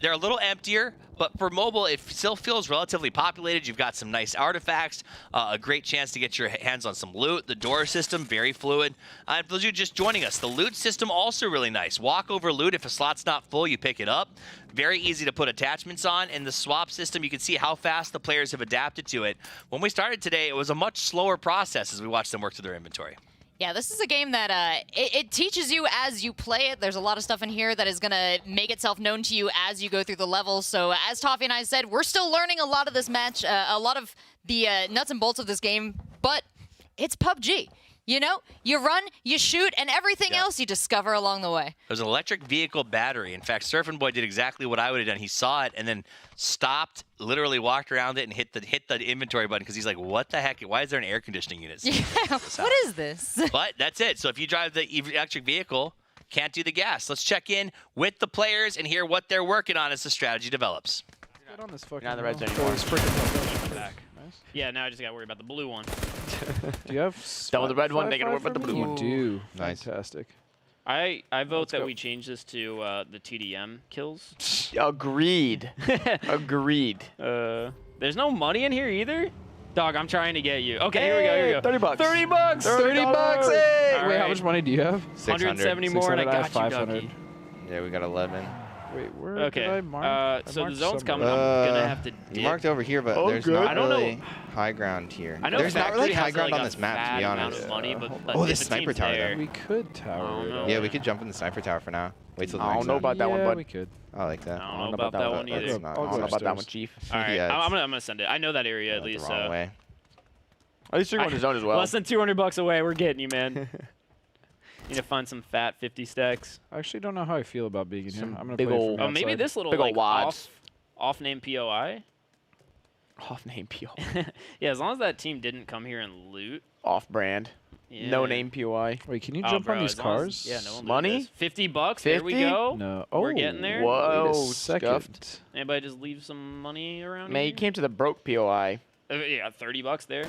They're a little emptier, but for mobile, it still feels relatively populated. You've got some nice artifacts, a great chance to get your hands on some loot. The door system, very fluid. And for those of you just joining us, the loot system also really nice. Walk over loot. If a slot's not full, you pick it up. Very easy to put attachments on. And the swap system, you can see how fast the players have adapted to it. When we started today, it was a much slower process as we watched them work through their inventory. Yeah, this is a game that it teaches you as you play it. There's a lot of stuff in here that is going to make itself known to you as you go through the levels. So as Toffee and I said, we're still learning a lot of this match, a lot of the nuts and bolts of this game, but it's PUBG. You know, you run, you shoot, and everything else you discover along the way. There's an electric vehicle battery. In fact, Surfing Boy did exactly what I would have done. He saw it and then stopped, literally walked around it and hit the inventory button because he's like, what the heck? Why is there an air conditioning unit? Yeah, what is this? But that's it. So if you drive the electric vehicle, can't do the gas. Let's check in with the players and hear what they're working on as the strategy develops. Get on this fucking Not the red zone anymore. Back. Nice. Yeah, now I just got to worry about the blue one. Do you have Done with the red one, they gotta worry about the blue You one. do. Nice. Fantastic. I vote Let's that go. we change this to the TDM kills. Agreed. Agreed. There's no money in here either? Dog, I'm trying to get you. Okay, here we go, here we go. 30 bucks. 30 bucks! 30 bucks, hey! All Wait, how right. much money do you have? 170 more, and I 600, I have got you, 500. Ducky. Yeah, we got 11. Wait, where Okay. did I mark? I So the marked zone's somewhere. coming. I'm going to have to You dip. marked over here, but there's good. not I don't know. really high ground here. I know There's not Factory really high has, ground like, on a this map, to fat be amount honest. of money, but Oh, if this a sniper team's tower, there- though. We could tower I don't it. know. Yeah, we could jump in the sniper tower for now. Wait till the I next don't know zone. about that one, Yeah, bud. we could. I like that. I don't know about that one That's either. not I don't know about that upstairs. one, Chief. All right, Yeah, I'm gonna send it. I know that area at the least. wrong way. At least you're going to zone as well. Less than 200 bucks away. We're getting you, man. Need to find some fat 50 stacks. I actually don't know how I feel about being in here. Some I'm gonna big play ol'- from Oh, maybe outside. this little Big ol' like wads. off name POI. Off name PO. Yeah, as long as that team didn't come here and loot. Off brand. Yeah. No name POI. Wait, can you Oh, jump bro, on these as long as- cars? Yeah, no one Money? $50. There we 50? go. No. We're getting there. Whoa, Wait a second. scuffed. Anybody just leave some money around Man, you here? came to the broke POI. Yeah, $30 there.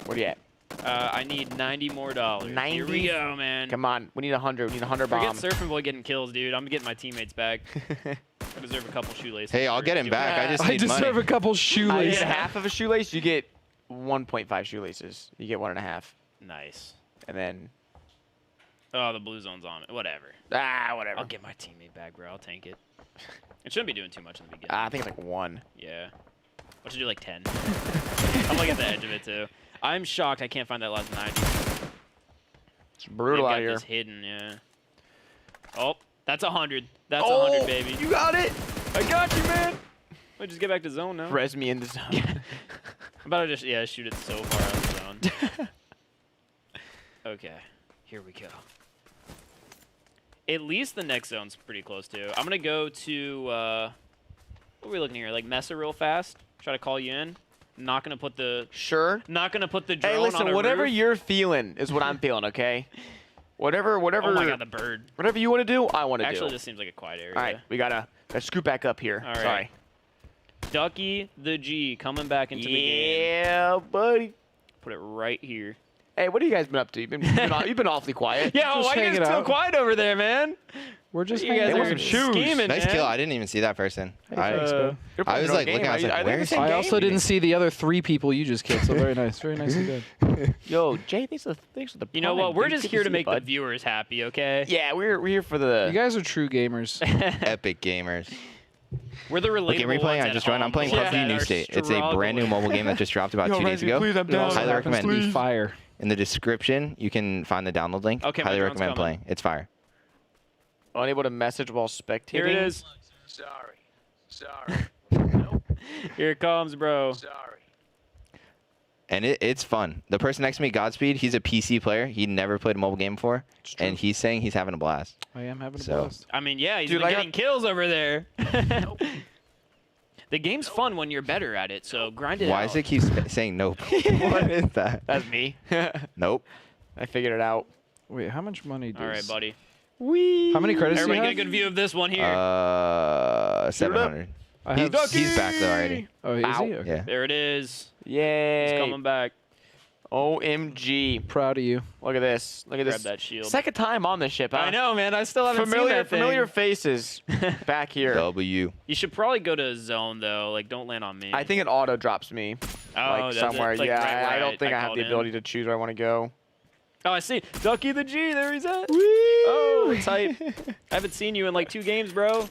What are you at? I need 90 more dollars. Here we 90? go, man. Come on, we need 100. We need 100 Forget bomb. Surfing Boy getting kills, dude. I'm getting my teammates back. I deserve a couple shoelaces. Hey, I'll for get him doing back. that. I just I need deserve money. a couple I shoelaces. get half of a shoelace. You get 1.5 shoelaces. You get 1.5, Nice. and then Oh, the blue zone's on it. Whatever. whatever. I'll get my teammate back, bro. I'll tank it. It shouldn't be doing too much in the beginning. I think it's like 1. Yeah. What should do like 10? I'm like at the edge of it too. I'm shocked I can't find that last 90. It's brutal They've out got here. this hidden, yeah. Oh, that's 100. That's Oh, 100, baby. You got it. I got you, man. Wait, just get back to zone now. Res me in the zone. I'm about to just, shoot it so far out of the zone. Okay, here we go. At least the next zone's pretty close to. I'm going to go to, what are we looking here? Like Mesa real fast. Try to call you in. Not going to put the... Sure. Not going to put the drone Hey, on listen, a whatever roof. you're feeling is what I'm feeling, okay? Whatever. Oh my god, the bird. Whatever you want to do, I want to do. Actually, this seems like a quiet area. All right, we gotta scoot back up here. All right. Sorry. Ducky the G coming back into the game. Yeah, buddy. Put it right here. Hey, what have you guys been up to? You've been awfully quiet. Yeah, Just why you guys hanging still out. quiet over there, man? We're just You guys hanging are out. scheming, Nice man. kill. I didn't even see that person. I You're was playing your own like looking. I was game. like, Are they where the is same he? I game? also didn't see the other 3 people you just killed, so very nice. Very nicely done. Yo, Jay, thanks for the You know prime, what? We're dude. just Good here to see make you, the bud. viewers happy, okay? Yeah, we're here for the. You guys are true gamers. Epic gamers. We're the relatable Okay, replaying. ones I at just joined. I'm home, playing the ones PUBG that New are State. It's a brand new struggling. mobile game that just dropped about Yo, 2 days Reggie, ago. please, I'm down. Highly Happens to recommend. be fire. In the description, you can find the download link. Okay, my Highly drone's recommend coming. playing. It's fire. Unable to message while spectating. Here it is. Sorry. Here it comes, bro. Sorry. And it's fun. The person next to me, Godspeed, he's a PC player. He never played a mobile game before. true. And he's saying he's having a blast. I am having a So- blast. I mean, yeah, he's Dude, been I getting kills over there. The game's fun when you're better at it, so grind it Why out. does it keep saying nope? What is that? That's me. Nope. I figured it out. Wait, how much money does... All right, buddy. Wee. How many credits do you Everybody get a have? good view of this one here. 700. I have... He's back though already. Oh, is Ow. he? Okay. Yeah. There it is. Yay. He's coming back. OMG. Proud of you. Look at this. Look at Grab this. that shield. Second time on this ship, huh? I know, man. I still haven't seen Familiar, that thing. familiar faces back here. W. You should probably go to zone though. Like, don't land on me. I think it auto drops me. Oh, Like does it? somewhere. Like yeah, right where I don't think I have called the in. ability to choose where I want to go. Oh, I see. Ducky the G. There he's at. Oh, tight. I haven't seen you in like 2 games, bro.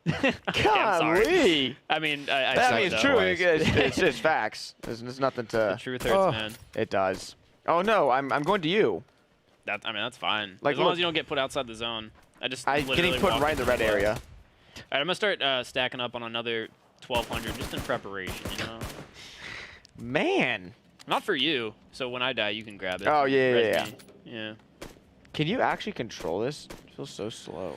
Okay, I'm sorry. Golly. I mean, I That suck, means though. true. It's just facts. There's nothing The to. truth hurts, Oh. man. It does. Oh no, I'm going to you. I mean, that's fine. Like, as long look. as you don't get put outside the zone. I'm literally getting put walked right in the into red area. All right, I'm gonna start stacking up on another 1,200 just in preparation. You know, Man. not for you. So when I die, you can grab it. Oh, yeah, Res yeah, me. Yeah. Can you actually control this? It feels so slow.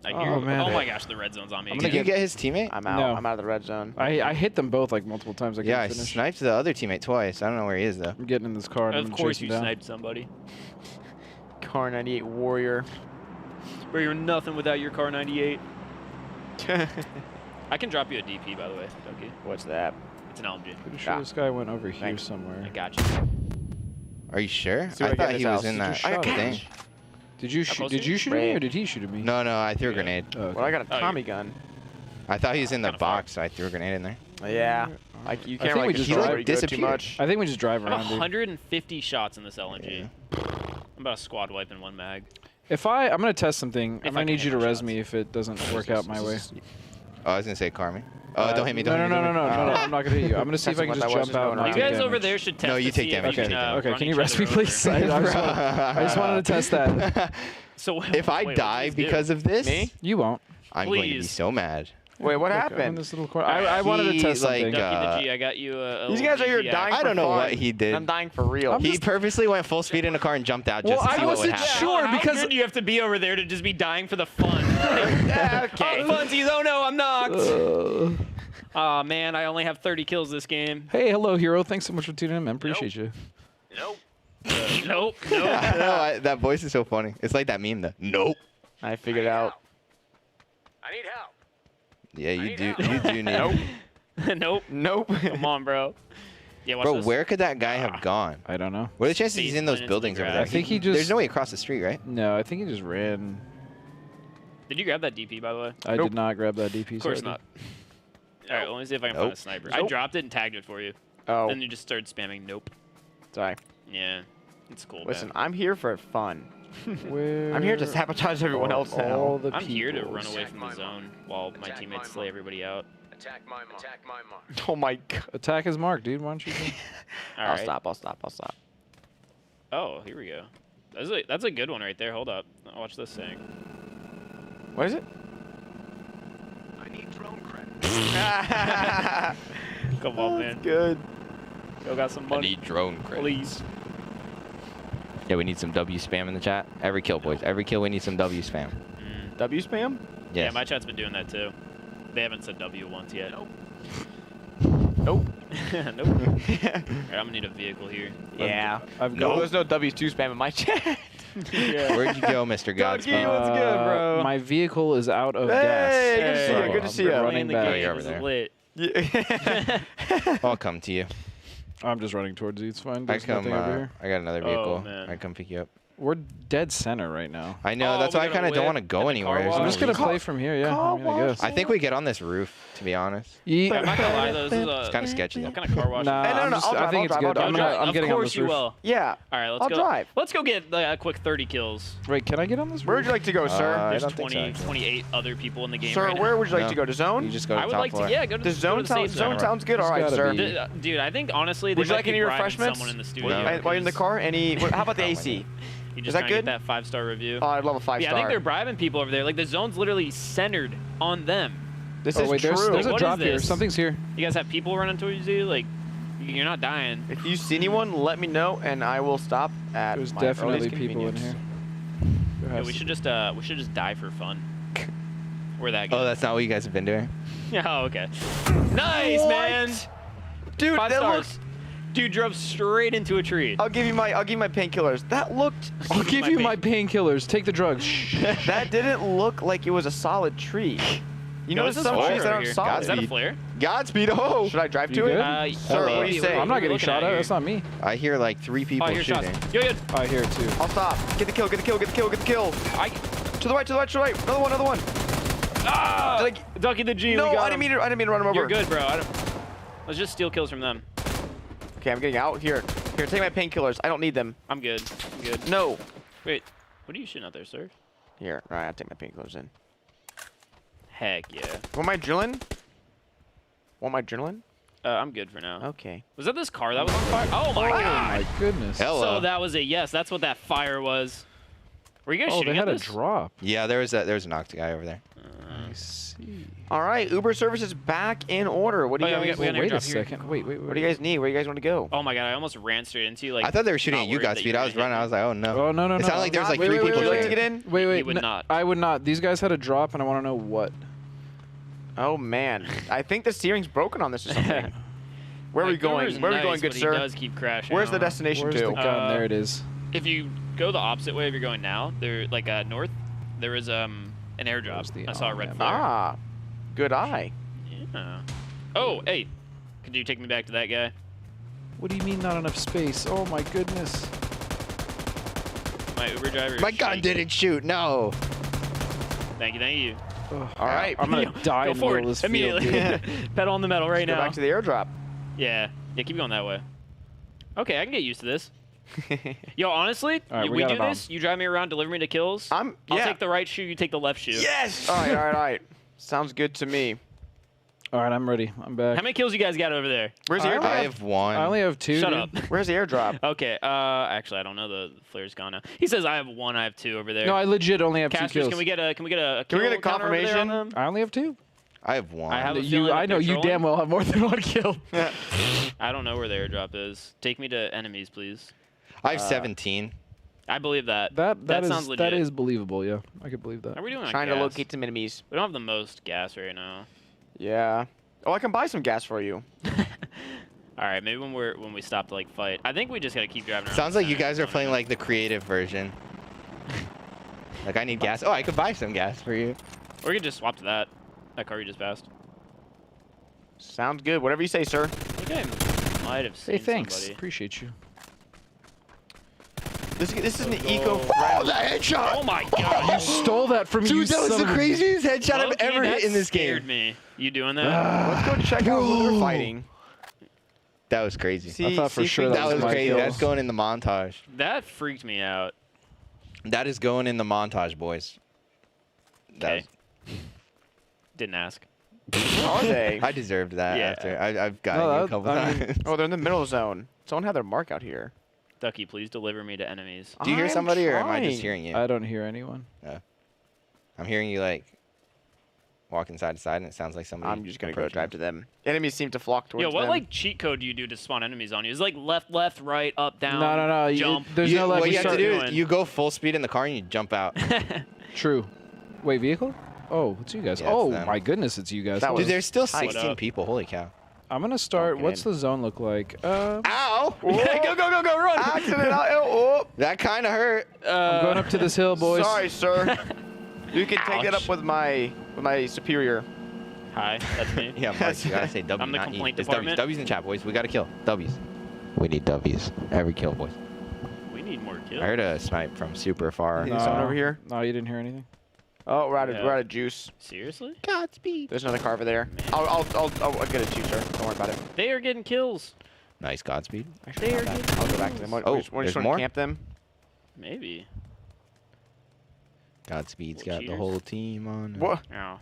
I hear Oh, you. man. Oh my gosh, the red zone's on me. I'm again. Did you get his teammate? I'm out. No. I'm out of the red zone. I hit them both like multiple times. I Yeah, I couldn't finish. sniped the other teammate twice. I don't know where he is though. I'm getting in this car and I'm Of gonna course chase you him down. sniped somebody. Car 98 Warrior. Bro, you're nothing without your car 98. I can drop you a DP, by the way, Ducky. What's that? It's an LMG. Pretty sure this guy went over here Thanks. somewhere. I got you. Are you sure? See what I I get thought in he this was house. in You that just shot him. thing. Did you How shoot? close Did is you he? shoot at me or Right. did he shoot at me? No, I threw a grenade. Oh, okay. Well, I got a Oh, Tommy gun. I thought he was in the Kinda far. box, so I threw a grenade in there. Yeah. Like you I can't think really we just control like where you go too disappeared. much. I think we just drive I have around, dude. 150 shots in this LMG. I'm about to squad wipe in 1 mag. If I'm gonna test something, If I'm I gonna can need you hit to my res shots. me if it doesn't work out my way. Oh, I was gonna say Carmi. Oh, don't hit me! Don't No, hit me! no, don't no, hit no, me. no, I'm not gonna hit you. I'm gonna see if I can That's just what jump was out and going not You on. take guys over damage. there should test No, you to take see if damage, you you can, take damage. Okay, run can you each rest other me, please? over. I just wanted to test that. So If I wait, die what do you do? because of this, Me? You won't. I'm going to be Please. so mad. Wait, what Look, I'm in happened? this little corner. I wanted to He, test like, something. Ducky the G, I got you a These little guys are here DP dying I for don't know fun. what he did. I'm dying for real. He purposely went full speed in a car and jumped out just Well, to see I what would wasn't happen. sure How because good do you have to be over there to just be dying for the fun? Okay. Oh, funsies! Oh no, I'm knocked. Aw, man, I only have 30 kills this game. Hey, hello, hero. Thanks so much for tuning in, man. Appreciate you. Nope. Nope. I don't know, that voice is so funny. It's like that meme, the nope. I figured it out. I need help. Yeah, you do need. Nope. Nope. Come on, bro. Yeah, watch Bro, this. where could that guy have gone? I don't know. What are the chances he's in those Basement into buildings the over there? grass. I think he just- There's no way across the street, right? No, I think he just ran. Did you grab that DP, by the way? I did not grab that DP. Of course sorry. not. All right, let me see if I can find a sniper. I dropped it and tagged it for you. Oh. Then you just started spamming nope. Sorry. Yeah, it's cool. Listen, man. I'm here for fun. Where I'm here to sabotage everyone else now. all the I'm here to peoples? run away from the zone while my teammates slay everybody out. Attack my mark. Attack my mark. Oh my god. Attack his mark, dude. Why don't you? All I'll right. stop. I'll stop. I'll stop. Oh, here we go. That's a good one right there. Hold up. Watch this thing. What is it? I need drone credit. Come on, man. Good. Yo, got some money. drone credits. Please. Yeah, we need some W spam in the chat. Every kill, boys. Every kill, we need some W spam. W spam? Yeah, Yes. my chat's been doing that too. They haven't said W once yet. Nope. nope. Nope. All right, I'm gonna need a vehicle here. Yeah. I've No, got. there's no W2 spam in my chat. Where'd you go, Mr. Godspeed? what's good, bro? My vehicle is out of Hey, gas. good to see you, so good to see I'm you. Running the back. game. you're over This is there. lit. I'll come to you. I'm just running towards you. It's fine. I There's come. nothing over here. I got another vehicle. man. I come pick you up. We're dead center right now. I know. Oh, that's we why I got a kind of don't whip want to go and the car anywhere. wash. I'm just gonna Car- play from here. Yeah, car I mean, I guess. I think we get on this roof, to be honest. Yeah. I'm not gonna lie, though. This is It's kind of sketchy, though. What kind of car wash? Nah, Hey, no, I'm no, just, I'll I drive, think I'll it's drive, good. I'll I'm, drive. not, I'm getting of on course this you roof. will. Yeah. All right, let's I'll go. drive. Let's go get a quick 30 kills. Wait, can I get on this Where roof? would you like to go, sir? I There's don't think 20, so. 28 other people in the game Sir, right where now. would you like No. to go? To zone? You just go to I would top like floor. to, yeah, go to The go zone to the safe zone zone. sounds good. All right, There's sir. gotta be. Dude, I think honestly they Would you might like be any bribing refreshments? someone in the studio. No. While you're in the car, any? How about the AC? You Is just that trying to good? get that 5-star review. Oh, I'd love a 5-star. Yeah, I think they're bribing people over there. Like the zone's literally centered on them. This Oh is wait, true. there's a What drop is here. this? Something's here. You guys have people running towards you. Like you're not dying. If you see anyone, let me know, and I will stop at There's my definitely earliest people in convenience. here. There Yeah, has we to- should just die for fun. We're that good. Oh, that's not what you guys have been doing? Oh, okay. Nice, What? man. Dude, 5 that stars. looks. Dude drove straight into a tree. I'll give you my painkillers. That looked. I'll give you my painkillers. Take the drugs. That didn't look like it was a solid tree. You know, Yo, this there's is some flare trees that over aren't here. solid. Is that a flare? Godspeed. Oh. Should I drive You to good? it? Hello. Sir, what do you say? I'm not getting looking shot at at. here? That's not me. I hear like 3 people Oh, I hear shots. shooting. Yo, yo. I hear it too. I'll stop. Get the kill. Get the kill. Get the kill. Get the kill. I. To the right. To the right. To the right. Another one. Another one. Ah! Did I- Ducky the G. No, we got I didn't mean to. I didn't mean to run him over. You're good, bro. Let's just steal kills from them. Okay, I'm getting out. Here. Here, take my painkillers. I don't need them. I'm good. I'm good. No. Wait, what are you shooting out there, sir? Here. All right, I'll take my painkillers in. Heck yeah. Want my adrenaline? Want my adrenaline? I'm good for now. Okay. Was that this car that was on fire? Oh my Oh god. my goodness. Hello. So that was a yes. That's what that fire was. Were you guys Oh, shooting they had at a this? drop. Yeah, there was a knocked guy over there. I see. All right, Uber service is back in order. What do Oh, you yeah, we guys? got an Wait a airdrop here. second. Wait. What do you guys need? Where do you guys want to go? Oh my god, I almost ran straight into you. Like I thought they were shooting not at you, worried that Godspeed. were I was gonna hit running. I me. was like, oh no. Oh no. It sounded like there was like Wait, 3 wait, people would you like to shooting. get in? Wait. He would no, not. I would not. These guys had a drop, and I want to know what. Oh man, I think the steering's broken on this or something. Where are My we going? Uber's Where are we nice, going, good but sir? He does keep crashing. Where's the destination Where's to? the gun? There it is. If you go the opposite way, if you're going now, there like north, there is an airdrop. Where's the- I saw a oh, red yeah. flare. Ah, good eye. Yeah. Oh, hey, could you take me back to that guy? What do you mean not enough space? Oh my goodness. My Uber driver. My is gun shaking. didn't shoot. No. Thank you. Ugh. All right, I'm gonna die Go in the forward middle of this field, immediately. dude. Pedal on the metal right Go now. back to the airdrop. Yeah, keep going that way. Okay, I can get used to this. Yo, honestly, All right, we we got do it on. this. You drive me around, deliver me to kills. I'll yeah. take the right shoe. You take the left shoe. Yes. All right, all right. Sounds good to me. All right, I'm ready. I'm back. How many kills you guys got over there? Where's the I airdrop? I have 1. I only have 2. Shut dude. up. Where's the airdrop? Okay. Actually, I don't know. The flare's gone now. He says I have 1. I have 2 over there. No, I legit only have 2 Casters, kills. can we get a Can we get a kill counter over there confirmation? on them? I only have 2. I have 1. I have a You, feeling I that know they're you trolling. damn well have more than 1 kill. I don't know where the airdrop is. Take me to enemies, please. I have 17. I believe that. That sounds legit. that is believable. Yeah, I could believe that. How are we doing on Trying to gas? locate some enemies. We don't have the most gas right now. Yeah. Oh, I can buy some gas for you. All right, maybe when we stop to like fight. I think we just gotta keep driving around. Sounds like you guys are playing like the creative version. Like I need gas. Oh, I could buy some gas for you. Or we could just swap to that. That car you just passed. Sounds good. Whatever you say, sir. Okay, might have seen Hey, thanks. somebody. Appreciate you. This is an eco-friendly. Oh, the headshot! Oh my god! You stole that from you. Dude, that was the craziest headshot I've ever hit in this scared game. me. You doing that? Let's go check out who they're fighting. That was crazy. See, I thought for sure that was my crazy. kills. That's going in the montage. That freaked me out. That is going in the montage, boys. Okay. Didn't ask. Are they? I deserved that Yeah. after. I've gotten you a couple times. Oh, they're in the middle zone. Someone had their mark out here. Ducky, please deliver me to enemies. Do you hear I'm somebody or am I just trying. hearing you? I don't hear anyone. I'm hearing you like walking side to side and it sounds like somebody. I'm just gonna go approaching drive us. to them. Enemies seem to flock towards Yo, what them. like cheat code do you do to spawn enemies on you? Is it like left, right, up, down, No. jump? There's no left. What We you have to start do is doing. you go full speed in the car and you jump out. True. Wait, vehicle? Oh, it's you guys. Yeah, it's oh them. my goodness, it's you guys. That Dude, was there's still tight. 16 people. Holy cow. I'm gonna start. Okay. What's the zone look like? Ow! go, run! Accident! Oh. That kind of hurt. I'm going up to this hill, boys. Sorry, sir. You can take it up with my superior. Hi, that's me. Yeah, Mark, you gotta say W, I'm the not E. complaint It's department. W's in the chat, boys. We gotta kill. W's. We need W's. Every kill, boys. We need more kills. I heard a snipe from super far. There's someone over here. No, you didn't hear anything. Oh, we're out Yeah. of juice. Seriously? Godspeed. There's another car over there. I'll get it to you, sir. Don't worry about it. They are getting kills. Nice Godspeed. Actually, not bad. I'll go back to them. Oh, We're there's just gonna more? camp them. Maybe. Godspeed's Little got the cheaters. whole team on. What? Oh,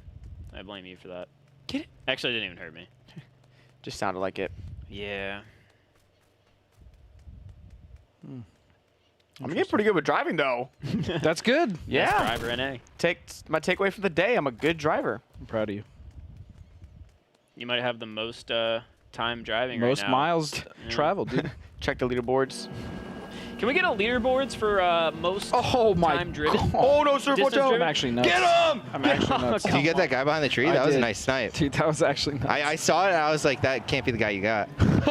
I blame you for that. Get it? Actually, it didn't even hurt me. Just sounded like it. Yeah. I'm getting pretty good with driving, though. That's good. Yeah. Nice driver NA. My takeaway for the day. I'm a good driver. I'm proud of you. You might have the most time driving Most right now. miles Yeah. traveled, dude. Check the leaderboards. Can we get a leaderboards for most Oh my time driven? God. Oh no, sir! Watch Distance out! driven? I'm actually nuts. Get him! I'm actually nuts. Did you get that guy behind the tree? I That was a did. nice snipe. Dude, that was actually nuts. I saw it and I was like, that can't be the guy you got. That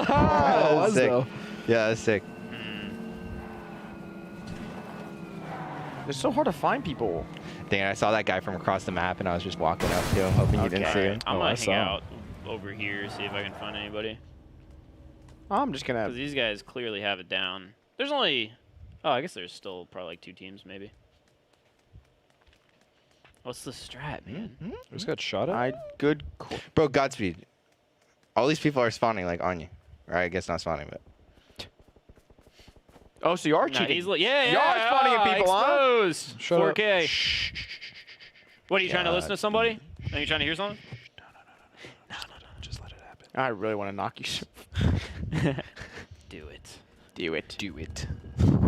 was sick. though. Yeah, that's sick. It's so hard to find people. Dang it, I saw that guy from across the map and I was just walking up to him, hoping you didn't see him. I'm Oh, gonna I hang saw him. out over here, see if I can find anybody. I'm just gonna. Because these guys clearly have it down. There's only... Oh, I guess there's still probably like 2 teams, maybe. What's the strat, man? Just got shot at. Good. Bro, Godspeed. All these people are spawning like on you. Or I guess not spawning, but. Oh, so you are Nah, cheating? he's yeah, You are spawning at people, huh? exposed. Shut up. 4K. What, are you trying to God. listen to somebody? Are you trying to hear something? Just let it happen. I really want to knock you. Do it. Do it. Do it.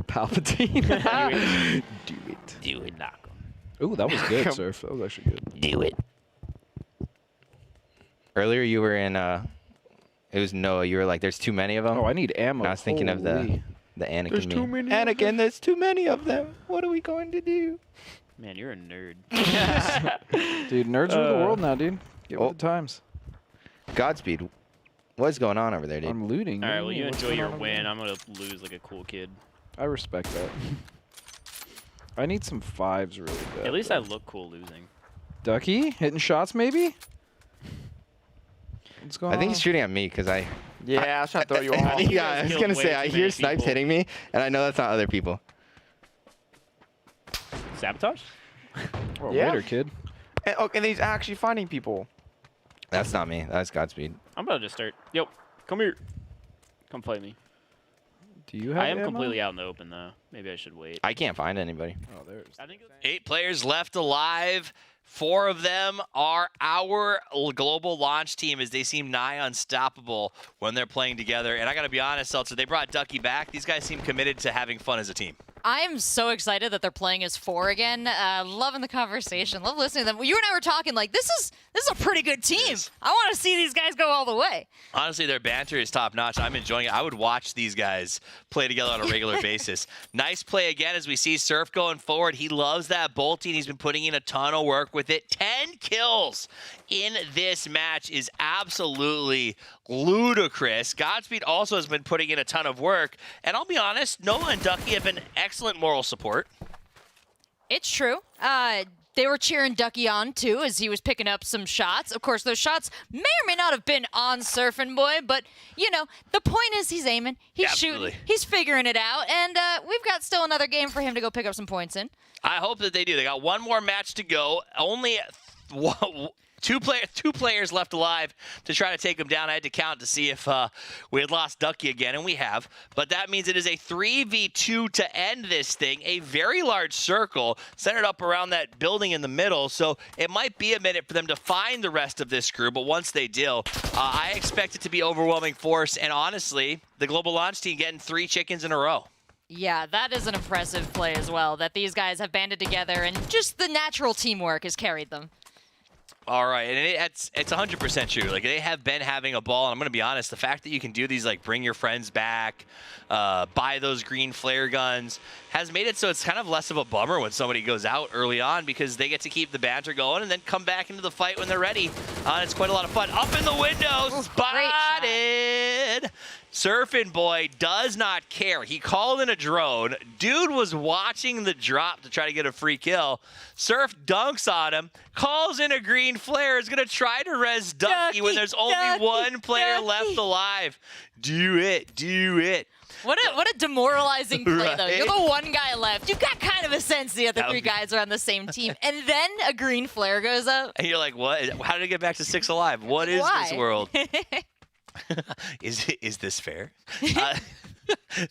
Palpatine. Do it. Do it, knock 'em. Ooh, that was good, Surf. That was actually good. Do it. Earlier you were in, it was Noah. You were like, there's too many of them. Oh, I need ammo. And I was thinking of Holy. the Anakin There's too meme. many of Anakin, there's too many of them. What are we going to do? Man, you're a nerd. Dude, nerds rule the world now, dude. Get Oh. with the times. Godspeed. What's going on over there, dude? I'm looting. All What right, do well, you mean? What's enjoy going your on over win. there? I'm going to lose like a cool kid. I respect that. I need some 5s really bad. At least I though. look cool losing. Ducky hitting shots, maybe. What's going I on? think he's shooting at me because I. Yeah, I was trying to throw you off. You Yeah, guys I was killed gonna way say too I many hear snipes people. hitting me, and I know that's not other people. Sabotage? Oh, Yeah. later, kid. And he's actually finding people. That's not me. That's Godspeed. I'm about to just start. Yo, come here. Come fight me. Do you have I am ammo? completely out in the open, though. Maybe I should wait. I can't find anybody. Oh, there's. I think 8 players left alive. 4 of them are our global launch team as they seem nigh unstoppable when they're playing together. And I got to be honest, Seltzer, they brought Ducky back. These guys seem committed to having fun as a team. I am so excited that they're playing as 4 again. Loving the conversation. Love listening to them. You and I were talking like this is This is a pretty good team. I want to see these guys go all the way. Honestly, their banter is top notch. I'm enjoying it. I would watch these guys play together on a regular basis. Nice play again as we see Surf going forward. He loves that bolting. He's been putting in a ton of work with it. 10 kills in this match is absolutely ludicrous. Godspeed also has been putting in a ton of work. And I'll be honest, Noah and Ducky have been excellent moral support. It's true. They were cheering Ducky on, too, as he was picking up some shots. Of course, those shots may or may not have been on Surfing Boy, but, you know, the point is he's aiming, he's shooting, he's figuring it out, and we've got still another game for him to go pick up some points in. I hope that they do. They got one more match to go. Only two players left alive to try to take him down. I had to count to see if we had lost Ducky again, and we have. But that means it is a 3v2 to end this thing. A very large circle centered up around that building in the middle. So it might be a minute for them to find the rest of this crew. But once they do, I expect it to be overwhelming force. And honestly, the Global Launch team getting 3 chickens in a row. Yeah, that is an impressive play as well, that these guys have banded together, and just the natural teamwork has carried them. All right, and it's 100% true. Like, they have been having a ball, and I'm going to be honest, the fact that you can do these, like, bring your friends back, buy those green flare guns, has made it so it's kind of less of a bummer when somebody goes out early on because they get to keep the banter going and then come back into the fight when they're ready. It's quite a lot of fun. Up in the window, spotted! Surfing Boy does not care. He called in a drone. Dude was watching the drop to try to get a free kill. Surf dunks on him, calls in a green flare, is going to try to res Ducky when there's only one player left alive. Do it. Do it. What a demoralizing play, though. You're the one guy left. You've got kind of a sense the other 3 guys are on the same team. And then a green flare goes up. And you're like, what? How did it get back to 6 alive? What is this world? Is this fair?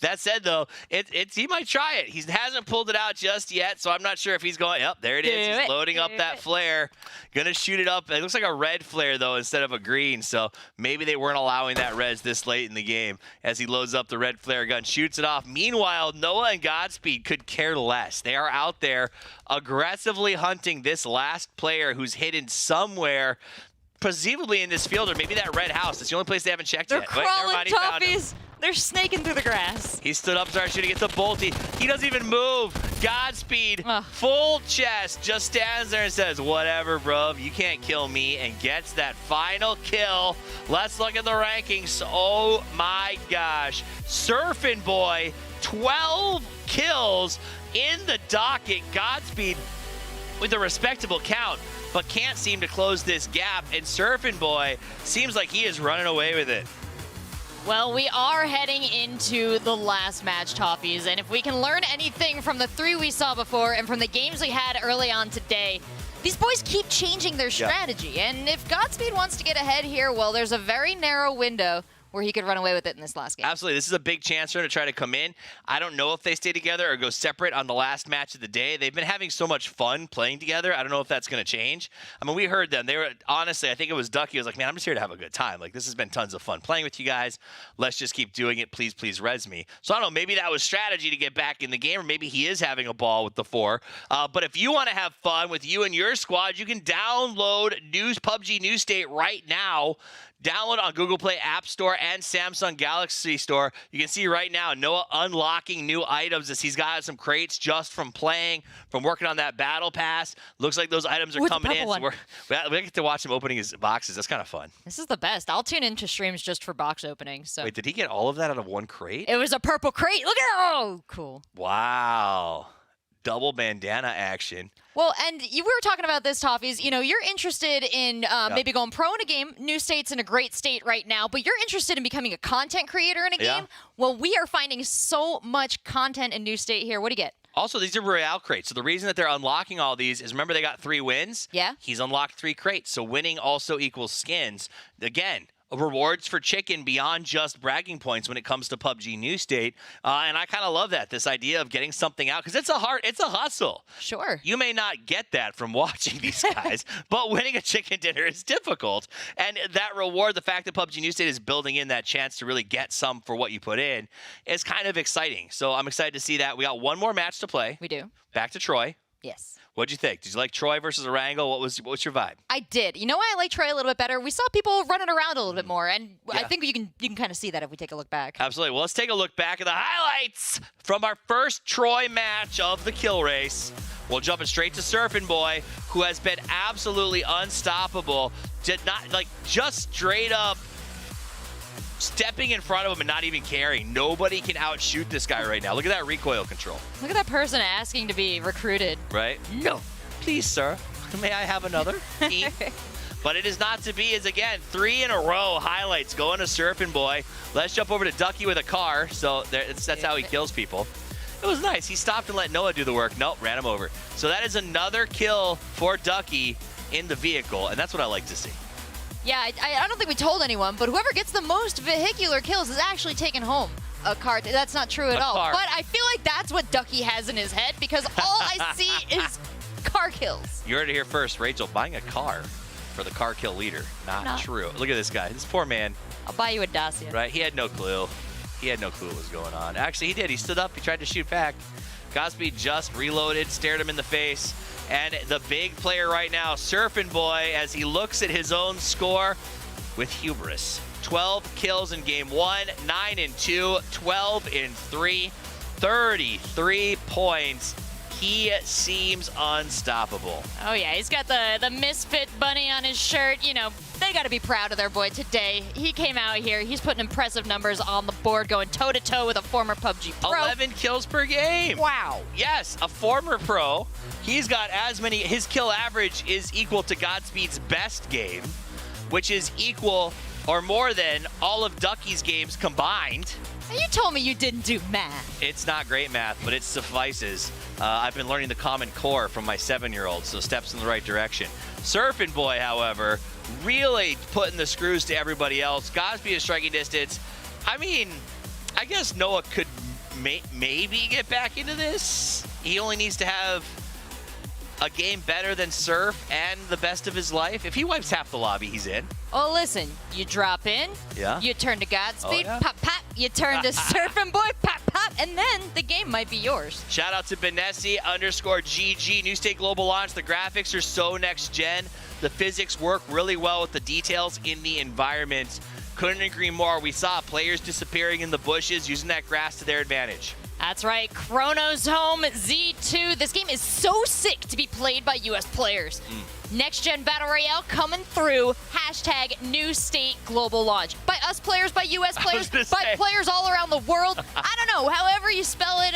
That said, though, he might try it. He hasn't pulled it out just yet, so I'm not sure if he's going. Yep, there it is. He's loading up that flare. Gonna shoot it up. It looks like a red flare, though, instead of a green, so maybe they weren't allowing that res this late in the game as he loads up the red flare gun, shoots it off. Meanwhile, Noah and Godspeed could care less. They are out there aggressively hunting this last player who's hidden somewhere, presumably in this field, or maybe that red house. It's the only place they haven't checked They're yet. crawling toffees. They're snaking through the grass. He stood up, started shooting. It's a bolty. He doesn't even move. Godspeed, full chest, just stands there and says, whatever, bro. You can't kill me, and gets that final kill. Let's look at the rankings. Oh, my gosh. Surfing Boy, 12 kills in the docket. Godspeed with a respectable count, but can't seem to close this gap. And Surfing Boy seems like he is running away with it. Well, we are heading into the last match, Toffees, and if we can learn anything from the 3 we saw before and from the games we had early on today, these boys keep changing their strategy. And if Godspeed wants to get ahead here, well, there's a very narrow window where he could run away with it in this last game. Absolutely. This is a big chance for him to try to come in. I don't know if they stay together or go separate on the last match of the day. They've been having so much fun playing together. I don't know if that's going to change. I mean, we heard them. They were, honestly, I think it was Ducky. I was like, man, I'm just here to have a good time. Like, this has been tons of fun playing with you guys. Let's just keep doing it. Please, please res me. So I don't know. Maybe that was strategy to get back in the game, or maybe he is having a ball with the 4. But if you want to have fun with you and your squad, you can download PUBG New State right now. Download on Google Play App Store and Samsung Galaxy Store. You can see right now Noah unlocking new items as he's got some crates just from playing, from working on that battle pass. Looks like those items are coming in. So we get to watch him opening his boxes. That's kind of fun. This is the best. I'll tune into streams just for box openings. So. Wait, did he get all of that out of one crate? It was a purple crate. Look at it. Oh, cool. Wow. Double bandana action. Well, and we were talking about this, Toffees. You know, you're interested in maybe going pro in a game. New State's in a great state right now, but you're interested in becoming a content creator in a game. Well, we are finding so much content in New State here. What do you get? Also, these are Royale crates. So the reason that they're unlocking all these is, remember, they got 3 wins? Yeah. He's unlocked 3 crates. So winning also equals skins. Again, rewards for chicken beyond just bragging points when it comes to PUBG New State. And I kind of love that, this idea of getting something out, because it's a hustle. Sure. You may not get that from watching these guys, but winning a chicken dinner is difficult. And that reward, the fact that PUBG New State is building in that chance to really get some for what you put in, is kind of exciting. So I'm excited to see that. We got one more match to play. We do. Back to Troy. Yes. What'd you think? Did you like Troy versus Erangel? What's your vibe? I did. You know why I like Troy a little bit better? We saw people running around a little bit more, and I think you can kind of see that if we take a look back. Absolutely. Well, let's take a look back at the highlights from our first Troy match of the kill race. We'll jump it straight to Surfing Boy, who has been absolutely unstoppable. Did not, just straight up stepping in front of him and not even caring. Nobody can outshoot this guy right now. Look at that recoil control. Look at that person asking to be recruited. Right? No. Please, sir. May I have another? But it is not to be, as again, 3 in a row highlights going to Surfing Boy. Let's jump over to Ducky with a car. So that's how he kills people. It was nice. He stopped and let Noah do the work. Nope, ran him over. So that is another kill for Ducky in the vehicle, and that's what I like to see. Yeah, I don't think we told anyone, but whoever gets the most vehicular kills is actually taking home a car. That's not true at all. Car. But I feel like that's what Ducky has in his head, because all I see is car kills. You heard it here first. Rachel buying a car for the car kill leader. Not true. Look at this guy. This poor man. I'll buy you a Dacia. Right? He had no clue. He had no clue what was going on. Actually, he did. He stood up. He tried to shoot back. Godspeed just reloaded, stared him in the face. And the big player right now, Surfing Boy, as he looks at his own score with hubris. 12 kills in game 1, 9 in 2, 12 in 3, 33 points. He seems unstoppable. Oh, yeah. He's got the Misfit bunny on his shirt. You know, they got to be proud of their boy today. He came out here. He's putting impressive numbers on the board, going toe-to-toe with a former PUBG pro. 11 kills per game. Wow. Yes, a former pro. He's got as many. His kill average is equal to Godspeed's best game, which is equal or more than all of Ducky's games combined. You told me you didn't do math. It's not great math, but it suffices. I've been learning the Common Core from my 7-year-old, so steps in the right direction. Surfing Boy, however, really putting the screws to everybody else. Godspeed is striking distance. I mean, I guess Noah could maybe get back into this. He only needs to have a game better than Surf and the best of his life. If he wipes half the lobby, he's in. Oh, listen, you drop in, you turn to Godspeed, pop, pop, you turn to Surfing Boy, pop, pop, and then the game might be yours. Shout out to Benessi_GG. New State Global launch. The graphics are so next gen. The physics work really well with the details in the environment. Couldn't agree more. We saw players disappearing in the bushes, using that grass to their advantage. That's right, Chronos Home Z2. This game is so sick to be played by U.S. players. Next Gen Battle Royale coming through. Hashtag New State Global Launch. By us players, by U.S. players, by players all around the world. I don't know, however you spell it,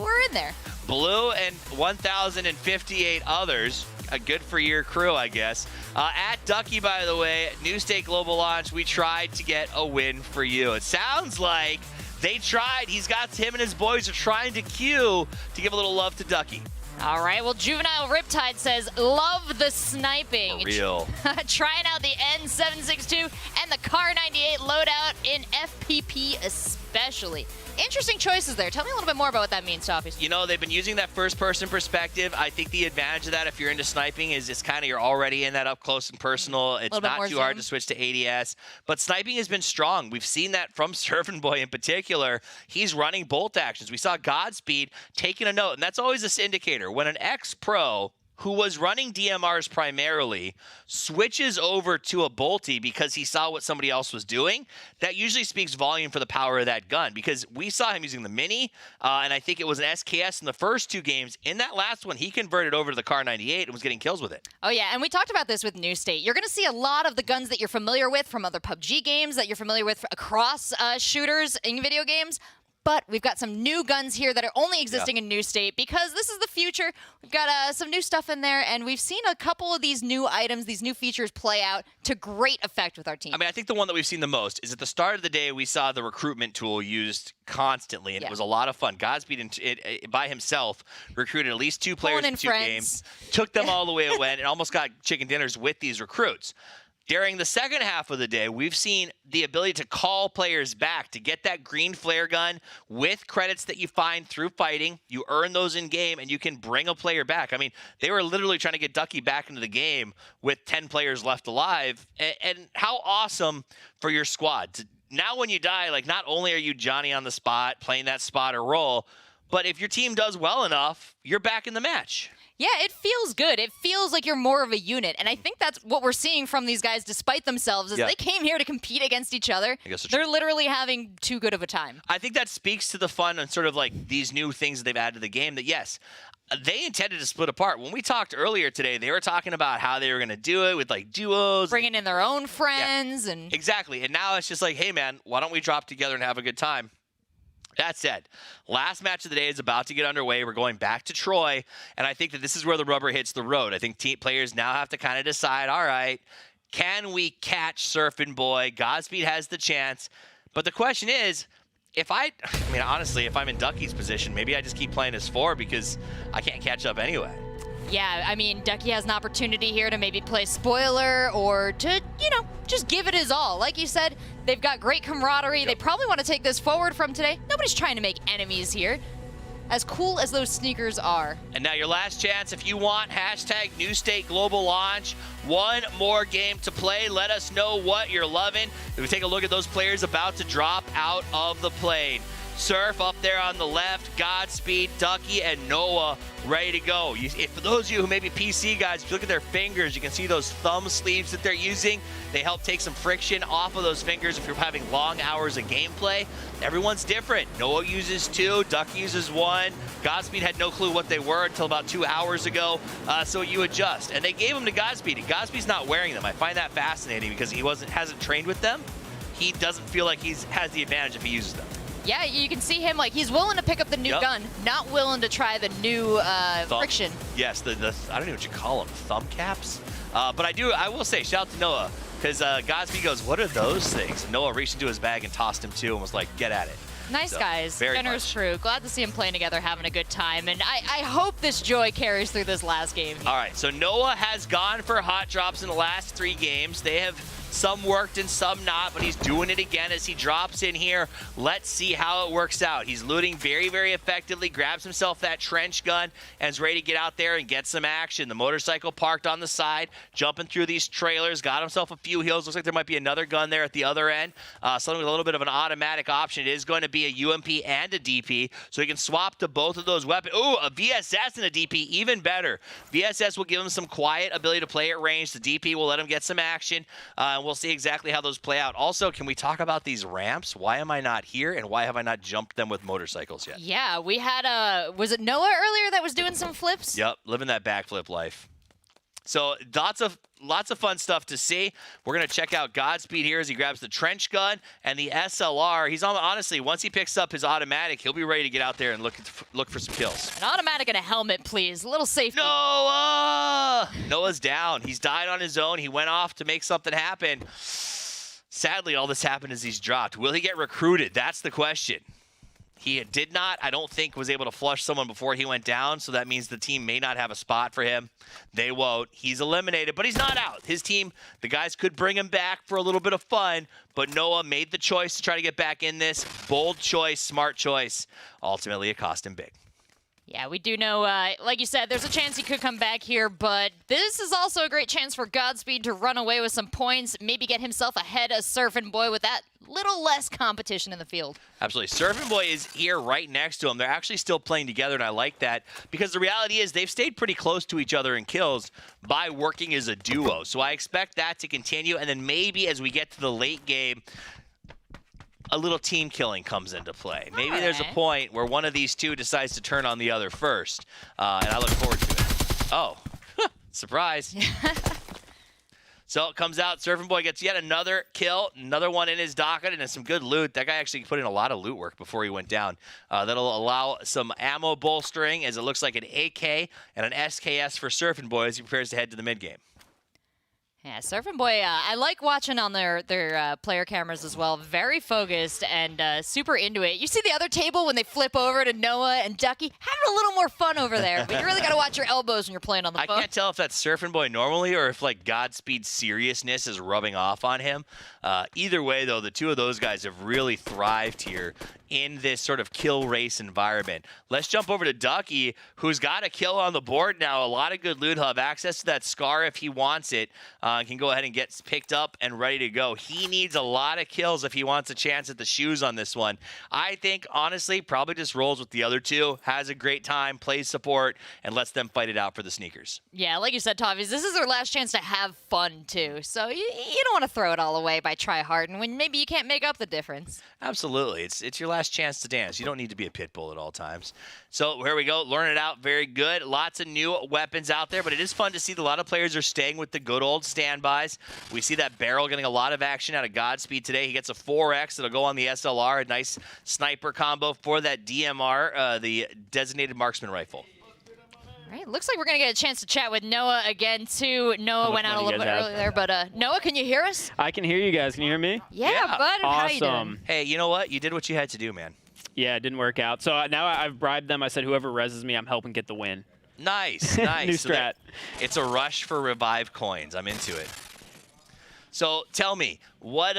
we're in there. Blue and 1,058 others. A good for your crew, I guess. At Ducky, by the way, New State Global Launch, we tried to get a win for you. It sounds like they tried. Him and his boys are trying to queue to give a little love to Ducky. All right, well, Juvenile Riptide says, love the sniping. For real. Trying out the N762 and the Car 98 loadout in FPP especially. Interesting choices there. Tell me a little bit more about what that means, Toffees. You know, they've been using that first-person perspective. I think the advantage of that, if you're into sniping, is it's kind of you're already in that up close and personal. It's not too hard to switch to ADS. But sniping has been strong. We've seen that from Surfing Boy in particular. He's running bolt actions. We saw Godspeed taking a note, and that's always this indicator. When an ex-pro who was running DMRs primarily, switches over to a bolty because he saw what somebody else was doing, that usually speaks volume for the power of that gun, because we saw him using the Mini, and I think it was an SKS in the first 2 games. In that last one, he converted over to the Car 98 and was getting kills with it. Oh, yeah, and we talked about this with New State. You're going to see a lot of the guns that you're familiar with from other PUBG games, that you're familiar with across shooters in video games. But we've got some new guns here that are only existing in New State, because this is the future. We've got some new stuff in there, and we've seen a couple of these new items, these new features play out to great effect with our team. I mean, I think the one that we've seen the most is at the start of the day, we saw the recruitment tool used constantly, and it was a lot of fun. Godspeed by himself recruited at least 2 players in 2 games, took them all the way it went, and almost got chicken dinners with these recruits. During the second half of the day, we've seen the ability to call players back, to get that green flare gun with credits that you find through fighting. You earn those in game, and you can bring a player back. I mean, they were literally trying to get Ducky back into the game with 10 players left alive. And how awesome for your squad. Now when you die, like, not only are you Johnny on the spot, playing that spot or role, But if your team does well enough, you're back in the match. Yeah, it feels good. It feels like you're more of a unit. And I think that's what we're seeing from these guys, despite themselves, is they came here to compete against each other. I guess They're literally having too good of a time. I think that speaks to the fun and sort of like these new things that they've added to the game that, yes, they intended to split apart. When we talked earlier today, they were talking about how they were going to do it with like duos. Bringing in their own friends. and Exactly. And now it's just like, hey, man, why don't we drop together and have a good time? That said, last match of the day is about to get underway. We're going back to Troy, and I think that this is where the rubber hits the road. I think team players now have to kind of decide, all right, can we catch Surfing Boy? Godspeed has the chance. But the question is, honestly, if I'm in Ducky's position, maybe I just keep playing as 4 because I can't catch up anyway. Yeah, I mean, Ducky has an opportunity here to maybe play spoiler or to, just give it his all. Like you said, they've got great camaraderie. They probably want to take this forward from today. Nobody's trying to make enemies here. As cool as those sneakers are. And now your last chance, if you want, hashtag New State Global Launch. One more game to play. Let us know what you're loving. If we take a look at those players about to drop out of the plane. Surf up there on the left, Godspeed, Ducky, and Noah ready to go. For those of you who may be PC guys, if you look at their fingers, you can see those thumb sleeves that they're using. They help take some friction off of those fingers if you're having long hours of gameplay. Everyone's different. Noah uses 2, Ducky uses 1. Godspeed had no clue what they were until about 2 hours ago, so you adjust. And they gave them to Godspeed, and Godspeed's not wearing them. I find that fascinating because he hasn't trained with them. He doesn't feel like he has the advantage if he uses them. Yeah, you can see him, like, he's willing to pick up the new gun, not willing to try the new friction. Yes, the I don't know what you call them, thumb caps? But I will say, shout out to Noah, because Godspeed goes, what are those things? And Noah reached into his bag and tossed him 2 and was like, get at it. Nice guys, very generous crew. Glad to see them playing together, having a good time. And I hope this joy carries through this last game. All right, so Noah has gone for hot drops in the last 3 games. They have some worked and some not, but he's doing it again as he drops in here. Let's see how it works out. He's looting very, very effectively, grabs himself that trench gun, and is ready to get out there and get some action. The motorcycle parked on the side, jumping through these trailers, got himself a few heals. Looks like there might be another gun there at the other end. Something with a little bit of an automatic option. It is going to be a UMP and a DP, so he can swap to both of those weapons. Ooh, a VSS and a DP, even better. VSS will give him some quiet ability to play at range. The DP will let him get some action. We'll see exactly how those play out. Also, can we talk about these ramps? Why am I not here, and why have I not jumped them with motorcycles yet? Yeah, we had, was it Noah earlier that was doing some flips? Yep, living that backflip life. So lots of fun stuff to see. We're going to check out Godspeed here as he grabs the trench gun and the SLR. He's honestly, once he picks up his automatic, he'll be ready to get out there and look for some kills. An automatic and a helmet, please. A little safety. Noah's down. He's died on his own. He went off to make something happen. Sadly, all this happened as he's dropped. Will he get recruited? That's the question. He did not, I don't think, was able to flush someone before he went down, so that means the team may not have a spot for him. They won't. He's eliminated, but he's not out. His team, the guys could bring him back for a little bit of fun, but Noah made the choice to try to get back in this. Bold choice, smart choice. Ultimately, it cost him big. Yeah, we do know, like you said, there's a chance he could come back here, but this is also a great chance for Godspeed to run away with some points, maybe get himself ahead of Surfing Boy with that little less competition in the field. Absolutely. Surfing Boy is here right next to him. They're actually still playing together, and I like that because the reality is they've stayed pretty close to each other in kills by working as a duo. So I expect that to continue, and then maybe as we get to the late game, a little team killing comes into play. Maybe there's a point where one of these two decides to turn on the other first, and I look forward to it. Oh, surprise. So it comes out, Surfing Boy gets yet another kill, another one in his docket, and some good loot. That guy actually put in a lot of loot work before he went down. That'll allow some ammo bolstering, as it looks like an AK and an SKS for Surfing Boy as he prepares to head to the mid-game. Yeah, Surfing Boy, I like watching on their player cameras as well. Very focused and super into it. You see the other table when they flip over to Noah and Ducky? Having a little more fun over there. But you really got to watch your elbows when you're playing on the phone. I can't tell if that's Surfing Boy normally or if, like, Godspeed's seriousness is rubbing off on him. Either way, though, the two of those guys have really thrived here in this sort of kill race environment. Let's jump over to Ducky, who's got a kill on the board now. A lot of good loot. He'll have access to that scar if he wants it. Can go ahead and get picked up and ready to go. He needs a lot of kills if he wants a chance at the shoes on this one. I think, honestly, probably just rolls with the other two, has a great time, plays support, and lets them fight it out for the sneakers. Yeah, like you said, Toffees, this is their last chance to have fun, too. So you don't want to throw it all away by try hard, and when maybe you can't make up the difference. Absolutely. It's your last chance to dance. You don't need to be a pit bull at all times. So here we go. Learn it out. Very good. Lots of new weapons out there, but it is fun to see that a lot of players are staying with the good old standbys. We see that Barrel getting a lot of action out of Godspeed today. He gets a 4X that'll go on the SLR, a nice sniper combo for that DMR, the designated marksman rifle. All right, looks like we're going to get a chance to chat with Noah again, too. Noah went out a little bit earlier there, but Noah, can you hear us? I can hear you guys. Can you hear me? Yeah, bud. Awesome. How you doing? Hey, you know what? You did what you had to do, man. Yeah, it didn't work out. So now I've bribed them. I said, whoever reses me, I'm helping get the win. Nice, nice. New strat. It's a rush for revive coins. I'm into it. So tell me, what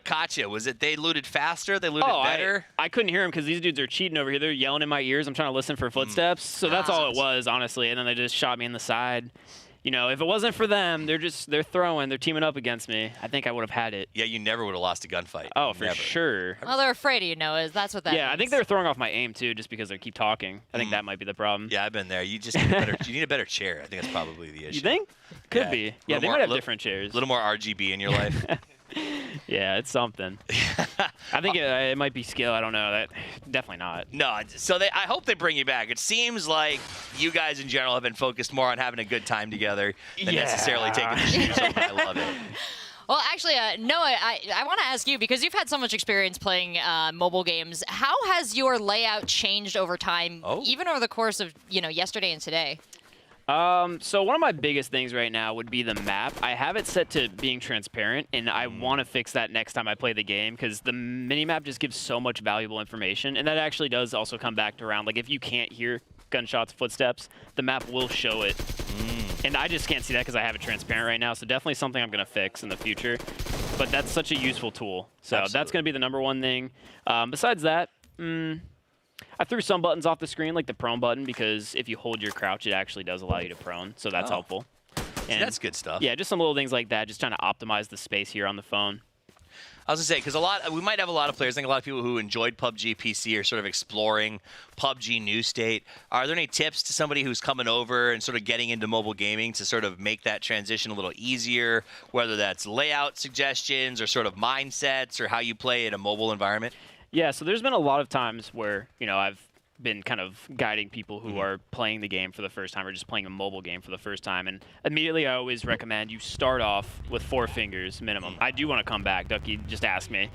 caught you? Was it they looted faster? They looted better? I couldn't hear them because these dudes are cheating over here. They're yelling in my ears. I'm trying to listen for footsteps. So that's all it was, honestly. And then they just shot me in the side. You know, if it wasn't for them, they're teaming up against me. I think I would have had it. Yeah, you never would have lost a gunfight. Oh, for sure. Well, they're afraid of you, Noah. That's what that means. I think they're throwing off my aim, too, just because they keep talking. I think that might be the problem. Yeah, I've been there. You just need a better, you need a better chair. I think that's probably the issue. You think? Could be. Yeah, they might have different chairs. A little more RGB in your life. Yeah, it's something. I think it might be skill. I don't know. Definitely not. No, so I hope they bring you back. It seems like you guys in general have been focused more on having a good time together than necessarily taking the shoes off. I love it. Well, actually, Noah, I want to ask you, because you've had so much experience playing mobile games, how has your layout changed over time, even over the course of yesterday and today? So one of my biggest things right now would be the map. I have it set to being transparent, and I want to fix that next time I play the game because the minimap just gives so much valuable information, and that actually does also come back to around. Like, if you can't hear gunshots, footsteps, the map will show it. And I just can't see that because I have it transparent right now, so definitely something I'm going to fix in the future. But that's such a useful tool. So that's going to be the #1 thing. Besides that, I threw some buttons off the screen, like the prone button, because if you hold your crouch, it actually does allow you to prone, so that's helpful. And that's good stuff. Yeah, just some little things like that, just trying to optimize the space here on the phone. I was going to say, because we might have a lot of players, I think a lot of people who enjoyed PUBG PC are sort of exploring PUBG New State. Are there any tips to somebody who's coming over and sort of getting into mobile gaming to sort of make that transition a little easier, whether that's layout suggestions or sort of mindsets or how you play in a mobile environment? Yeah, so there's been a lot of times where, I've been kind of guiding people who are playing the game for the first time or just playing a mobile game for the first time. And immediately I always recommend you start off with 4 fingers minimum. I do want to come back. Ducky just asked me.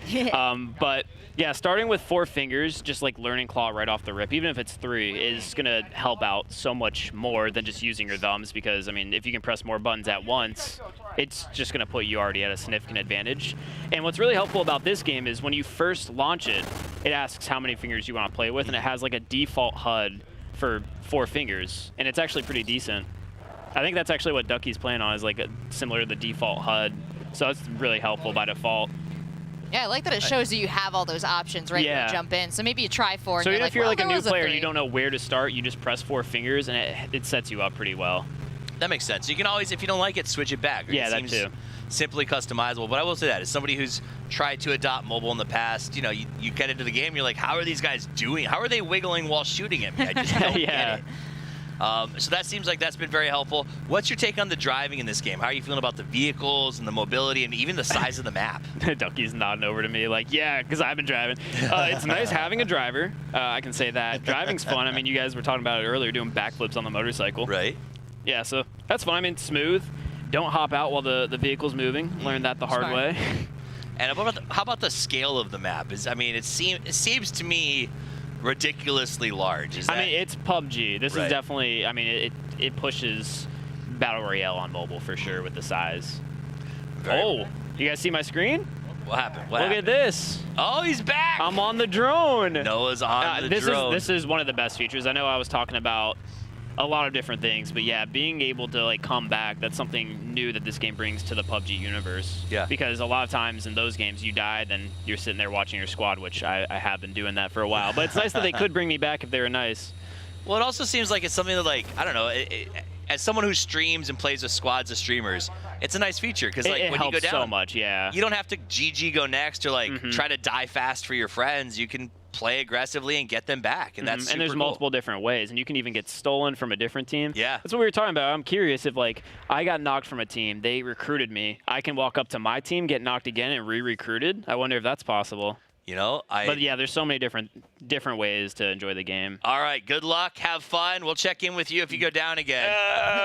But yeah, starting with 4 fingers, just like learning claw right off the rip, even if it's 3, is going to help out so much more than just using your thumbs because, I mean, if you can press more buttons at once, it's just going to put you already at a significant advantage. And what's really helpful about this game is when you first launch it, it asks how many fingers you want to play with, and it has like a default HUD for 4 fingers, and it's actually pretty decent. I think that's actually what Ducky's playing on, is like similar to the default HUD, so it's really helpful by default. Yeah, I like that it shows you have all those options when you jump in. So maybe you try 4. So and even if you're well, like a new player, and you don't know where to start, you just press 4 fingers, and it sets you up pretty well. That makes sense. You can always, if you don't like it, switch it back. Yeah, that too. Simply customizable. But I will say that as somebody who's tried to adopt mobile in the past, you get into the game, you're like, how are these guys doing? How are they wiggling while shooting at me? I just don't get it. So that seems like that's been very helpful. What's your take on the driving in this game? How are you feeling about the vehicles and the mobility and even the size of the map? Ducky's nodding over to me like, yeah, because I've been driving. It's nice having a driver. I can say that. Driving's fun. I mean, you guys were talking about it earlier, doing backflips on the motorcycle. Right. Yeah, so that's fun. I mean, smooth. Don't hop out while the vehicle's moving. Learned that the hard way. And how about the scale of the map? It seems to me ridiculously large. I mean, it's PUBG. This is definitely, I mean, it pushes Battle Royale on mobile for sure with the size. You guys see my screen? What happened? Look at this. Oh, he's back. I'm on the drone. Noah's on the drone. This is one of the best features. I know I was talking about a lot of different things. But yeah, being able to like come back, that's something new that this game brings to the PUBG universe. Yeah. Because a lot of times in those games you die, then you're sitting there watching your squad, which I have been doing that for a while. But it's nice that they could bring me back if they were nice. Well, it also seems like it's something that, like, I don't know, as someone who streams and plays with squads of streamers, it's a nice feature because, like, It when you go helps down, so much, yeah. you don't have to GG go next or like try to die fast for your friends. You can play aggressively and get them back, and that's super and there's cool. multiple different ways, and you can even get stolen from a different team. Yeah. That's what we were talking about. I'm curious if, like, I got knocked from a team, they recruited me, I can walk up to my team, get knocked again, and re-recruited. I wonder if that's possible. You know, But yeah, there's so many different ways to enjoy the game. All right, good luck, have fun. We'll check in with you if you go down again.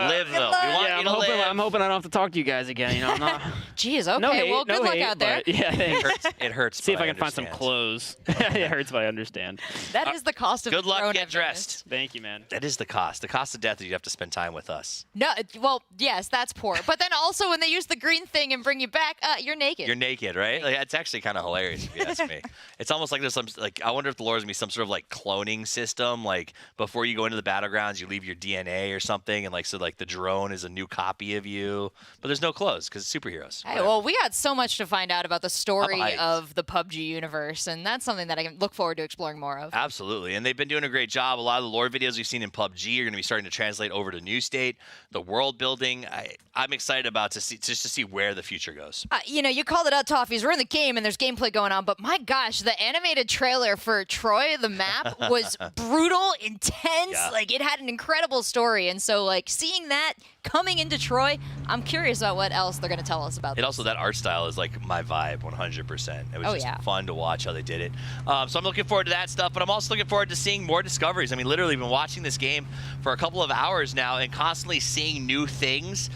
Live though. We want Yeah, you to live. I'm hoping I don't have to talk to you guys again. You know, I'm not. Jeez, okay. No hate, well, good no luck hate, out there. but yeah, thanks. It hurts. See if but I can find some understand. clothes. It hurts, but I understand. That is the cost of Good luck, Corona get dressed. Thank you, man. That is the cost. The cost of death is you have to spend time with us. No, well, yes, that's poor. But then also when they use the green thing and bring you back, you're naked. You're naked, right? Like, it's actually kind of hilarious if you ask me. It's almost like there's some, like, I wonder if the Lord's gonna be some sort of like cloning system. Like before you go into the battlegrounds, you leave your DNA or something, and like so like the drone is a new copy of you. But there's no clothes because it's superheroes. Hey, well, we got so much to find out about the story hyped. of the PUBG universe, and that's something that I can look forward to exploring more of. Absolutely, and they've been doing a great job. A lot of the lore videos we've seen in PUBG are going to be starting to translate over to New State. The world building, I'm excited about to see where the future goes. You know, you called it out, Toffees. We're in the game, and there's gameplay going on, but my gosh, the animated trailer for Troy, the map, was brutal, intense. Yeah. Like, it had an incredible story, and so, like, seeing that coming into Troy, I'm curious about what else they're going to tell us about It this. also, that art style is like my vibe 100%. It was Oh, just yeah. fun to watch how they did it. So I'm looking forward to that stuff, but I'm also looking forward to seeing more discoveries. I mean, literally been watching this game for a couple of hours now and constantly seeing new things,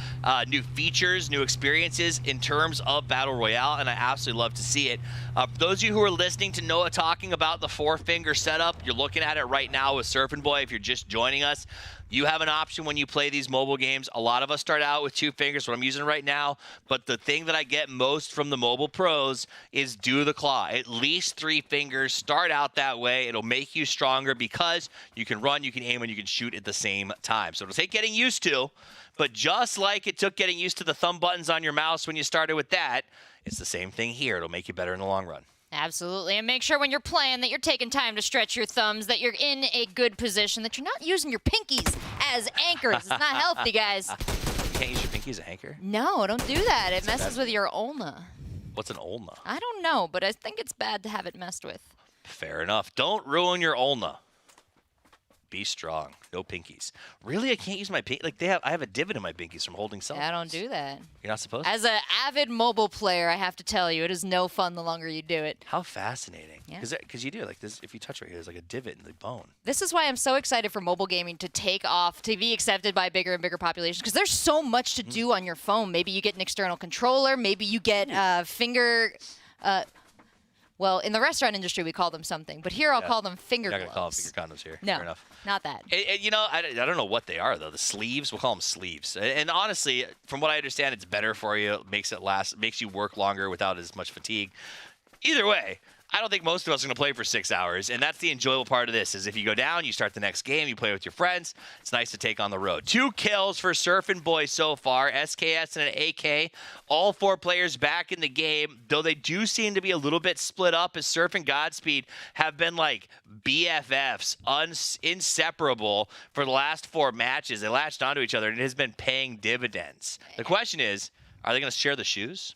new features, new experiences in terms of Battle Royale, and I absolutely love to see it. Those of you who are listening to Noah talking about the four-finger setup, you're looking at it right now with Surfing Boy. If you're just joining us, you have an option when you play these mobile games. A lot of us start out with 2 fingers, what I'm using right now, but the thing that I get most from the mobile pros is do the claw. At least 3 fingers. Start out that way. It'll make you stronger because you can run, you can aim, and you can shoot at the same time. So it'll take getting used to, but just like it took getting used to the thumb buttons on your mouse when you started with that, it's the same thing here. It'll make you better in the long run. Absolutely. And make sure when you're playing that you're taking time to stretch your thumbs, that you're in a good position, that you're not using your pinkies as anchors. It's not healthy, guys. You can't use your pinky as an anchor? No, don't do that. It messes with your ulna. What's an ulna? I don't know, but I think it's bad to have it messed with. Fair enough. Don't ruin your ulna. Be strong. No pinkies. Really? I can't use my pinky? Like, I have a divot in my pinkies from holding cell I phones. don't do that. You're not supposed to? As an avid mobile player, I have to tell you, it is no fun the longer you do it. How fascinating. Yeah. Because you do. Like, this. If you touch right here, there's like a divot in the bone. This is why I'm so excited for mobile gaming to take off, to be accepted by bigger and bigger populations, because there's so much to do on your phone. Maybe you get an external controller. Maybe you get finger... well, in the restaurant industry, we call them something, but here I'll call them finger You're gloves. not going to call them finger condoms here. No, Fair enough. not that. You know, I don't know what they are, though. The sleeves, we'll call them sleeves. And honestly, from what I understand, it's better for you. It makes you work longer without as much fatigue. Either way, I don't think most of us are going to play for 6 hours, and that's the enjoyable part of this, is if you go down, you start the next game, you play with your friends, it's nice to take on the road. 2 kills for Surfing Boy so far, SKS and an AK, all 4 players back in the game, though they do seem to be a little bit split up, as Surf and Godspeed have been like BFFs, inseparable for the last 4 matches. They latched onto each other, and it has been paying dividends. The question is, are they going to share the shoes?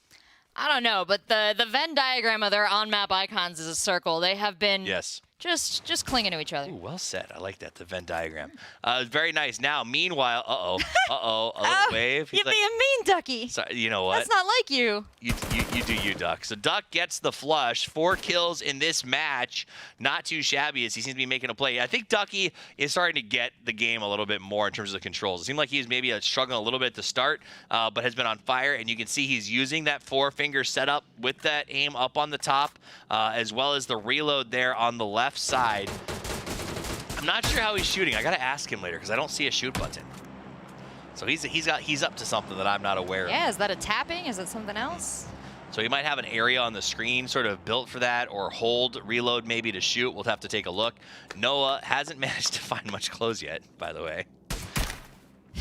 I don't know, but the Venn diagram of their on-map icons is a circle. They have been just clinging to each other. Ooh, well said. I like that, the Venn diagram. Very nice. Now, meanwhile, a little wave. He's You're like, being mean, Ducky. sorry, you know what? That's not like you. You do you, Duck. So Duck gets the flush. 4 kills in this match. Not too shabby as he seems to be making a play. I think Ducky is starting to get the game a little bit more in terms of the controls. It seemed like he was maybe struggling a little bit at the start, but has been on fire. And you can see he's using that 4-finger setup with that aim up on the top, as well as the reload there on the left side. I'm not sure how he's shooting. I got to ask him later because I don't see a shoot button. So he's up to something that I'm not aware of. Yeah, is that a tapping? Is that something else? So he might have an area on the screen sort of built for that, or hold, reload maybe to shoot. We'll have to take a look. Noah hasn't managed to find much clothes yet, by the way.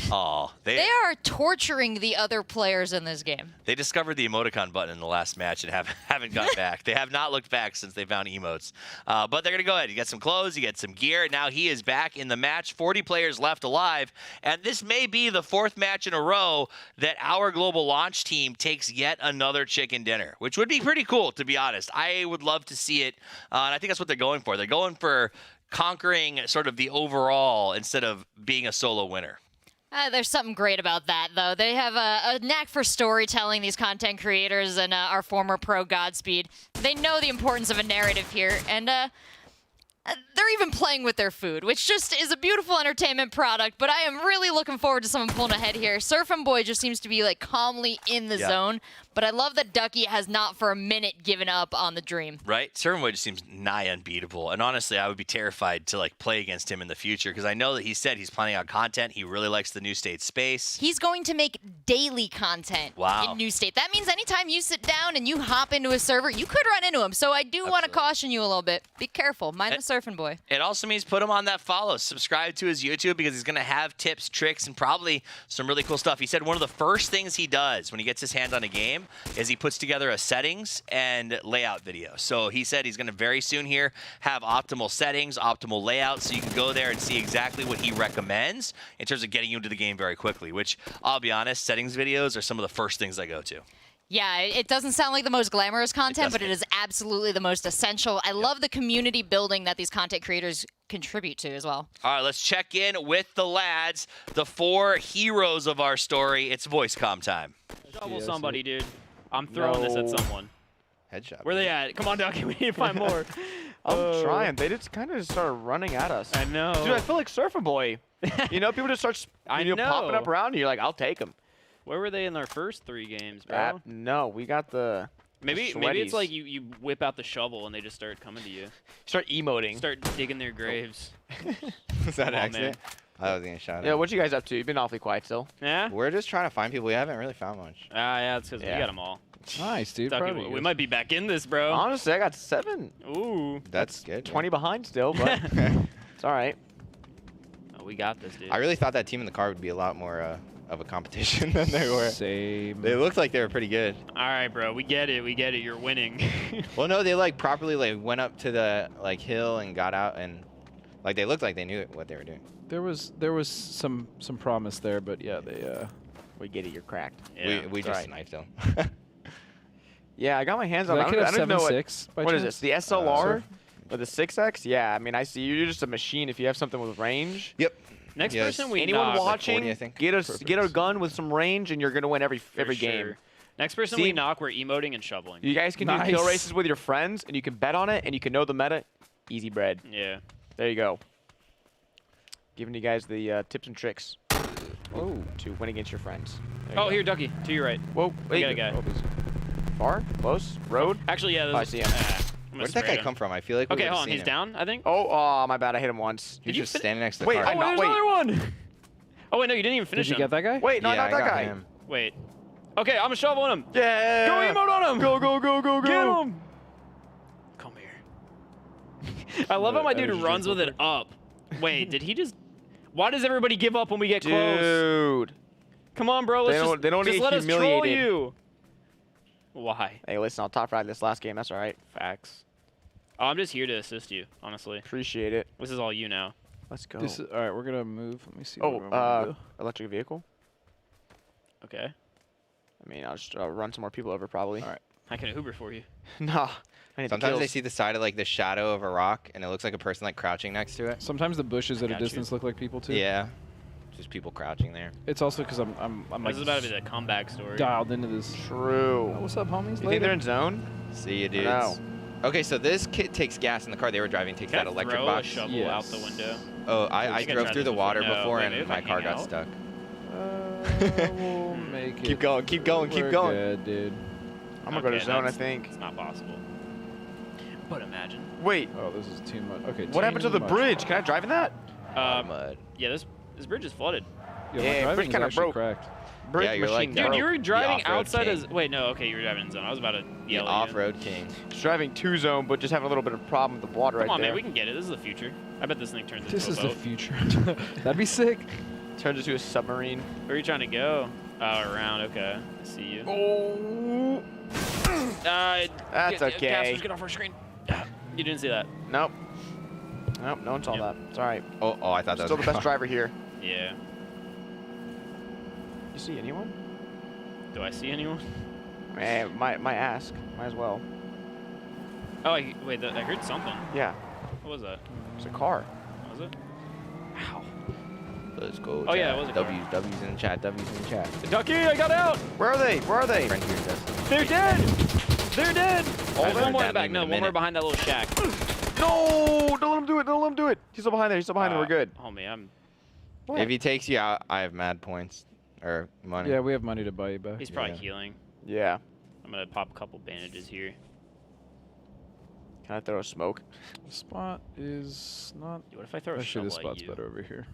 Oh, They are torturing the other players in this game. They discovered the emoticon button in the last match and haven't gone back. They have not looked back since they found emotes. But they're going to go ahead. You get some clothes, you get some gear. Now he is back in the match. 40 players left alive. And this may be the 4th match in a row that our global launch team takes yet another chicken dinner, which would be pretty cool, to be honest. I would love to see it. And I think that's what they're going for. They're going for conquering sort of the overall instead of being a solo winner. There's something great about that, though. They have a knack for storytelling, these content creators and our former pro Godspeed. They know the importance of a narrative here, and they're even playing with their food, which just is a beautiful entertainment product, but I am really looking forward to someone pulling ahead here. Surfing Boy just seems to be, like, calmly in the zone, but I love that Ducky has not for a minute given up on the dream. Right? Surfing Boy just seems nigh unbeatable, and honestly, I would be terrified to, like, play against him in the future, because I know that he said he's planning on content. He really likes the New State space. He's going to make daily content in New State. That means anytime you sit down and you hop into a server, you could run into him, so I do want to caution you a little bit. Be careful. Mind the Surfing Boy. It also means put him on that follow. Subscribe to his YouTube because he's going to have tips, tricks, and probably some really cool stuff. He said one of the first things he does when he gets his hands on a game is he puts together a settings and layout video. So he said he's going to very soon here have optimal settings, optimal layout, so you can go there and see exactly what he recommends in terms of getting you into the game very quickly, which I'll be honest, settings videos are some of the first things I go to. Yeah, it doesn't sound like the most glamorous content, but it is absolutely the most essential. I love the community building that these content creators contribute to as well. All right, let's check in with the lads, the 4 heroes of our story. It's voice comm time. Shovel somebody, dude. I'm throwing this at someone. Headshot. Where they at? Come on, Ducky. We need to find more. I'm trying. They just kind of just started running at us. I know. Dude, I feel like Surfing Boy. You know, people just start popping up around you. You're like, I'll take them. Where were they in their first 3 games, bro? No, we got the maybe it's like you whip out the shovel and they just start coming to you. Start emoting. Start digging their graves. Was that an accident? I was getting shot at. Yeah, what you guys up to? You've been awfully quiet still. Yeah? We're just trying to find people. We haven't really found much. Yeah, it's because we got them all. Nice, dude. Ducky, we might be back in this, bro. Honestly, I got 7. Ooh. That's good. 20 behind still, but it's all right. Oh, we got this, dude. I really thought that team in the car would be a lot more of a competition than they were. Same. They looked like they were pretty good. All right, bro. We get it. We get it. You're winning. Well, no, they like properly like went up to the like hill and got out and like they looked like they knew what they were doing. There was some promise there, but yeah, they we get it. You're cracked. Yeah, we just sniped them. Yeah, I got my hands on. I I don't even know 7.6 what is this? The SLR or the 6X? Yeah, I mean, I see you're just a machine if you have something with range. Yep. Next person we anyone knock. watching, like 40, I think. get a gun with some range, and you're gonna win every game. Sure. Next person we knock, we're emoting and shoveling. You guys can do kill races with your friends, and you can bet on it, and you can know the meta. Easy bread. Yeah. There you go. Giving you guys the tips and tricks. To win against your friends. Here, Ducky, to your right. Whoa, We got a guy. Far? Close? Road? Actually, yeah. I see him. Where did that guy come from? I feel like we Okay, would've hold on. seen He's him. down, I think. Oh, my bad. I hit him once. He was just standing next to the Wait, car. I'm not. There's Wait. another one. Oh, wait, no, you didn't even finish Did you him. get that guy? Wait, no, Yeah, not I that got guy. him. Wait. Okay, I'm shoveling him. Yeah. Go emote on him. Go, go, go, go, go. Get him. Come here. I love how my dude runs with it up. Wait, did he just... Why does everybody give up when we get close? Dude. Come on, bro. Let's They don't just get let us troll humiliated. you. Why? Hey, listen, I'll top right this last game. That's all right. Facts. Oh, I'm just here to assist you, honestly. Appreciate it. This is all you now. Let's go. This is, all right, we're gonna move. Let me see. what I'm gonna Oh, do. electric vehicle. Okay. I mean, I'll just run some more people over probably. All right. I can Uber for you. Nah. I need the Sometimes they kills. see the side of like the shadow of a rock, and it looks like a person like crouching next to it. Sometimes the bushes at a Got you. distance look like people too. Yeah, just people crouching there. It's also because I'm This like is about to be the comeback story. dialed into this. True. Oh, what's up, homies? You think Later. they're in zone? See you, dudes. know. Okay, so this kid takes gas in the car they were driving, takes Can that I electric throw box. a shovel out the window? Oh, I You can drove try through this the water before. No, before, wait, and maybe my if I car hang got out? stuck. We'll make it. Keep going, keep going, keep We're going. good, dude. I'm gonna go to Okay, zone, I that's- think. It's not possible. But imagine. Wait, Oh, this is too much. Okay. what happened to too the much. bridge? Can I drive in that? Mud. Yeah, this bridge is flooded. Yeah, Yeah, my driving bridge is kinda actually broke. cracked. Bridge Yeah, you're like machine the- Dude, broke. you were driving off-road outside king. as... Wait, no, okay, you were driving in zone. I was about to The yell at you. off-road king. Driving to zone, but just having a little bit of problem with the water Come right on, there. man, we can get it. This is the future. I bet this thing turns This into is a the boat. future. That'd be sick. Turns into a submarine. Where are you trying to go? Oh, around. Okay. I see you. Oh. That's okay. Casper's, get off our screen. You didn't see that. Nope. Nope, no one saw that. It's all right. Oh, I thought that Still was the best driver here. Yeah. You see anyone? Do I see anyone? Might ask. Might as well. Oh, wait, I heard something. Yeah. What was that? It's a car. Was it? Wow. Let's go. Oh, yeah, it was a car. W's in the chat. W's in the chat. Ducky, I got out! Where are they? Where are they? Friend here does. They're dead! They're dead! Oh, There's they're one more in the down back. in No, a one more minute. behind that little shack. No! Don't let him do it. Don't let him do it. He's still behind there. He's still behind there. We're good. Homie, I'm... If he takes you out, I have mad points or money. Yeah, we have money to buy you back. He's probably healing. Yeah. I'm gonna pop a couple bandages here. Can I throw a smoke? The spot is not. What if I throw a Actually, this shovel at spot's you? better over here.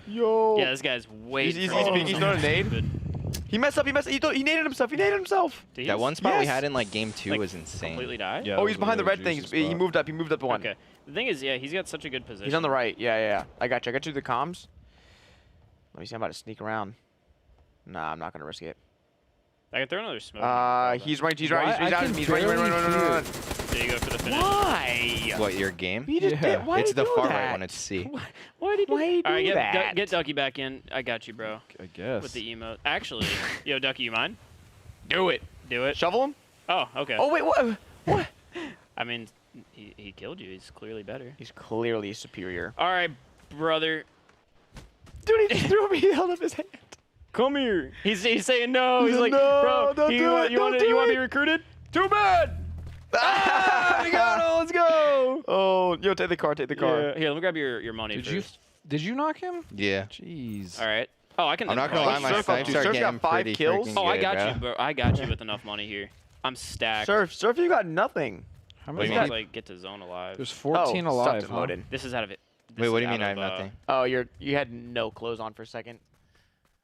Yo. Yeah, this guy's way. He's not a nade. He messed up. He naded himself. He naded himself. That one spot we Yes. had in like game 2 Like, was insane. Completely died? Yeah, Oh, that he's was a behind the really red thing. juicy He spot. moved up. He moved up one. Okay. The thing is, yeah, he's got such a good position. He's on the right. Yeah. I got you. I got you the comms. Let me see. I'm about to sneak around. Nah, I'm not gonna risk it. I can throw another smoke. He's right. He's right. He's out. He's right. Run. There you go for the finish. Why? What, your game? He just did. Why It's did he the do far that? right one. It's C. Why did he All right, do that? get Ducky back in. I got you, bro. I guess. With the emote. Actually, yo, Ducky, you mind? Do it. Do it. Shovel him. Oh, okay. Oh wait, what? I mean, he killed you. He's clearly better. He's clearly superior. All right, brother. Dude, he threw me. He held up his hand. Come here. He's saying no. He's like, no, bro, don't you do want it, don't do you want to it." be recruited? Too bad. We got it. Let's go. Oh, yo, take the car. Take the car. Yeah. Here, let me grab your money Did first. you knock him? Yeah. Jeez. All right. Oh, I can. I'm not gonna lie, my Surf snipes dude, start Surf's got getting 5 pretty kills. freaking Oh, I good, got bro. you, bro. I got you with enough money here. I'm stacked. Surf, you got nothing. How What do many? you I mean? like get to zone alive. There's 14 oh, alive. sucked and Huh? loaded. This is out of it. This Wait, what is do you mean out I have of, nothing? Oh, you had no clothes on for a second.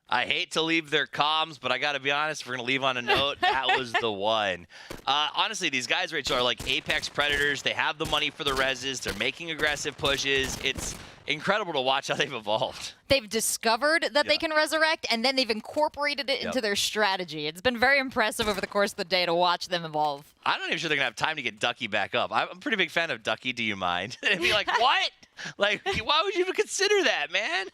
I hate to leave their comms, but I got to be honest, if we're going to leave on a note, that was the one. Honestly, these guys, Rachel, are like apex predators. They have the money for the reses. They're making aggressive pushes. It's incredible to watch how they've evolved. They've discovered that they can resurrect, and then they've incorporated it into their strategy. It's been very impressive over the course of the day to watch them evolve. I'm not even sure they're going to have time to get Ducky back up. I'm a pretty big fan of Ducky. Do you mind? And be like, what? Like, why would you even consider that, man?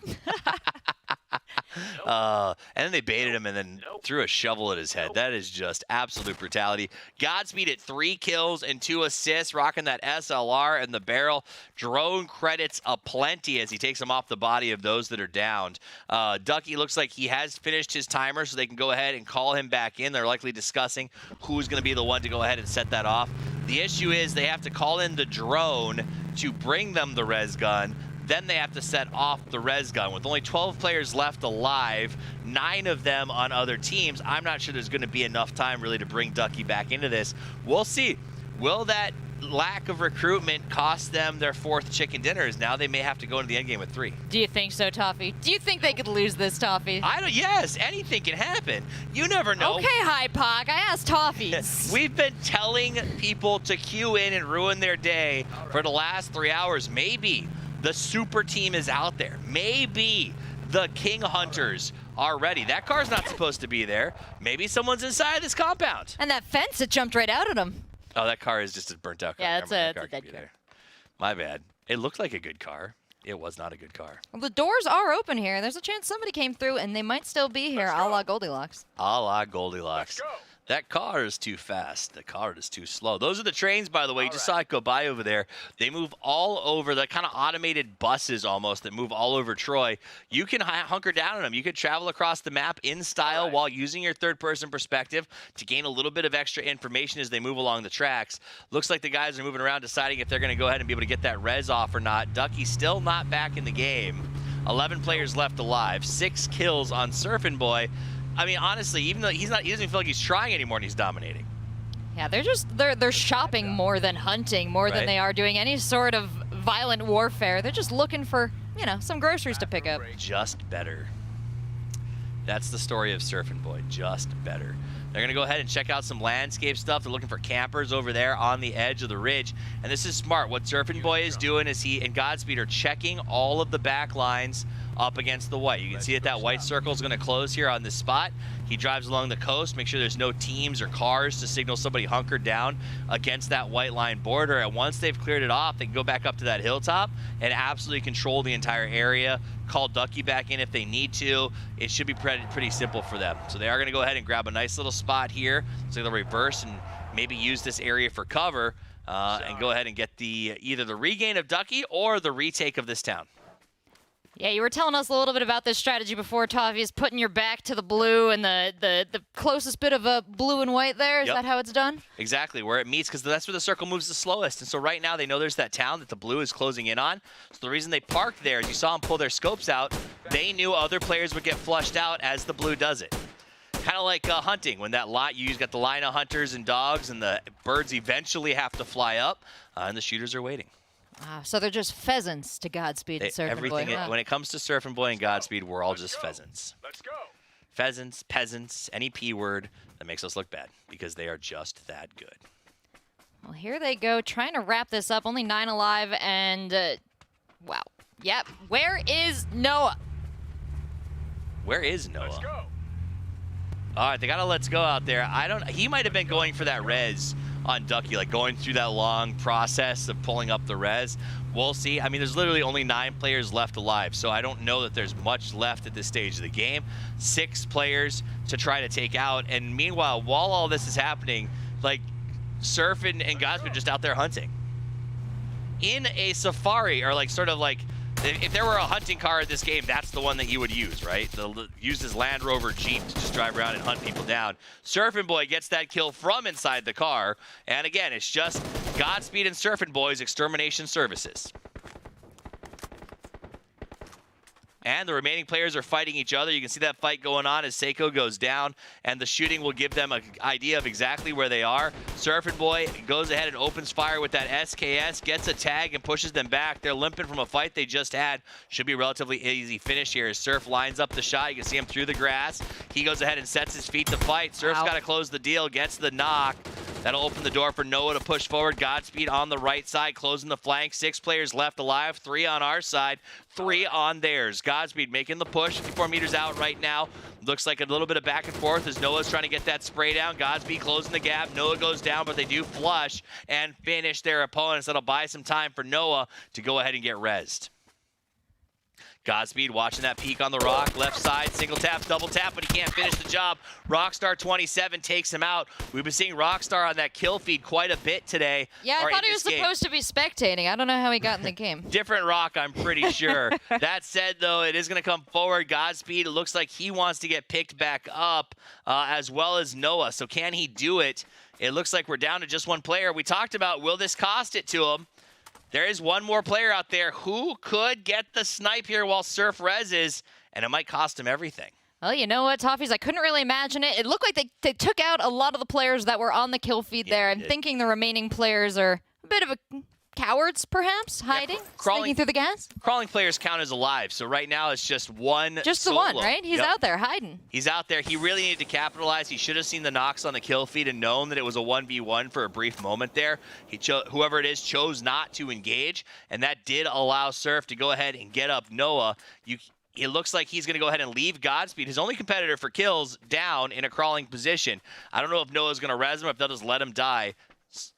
And then they baited him and then threw a shovel at his head. That is just absolute brutality. Godspeed at 3 kills and 2 assists, rocking that SLR and the barrel. Drone credits aplenty as he takes them off the body of those that are downed. Ducky looks like he has finished his timer, so they can go ahead and call him back in. They're likely discussing who's going to be the one to go ahead and set that off. The issue is they have to call in the drone to bring them the res gun. Then they have to set off the res gun. With only 12 players left alive, 9 of them on other teams, I'm not sure there's going to be enough time really to bring Ducky back into this. We'll see. Will that lack of recruitment cost them their 4th chicken dinners? Now they may have to go into the endgame with 3. Do you think so, Toffee? Do you think they could lose this, Toffee? Yes, anything can happen. You never know. Okay, High Pock. I asked Toffees. We've been telling people to queue in and ruin their day for the last 3 hours. Maybe the super team is out there. Maybe the King Hunters are ready. That car's not supposed to be there. Maybe someone's inside this compound. And that fence, it jumped right out at him. Oh, that car is just a burnt out car. Yeah, it's Never mind, a that dead could be car. there. My bad. It looked like a good car. It was not a good car. Well, the doors are open here. There's a chance somebody came through, and they might still be here, a la Goldilocks. A la Goldilocks. That car is too fast. The car is too slow. Those are the trains, by the way. You just saw it go by over there. They move all over, the kind of automated buses almost that move all over Troy. You can hunker down on them. You can travel across the map in style while using your third-person perspective to gain a little bit of extra information as they move along the tracks. Looks like the guys are moving around deciding if they're going to go ahead and be able to get that res off or not. Ducky's still not back in the game. 11 players left alive. 6 kills on Surfin' Boy. I mean, honestly, even though he doesn't even feel like he's trying anymore and he's dominating. Yeah, they're shopping more than hunting, more than they are doing any sort of violent warfare. They're just looking for, some groceries to pick up. Just better. That's the story of Surfin' Boy, just better. They're going to go ahead and check out some landscape stuff. They're looking for campers over there on the edge of the ridge. And this is smart. What Surfin' Boy is doing is he and Godspeed are checking all of the back lines up against the white. You can see that white circle is going to close here on this spot. He drives along the coast, make sure there's no teams or cars to signal somebody hunkered down against that white line border. And once they've cleared it off, they can go back up to that hilltop and absolutely control the entire area, call Ducky back in if they need to. It should be pretty simple for them. So they are going to go ahead and grab a nice little spot here. So they'll reverse and maybe use this area for cover and go ahead and get either the regain of Ducky or the retake of this town. Yeah, you were telling us a little bit about this strategy before, Toffee, is putting your back to the blue and the closest bit of a blue and white there. Is that how it's done? Exactly, where it meets, because that's where the circle moves the slowest. And so right now they know there's that town that the blue is closing in on. So the reason they parked there is you saw them pull their scopes out. They knew other players would get flushed out as the blue does it. Kind of like hunting, when that lot, you got the line of hunters and dogs, and the birds eventually have to fly up, and the shooters are waiting. So they're just pheasants to Godspeed and Surfing Boy. When it comes to Surfing Boy and Godspeed, we're all just pheasants. Let's go. Pheasants, peasants, any P word that makes us look bad, because they are just that good. Well, here they go, trying to wrap this up. Only 9 alive, and wow. Yep. Where is Noah? Where is Noah? Let's go. All right, they got a let's go out there. He might have been going for that res on Ducky, like going through that long process of pulling up the res. We'll see. I mean, there's literally only 9 players left alive, so I don't know that there's much left at this stage of the game. 6 players to try to take out, and meanwhile, while all this is happening, like, Surf and Godspeed are just out there hunting. In a safari, or like sort of like, if there were a hunting car in this game, that's the one that you would use, right? Use his Land Rover Jeep to just drive around and hunt people down. Surfing Boy gets that kill from inside the car. And again, it's just Godspeed and Surfing Boy's extermination services. And the remaining players are fighting each other. You can see that fight going on as Seiko goes down, and the shooting will give them an idea of exactly where they are. Surfing Boy goes ahead and opens fire with that SKS, gets a tag and pushes them back. They're limping from a fight they just had. Should be a relatively easy finish here as Surf lines up the shot. You can see him through the grass. He goes ahead and sets his feet to fight. Surf's got to close the deal, gets the knock. That'll open the door for Noah to push forward. Godspeed on the right side, closing the flank. 6 players left alive, 3 on our side, 3 on theirs. Godspeed making the push, 54 meters out right now. Looks like a little bit of back and forth as Noah's trying to get that spray down. Godspeed closing the gap. Noah goes down, but they do flush and finish their opponents. That'll buy some time for Noah to go ahead and get rezzed. Godspeed watching that peek on the rock, left side, single tap, double tap, but he can't finish the job. Rockstar 27 takes him out. We've been seeing Rockstar on that kill feed quite a bit today. Yeah, I thought he was supposed to be spectating. I don't know how he got in the game. Different rock, I'm pretty sure. That said, though, it is going to come forward. Godspeed, it looks like he wants to get picked back up, as well as Noah. So can he do it? It looks like we're down to just 1 player. We talked about, will this cost it to him? There is 1 more player out there who could get the snipe here while Surf rezzes, and it might cost him everything. Well, you know what, Toffees? I couldn't really imagine it. It looked like they took out a lot of the players that were on the kill feed there. I'm thinking the remaining players are a bit of a cowards, perhaps, hiding, sneaking through the gas. Crawling players count as alive, so right now it's just 1 Just the solo. 1, right? He's out there hiding. He's out there. He really needed to capitalize. He should have seen the knocks on the kill feed and known that it was a 1v1 for a brief moment there. Whoever it is chose not to engage, and that did allow Surf to go ahead and get up Noah. It looks like he's going to go ahead and leave Godspeed, his only competitor for kills, down in a crawling position. I don't know if Noah's going to res him or if they'll just let him die,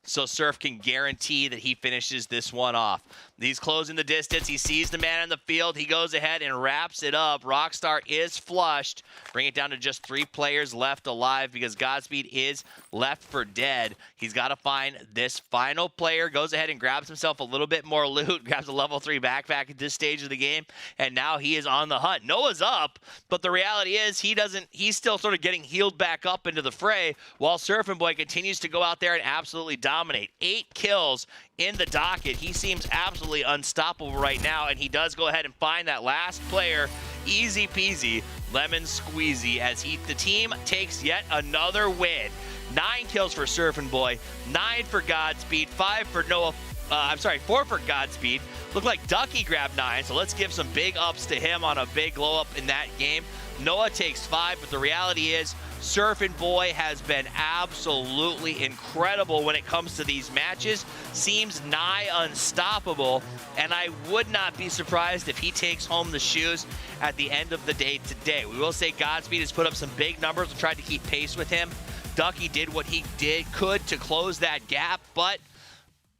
so Surf can guarantee that he finishes this one off. He's closing the distance. He sees the man in the field. He goes ahead and wraps it up. Rockstar is flushed. Bring it down to just 3 players left alive because Godspeed is left for dead. He's got to find this final player. Goes ahead and grabs himself a little bit more loot. Grabs a level 3 backpack at this stage of the game. And now he is on the hunt. Noah's up, but the reality is he's still sort of getting healed back up into the fray while Surfing Boy continues to go out there and absolutely dominate. 8 kills in the docket. He seems absolutely unstoppable right now, and he does go ahead and find that last player. Easy peasy, lemon squeezy, as the team takes yet another win. 9 kills for Surfing Boy, 9 for Godspeed, 5 for Noah. 4 for Godspeed. Looked like Ducky grabbed 9, so let's give some big ups to him on a big glow up in that game. Noah takes 5, but the reality is Surfing Boy has been absolutely incredible when it comes to these matches. Seems nigh unstoppable, and I would not be surprised if he takes home the shoes at the end of the day today. We will say Godspeed has put up some big numbers and tried to keep pace with him. Ducky did what he could to close that gap, but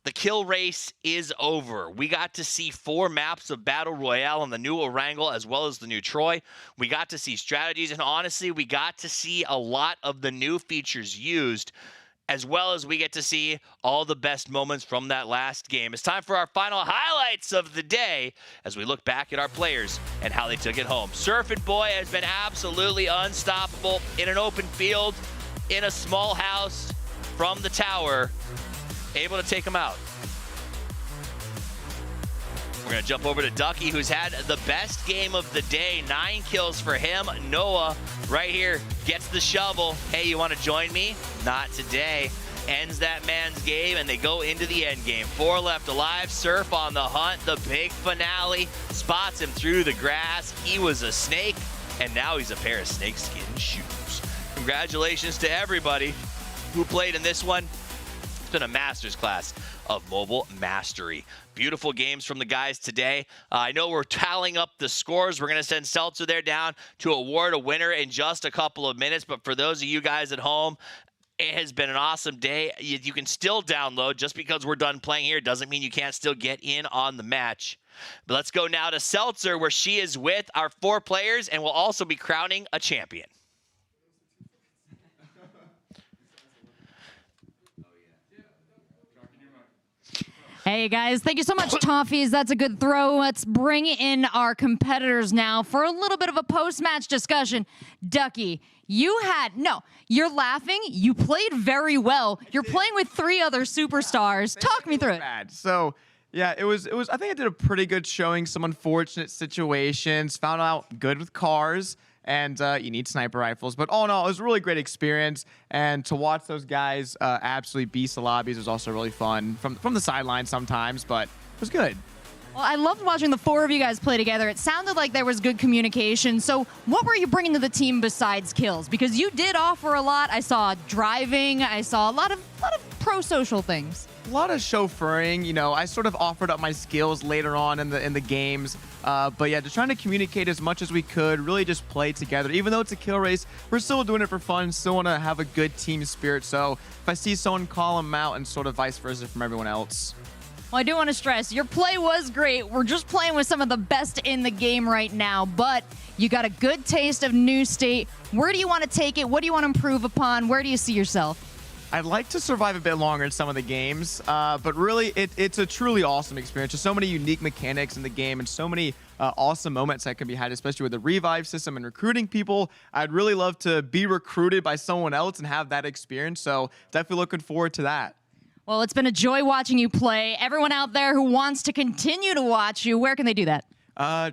the kill race is over. We got to see 4 maps of Battle Royale on the new Orangel as well as the new Troy. We got to see strategies, and honestly, we got to see a lot of the new features used, as well as we get to see all the best moments from that last game. It's time for our final highlights of the day as we look back at our players and how they took it home. Surfing Boy has been absolutely unstoppable in an open field, in a small house, from the tower, able to take him out. We're going to jump over to Ducky, who's had the best game of the day. 9 kills for him. Noah, right here, gets the shovel. Hey, you want to join me? Not today. Ends that man's game, and they go into the end game. 4 left alive. Surf on the hunt. The big finale. Spots him through the grass. He was a snake, and now he's a pair of snakeskin shoes. Congratulations to everybody who played in this one. It's been a master's class of mobile mastery. Beautiful games from the guys today. I know we're tallying up the scores. We're going to send Seltzer there down to award a winner in just a couple of minutes. But for those of you guys at home, it has been an awesome day. You can still download. Just because we're done playing here doesn't mean you can't still get in on the match. But let's go now to Seltzer, where she is with our 4 players, and will also be crowning a champion. Hey guys, thank you so much, Toffees. That's a good throw. Let's bring in our competitors now for a little bit of a post-match discussion. Ducky, you're laughing. You played very well. You're playing with 3 other superstars. Talk me through it. So, yeah, it was. I think I did a pretty good showing. Some unfortunate situations. Found out good with cars. And you need sniper rifles. But all in all, it was a really great experience. And to watch those guys absolutely beast the lobbies was also really fun. From the sidelines sometimes, but it was good. Well, I loved watching the 4 of you guys play together. It sounded like there was good communication. So what were you bringing to the team besides kills? Because you did offer a lot. I saw driving. I saw a lot of pro-social things. A lot of chauffeuring. You know, I sort of offered up my skills later on in the games. But yeah, just trying to communicate as much as we could, really just play together. Even though it's a kill race, we're still doing it for fun, still want to have a good team spirit. So if I see someone, call them out, and sort of vice versa from everyone else. Well, I do want to stress, your play was great. We're just playing with some of the best in the game right now, but you got a good taste of New State. Where do you want to take it? What do you want to improve upon? Where do you see yourself? I'd like to survive a bit longer in some of the games, but really, it's a truly awesome experience. There's so many unique mechanics in the game and so many awesome moments that can be had, especially with the revive system and recruiting people. I'd really love to be recruited by someone else and have that experience, so definitely looking forward to that. Well, it's been a joy watching you play. Everyone out there who wants to continue to watch you, where can they do that?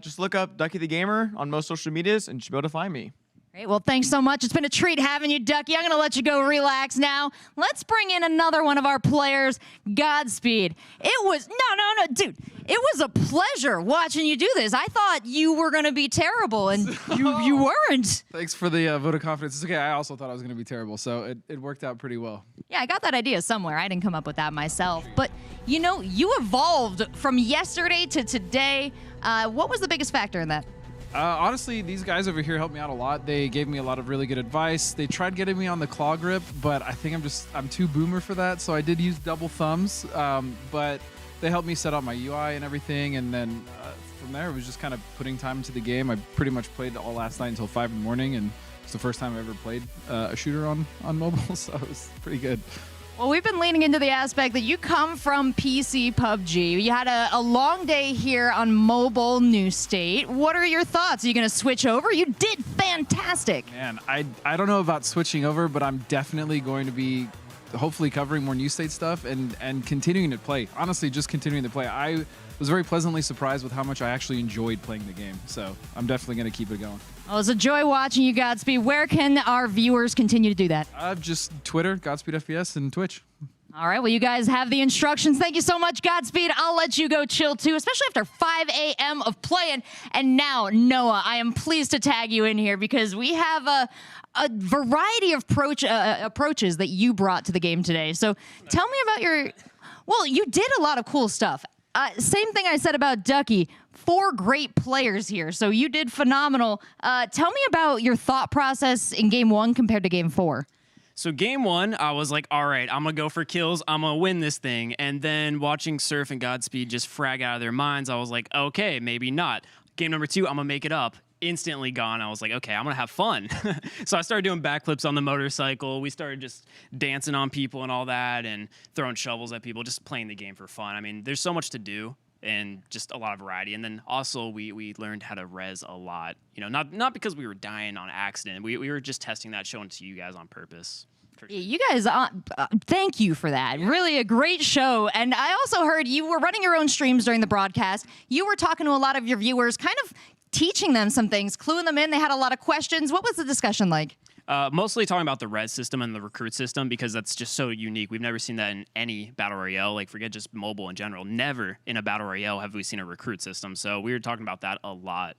Just look up Ducky the Gamer on most social medias and you should be able to find me. Great. Well, thanks so much. It's been a treat having you, Ducky. I'm going to let you go relax now. Let's bring in another one of our players, Godspeed. It was, no, dude. It was a pleasure watching you do this. I thought you were going to be terrible, and you weren't. Thanks for the vote of confidence. It's okay. I also thought I was going to be terrible, so it worked out pretty well. Yeah, I got that idea somewhere. I didn't come up with that myself. But, you know, you evolved from yesterday to today. What was the biggest factor in that? Honestly, these guys over here helped me out a lot. They gave me a lot of really good advice. They tried getting me on the claw grip, but I think I'm too boomer for that, so I did use double thumbs. But they helped me set up my UI and everything, and then from there, it was just kind of putting time into the game. I pretty much played all last night until 5 in the morning, and it's the first time I've ever played a shooter on mobile, so it was pretty good. Well, we've been leaning into the aspect that you come from PC PUBG. You had a long day here on mobile New State. What are your thoughts? Are you going to switch over? You did fantastic. Man, I don't know about switching over, but I'm definitely going to be hopefully covering more New State stuff and continuing to play. Honestly, just continuing to play. I was very pleasantly surprised with how much I actually enjoyed playing the game. So I'm definitely going to keep it going. Well, it's a joy watching you, Godspeed. Where can our viewers continue to do that? Just Twitter, Godspeed FPS, and Twitch. All right, well, you guys have the instructions. Thank you so much, Godspeed. I'll let you go chill, too, especially after 5 a.m. of playing. And now, Noah, I am pleased to tag you in here because we have a variety of approaches that you brought to the game today. So tell me about your... Well, you did a lot of cool stuff. Same thing I said about Ducky. 4 great players here, so you did phenomenal. Tell me about your thought process in Game 1 compared to Game 4. So game 1, I was like, all right, I'm going to go for kills. I'm going to win this thing. And then watching Surf and Godspeed just frag out of their minds, I was like, okay, maybe not. Game number 2, I'm going to make it up. Instantly gone. I was like, okay, I'm going to have fun. So I started doing backflips on the motorcycle. We started just dancing on people and all that and throwing shovels at people, just playing the game for fun. I mean, there's so much to do and just a lot of variety. And then also we learned how to res a lot. You know, not because we were dying on accident. We were just testing that, showing it to you guys on purpose. You guys, thank you for that. Really a great show. And I also heard you were running your own streams during the broadcast. You were talking to a lot of your viewers, kind of teaching them some things, cluing them in. They had a lot of questions. What was the discussion like? Mostly talking about the res system and the recruit system because that's just so unique. We've never seen that in any battle royale. Like, forget just mobile in general. Never in a battle royale have we seen a recruit system. So we were talking about that a lot.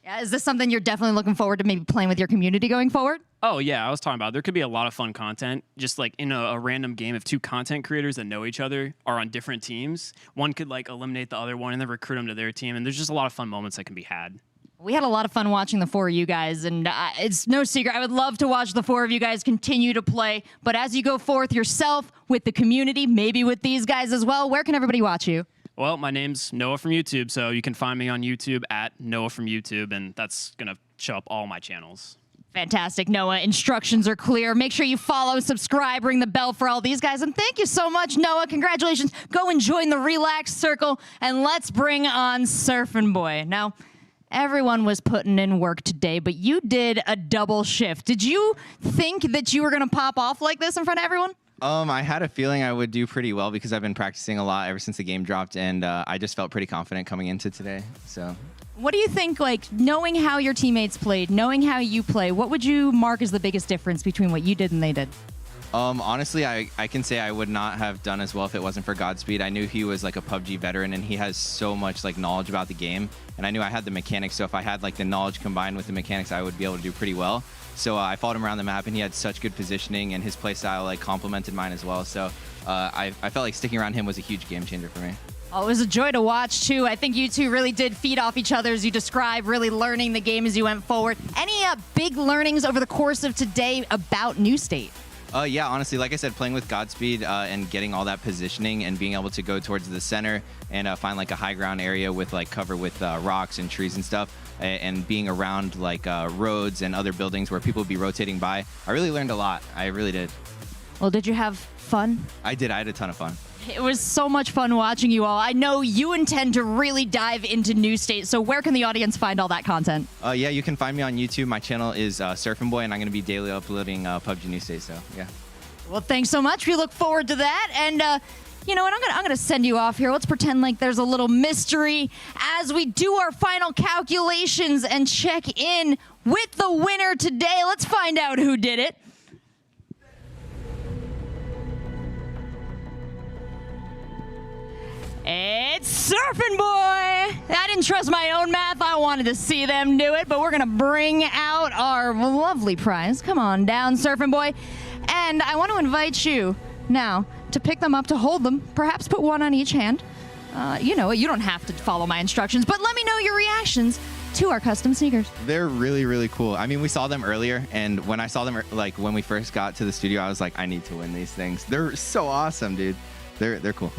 Yeah, is this something you're definitely looking forward to maybe playing with your community going forward? Oh, yeah, I was talking about there could be a lot of fun content. Just like in a random game, if 2 content creators that know each other are on different teams, one could like eliminate the other one and then recruit them to their team. And there's just a lot of fun moments that can be had. We had a lot of fun watching the 4 of you guys, and it's no secret. I would love to watch the 4 of you guys continue to play. But as you go forth yourself with the community, maybe with these guys as well, where can everybody watch you? Well, my name's Noah from YouTube, so you can find me on YouTube at Noah from YouTube, and that's going to show up all my channels. Fantastic, Noah. Instructions are clear. Make sure you follow, subscribe, ring the bell for all these guys. And thank you so much, Noah. Congratulations. Go and join the Relax Circle, and let's bring on Surfin' Boy. Now, everyone was putting in work today, but you did a double shift. Did you think that you were going to pop off like this in front of everyone? I had a feeling I would do pretty well because I've been practicing a lot ever since the game dropped, and I just felt pretty confident coming into today. So, what do you think, like, knowing how your teammates played, knowing how you play, what would you mark as the biggest difference between what you did and they did? Honestly, I can say I would not have done as well if it wasn't for Godspeed. I knew he was like a PUBG veteran, and he has so much like knowledge about the game, and I knew I had the mechanics, so if I had like the knowledge combined with the mechanics, I would be able to do pretty well. So I followed him around the map, and he had such good positioning, and his playstyle like complemented mine as well. So I felt like sticking around him was a huge game changer for me. Oh, it was a joy to watch, too. I think you two really did feed off each other as you described, really learning the game as you went forward. Any big learnings over the course of today about New State? Yeah, honestly, like I said, playing with Godspeed and getting all that positioning and being able to go towards the center and find like a high ground area with like cover with rocks and trees and stuff, and being around like roads and other buildings where people would be rotating by. I really learned a lot. I really did. Well, did you have fun? I did. I had a ton of fun. It was so much fun watching you all. I know you intend to really dive into New State, so where can the audience find all that content? Yeah, you can find me on YouTube. My channel is Surfin' Boy, and I'm going to be daily uploading PUBG New State, so yeah. Well, thanks so much. We look forward to that. And you know what? I'm gonna send you off here. Let's pretend like there's a little mystery as we do our final calculations and check in with the winner today. Let's find out who did it. It's Surfin' Boy! I didn't trust my own math. I wanted to see them do it, but we're gonna bring out our lovely prize. Come on down, Surfin' Boy. And I want to invite you now to pick them up, to hold them, perhaps put one on each hand. You know, you don't have to follow my instructions, but let me know your reactions to our custom sneakers. They're really, really cool. I mean, we saw them earlier, and when I saw them, like when we first got to the studio, I was like, I need to win these things. They're so awesome, dude. They're cool.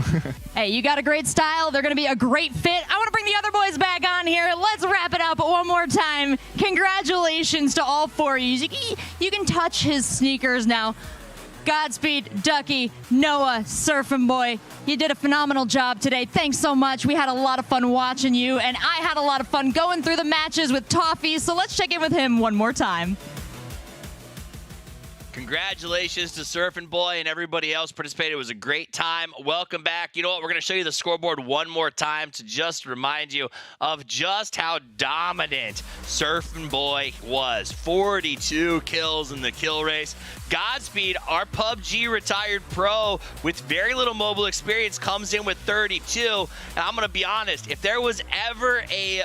Hey, you got a great style. They're going to be a great fit. I want to bring the other boys back on here. Let's wrap it up one more time. Congratulations to all 4 of you. You can touch his sneakers now. Godspeed, Ducky, Noah, Surfin' Boy. You did a phenomenal job today. Thanks so much. We had a lot of fun watching you, and I had a lot of fun going through the matches with Toffee. So let's check in with him one more time. Congratulations to Surfing Boy and everybody else participated. It was a great time. Welcome back. You know what? We're going to show you the scoreboard one more time to just remind you of just how dominant Surfing Boy was. 42 kills in the kill race. Godspeed, our PUBG retired pro with very little mobile experience, comes in with 32. And I'm going to be honest, if there was ever a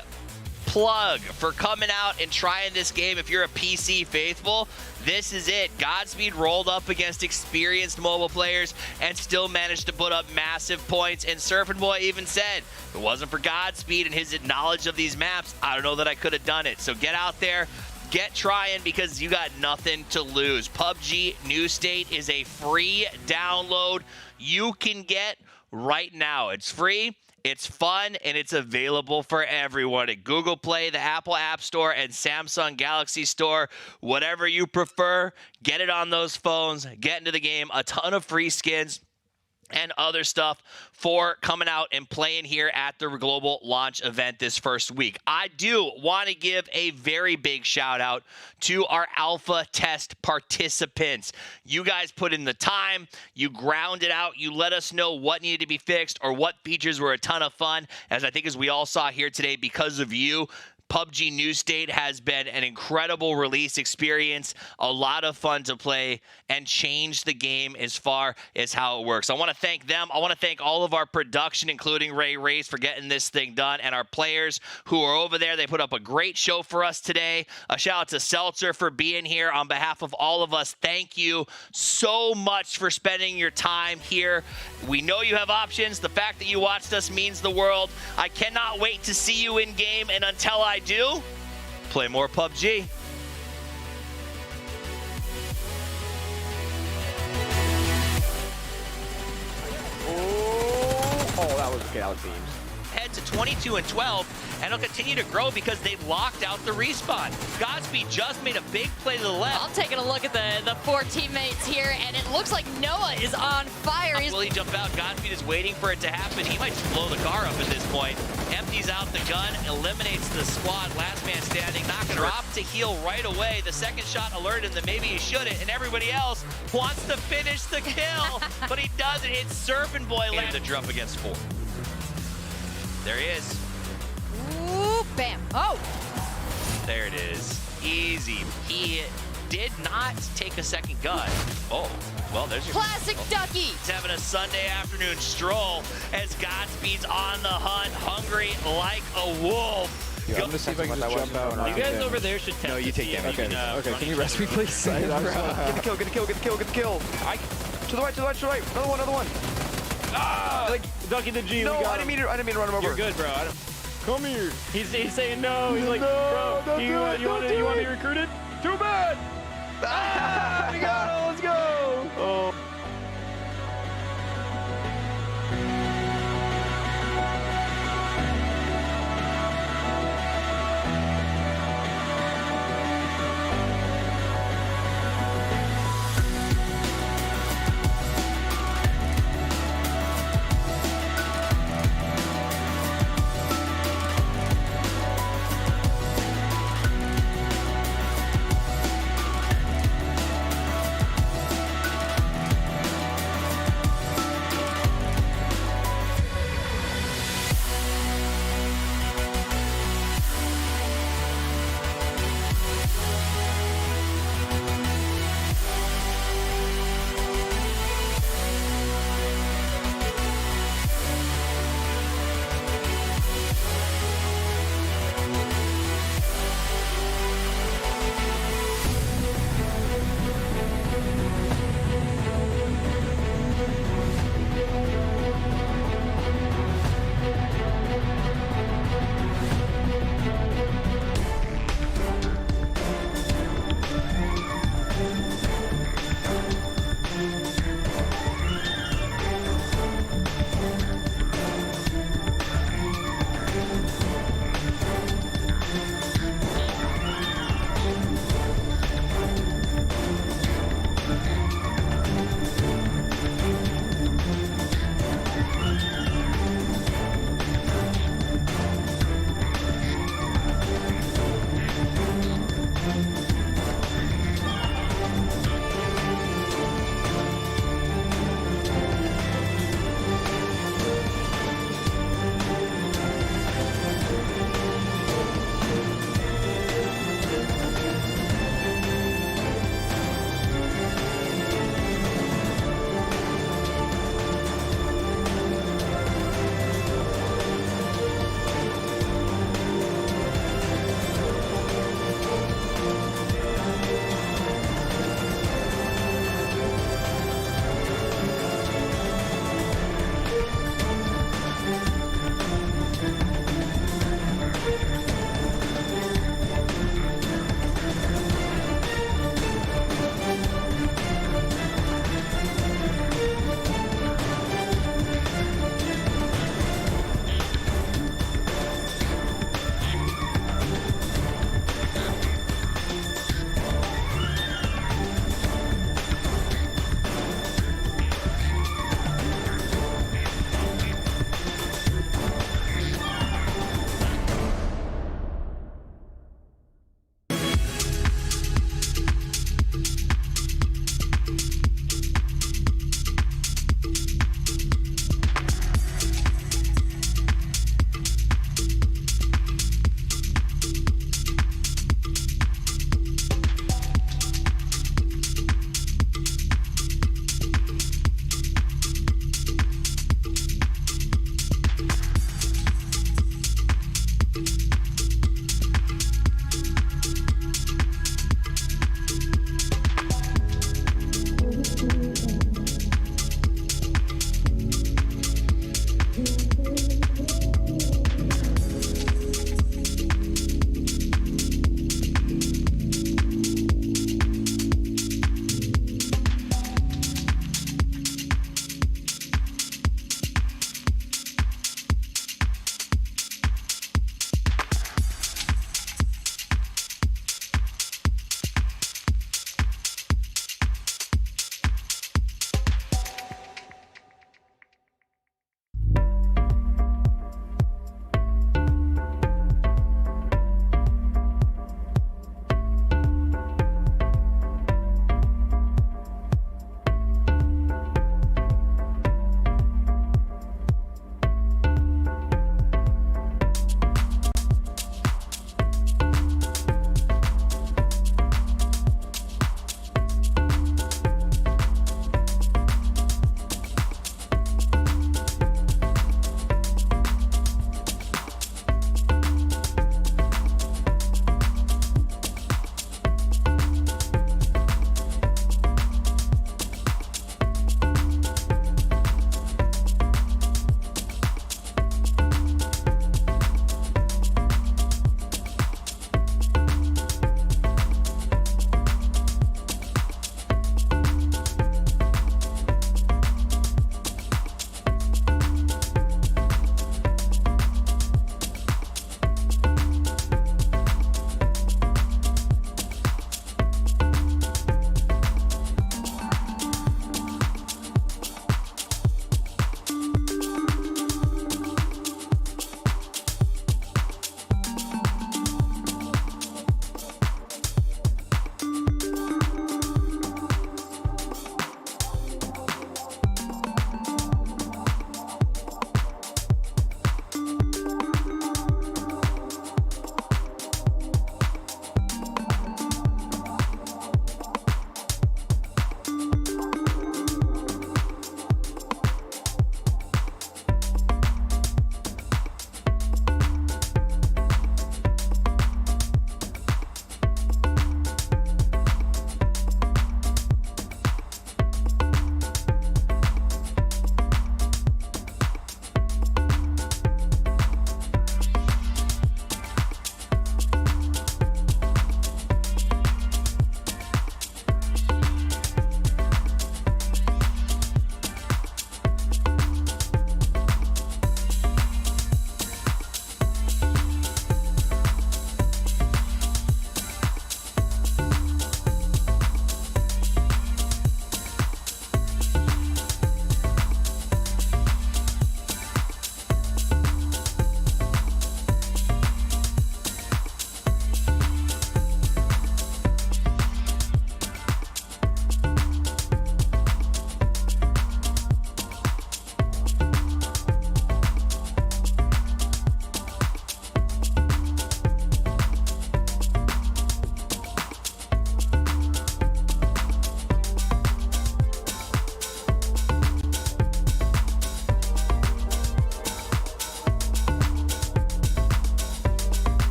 plug for coming out and trying this game, if you're a PC faithful, this is it. Godspeed rolled up against experienced mobile players and still managed to put up massive points. And Surfing Boy even said, if it wasn't for Godspeed and his knowledge of these maps, I don't know that I could have done it. So get out there, get trying, because you got nothing to lose. PUBG New State is a free download you can get right now. It's free. It's fun, and it's available for everyone at Google Play, the Apple App Store, and Samsung Galaxy Store. Whatever you prefer, get it on those phones. Get into the game. A ton of free skins and other stuff for coming out and playing here at the global launch event this first week. I do want to give a very big shout out to our alpha test participants. You guys put in the time, you ground it out, you let us know what needed to be fixed or what features were a ton of fun, as I think as we all saw here today, because of you, PUBG New State has been an incredible release experience, a lot of fun to play, and changed the game as far as how it works. I want to thank them. I want to thank all of our production, including Ray Race, for getting this thing done, and our players who are over there. They put up a great show for us today. A shout out to Seltzer for being here. On behalf of all of us, thank you so much for spending your time here. We know you have options. The fact that you watched us means the world. I cannot wait to see you in game, and until I do, play more PUBG. Oh, that was okay. That was beams. Head to 22-12, and it'll continue to grow because they've locked out the respawn. Godspeed just made a big play to the left. I'm taking a look at the four teammates here, and it looks like Noah is on fire. Will he jump out? Godspeed is waiting for it to happen. He might just blow the car up at this point. Empties out the gun, eliminates the squad. Last man standing, not gonna drop to heal right away. The second shot alerted him that maybe he shouldn't, and everybody else wants to finish the kill, but he doesn't. It's Surfing Boy lands the drop against 4. There he is. Ooh, bam. Oh. There it is. Easy. He did not take a second gun. Oh, well, there's your classic Ducky. He's having a Sunday afternoon stroll as Godspeed's on the hunt, hungry like a wolf. Yeah, I'm gonna see if I can just jump out. You guys over there should test. No, you take damage. Okay, can you rest me, please? Get the kill, get the kill, get the kill, get the kill. To the right, to the right, to the right. Another one. Ah! Like, Ducky the G. No, I didn't mean to run him over. You're good, bro. Come here. He's saying no. He's like, bro, you want to be recruited? Too bad. Ah, we got him.